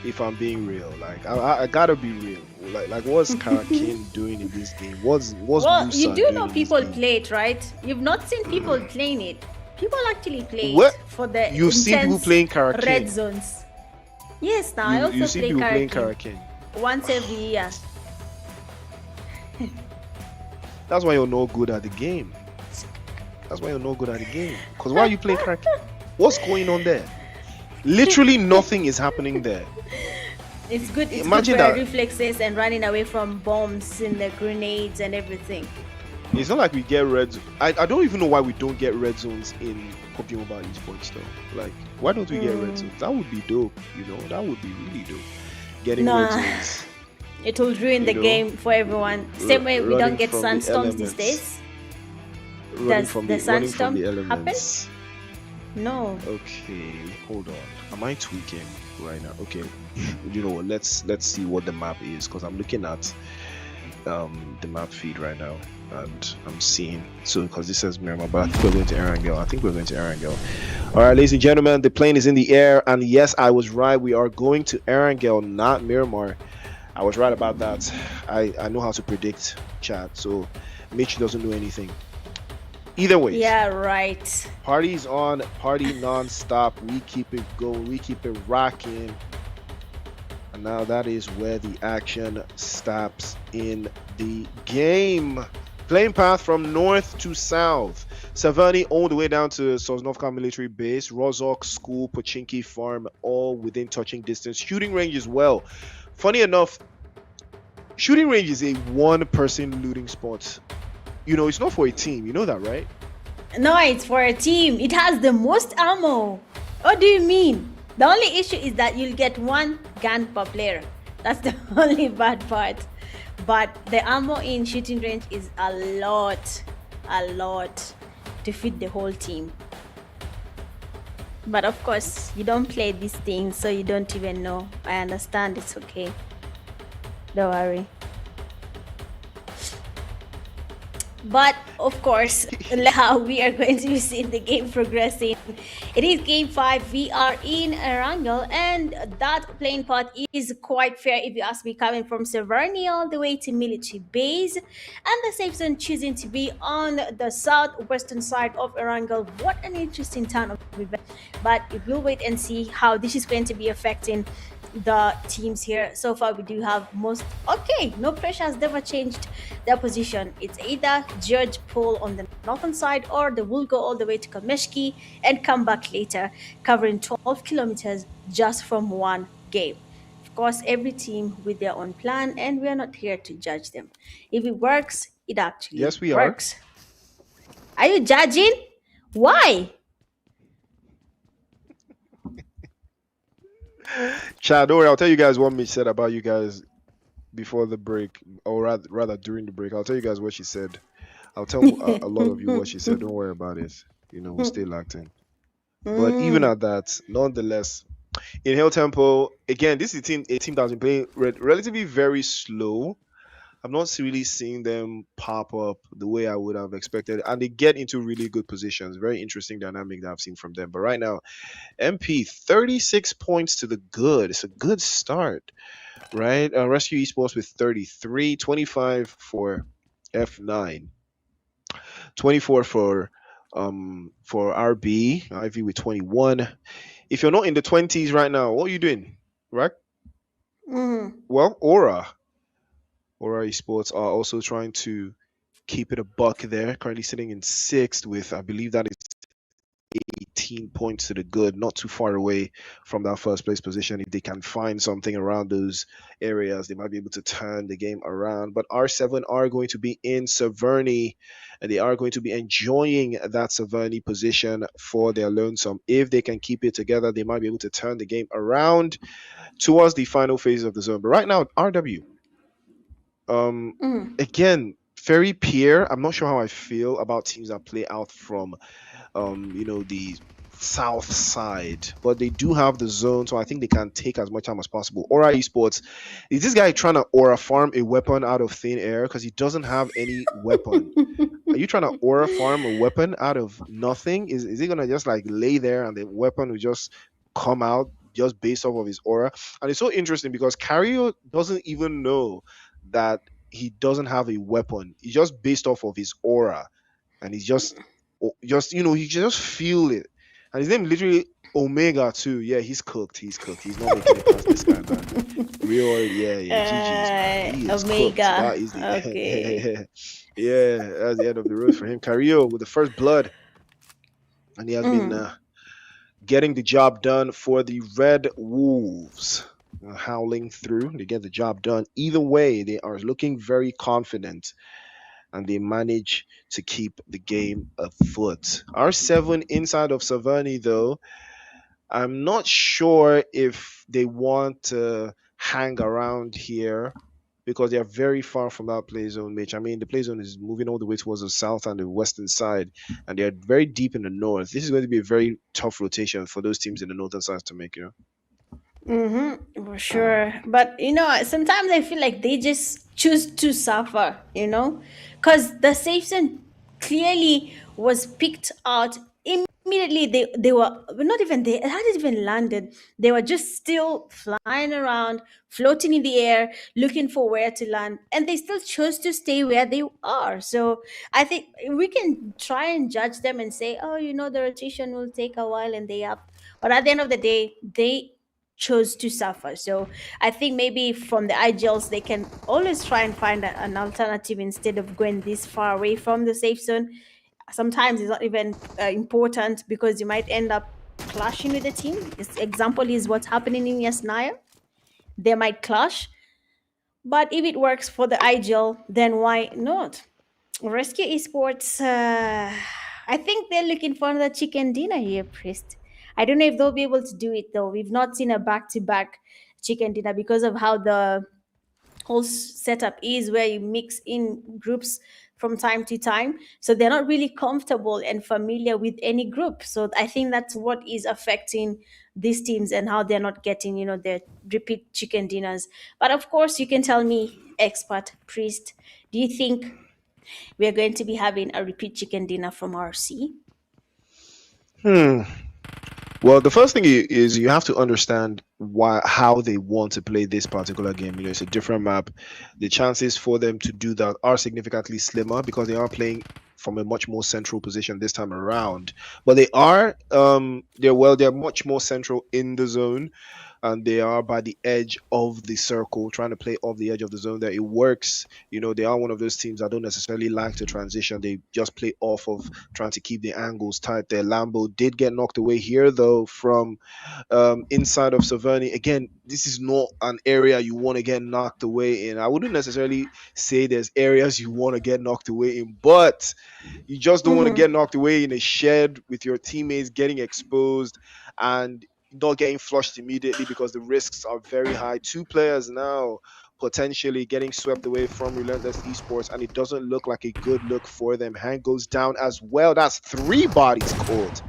If I'm being real, like I gotta be real. Like what's Karakin doing in this game? What's Nusa you do know doing people play it, right? You've not seen people playing it. People actually play What? it for the You've seen people playing Karakin? red zones. Yes, now I also you see play people playing Karakin Karakin. once every year. That's why you're no good at the game. Because why are you playing Karakin? What's going on there? Literally nothing is happening there. It's good. It's Imagine good for that. reflexes and running away from bombs and the grenades and everything. It's not like we get red. I don't even know why we don't get red zones in PUBG Mobile esports though. Like, why don't we get red zones? That would be dope. That would be really dope. Getting red zones. It will ruin the game for everyone. Same way we don't get sandstorms these days. Does the sandstorm happen? No. Okay, hold on. Am I tweaking right now? Okay, you know what? Let's see what the map is, because I'm looking at the map feed right now, and I'm seeing because this says Miramar, but I think we're going to Erangel. All right, ladies and gentlemen, the plane is in the air, and yes, I was right. We are going to Erangel, not Miramar. I was right about that. I know how to predict, chat. So Mitch doesn't know anything. Either way. Yeah, right. Party's on, party non-stop. We keep it going, we keep it rocking. And now that is where the action stops in the game. Playing path from north to south. Savani all the way down to Sosnovka military base. Rozok school, Pochinki farm, all within touching distance. Shooting range as well. Funny enough, shooting range is a one-person looting spot. It's not for a team. You know that, right? No, it's for a team. It has the most ammo. What do you mean? The only issue is that you'll get one gun per player. That's the only bad part. but the ammo in shooting range is a lot to fit the whole team. But of course, you don't play these things, so you don't even know. I understand, it's okay. Don't worry. But of course, how we are going to be seeing the game progressing. It is game 5. We are in Erangel, and that playing path is quite fair if you ask me, coming from Severny all the way to military base, and the safe zone choosing to be on the southwestern side of Erangel. What an interesting turn of events. But we'll wait and see how this is going to be affecting the teams here. So far we do have no pressure has never changed their position. It's either George Pool on the northern side, or they will go all the way to Kameshki and come back later, covering 12 kilometers just from one game. Of course, every team with their own plan, and we are not here to judge them. If it works, it actually Yes, we works. Are you judging? Why? Chad, don't worry, I'll tell you guys what Mitch said about you guys before the break, or rather during the break. I'll tell you guys what she said. I'll tell a lot of you what she said. Don't worry about it. We'll stay locked in. But even at that, nonetheless, in Hill Tempo, again, this is a team that's been playing relatively very slow. I'm not really seeing them pop up the way I would have expected, and they get into really good positions. Very interesting dynamic that I've seen from them. But right now, MP 36 points to the good. It's a good start, right? Rescue Esports with 33, 25 for F9, 24 for RB, IV with 21. If you're not in the 20s right now, what are you doing, right? Well, Aura Esports are also trying to keep it a buck there. Currently sitting in 6th with, I believe that is 18 points to the good, not too far away from that first place position. If they can find something around those areas, they might be able to turn the game around. But R7 are going to be in Severny, and they are going to be enjoying that Severny position for their lonesome. If they can keep it together, they might be able to turn the game around towards the final phase of the zone. But right now, RW, again, very peer. I'm not sure how I feel about teams that play out from the south side, but they do have the zone, so I think they can take as much time as possible. Aura Esports, is this guy trying to aura farm a weapon out of thin air because he doesn't have any weapon? Are you trying to aura farm a weapon out of nothing? Is he gonna just like lay there and the weapon will just come out just based off of his aura? And it's so interesting because Cario doesn't even know that he doesn't have a weapon. He's just based off of his aura, and he's just he just feel it. And his name literally Omega too. Yeah, he's cooked. He's not making it past this guy, man. Real, GG's. He is Omega. cooked. That is the Okay. yeah, that's the end of the road for him. Cario with the first blood, and he has been getting the job done for the Red Wolves. Howling through, they get the job done. Either way, they are looking very confident, and they manage to keep the game afoot. R7 inside of Severny, though, I'm not sure if they want to hang around here because they are very far from that play zone, Mitch. I mean, the play zone is moving all the way towards the south and the western side, and they are very deep in the north. This is going to be a very tough rotation for those teams in the northern side to make, For sure. But sometimes I feel like they just choose to suffer, because the safe zone clearly was picked out immediately. They were not even, they hadn't even landed. They were just still flying around, floating in the air, looking for where to land, and they still chose to stay where they are. So I think we can try and judge them and say, oh, the rotation will take a while and they up. But at the end of the day, they chose to suffer. So I think maybe from the IGLs, they can always try and find an alternative instead of going this far away from the safe zone. Sometimes it's not even important because you might end up clashing with the team. This example is what's happening in Yasnaya. They might clash, but if it works for the IGL, then why not? Rescue Esports, I think they're looking for another chicken dinner here, Priest. I don't know if they'll be able to do it though. We've not seen a back-to-back chicken dinner because of how the whole setup is, where you mix in groups from time to time, so they're not really comfortable and familiar with any group. So I think that's what is affecting these teams and how they're not getting, their repeat chicken dinners. But of course, you can tell me, expert priest, do you think we're going to be having a repeat chicken dinner from RC? Hmm. Well, the first thing is you have to understand how they want to play this particular game. It's a different map. The chances for them to do that are significantly slimmer because they are playing from a much more central position this time around. But they're much more central in the zone, and they are by the edge of the circle, trying to play off the edge of the zone. That it works. They are one of those teams that don't necessarily like to transition. They just play off of trying to keep the angles tight. Their Lambo did get knocked away here though from inside of Saverni. Again, this is not an area you want to get knocked away in. I wouldn't necessarily say there's areas you want to get knocked away in, but you just don't want to Mm-hmm. get knocked away in a shed with your teammates getting exposed and not getting flushed immediately because the risks are very high. Two players now potentially getting swept away from Relentless Esports, and it doesn't look like a good look for them. Hand goes down as well. That's three bodies caught.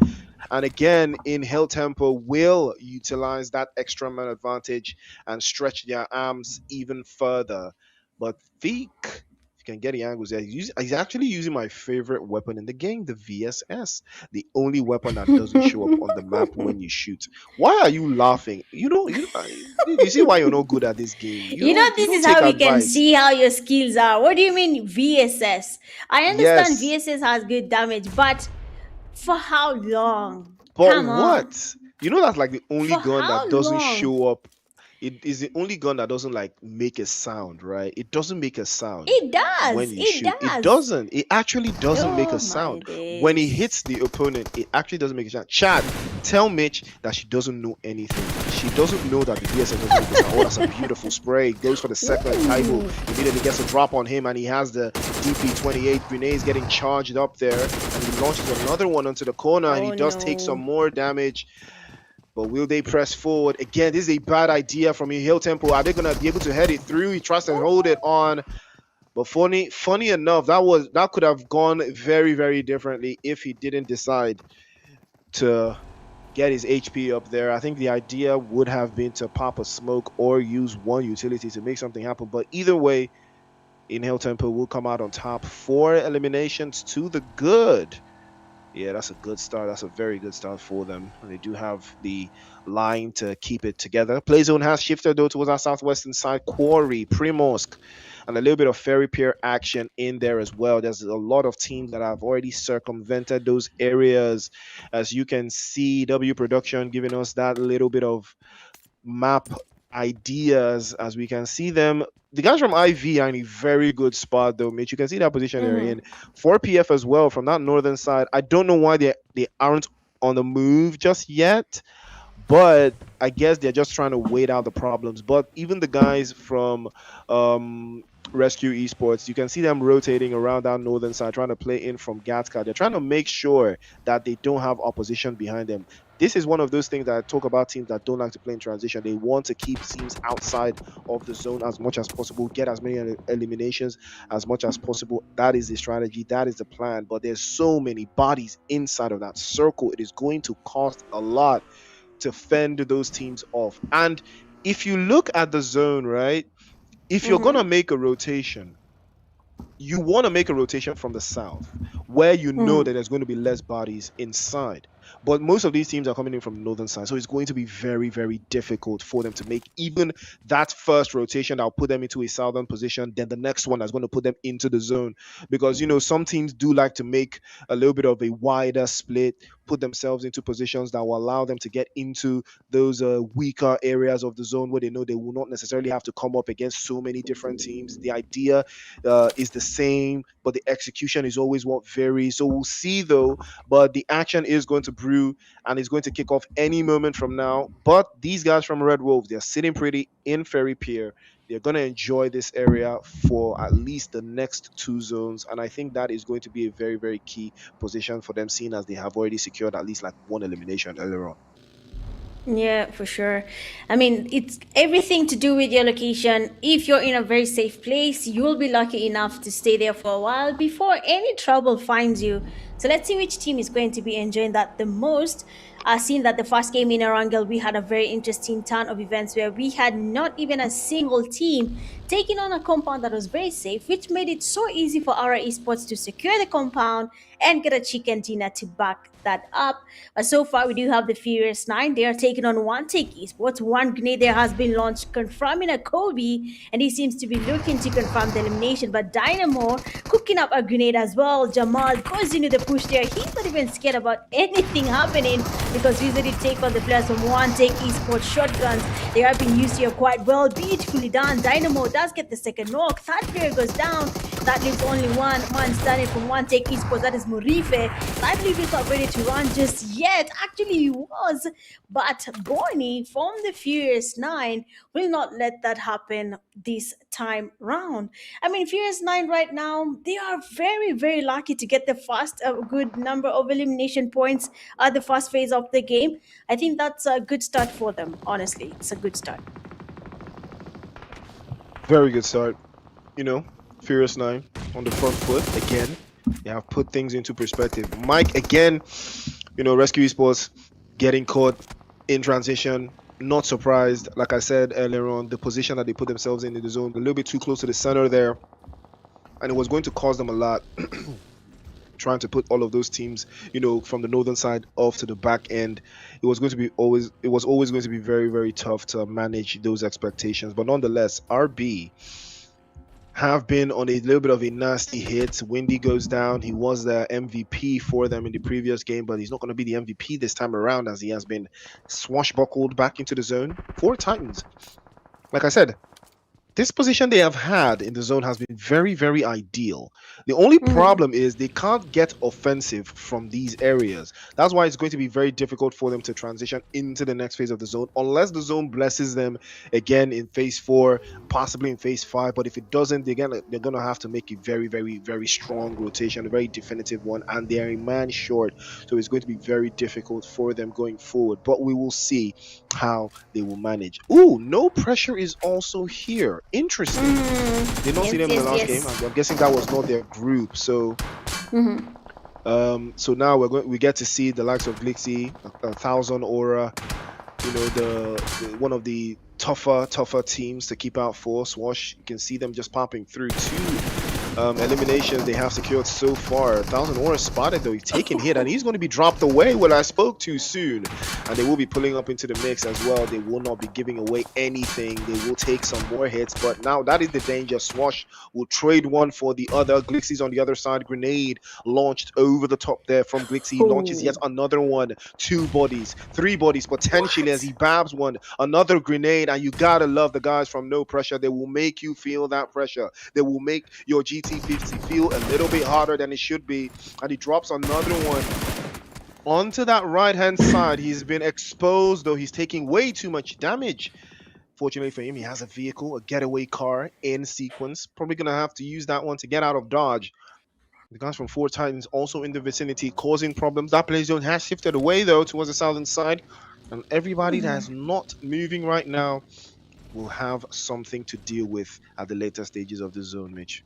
And again, in Hill Tempo will utilize that extra man advantage and stretch their arms even further. But Feek, if you can get the angles there, he's actually using my favorite weapon in the game, the VSS, the only weapon that doesn't show up on the map when you shoot. Why are you laughing? You see why you're not good at this game. You This don't is take how we can advice. see how your skills are. What do you mean VSS? I understand Yes, VSS has good damage, but for how long? but Come on. what? That's like the only For gun how that doesn't long? show up. It is the only gun that doesn't like make a sound, right? It doesn't make a sound It when does. you It shoot. It does. doesn't. It actually doesn't make a Oh my sound. When it days. hits the opponent, it actually doesn't make a sound. Chad, tell Mitch that she doesn't know anything. She doesn't know that the VSS doesn't make a sound. Oh, that's a beautiful spray. Goes for the second. Taibo Ooh. immediately gets a drop on him, and he has the DP28 grenades getting charged up there. And he launches another one onto the corner, and he Oh does take some no. more damage. But will they press forward? Again, this is a bad idea from Hill Tempo. Are they gonna be able to head it through? He tries to hold it on. But funny enough, that could have gone very, very differently if he didn't decide to get his HP up there. I think the idea would have been to pop a smoke or use one utility to make something happen. But either way, Hill Tempo will come out on top. 4 eliminations to the good. Yeah, that's a good start. That's a very good start for them. They do have the line to keep it together. Playzone has shifted though towards our southwestern side. Quarry, Primorsk, and a little bit of Ferry Pier action in there as well. There's a lot of teams that have already circumvented those areas. As you can see, W Production giving us that little bit of map ideas as we can see them. The guys from IV are in a very good spot though, Mitch. You can see that position they're Mm-hmm. in. 4PF as well from that northern side. I don't know why they aren't on the move just yet, but I guess they're just trying to wait out the problems. But even the guys from um, Rescue Esports, you can see them rotating around that northern side, trying to play in from Gatka. They're trying to make sure that they don't have opposition behind them. This is one of those things that I talk about teams that don't like to play in transition. They want to keep teams outside of the zone as much as possible, get as many eliminations as much as possible. That is the strategy, that is the plan. But there's so many bodies inside of that circle. It is going to cost a lot to fend those teams off. And if you look at the zone, right, if you're going to Mm-hmm. make a rotation, you want to make a rotation from the south where you know that Mm-hmm. there's going to be less bodies inside. But most of these teams are coming in from the northern side, so it's going to be very, very difficult for them to make even that first rotation that'll put them into a southern position, then the next one that's going to put them into the zone. Because some teams do like to make a little bit of a wider split, put themselves into positions that will allow them to get into those weaker areas of the zone where they know they will not necessarily have to come up against so many different teams. The idea is the same, but the execution is always what varies. So we'll see though, but the action is going to brew and it's going to kick off any moment from now. But these guys from Red Wolves, they're sitting pretty in Ferry Pier. They're going to enjoy this area for at least the next 2 zones. And I think that is going to be a very, very key position for them, seeing as they have already secured at least like one elimination earlier on. Yeah, for sure. I mean, it's everything to do with your location. If you're in a very safe place, you'll be lucky enough to stay there for a while before any trouble finds you. So let's see which team is going to be enjoying that the most. Seeing that the first game in Erangel, we had a very interesting turn of events where we had not even a single team taking on a compound that was very safe, which made it so easy for our esports to secure the compound and get a chicken dinner to back that up. But so far, we do have the Furious Nine. They are taking on One Take Esports. One grenade there has been launched, confirming a Kobe, and he seems to be looking to confirm the elimination. But Dynamo cooking up a grenade as well. Jamal goes into the push there. He's not even scared about anything happening because usually take on the players from One Take Esports shotguns. They have been used here quite well. Beautifully done. Dynamo does get the second knock. Third player goes down. That leaves only one man standing from One Take Esports. That is Murife. I believe he's not ready to run just yet. Actually, he was. But Borny from the Furious Nine will not let that happen this time round. I mean, Furious Nine right now, they are very, very lucky to get the first good number of elimination points at the first phase of the game. I think that's a good start for them, honestly. It's a good start. Very good start. You know, Furious 9 on the front foot again. They have put things into perspective. Mike, again, Rescue Esports getting caught in transition. Not surprised. Like I said earlier on, the position that they put themselves in the zone, a little bit too close to the center there. And it was going to cost them a lot. Trying to put all of those teams, from the northern side off to the back end, it was always going to be very, very tough to manage those expectations. But nonetheless, RB have been on a little bit of a nasty hit. Windy goes down. He was the MVP for them in the previous game, but he's not going to be the MVP this time around as he has been swashbuckled back into the zone. 4 Titans. Like I said, this position they have had in the zone has been very, very ideal. The only problem is they can't get offensive from these areas. That's why it's going to be very difficult for them to transition into the next phase of the zone, unless the zone blesses them again in phase 4, possibly in phase 5. But if it doesn't, they're going to have to make a very, very, very strong rotation, a very definitive one, and they're a man short. So it's going to be very difficult for them going forward. But we will see how they will manage. Ooh, no pressure is also here. Interesting. Did not see them in the last game. I'm guessing that was not their group. So, so now we get to see the likes of Glixie, 1,000 Aura. The one of the tougher teams to keep out for. Swash, you can see them just popping through 2 eliminations they have secured so far. 1,000 Aura spotted though. He's taking hit and he's going to be dropped away. Well, I spoke too soon. And they will be pulling up into the mix as well. They will not be giving away anything. They will take some more hits. But now that is the danger. Swash will trade one for the other. Glixie's on the other side. Grenade launched over the top there from Glixie. Launches yet another one. 2 bodies. 3 bodies potentially as he babs one. Another grenade. And you gotta love the guys from No Pressure. They will make you feel that pressure. They will make your GT50 feel a little bit harder than it should be. And he drops another one onto that right hand side. He's been exposed though. He's taking way too much damage. Fortunately for him, he has a vehicle, a getaway car in sequence. Probably gonna have to use that one to get out of dodge. The guys from 4 Titans also in the vicinity causing problems. That play zone has shifted away though towards the southern side, and everybody that's not moving right now will have something to deal with at the later stages of the zone, Mitch.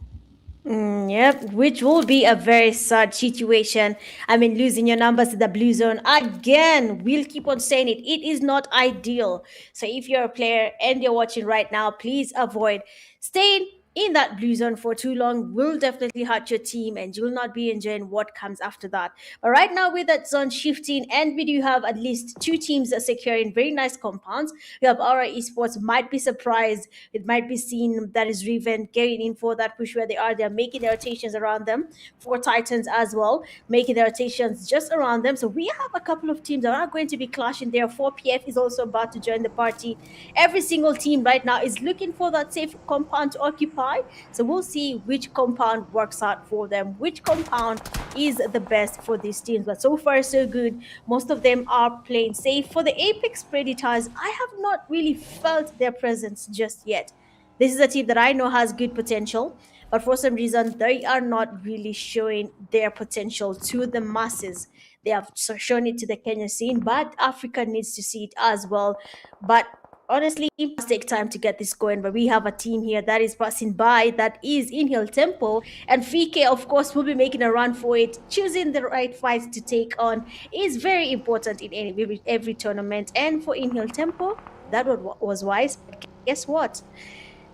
Yep, which will be a very sad situation. I mean, losing your numbers to the blue zone again. We'll keep on saying it. It is not ideal. So if you're a player and you're watching right now, please avoid staying in that blue zone for too long. Will definitely hurt your team and you will not be enjoying what comes after that. But right now with that zone shifting, and we do have at least 2 teams that securing very nice compounds. We have our esports might be surprised. It might be seen that is Riven getting in for that push where they are. They're making their rotations around them. 4 Titans as well, making their rotations just around them. So we have a couple of teams that are going to be clashing there. 4PF is also about to join the party. Every single team right now is looking for that safe compound to occupy. So we'll see which compound works out for them, which compound is the best for these teams. But so far, so good. Most of them are playing safe. For the Apex Predators, I have not really felt their presence just yet. This is a team that I know has good potential, but for some reason, they are not really showing their potential to the masses. They have shown it to the Kenya scene, but Africa needs to see it as well. But honestly, it must take time to get this going. But we have a team here that is passing by, that is in hill tempo, and Fike, of course, will be making a run for it. Choosing the right fight to take on is very important in every tournament. And for in hill tempo, that was wise. But guess what?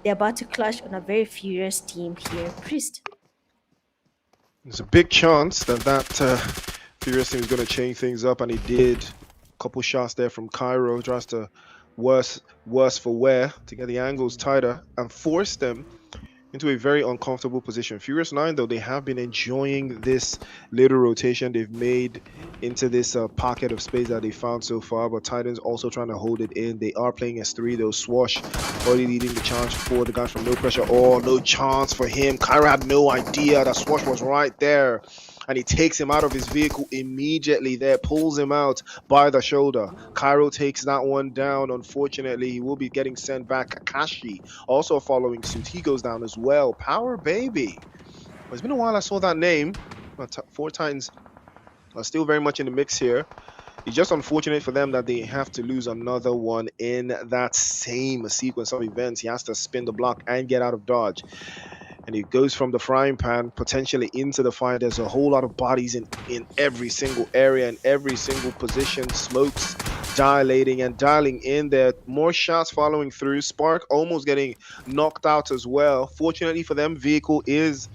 They're about to clash on a very furious team here. Priest. There's a big chance that Furious team is going to change things up, and he did. A couple shots there from Cairo, tries to worse for wear to get the angles tighter and force them into a very uncomfortable position. Furious 9, though, they have been enjoying this little rotation they've made into this pocket of space that they found so far, but Titans also trying to hold it in. They are playing S3, though. Swash already leading the chance for the guys from No Pressure. Oh, no chance for him. Cairo had no idea that Swash was right there, and he takes him out of his vehicle immediately there, pulls him out by the shoulder. Cairo takes that one down. Unfortunately, he will be getting sent back. Kakashi also following suit. He goes down as well. Power Baby. Well, it's been a while I saw that name. But 4 Titans are still very much in the mix here. It's just unfortunate for them that they have to lose another one in that same sequence of events. He has to spin the block and get out of dodge. And it goes from the frying pan potentially into the fire. There's a whole lot of bodies in every single area, in every single position. Smokes dilating and dialing in there. More shots following through. Spark almost getting knocked out as well. Fortunately for them, vehicle is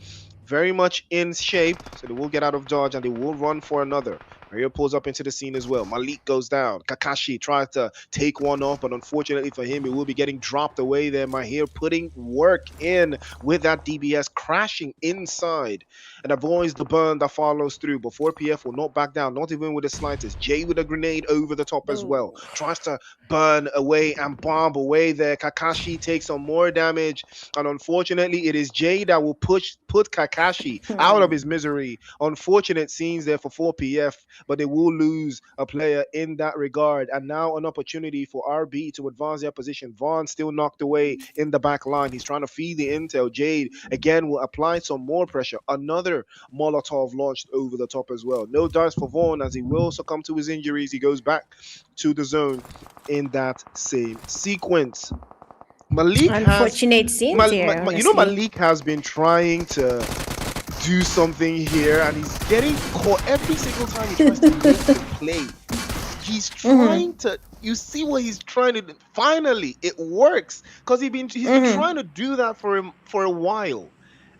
very much in shape, so they will get out of dodge and they will run for another. Mario pulls up into the scene as well. Malik goes down. Kakashi tries to take one off, but unfortunately for him, he will be getting dropped away there. Mahir putting work in with that DBS, crashing inside and avoids the burn that follows through. But 4PF will not back down, not even with the slightest. Jay with a grenade over the top as well. Tries to burn away and bomb away there. Kakashi takes some more damage, and unfortunately, it is Jay that will put Kakashi out of his misery. Unfortunate scenes there for 4PF, but they will lose a player in that regard. And now an opportunity for RB to advance their position. Vaughn still knocked away in the back line. He's trying to feed the intel. Jade again will apply some more pressure. Another Molotov launched over the top as well. No dice for Vaughn as he will succumb to his injuries. He goes back to the zone in that same sequence. Malik Unfortunate scenes here. Malik has been trying to do something here, and he's getting caught every single time he tries to make the play. He's trying to, you see what he's trying to do. Finally, it works, because he's been trying to do that for a while,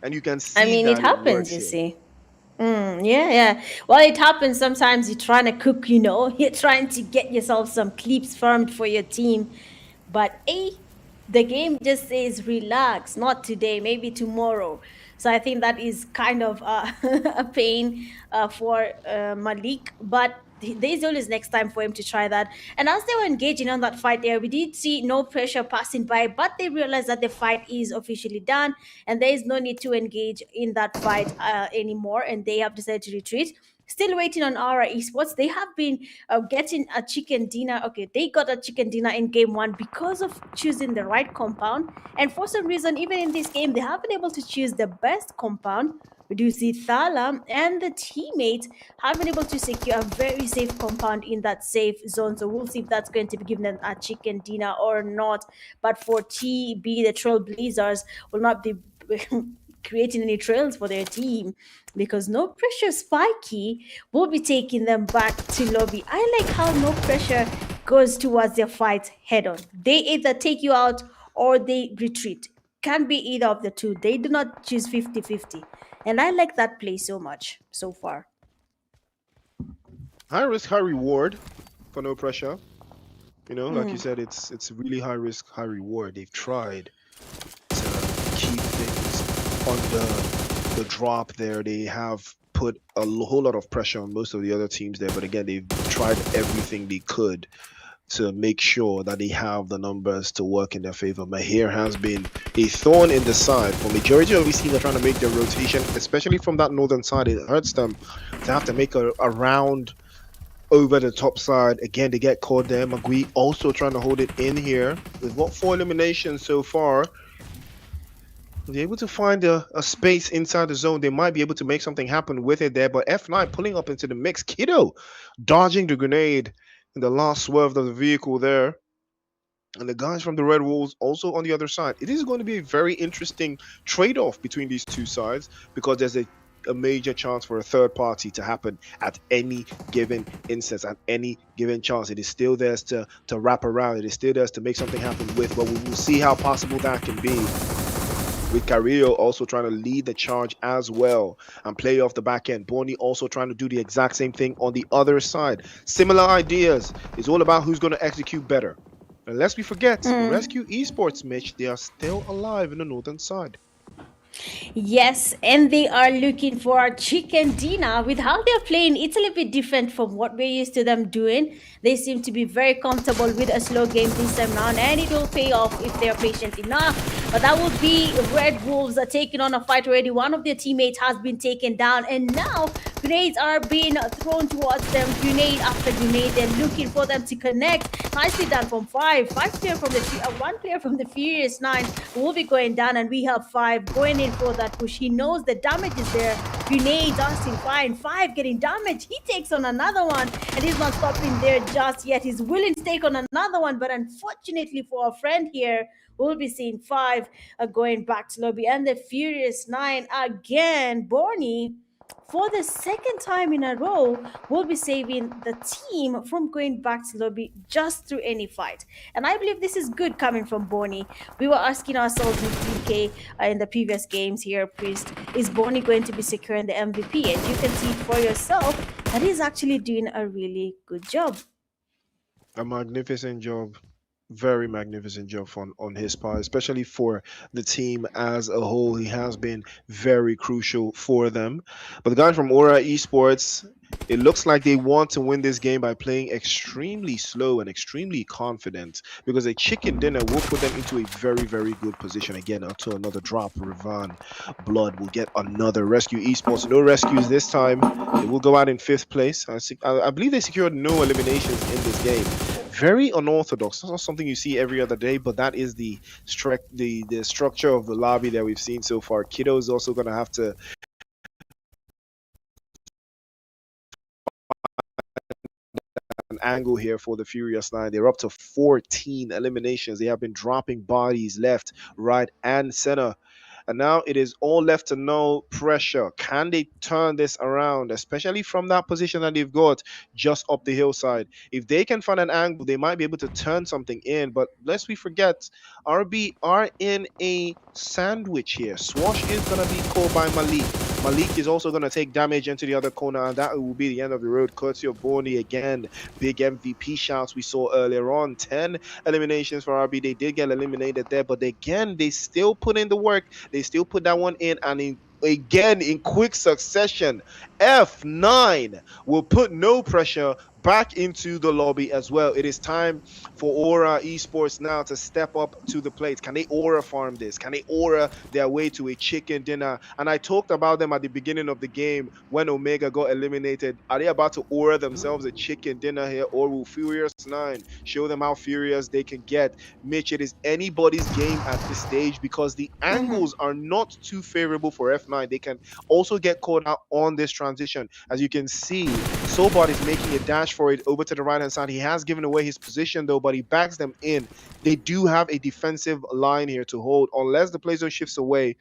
and you can see. I mean, it happens. You see. Yeah. Well, it happens sometimes. You're trying to cook, you're trying to get yourself some clips farmed for your team, but the game just says relax, not today, maybe tomorrow. So I think that is kind of a pain for Malik, but there's always next time for him to try that. And as they were engaging on that fight there, we did see No Pressure passing by, but they realized that the fight is officially done and there is no need to engage in that fight anymore, and they have decided to retreat. Still waiting on Aura Esports. They have been getting a chicken dinner. Okay, they got a chicken dinner in game 1 because of choosing the right compound. And for some reason, even in this game, they have been able to choose the best compound. We do see Thala and the teammates have been able to secure a very safe compound in that safe zone. So we'll see if that's going to be given them a chicken dinner or not. But for TB, the Trailblazers will not be creating any trails for their team, because No Pressure Spiky will be taking them back to lobby. I like how No Pressure goes towards their fight head on. They either take you out or they retreat. Can be either of the two. They do not choose 50-50. And I like that play so much so far. High risk, high reward for No Pressure. Like you said, it's really high risk, high reward. They've tried to keep things under the drop there. They have put a whole lot of pressure on most of the other teams there, but again, they've tried everything they could to make sure that they have the numbers to work in their favor. Mahir has been a thorn in the side for majority of these teams are trying to make their rotation, especially from that northern side. It hurts them to have to make a round over the top side. Again, they get caught there. Magui also trying to hold it in here. We've got 4 eliminations so far. They're able to find a space inside the zone. They might be able to make something happen with it there. But F9 pulling up into the mix. Kiddo dodging the grenade in the last swerve of the vehicle there. And the guys from the Red Wolves also on the other side. It is going to be a very interesting trade-off between these two sides because there's a major chance for a third party to happen at any given instance, at any given chance. It is still there to wrap around. It is still there to make something happen with, but we will see how possible that can be. With Carrillo also trying to lead the charge as well and play off the back end. Bonnie also trying to do the exact same thing on the other side. Similar ideas. It's all about who's going to execute better. And lest we forget, Rescue Esports, Mitch, they are still alive in the northern side. Yes, and they are looking for chicken dinner. With how they're playing, it's a little bit different from what we're used to them doing. They seem to be very comfortable with a slow game this time around, and it will pay off if they're patient enough. But that would be Red Wolves are taking on a fight already. One of their teammates has been taken down, and now grenades are being thrown towards them. Grenade after grenade. They're looking for them to connect. Nicely done from 5. 5 player from the 1 player from the Furious 9 will be going down, and we have 5 going in for that push. He knows the damage is there. Grenade dusting fine. 5 getting damage. He takes on another one, and he's not stopping there just yet. He's willing to take on another one, but unfortunately for our friend here, we'll be seeing 5 going back to lobby, and the Furious 9 again. Borny, for the second time in a row, will be saving the team from going back to lobby just through any fight. And I believe this is good coming from Bonnie. We were asking ourselves with DK in the previous games here, Priest, is Bonnie going to be securing the MVP? And you can see for yourself that he's actually doing a really good job. A magnificent job. Very magnificent job on his part, especially for the team as a whole. He has been very crucial for them. But the guy from Aura Esports, it looks like they want to win this game by playing extremely slow and extremely confident, because a chicken dinner will put them into a very, very good position. Again, up to another drop. Rivan Blood will get another rescue. Esports, no rescues this time. They will go out in 5th place. I believe they secured no eliminations in this game. Very unorthodox. That's not something you see every other day, but that is the structure of the lobby that we've seen so far. Kiddo is also going to have to an angle here for the Furious 9. They're up to 14 eliminations. They have been dropping bodies left, right, and center. And now it is all left to no pressure. Can they turn this around, especially from that position that they've got just up the hillside? If they can find an angle, they might be able to turn something in. But lest we forget, RB are in a sandwich here. Swash is going to be called by Malik. Malik is also going to take damage into the other corner, and that will be the end of the road, courtesy of Bonnie again. Big MVP shouts we saw earlier on. 10 eliminations for RB. They did get eliminated there, but again, they still put in the work. They still put that one in, and again, in quick succession, F9 will put no pressure back into the lobby as well. It is time for Aura Esports now to step up to the plate. Can they Aura farm this? Can they Aura their way to a chicken dinner? And I talked about them at the beginning of the game when Omega got eliminated. Are they about to Aura themselves a chicken dinner here, or will Furious 9 show them how furious they can get? Mitch, it is anybody's game at this stage because the angles are not too favorable for F9. They can also get caught out on this transition. As you can see, Sobot is making a dash for it over to the right hand side. He has given away his position though, but he backs them in. They do have a defensive line here to hold. Unless the play zone shifts away,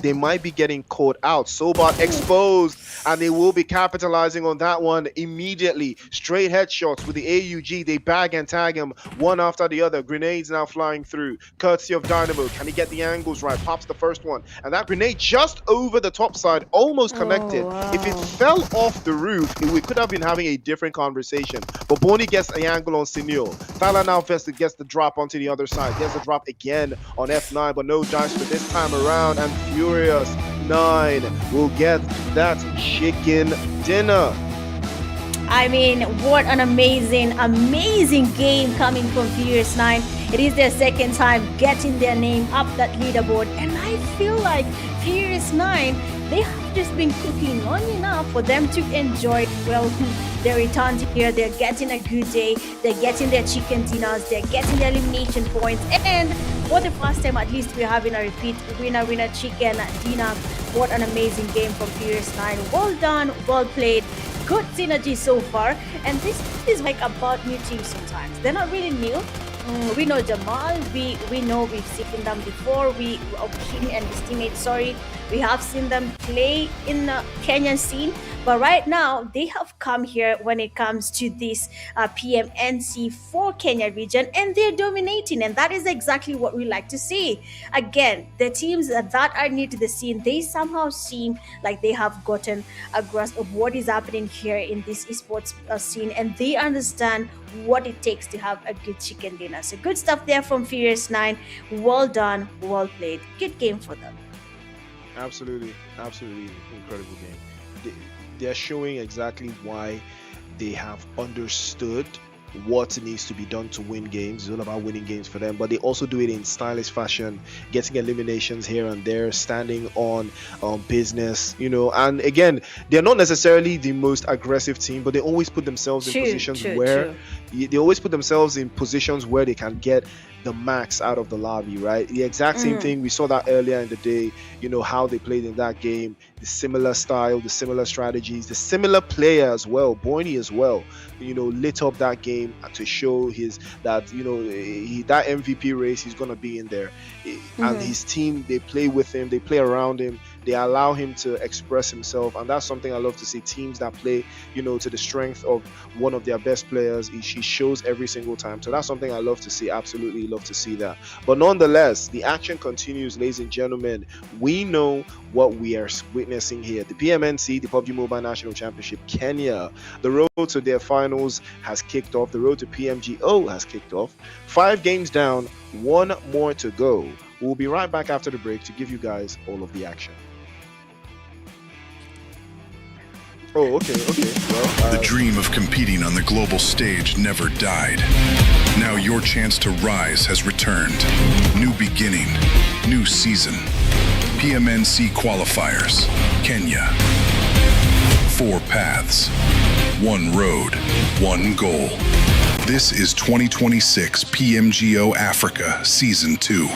they might be getting caught out. Sobot exposed, and they will be capitalizing on that one immediately. Straight headshots with the AUG. They bag and tag him one after the other. Grenades now flying through, courtesy of Dynamo. Can he get the angles right? Pops the first one, and that grenade just over the top side, almost connected. Wow. If it fell off the roof, we could have been having a different conversation. But Bonnie gets the angle on Senor. Tyler now gets the drop onto the other side. Gets the drop again on F9, but no dice for this time around, and Furious 9 will get that chicken dinner. I mean, what an amazing game coming from Furious 9. It is their second time getting their name up that leaderboard, and I feel like Furious 9, they have to just been cooking long enough for them to enjoy. Well, they returned here. They're getting a good day. They're getting their chicken dinners. They're getting their elimination points. And for the first time, at least, we're having a repeat winner chicken dinner. What an amazing game from Furious 9. Well done. Well played. Good synergy so far. And this is like about new teams sometimes. They're not really new. We know Jamal, we know we've seen them before. Him and his teammates, we have seen them play in the Kenyan scene, but right now they have come here when it comes to this PMNC for Kenya region, and they're dominating, and that is exactly what we like to see. Again, the teams that are new to the scene, they somehow seem like they have gotten a grasp of what is happening here in this esports scene, and they understand what it takes to have a good chicken dinner. So good stuff there from Furious 9. Well done, well played. Good game for them. Absolutely incredible game. They're showing exactly why they have understood what needs to be done to win games. It's all about winning games for them, but they also do it in stylish fashion, getting eliminations here and there, standing on business, and again, they're not necessarily the most aggressive team, but they always put themselves in positions where they always put themselves in positions where they can get the max out of the lobby, right? The exact same thing. We saw that earlier in the day, how they played in that game, the similar style, the similar strategies, the similar player as well, Borny as well, lit up that game to show that MVP race, he's going to be in there. And his team, they play with him, they play around him, they allow him to express himself, and that's something I love to see. Teams that play, to the strength of one of their best players, he shows every single time. So that's something I love to see. Absolutely love to see that. But nonetheless, the action continues, ladies and gentlemen. We know what we are witnessing here. The PMNC, the PUBG Mobile National Championship Kenya, the road to their finals has kicked off. The road to PMGO has kicked off. 5 games down, 1 more to go. We'll be right back after the break to give you guys all of the action. Oh, okay. Well, the dream of competing on the global stage never died. Now your chance to rise has returned. New beginning, new season. PMNC Qualifiers, Kenya. 4 paths, 1 road, 1 goal. This is 2026 PMGO Africa Season 2.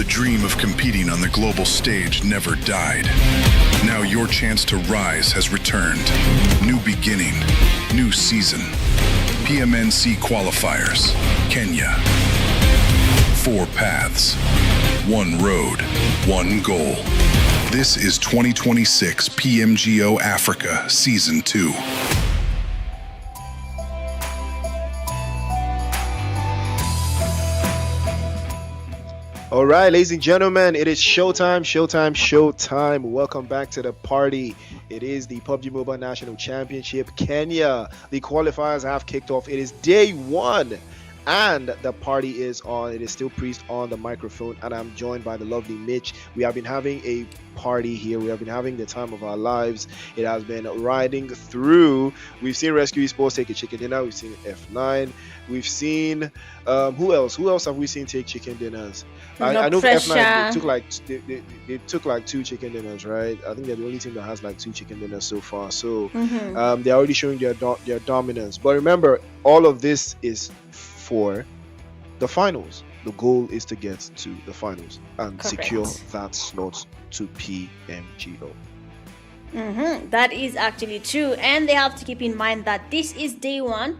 The dream of competing on the global stage never died. Now your chance to rise has returned. New beginning, new season. PMNC Qualifiers, Kenya. 4 paths, 1 road, 1 goal. This is 2026 PMGO Africa Season 2. All right, ladies and gentlemen, it is showtime. Welcome back to the party. It is the PUBG Mobile National Championship Kenya. The qualifiers have kicked off. It is day 1 and the party is on. It is still Priest on the microphone and I'm joined by the lovely Mitch. We have been having a party here. We have been having the time of our lives. It has been riding through. We've seen Rescue Esports take a chicken dinner. We've seen F9. We've seen who else have we seen take chicken dinners? I know F9 they took like 2 chicken dinners, right? I think they're the only team that has like 2 chicken dinners so far. So they're already showing their dominance. But remember, all of this is for the finals. The goal is to get to the finals and secure that slot to PMGO. That is actually true, and they have to keep in mind that this is day 1.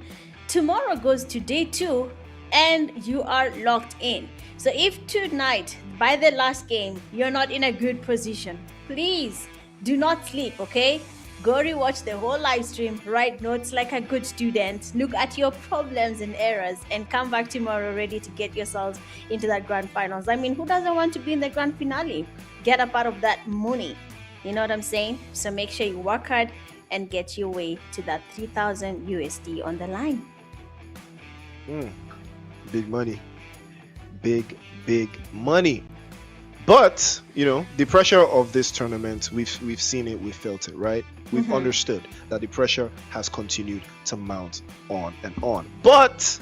Tomorrow goes to day 2 and you are locked in. So if tonight by the last game you're not in a good position, please do not sleep, okay? Go rewatch the whole live stream, write notes like a good student, look at your problems and errors, and come back tomorrow ready to get yourselves into that grand finals. I mean, who doesn't want to be in the grand finale? Get a part of that money. You know what I'm saying? So make sure you work hard and get your way to that 3,000 USD on the line. Big money. Big money. But, you know, the pressure of this tournament, we've seen it, we've felt it, right? We've understood that the pressure has continued to mount on and on. But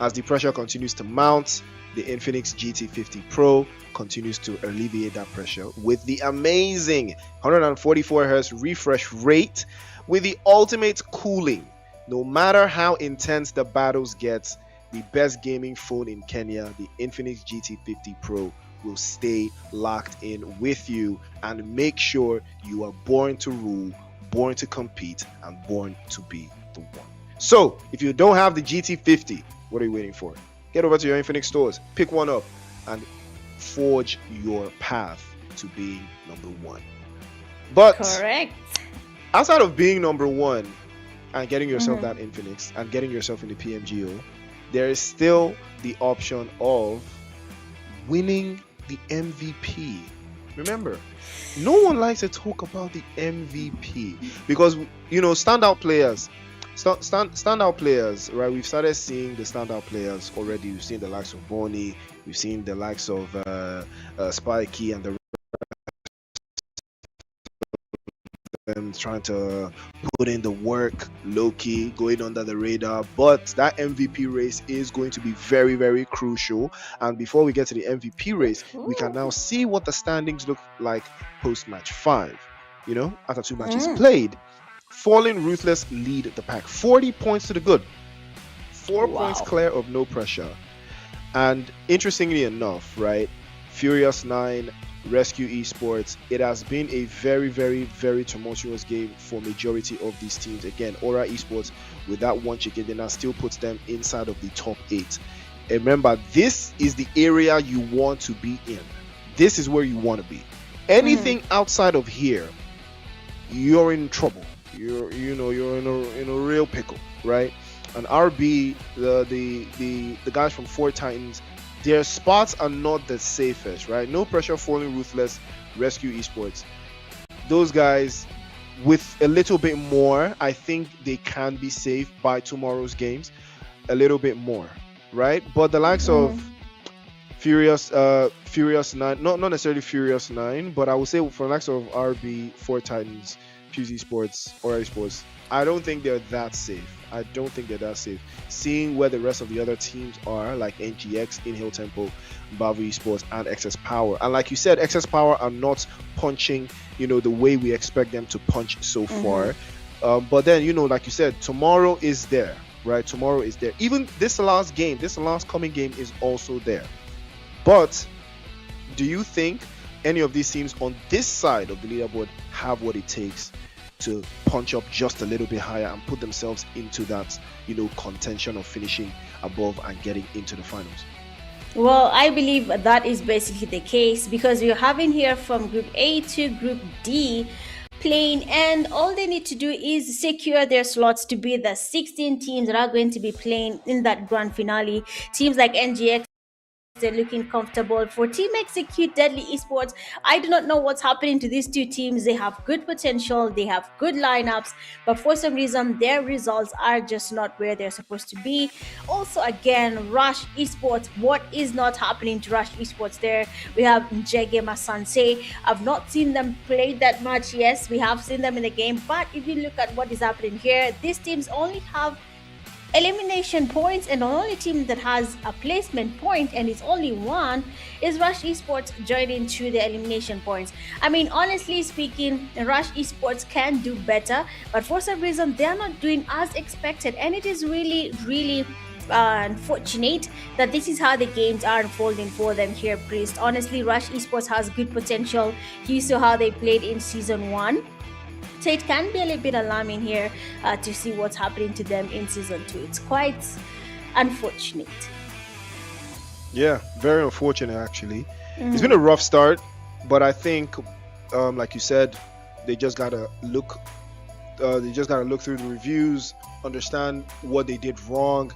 as the pressure continues to mount, the Infinix GT50 Pro continues to alleviate that pressure with the amazing 144 Hz refresh rate with the ultimate cooling. No matter how intense the battles get, the best gaming phone in Kenya, the Infinix GT50 Pro, will stay locked in with you and make sure you are born to rule, born to compete, and born to be the one. So if you don't have the GT50, what are you waiting for? Get over to your Infinix stores, pick one up, and forge your path to being number 1. But correct. Outside of being number 1 and getting yourself that Infinix and getting yourself in the PMGO, there is still the option of winning the MVP. Remember, no one likes to talk about the MVP because, you know, standout players, right? We've started seeing the standout players already. We've seen the likes of Bonnie, we've seen the likes of Spikey and the them trying to put in the work low-key, going under the radar. But that MVP race is going to be very, very crucial. And before we get to the MVP race, we can now see what the standings look like post-match 5. You know, after 2 matches played, Fallen Ruthless lead the pack, 40 points to the good, 4 points clear of no pressure. And interestingly enough, right, Furious 9, Rescue Esports, it has been a very, very, very tumultuous game for majority of these teams. Again, Aura Esports with that 1 chicken dinner still puts them inside of the top 8. And remember, this is the area you want to be in. This is where you want to be. Anything outside of here, you're in trouble. You're in a real pickle, right? And RB, the guys from 4 Titans, their spots are not the safest, right? No pressure, Falling Ruthless, Rescue Esports. Those guys, with a little bit more, I think they can be safe by tomorrow's games. A little bit more, right? But the likes of Furious 9, not necessarily Furious 9, but I would say for the likes of RB, 4 Titans, Fuse Esports, Aura Esports, I don't think they're that safe. Seeing where the rest of the other teams are, like NGX, Inhale Tempo, Bravo Esports, and XS Power. And like you said, XS Power are not punching, you know, the way we expect them to punch so far. But then, you know, like you said, tomorrow is there, right? Tomorrow is there. Even this last coming game is also there. But do you think any of these teams on this side of the leaderboard have what it takes to punch up just a little bit higher and put themselves into that, contention of finishing above and getting into the finals? Well, I believe that is basically the case, because we're having here from Group A to Group D playing, and all they need to do is secure their slots to be the 16 teams that are going to be playing in that grand finale. Teams like NGX, they're looking comfortable. For Team Execute Deadly Esports, I do not know what's happening to these two teams. They have good potential, they have good lineups, but for some reason their results are just not where they're supposed to be. Also, again, Rush Esports, what is not happening to Rush Esports there? We have Njege Masanse. I've not seen them play that much. Yes, we have seen them in the game, but if you look at what is happening here, these teams only have elimination points, and the only team that has a placement point, and it's only one, is Rush Esports joining to the elimination points. I mean, honestly speaking, Rush Esports can do better, but for some reason they're not doing as expected, and it is really unfortunate that this is how the games are unfolding for them here, Priest. Honestly, Rush Esports has good potential. You saw how they played in season 1. So it can be a little bit alarming here to see what's happening to them in season 2. It's quite unfortunate. Yeah, very unfortunate actually. It's been a rough start, but I think, like you said, they just gotta look. They just gotta look through the reviews, understand what they did wrong,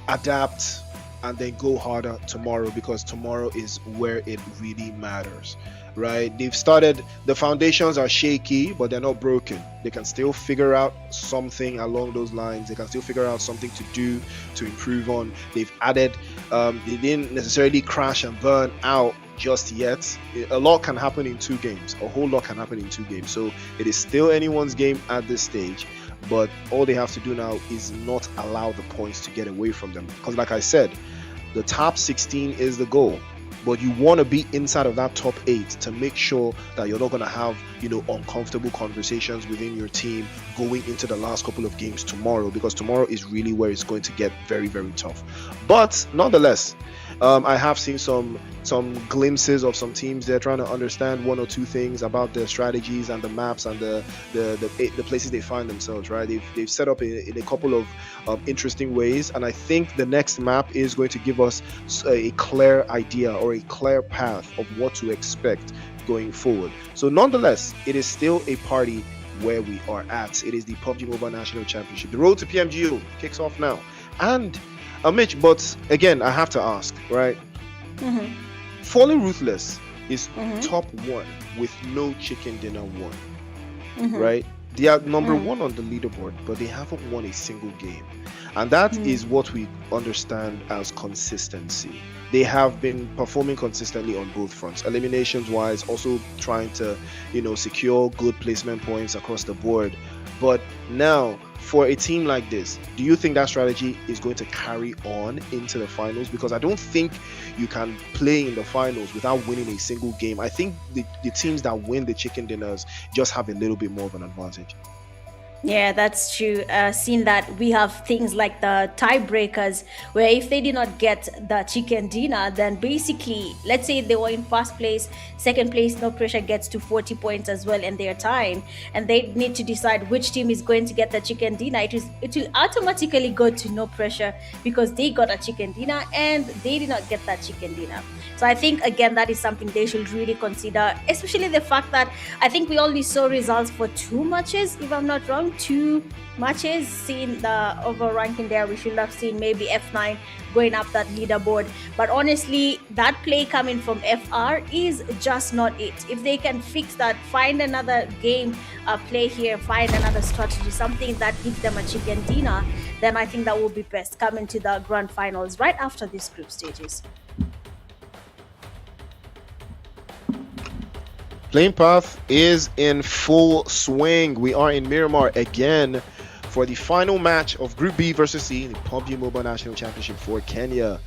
adapt, and then go harder tomorrow, because tomorrow is where it really matters. Right, they've started, the foundations are shaky, but they're not broken. They can still figure out something along those lines. They can still figure out something to do, to improve on. They've added, they didn't necessarily crash and burn out just yet. A lot can happen in 2 games. A whole lot can happen in 2 games. So it is still anyone's game at this stage, but all they have to do now is not allow the points to get away from them. Because like I said, the top 16 is the goal. But you want to be inside of that top 8 to make sure that you're not going to have, uncomfortable conversations within your team going into the last couple of games tomorrow, because tomorrow is really where it's going to get very, very tough. But nonetheless, I have seen some glimpses of some teams. They're trying to understand 1 or 2 things about their strategies and the maps and the places they find themselves. Right, they've set up in a couple of interesting ways, and I think the next map is going to give us a clear idea or a clear path of what to expect going forward. So nonetheless, it is still a party where we are at. It is the PUBG Mobile National Championship. The road to PMGO kicks off now, and Mitch, but again, I have to ask, right? Falling Ruthless is top 1 with no chicken dinner 1, right? They are number 1 on the leaderboard, but they haven't won a single game, and that is what we understand as consistency. They have been performing consistently on both fronts, eliminations wise, also trying to, secure good placement points across the board. But now, for a team like this, do you think that strategy is going to carry on into the finals? Because I don't think you can play in the finals without winning a single game. I think the teams that win the chicken dinners just have a little bit more of an advantage. Yeah, that's true. Seeing that we have things like the tiebreakers, where if they did not get the chicken dinner, then basically, let's say they were in first place, second place, no pressure gets to 40 points as well, and they're tying, and they need to decide which team is going to get the chicken dinner. It will automatically go to no pressure because they got a chicken dinner and they did not get that chicken dinner. So I think, again, that is something they should really consider, especially the fact that I think we only saw results for 2 matches, if I'm not wrong. 2 matches. Seeing the over ranking there, we should have seen maybe F9 going up that leaderboard. But honestly, that play coming from FR is just not it. If they can fix that, find another game play here, find another strategy, something that gives them a chicken dinner, then I think that will be best coming to the grand finals right after these group stages. Playing path is in full swing. We are in Miramar again for the final match of Group B versus C in the PUBG Mobile National Championship for Kenya.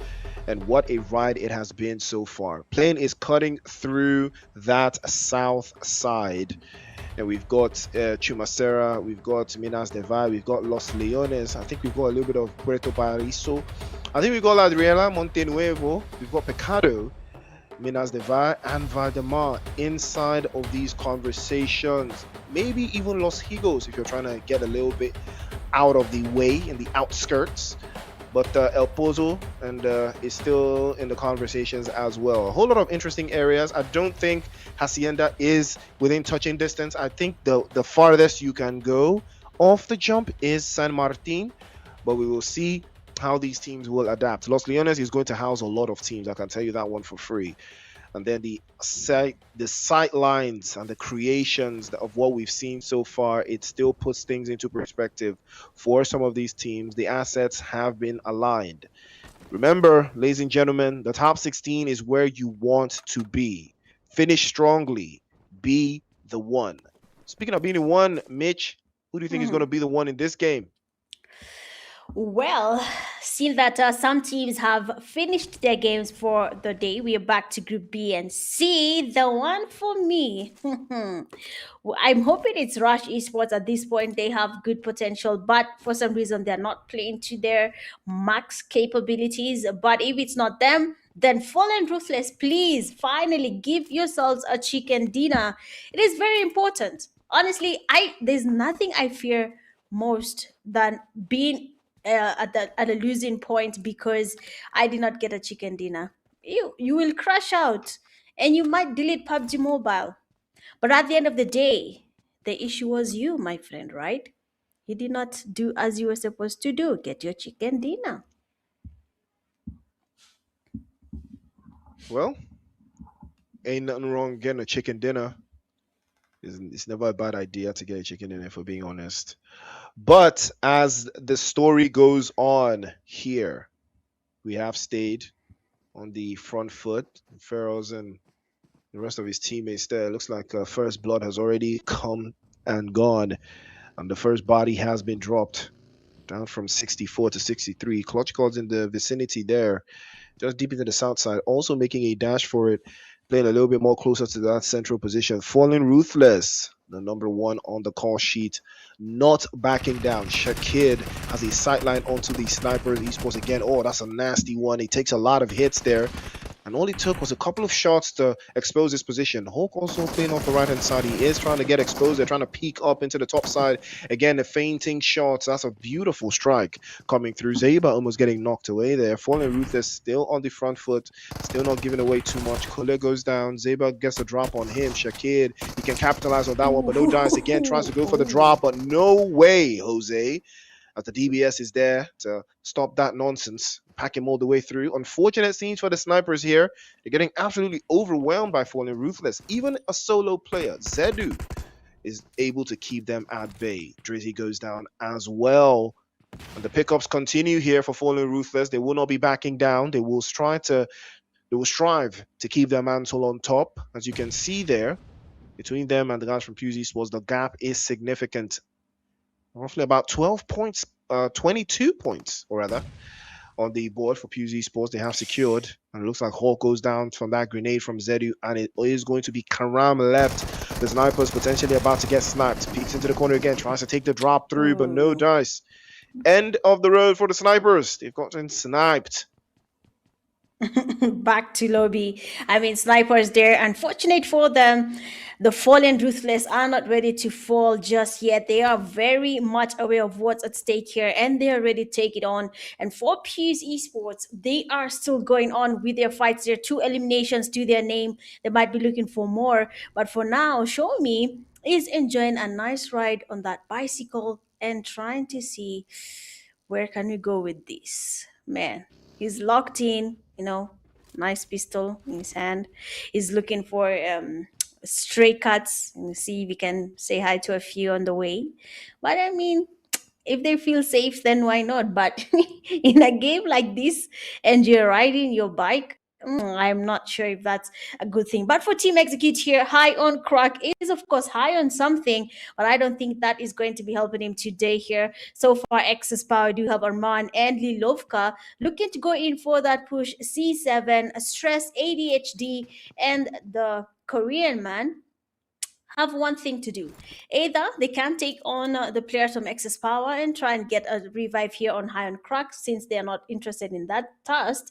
And what a ride it has been so far. Plane is cutting through that south side. And we've got Chumacera, we've got Minas Devai, we've got Los Leones. I think we've got a little bit of Puerto Paraiso. I think we've got La Adriela, Monte Nuevo, we've got Pecado. Minas Devai and Valdemar inside of these conversations. Maybe even Los Higos if you're trying to get a little bit out of the way in the outskirts. But El Pozo and is still in the conversations as well. A whole lot of interesting areas. I don't think Hacienda is within touching distance. I think the farthest you can go off the jump is San Martin, but we will see how these teams will adapt. Los Leones is going to house a lot of teams. I can tell you that one for free. And then the sight lines and the creations of what we've seen so far, it still puts things into perspective for some of these teams. The assets have been aligned. Remember, ladies and gentlemen, the top 16 is where you want to be. Finish strongly. Be the one. Speaking of being the one, Mitch, who do you think is going to be the one in this game? Well, seeing that some teams have finished their games for the day, we are back to Group B and C. The one for me, I'm hoping it's Rush Esports at this point. They have good potential, but for some reason, they're not playing to their max capabilities. But if it's not them, then Fallen Ruthless, please finally give yourselves a chicken dinner. It is very important. Honestly, there's nothing I fear most than being at a losing point because I did not get a chicken dinner. You will crash out and you might delete PUBG Mobile. But at the end of the day, the issue was you, my friend, right? You did not do as you were supposed to do. Get your chicken dinner. Well, ain't nothing wrong getting a chicken dinner. It's never a bad idea to get a chicken dinner, if we're being honest. But as the story goes on here, we have stayed on the front foot. Pharaohs and the rest of his teammates there. It looks like first blood has already come and gone. And the first body has been dropped down from 64 to 63. Clutch Cards in the vicinity there, just deep into the south side, also making a dash for it, playing a little bit more closer to that central position. Falling Ruthless, the number one on the call sheet, not backing down. Shakid has a sightline onto the snipers. Esports again. Oh, that's a nasty one. He takes a lot of hits there. And all it took was a couple of shots to expose his position. Hulk also playing off the right-hand side. He is trying to get exposed. They're trying to peek up into the top side. Again, the fainting shots. That's a beautiful strike coming through. Zeba almost getting knocked away there. Fallen Ruthless still on the front foot. Still not giving away too much. Kule goes down. Zeba gets a drop on him. Shakid, he can capitalize on that one, but no dice again. Tries to go for the drop, but no way, Jose. As the DBS is there to stop that nonsense, pack him all the way through. Unfortunate scenes for the snipers here. They're getting absolutely overwhelmed by Fallen Ruthless. Even a solo player, Zedu, is able to keep them at bay. Drizzy goes down as well. And the pickups continue here for Fallen Ruthless. They will not be backing down. They will strive to keep their mantle on top. As you can see there, between them and the guys from PMNC Sports, the gap is significant. Roughly about 12 points, 22 points, or rather, on the board for PMNC Sports. They have secured, and it looks like Hulk goes down from that grenade from Zedu, and it is going to be Karam left. The sniper's potentially about to get sniped. Peeks into the corner again, tries to take the drop through, but no dice. End of the road for the snipers. They've gotten sniped. Back to lobby. I mean, snipers there. Unfortunate for them, the Fallen Ruthless are not ready to fall just yet. They are very much aware of what's at stake here, and they are ready to take it on. And for PMNC Esports, they are still going on with their fights. There are 2 eliminations to their name. They might be looking for more, but for now, Show Me is enjoying a nice ride on that bicycle and trying to see where can we go with this. Man, he's locked in, nice pistol in his hand. He's looking for stray cuts and see if we can say hi to a few on the way. But I mean, if they feel safe, then why not? But in a game like this, and you're riding your bike, I'm not sure if that's a good thing. But for Team Execute here, high on Crack is of course high on something, but I don't think that is going to be helping him today here. So far, Excess Power do have Arman and Lilovka looking to go in for that push. C7, Stress, ADHD, and the Korean man have one thing to do. Either they can take on the players from Excess Power and try and get a revive here on High on Crack since they are not interested in that task,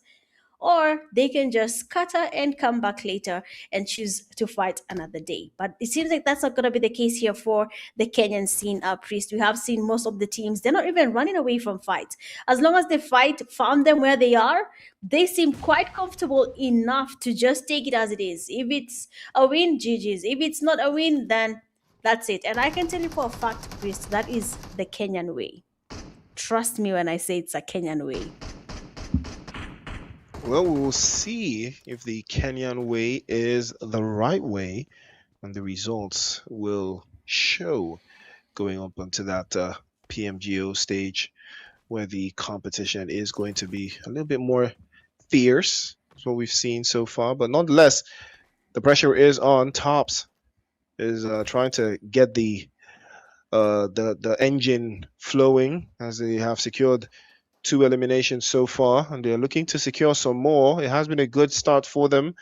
or they can just scatter and come back later and choose to fight another day. But it seems like that's not going to be the case here for the Kenyan scene, Priest. We have seen most of the teams, they're not even running away from fights. As long as they fight, found them where they are, they seem quite comfortable enough to just take it as it is. If it's a win, GG's. If it's not a win, then that's it. And I can tell you for a fact, Priest, that is the Kenyan way. Trust me when I say it's a Kenyan way. Well, we will see if the Kenyan way is the right way, and the results will show going up onto that PMGO stage, where the competition is going to be a little bit more fierce. That's what we've seen so far. But nonetheless, the pressure is on. Tops is trying to get the engine flowing, as they have secured 2 eliminations so far, and they're looking to secure some more. It has been a good start for them,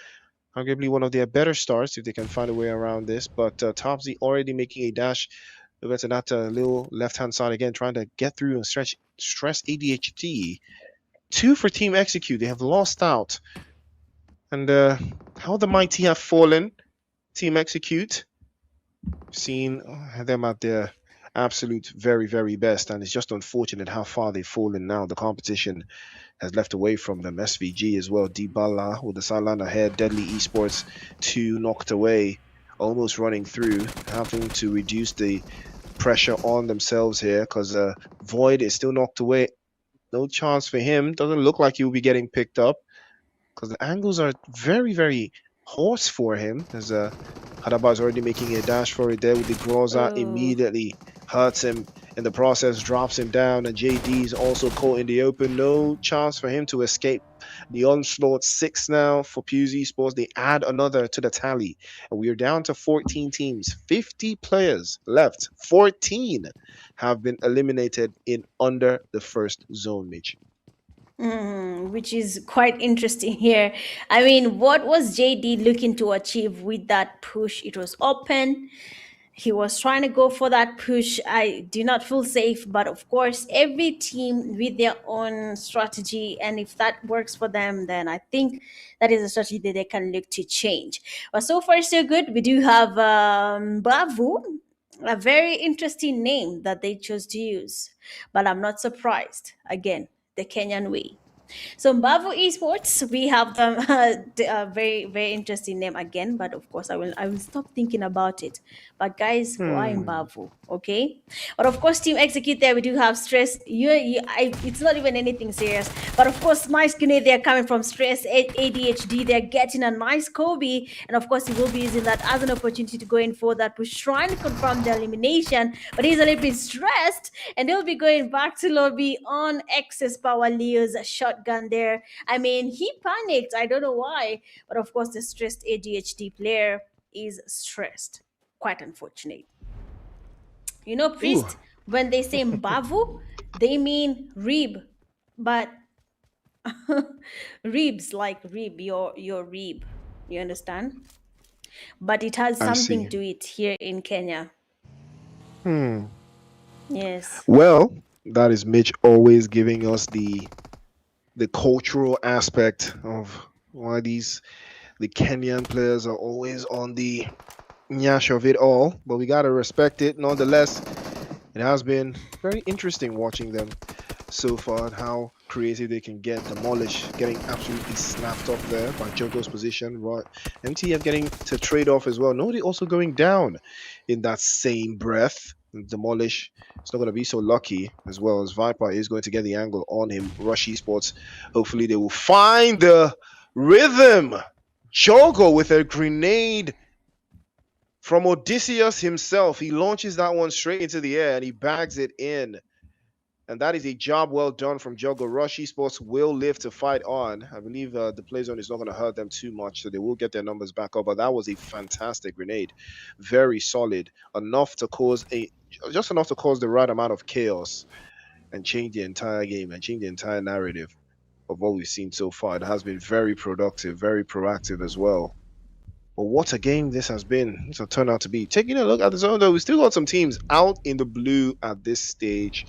arguably one of their better starts if they can find a way around this. But Topsy already making a dash over to that little left-hand side again, trying to get through and stress ADHD. 2 for Team Execute. They have lost out. And how the mighty have fallen, Team Execute. Seen them at their absolute very best, and it's just unfortunate how far they've fallen now. The competition has left away from them. SVG as well, Dybala with the sideline ahead. Deadly Esports 2 knocked away, almost running through, having to reduce the pressure on themselves here, because Void is still knocked away. No chance for him. Doesn't look like he'll be getting picked up, because the angles are very hoarse for him, as Hadaba is already making a dash for it there with the Groza. Immediately hurts him in the process, drops him down, and JD is also caught in the open. No chance for him to escape the onslaught. 6 now for PUBG Esports. They add another to the tally, and we are down to 14 teams, 50 players left. 14 have been eliminated in under the first zone, Mitch. Which is quite interesting here. I mean, what was JD looking to achieve with that push? It was open. He was trying to go for that push. I do not feel safe, but of course, every team with their own strategy, and if that works for them, then I think that is a strategy that they can look to change. But so far, so good. We do have Bavu, a very interesting name that they chose to use, but I'm not surprised. Again, the Kenyan way. So Mbavu Esports, we have them a very interesting name again, but of course I will stop thinking about it. But guys, why Mbavu? Okay, but of course Team Execute there we do have Stress. It's not even anything serious, but of course nice Gune, they're coming from Stress ADHD. They're getting a nice Kobe, and of course he will be using that as an opportunity to go in for that push, trying to confirm the elimination. But he's a little bit stressed, and they'll be going back to lobby on excess power. Leo's shotgun there. I mean, he panicked. I don't know why, but of course the stressed ADHD player is stressed. Quite unfortunate. You know, Priest, when they say Mbavu, they mean rib, but ribs like rib, your rib. You understand? But it has something to it here in Kenya. Yes. Well, that is Mitch always giving us the cultural aspect of why the Kenyan players are always on the nyash of it all, but we gotta respect it. Nonetheless, it has been very interesting watching them so far and how creative they can get. Demolish getting absolutely snapped off there by Jogo's position. Right, MTF getting to trade off as well. Nobody also going down in that same breath. Demolish is not going to be so lucky, as well as Viper is going to get the angle on him. Rush Esports, hopefully they will find the rhythm. Jogo with a grenade from Odysseus himself. He launches that one straight into the air and he bags it in. And that is a job well done from Jogo. Rush Esports will live to fight on. I believe the play zone is not going to hurt them too much, so they will get their numbers back up. But that was a fantastic grenade. Very solid. Just enough to cause the right amount of chaos and change the entire game and change the entire narrative of what we've seen so far. It has been very productive, very proactive as well. But what a game this has been. This will turn out to be. Taking a look at the zone, though, we still got some teams out in the blue at this stage.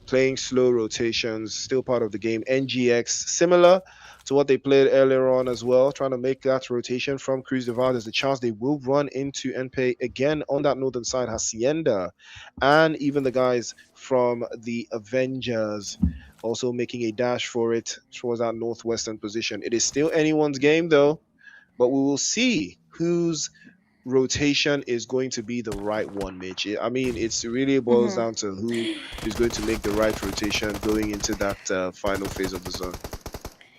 playing slow rotations, still part of the game. NGX, similar to what they played earlier on as well, trying to make that rotation from Cruz de Val. There's a chance they will run into NPay again on that northern side. Hacienda and even the guys from the Avengers also making a dash for it towards that northwestern position. It is still anyone's game though, but we will see whose rotation is going to be the right one, Mitch. I mean, it's really boils down to who is going to make the right rotation going into that final phase of the zone.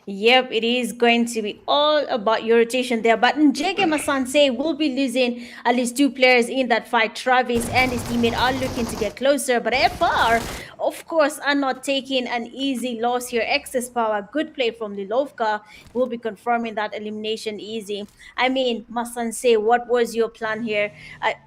Yep, it is going to be all about your rotation there. But Njege Masanse will be losing at least 2 players in that fight. Travis and his teammate are looking to get closer. But FR, of course, are not taking an easy loss here. Excess Power, good play from Lilovka, will be confirming that elimination easy. I mean, Masanse, what was your plan here?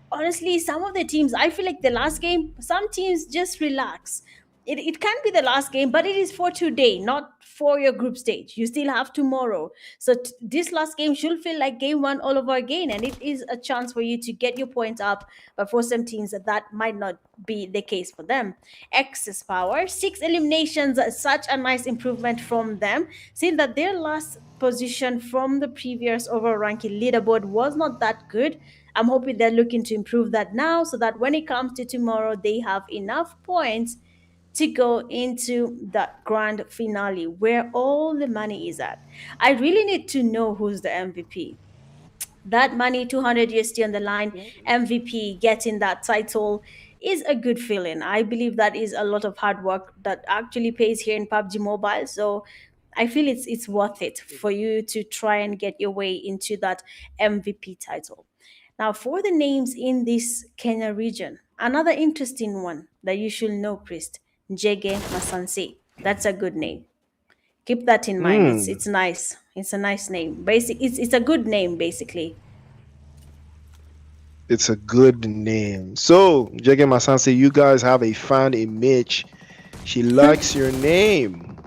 Honestly, some of the teams, I feel like the last game, some teams just relax. It can be the last game, but it is for today, not for your group stage. You still have tomorrow. So this last game should feel like game one all over again, and it is a chance for you to get your points up. But for some teams, that might not be the case for them. Excess Power, 6 eliminations, such a nice improvement from them, seeing that their last position from the previous overall ranking leaderboard was not that good. I'm hoping they're looking to improve that now, so that when it comes to tomorrow, they have enough points to go into the grand finale where all the money is at. I really need to know who's the MVP. That money, 200 USD on the line, MVP getting that title is a good feeling. I believe that is a lot of hard work that actually pays here in PUBG Mobile. So I feel it's worth it for you to try and get your way into that MVP title. Now, for the names in this Kenya region, another interesting one that you should know, Priest, Njege Masansi. That's a good name. Keep that in mind. It's nice. It's a nice name. It's a good name basically. It's a good name. So, Jege Masanse, you guys have a fan in Mitch. She likes your name.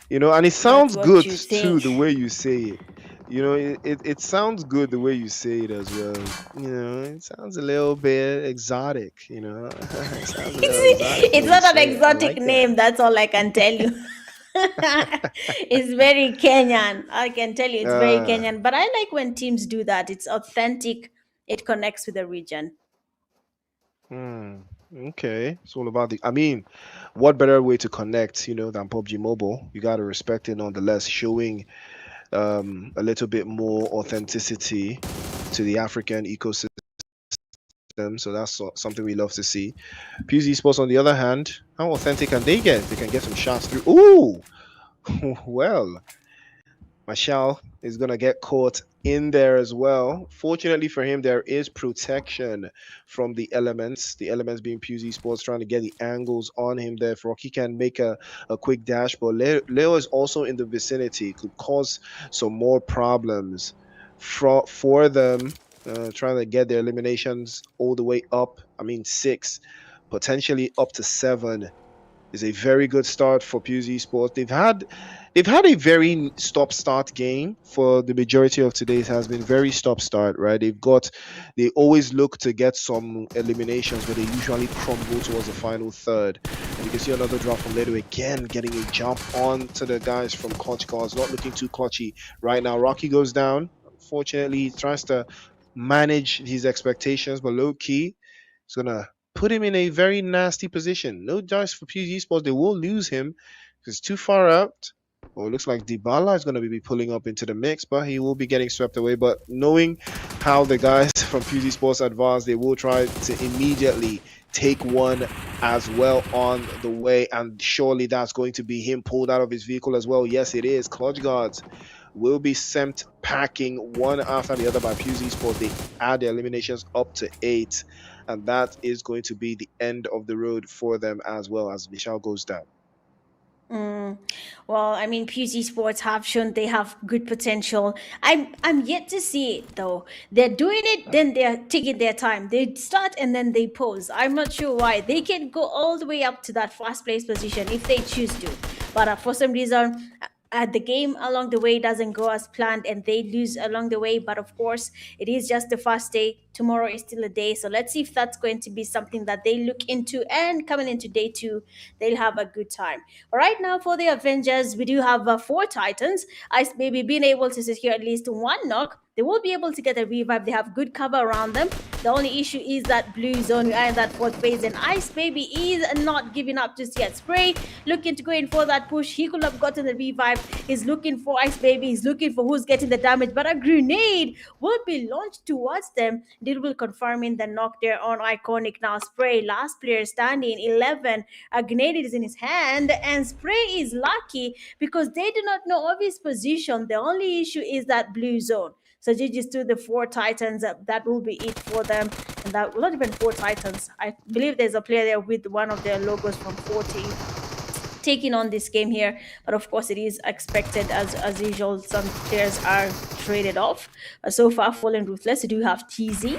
You know, and it sounds good too, the way you say it. You know, it sounds good the way you say it as well. You know, it sounds a little bit exotic, you know. It's not an exotic name, that's all I can tell you. It's very Kenyan. I can tell you it's very Kenyan. But I like when teams do that. It's authentic. It connects with the region. Okay. It's all about I mean, what better way to connect, you know, than PUBG Mobile? You got to respect it nonetheless, showing a little bit more authenticity to the African ecosystem. So that's something we love to see. PUBG Sports, on the other hand, how authentic can they get? They can get some shots through. Ooh! Well, Mashal is going to get caught in there as well. Fortunately for him, there is protection from the elements. The elements being PUBG Sports, trying to get the angles on him there. Rocky can make a quick dash, but Leo is also in the vicinity. Could cause some more problems for them. Trying to get their eliminations all the way up. I mean, 6, potentially up to 7 is a very good start for PUBG Sports. They've had a very stop-start game for the majority of today. It has been very stop-start, right? They always look to get some eliminations, but they usually crumble towards the final third. And you can see another drop from Ledo again, getting a jump on to the guys from Clutch Cards. Not looking too clutchy right now. Rocky goes down. Unfortunately, he tries to manage his expectations, but low-key, it's going to put him in a very nasty position. No dice for PUBG Sports. They will lose him because it's too far out. Well, it looks like Dybala is going to be pulling up into the mix, but he will be getting swept away. But knowing how the guys from PUBG Sports advance, they will try to immediately take one as well on the way. And surely that's going to be him pulled out of his vehicle as well. Yes, it is. Clutch Guards will be sent packing one after the other by PUBG Sports. They add their eliminations up to 8. And that is going to be the end of the road for them as well, as Michelle goes down. Well, I mean, PUBG Sports have shown they have good potential. I'm yet to see it though. They're doing it, then they're taking their time. They start and then they pause. I'm not sure why. They can go all the way up to that first place position if they choose to. But for some reason, the game along the way doesn't go as planned and they lose along the way. But of course, it is just the first day. Tomorrow is still a day. So let's see if that's going to be something that they look into. And coming into day two, they'll have a good time. All right, now for the Avengers, we do have four Titans. Ice Baby being able to secure at least one knock. They will be able to get a revive. They have good cover around them. The only issue is that blue zone. We are in that fourth phase, and Ice Baby is not giving up just yet. Spray looking to go in for that push. He could have gotten the revive. He's looking for Ice Baby. He's looking for who's getting the damage, but a grenade will be launched towards them. It will confirming the knock there on Iconic. Now Spray, last player standing, 11. A grenade is in his hand, and Spray is lucky because they do not know of his position. The only issue is that blue zone. So GG's to the four Titans. That will be it for them. And that will not even four Titans. I believe there's a player there with one of their logos from 40 taking on this game here. But of course, it is expected as usual. Some players are traded off. So far, Fallen Ruthless, you do have TZ.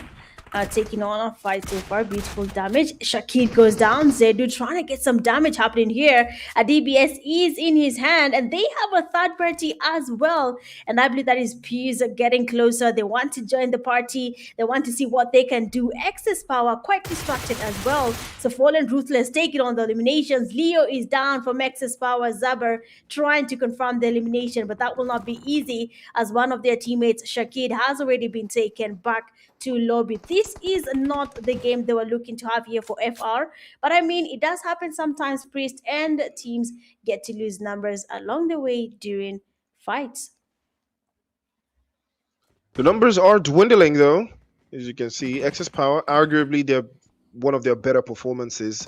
Taking on a fight so far. Beautiful damage. Shakid goes down. Zedu trying to get some damage happening here. A DBS is in his hand, and they have a third party as well. And I believe that is Pews getting closer. They want to join the party. They want to see what they can do. Excess power, quite distracted as well. So Fallen Ruthless taking on the eliminations. Leo is down from excess power. Zaber trying to confirm the elimination, but that will not be easy as one of their teammates, Shakid, has already been taken back to lobby. This is not the game they were looking to have here for FR, but I mean, it does happen sometimes. Priest and teams get to lose numbers along the way during fights. The numbers are dwindling, though, as you can see. Excess power, arguably, they're one of their better performances.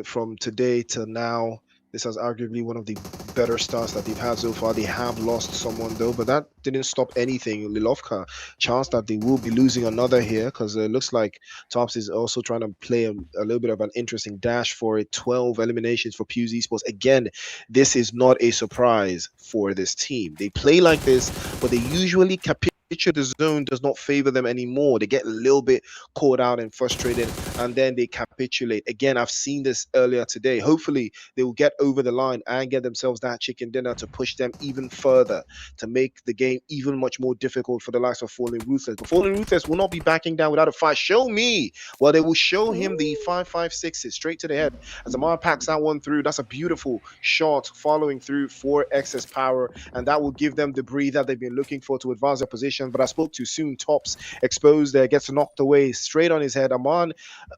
From today to now, this has arguably one of the better starts that they've had so far. They have lost someone though, but that didn't stop anything. Lilovka, chance that they will be losing another here, because it looks like Tops is also trying to play a little bit of an interesting dash for it. 12 eliminations for Pews Esports. Again, this is not a surprise for this team. They play like this, but they usually capitulate. The zone does not favor them anymore. They get a little bit caught out and frustrated, and then they capitulate. Again, I've seen this earlier today. Hopefully, they will get over the line and get themselves that chicken dinner to push them even further, to make the game even much more difficult for the likes of Fallen Ruthless. But Fallen Ruthless will not be backing down without a fight. Show me. Well, they will show him the 5.56s straight to the head as Amar packs that one through. That's a beautiful shot following through for excess power, and that will give them the breathe that they've been looking for to advance their position. But I spoke too soon. Tops exposed there, gets knocked away straight on his head. Aman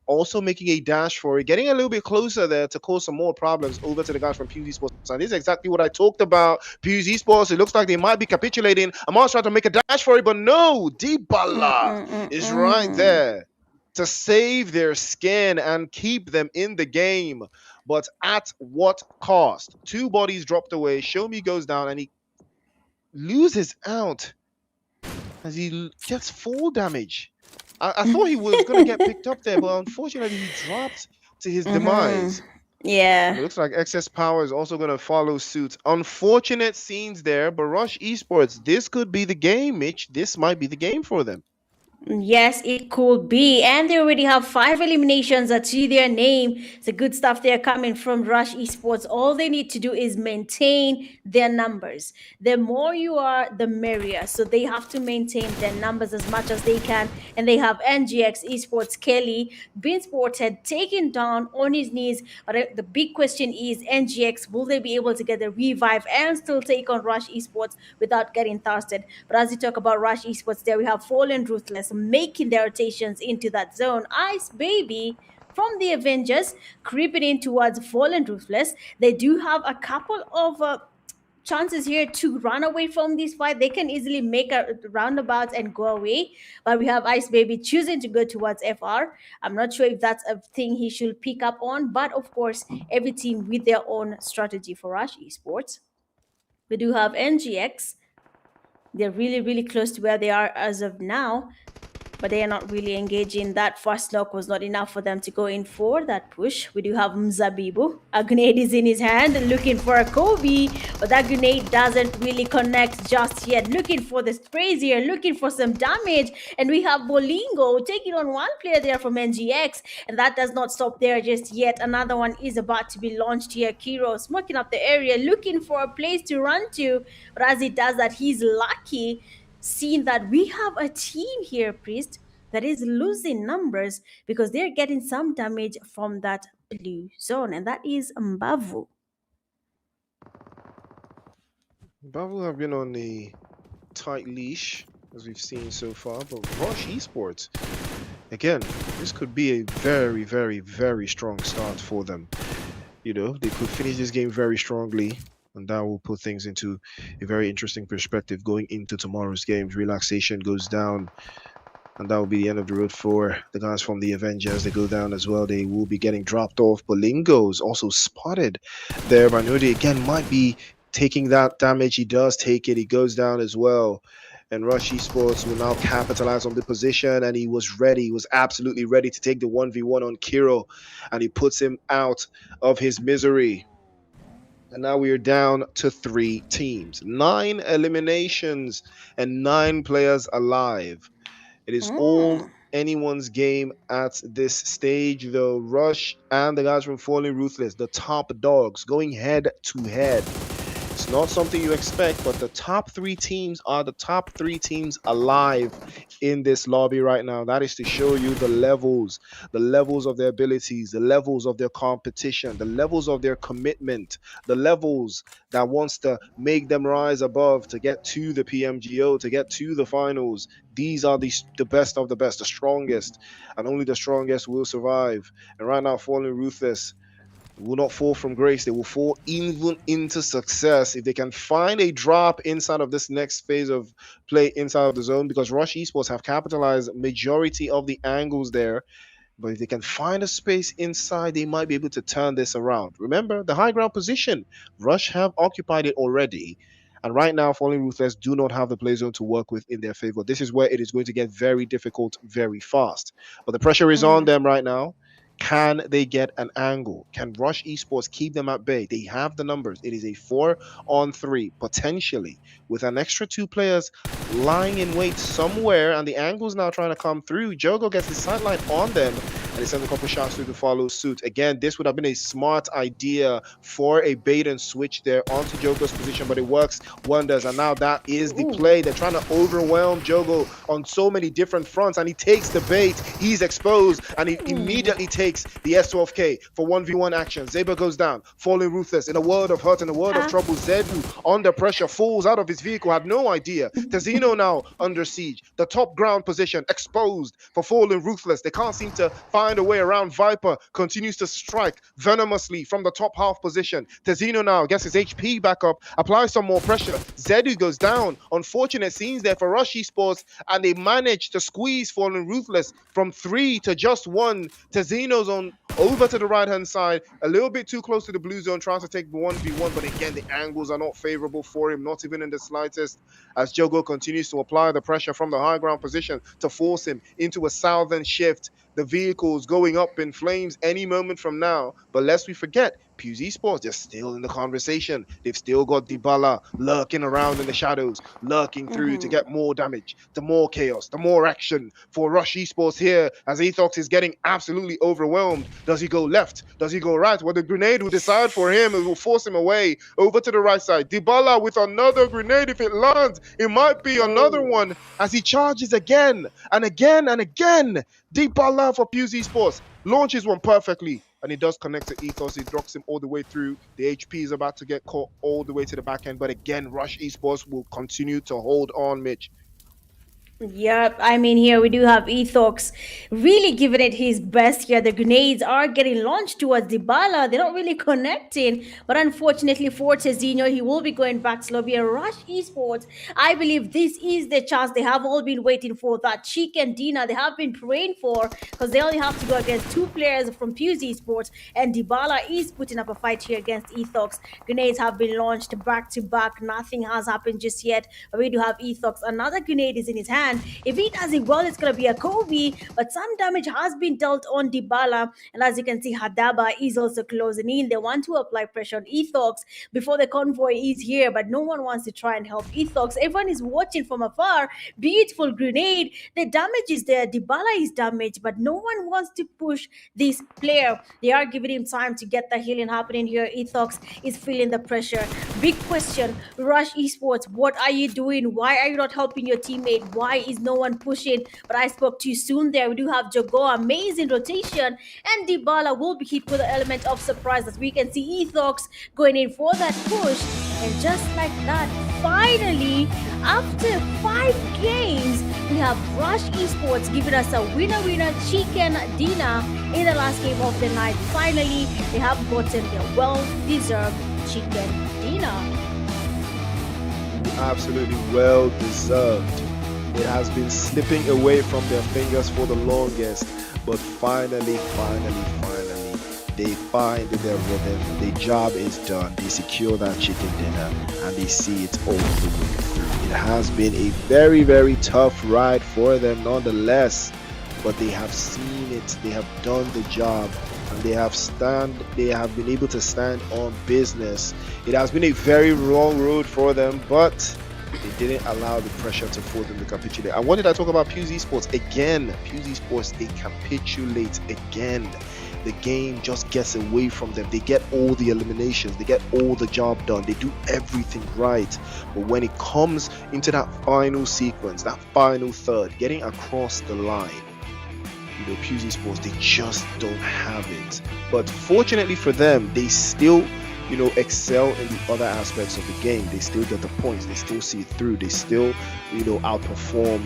also making a dash for it, getting a little bit closer there to cause some more problems over to the guys from PUBG Esports. And this is exactly what I talked about. PUBG Esports, it looks like they might be capitulating. Aman's trying to make a dash for it, but no, Dybala is right there to save their skin and keep them in the game. But at what cost? Two bodies dropped away. Show Me goes down and he loses out as he gets full damage. I thought he was going to get picked up there, but unfortunately he dropped to his demise. Yeah. It looks like excess power is also going to follow suit. Unfortunate scenes there, but Rush Esports, this could be the game, Mitch. This might be the game for them. Yes, it could be. And they already have 5 eliminations to their name. It's a good stuff there coming from Rush Esports. All they need to do is maintain their numbers. The more you are, the merrier. So they have to maintain their numbers as much as they can. And they have NGX Esports Kelly being spotted, taken down on his knees. But the big question is, NGX, will they be able to get the revive and still take on Rush Esports without getting thirsted? But as you talk about Rush Esports, there we have Fallen Ruthless making their rotations into that zone. Ice Baby from the Avengers creeping in towards Fallen Ruthless. They do have a couple of chances here to run away from this fight. They can easily make a roundabout and go away, but we have Ice Baby choosing to go towards FR. I'm not sure if that's a thing he should pick up on, but of course, every team with their own strategy for Rush Esports. We do have NGX. They're really, really close to where they are as of now. but they are not really engaging. That first knock was not enough for them to go in for that push. We do have Mzabibu. A grenade is in his hand, looking for a Kobe, but that grenade doesn't really connect just yet. Looking for the sprays here, looking for some damage, and we have Bolingo taking on one player there from NGX, and that does not stop there just yet. Another one is about to be launched here. Kiro smoking up the area, looking for a place to run to, but as he does that, he's lucky, seeing that we have a team here, Priest, that is losing numbers because they're getting some damage from that blue zone, and that is Mbavu. Bavu have been on a tight leash, as we've seen so far, but Rush Esports, again, this could be a very, very, very strong start for them. You know, they could finish this game very strongly, and that will put things into a very interesting perspective going into tomorrow's games. Relaxation goes down, and that will be the end of the road for the guys from the Avengers. They go down as well. They will be getting dropped off. Bolingo's also spotted there. Manudi again might be taking that damage. He does take it. He goes down as well. And Rush Esports will now capitalize on the position, and he was ready. He was absolutely ready to take the 1v1 on Kiro, and he puts him out of his misery. And now we are down to 3 teams, 9 eliminations, and 9 players alive. It is all anyone's game at this stage, though. Rush and the guys from Falling Ruthless, the top dogs, going head to head. It's not something you expect, but the top 3 teams are the top 3 teams alive in this lobby right now. That is to show you the levels of their abilities, the levels of their competition, the levels of their commitment, the levels that wants to make them rise above to get to the PMGO, to get to the finals. These are the best of the best, the strongest, and only the strongest will survive. And right now, Falling Ruthless will not fall from grace. They will fall even into success if they can find a drop inside of this next phase of play inside of the zone, because Rush Esports have capitalized majority of the angles there. But if they can find a space inside, they might be able to turn this around. Remember, the high ground position, Rush have occupied it already. And right now, Falling Ruthless do not have the play zone to work with in their favor. This is where it is going to get very difficult very fast. But the pressure is on them right now. Can they get an angle? Can Rush Esports keep them at bay? They have the numbers. It is a 4-on-3, potentially, with an extra 2 players lying in wait somewhere, and the angle's now trying to come through. Jogo gets his sideline on them, and he sends a couple shots through to follow suit. Again, this would have been a smart idea for a bait and switch there onto Jogo's position, but it works wonders, and now that is the play. They're trying to overwhelm Jogo on so many different fronts, and he takes the bait. He's exposed, and he immediately takes the S12K for 1v1 action. Zeba goes down. Falling Ruthless in a world of hurt, in a world of trouble. Zedu under pressure, falls out of his vehicle, had no idea. Tezino now under siege. The top ground position exposed for Falling Ruthless. They can't seem to find a way around. Viper continues to strike venomously from the top half position. Tezino now gets his HP back up, applies some more pressure. Zedu goes down. Unfortunate scenes there for Rush Esports, and they manage to squeeze Falling Ruthless from 3 to just 1. Tezino on over to the right hand side, a little bit too close to the blue zone, trying to take the 1v1, but again the angles are not favorable for him, not even in the slightest, as Jogo continues to apply the pressure from the high ground position to force him into a southern shift. The vehicles going up in flames any moment from now, but lest we forget, PMNC Esports, they're still in the conversation. They've still got Dybala lurking around in the shadows, lurking through to get more damage, the more chaos, the more action for Rush Esports here, as Ethox is getting absolutely overwhelmed. Does he go left? Does he go right? Well, the grenade will decide for him. It will force him away over to the right side. Dybala with another grenade. If it lands, it might be another one as he charges again and again and again. Dybala for PMNC Esports launches one perfectly, and he does connect to Ethos. He drops him all the way through. The HP is about to get caught all the way to the back end, but again, Rush Esports will continue to hold on, Mitch. Yep, I mean, here we do have Ethox really giving it his best here. The grenades are getting launched towards Dybala. They're not really connecting, but unfortunately for Tezino, he will be going back to lobby. Rush Esports, I believe this is the chance they have all been waiting for. That Cheek and Dina, they have been praying for, because they only have to go against 2 players from PMNC Esports, and Dybala is putting up a fight here against Ethox. Grenades have been launched back to back. Nothing has happened just yet, but we do have Ethox. Another grenade is in his hand. understand if he does it well, it's going to be a Kobe, but some damage has been dealt on Dybala. And as you can see, Hadaba is also closing in. They want to apply pressure on Ethox before the convoy is here, but no one wants to try and help Ethox. Everyone is watching from afar. Beautiful grenade. The damage is there. Dybala is damaged, but no one wants to push this player. They are giving him time to get the healing happening here. Ethox is feeling the pressure. Big question, Rush Esports, what are you doing? Why are you not helping your teammate? Why is no one pushing? But I spoke too soon there. We do have Jogo, amazing rotation, and Dybala will be hit with the element of surprise, as we can see Ethox going in for that push. And just like that, finally, after 5 games, we have Rush Esports giving us a winner chicken dinner in the last game of the night. Finally, they have gotten their well-deserved chicken dinner. Absolutely well deserved. It has been slipping away from their fingers for the longest, but finally, they find their rhythm. The job is done. They secure that chicken dinner and they see it all the way through. It has been a very, very tough ride for them nonetheless, but they have seen it. They have done the job. And they have been able to stand on business. It has been a very long road for them, but they didn't allow the pressure to force them to capitulate. And what did I talk about PMNC Sports? Again, PMNC Sports, they capitulate again. The game just gets away from them. They get all the eliminations. They get all the job done. They do everything right. But when it comes into that final sequence, that final third, getting across the line, PMNC Sports, they just don't have it. But fortunately for them, they still, excel in the other aspects of the game. They still get the points. They still see it through. They still, outperform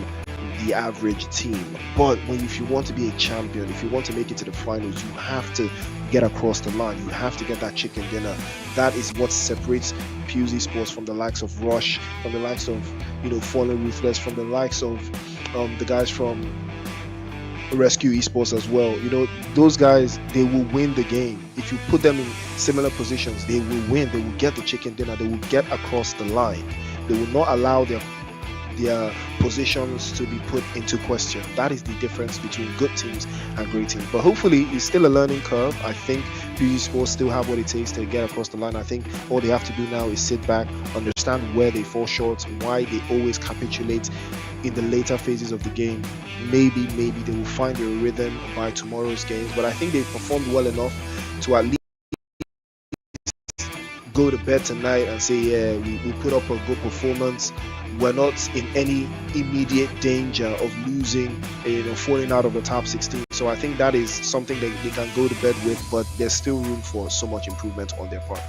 the average team. But if you want to be a champion, if you want to make it to the finals, you have to get across the line. You have to get that chicken dinner. That is what separates PMNC Sports from the likes of Rush, from the likes of, Fallen Ruthless, from the likes of the guys from Rescue Esports as well. Those guys, they will win the game. If you put them in similar positions, they will win. They will get the chicken dinner. They will get across the line. They will not allow their positions to be put into question. That is the difference between good teams and great teams. But hopefully, it's still a learning curve. I think PMNC Sports still have what it takes to get across the line. I think all they have to do now is sit back, understand where they fall short, why they always capitulate in the later phases of the game. Maybe they will find their rhythm by tomorrow's games. But I think they performed well enough to at least go to bed tonight and say, yeah, we put up a good performance. We're not in any immediate danger of losing, falling out of the top 16. So I think that is something that they can go to bed with, but there's still room for so much improvement on their part.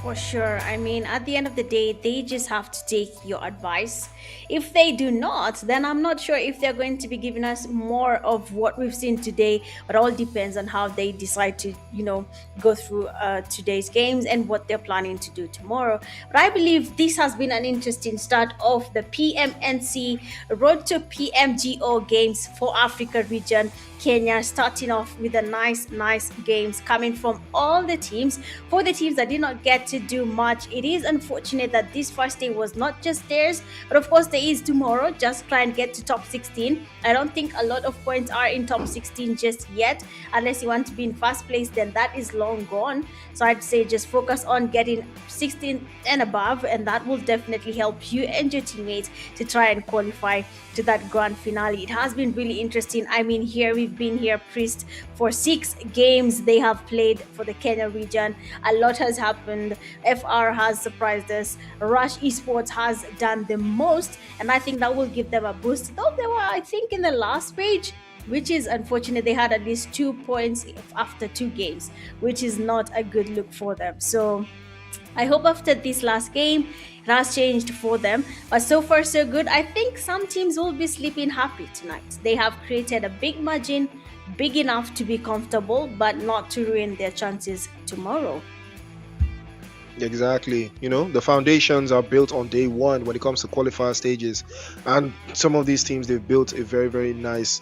For sure. I mean, at the end of the day, they just have to take your advice. If they do not, then I'm not sure if they're going to be giving us more of what we've seen today. But all depends on how they decide to, go through today's games and what they're planning to do tomorrow. But I believe this has been an interesting start of the PMNC Road to PMGO Games for Africa region. Kenya starting off with a nice games coming from all the teams. For the teams that did not get to do much, it is unfortunate that this first day was not just theirs, but of course there is tomorrow. Just try and get to top 16. I don't think a lot of points are in top 16 just yet, unless you want to be in first place, then that is long gone. So I'd say just focus on getting 16 and above, and that will definitely help you and your teammates to try and qualify to that grand finale. It has been really interesting. I mean, we've been here, Priest, for 6 games they have played for the Kenya region. A lot has happened. FR has surprised us. Rush Esports has done the most, and I think that will give them a boost. Though they were, I think, in the last page, which is unfortunate. They had at least 2 points after 2 games, which is not a good look for them. So I hope after this last game, it has changed for them. But so far, so good. I think some teams will be sleeping happy tonight. They have created a big margin, big enough to be comfortable, but not to ruin their chances tomorrow. Exactly. The foundations are built on day one when it comes to qualifier stages. And some of these teams, they've built a very, very nice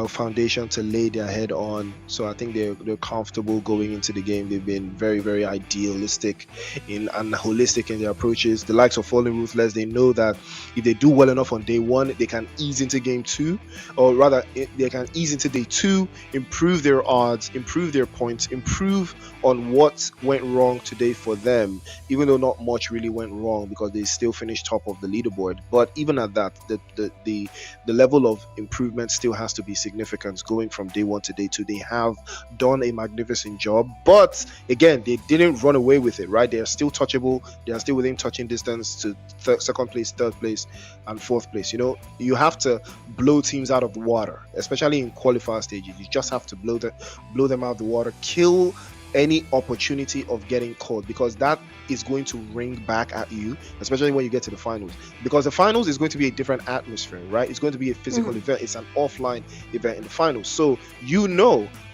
foundation to lay their head on. So I think they're comfortable going into the game. They've been very, very idealistic and holistic in their approaches. The likes of Fallen Ruthless, they know that if they do well enough on day one, they can ease into game two, or rather, they can ease into day two, improve their odds, improve their points, improve on what went wrong today for them, even though not much really went wrong because they still finished top of the leaderboard. But even at that, the level of improvement still has to be significant going from day one to day two. They have done a magnificent job, but again, they didn't run away with it, right? They are still touchable. They are still within touching distance to second place, third place, and fourth place. You have to blow teams out of the water, especially in qualifier stages. You just have to blow them out of the water, kill any opportunity of getting caught, because that is going to ring back at you, especially when you get to the finals, because the finals is going to be a different atmosphere, right? It's going to be a physical event. It's an offline event in the finals, so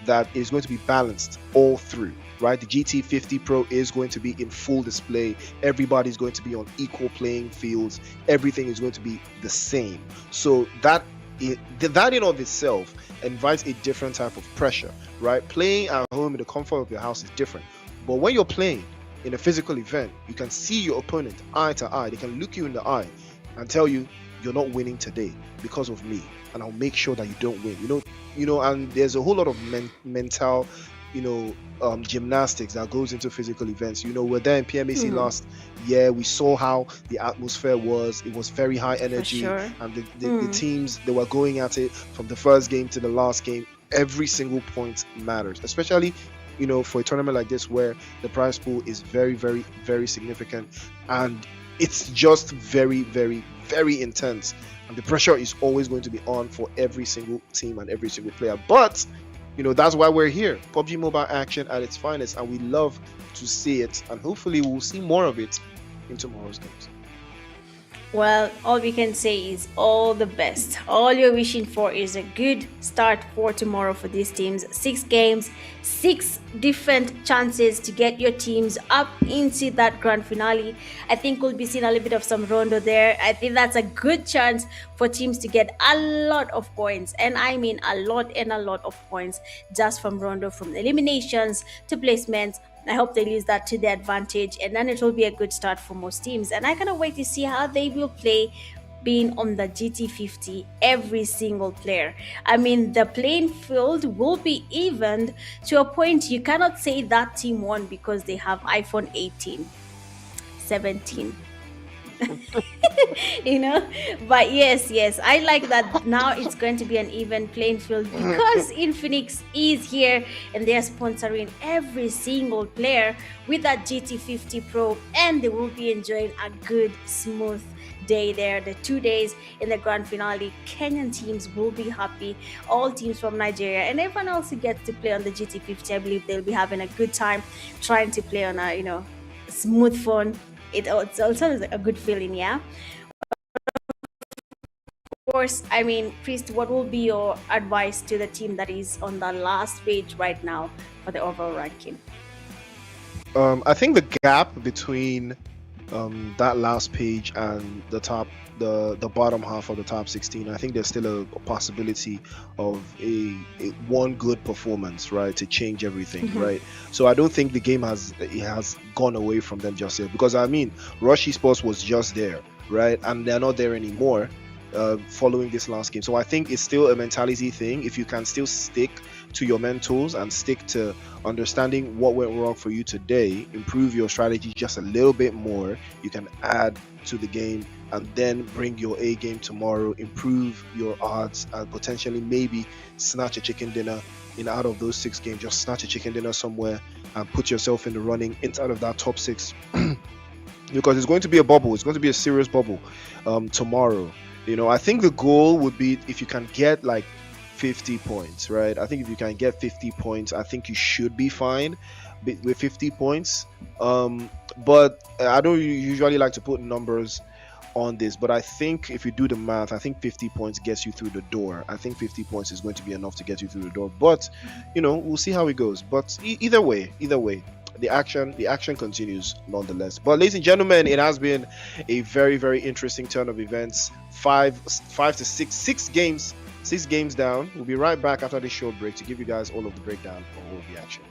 that it's going to be balanced all through, right? The GT50 Pro is going to be in full display. Everybody's going to be on equal playing fields. Everything is going to be the same, so that in of itself invites a different type of pressure, right? Playing at home in the comfort of your house is different, but when you're playing in a physical event, you can see your opponent eye to eye. They can look you in the eye and tell you, you're not winning today because of me, and I'll make sure that you don't win. And there's a whole lot of mental gymnastics that goes into physical events. We're there in PMAC last year. We saw how the atmosphere was. It was very high energy, and the teams, they were going at it from the first game to the last game. Every single point matters, especially for a tournament like this where the prize pool is very, very, very significant, and it's just very, very, very intense, and the pressure is always going to be on for every single team and every single player. But that's why we're here. PUBG Mobile action at its finest, and we love to see it, and hopefully we'll see more of it in tomorrow's games. Well, all we can say is all the best. All you're wishing for is a good start for tomorrow for these teams. 6 games, 6 different chances to get your teams up into that grand finale. I think we'll be seeing a little bit of some rondo there. I think that's a good chance for teams to get a lot of points, and I mean a lot of points, just from rondo, from eliminations to placements. I hope they use that to their advantage, and then it will be a good start for most teams. And I cannot wait to see how they will play being on the GT50, every single player. I mean, the playing field will be evened to a point you cannot say that team won because they have iPhone 18, 17. But yes, I like that now it's going to be an even playing field, because Infinix is here and they're sponsoring every single player with that GT50 Pro, and they will be enjoying a good, smooth day there. The 2 days in the grand finale, Kenyan teams will be happy. All teams from Nigeria and everyone else who gets to play on the GT50, I believe they'll be having a good time trying to play on a smooth phone. It's also a good feeling, yeah. Of course, I mean, Priest, what will be your advice to the team that is on the last page right now for the overall ranking? I think the gap between that last page and the bottom half of the top 16, I think there's still a possibility of a one good performance, right, to change everything, right? So I don't think the game has gone away from them just yet, because I mean, Rush Esports was just there, right, and they're not there anymore following this last game. So I think it's still a mentality thing. If you can still stick to your mentals and stick to understanding what went wrong for you today, improve your strategy just a little bit more, you can add to the game and then bring your A game tomorrow, improve your odds, and potentially maybe snatch a chicken dinner out of those 6 games. Just snatch a chicken dinner somewhere and put yourself in the running inside of that top 6 because it's going to be a bubble. It's going to be a serious bubble tomorrow. I think the goal would be if you can get like 50 points, right? I think if you can get 50 points, I think you should be fine with 50 points. But I don't usually like to put numbers on this, but I think if you do the math, I think 50 points gets you through the door. I think 50 points is going to be enough to get you through the door, but we'll see how it goes. But either way, the action continues nonetheless. But ladies and gentlemen, it has been a very, very interesting turn of events. Five to six games, 6 games down. We'll be right back after this short break to give you guys all of the breakdown of all of the action.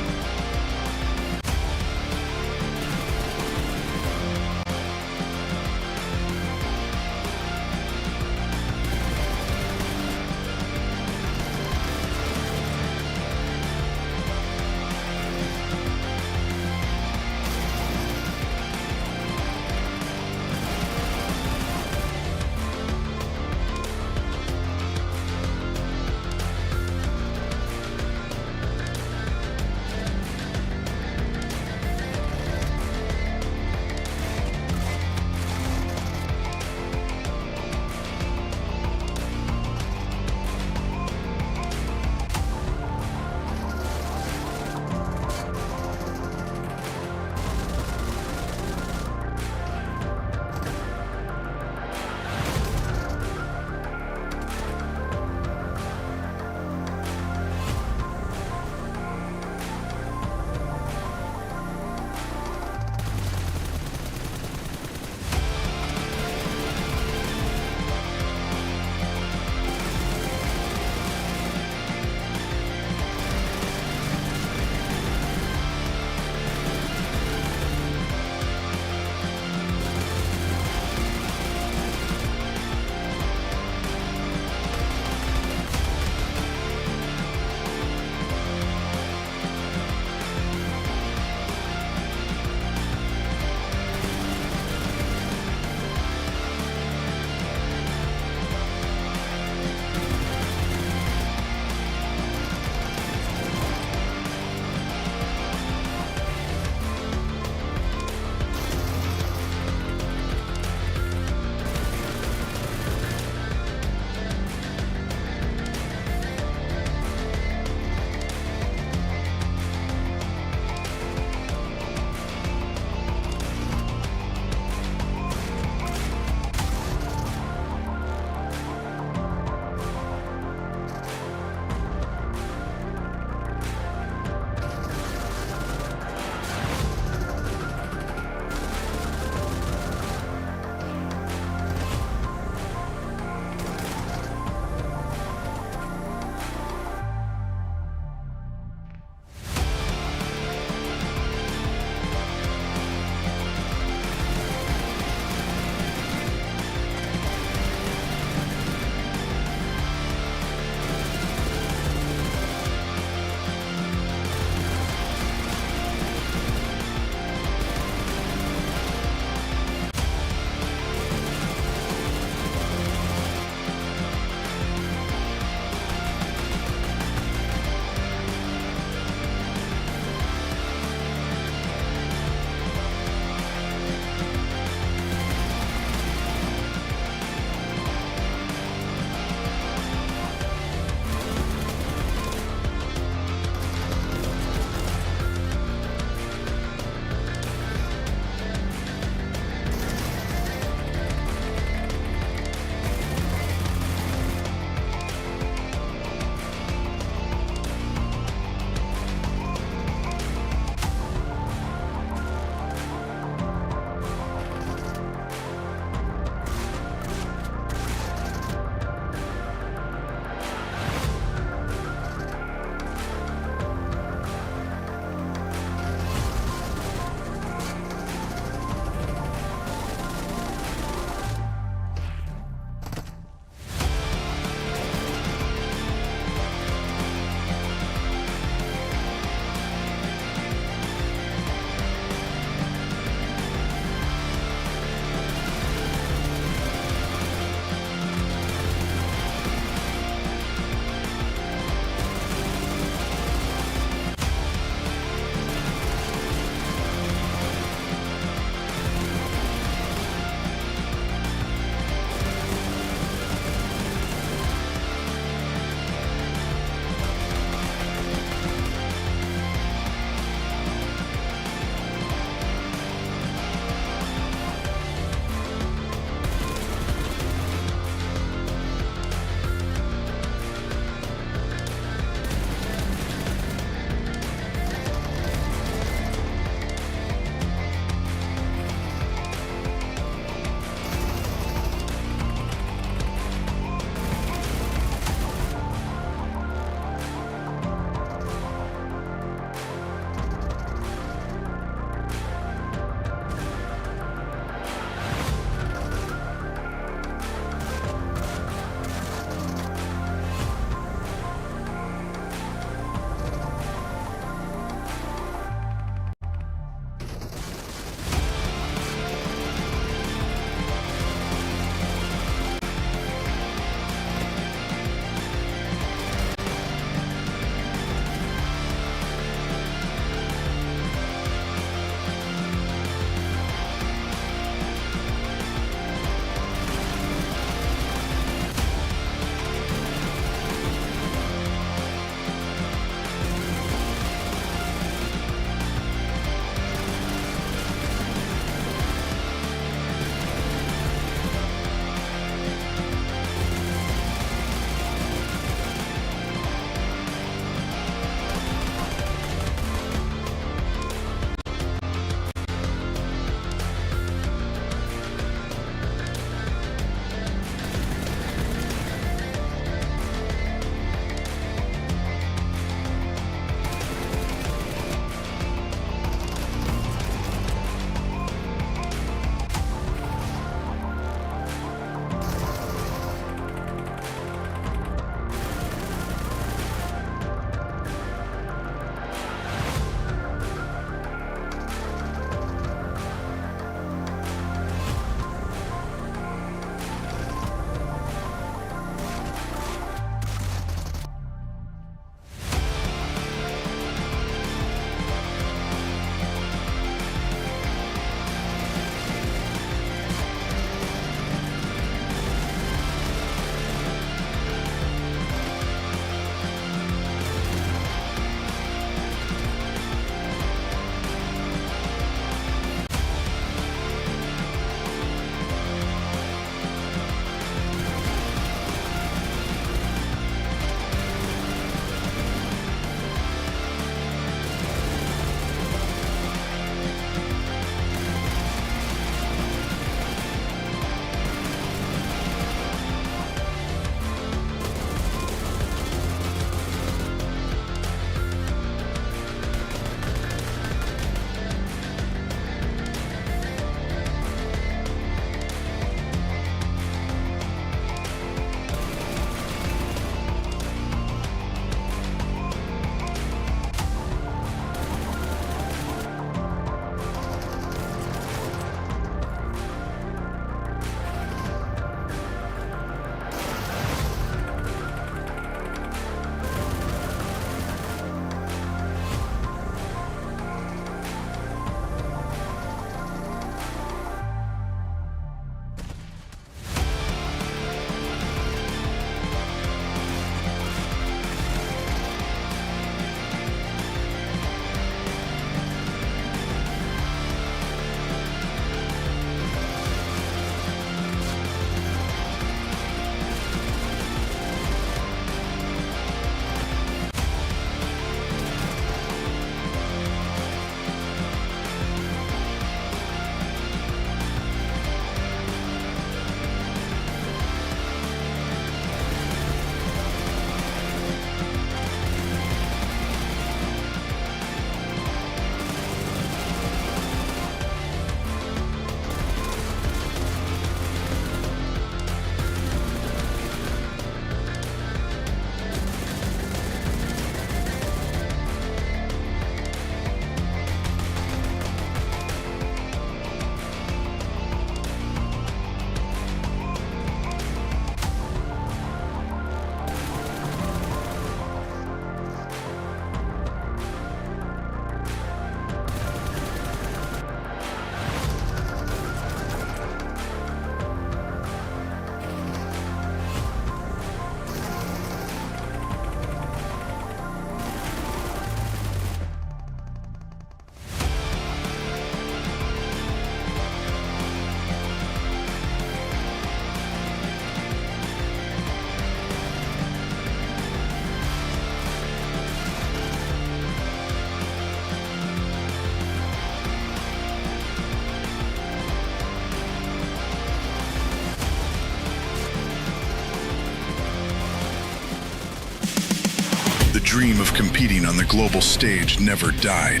of competing on the global stage never died.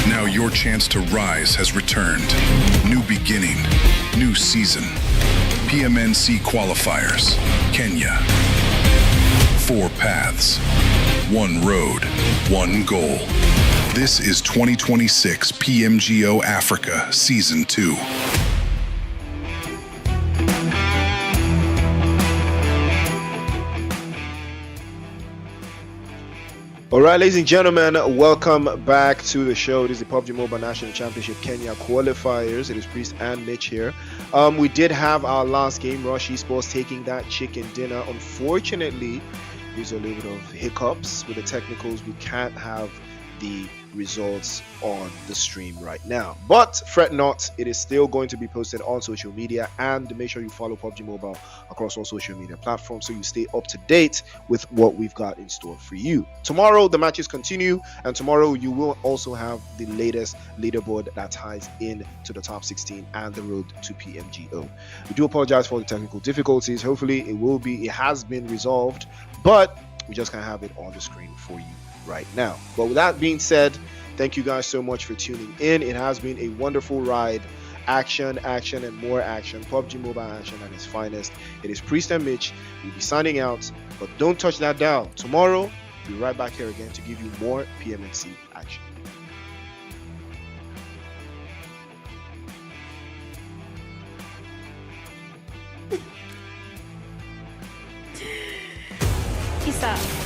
Now your chance to rise has returned. New beginning, new season. PMNC Qualifiers, Kenya. 4 paths, 1 road, 1 goal. This is 2026 PMGO Africa Season 2. All right, ladies and gentlemen, welcome back to the show. It is the PUBG Mobile National Championship Kenya qualifiers. It is Priest and Mitch here. We did have our last game, Rush Esports taking that chicken dinner. Unfortunately, there's a little bit of hiccups with the technicals. We can't have the results on the stream right now, but fret not, it is still going to be posted on social media, and make sure you follow PUBG Mobile across all social media platforms so you stay up to date with what we've got in store for you. Tomorrow the matches continue, and tomorrow you will also have the latest leaderboard that ties in to the top 16 and the road to PMGO. We do apologize for the technical difficulties. Hopefully it has been resolved, but we just can't have it on the screen for you right now. But with that being said, thank you guys so much for tuning in. It has been a wonderful ride. Action, and more action. PUBG Mobile action at its finest. It is Priest and Mitch. We'll be signing out, but don't touch that dial. Tomorrow, we'll be right back here again to give you more PMNC action. Peace out.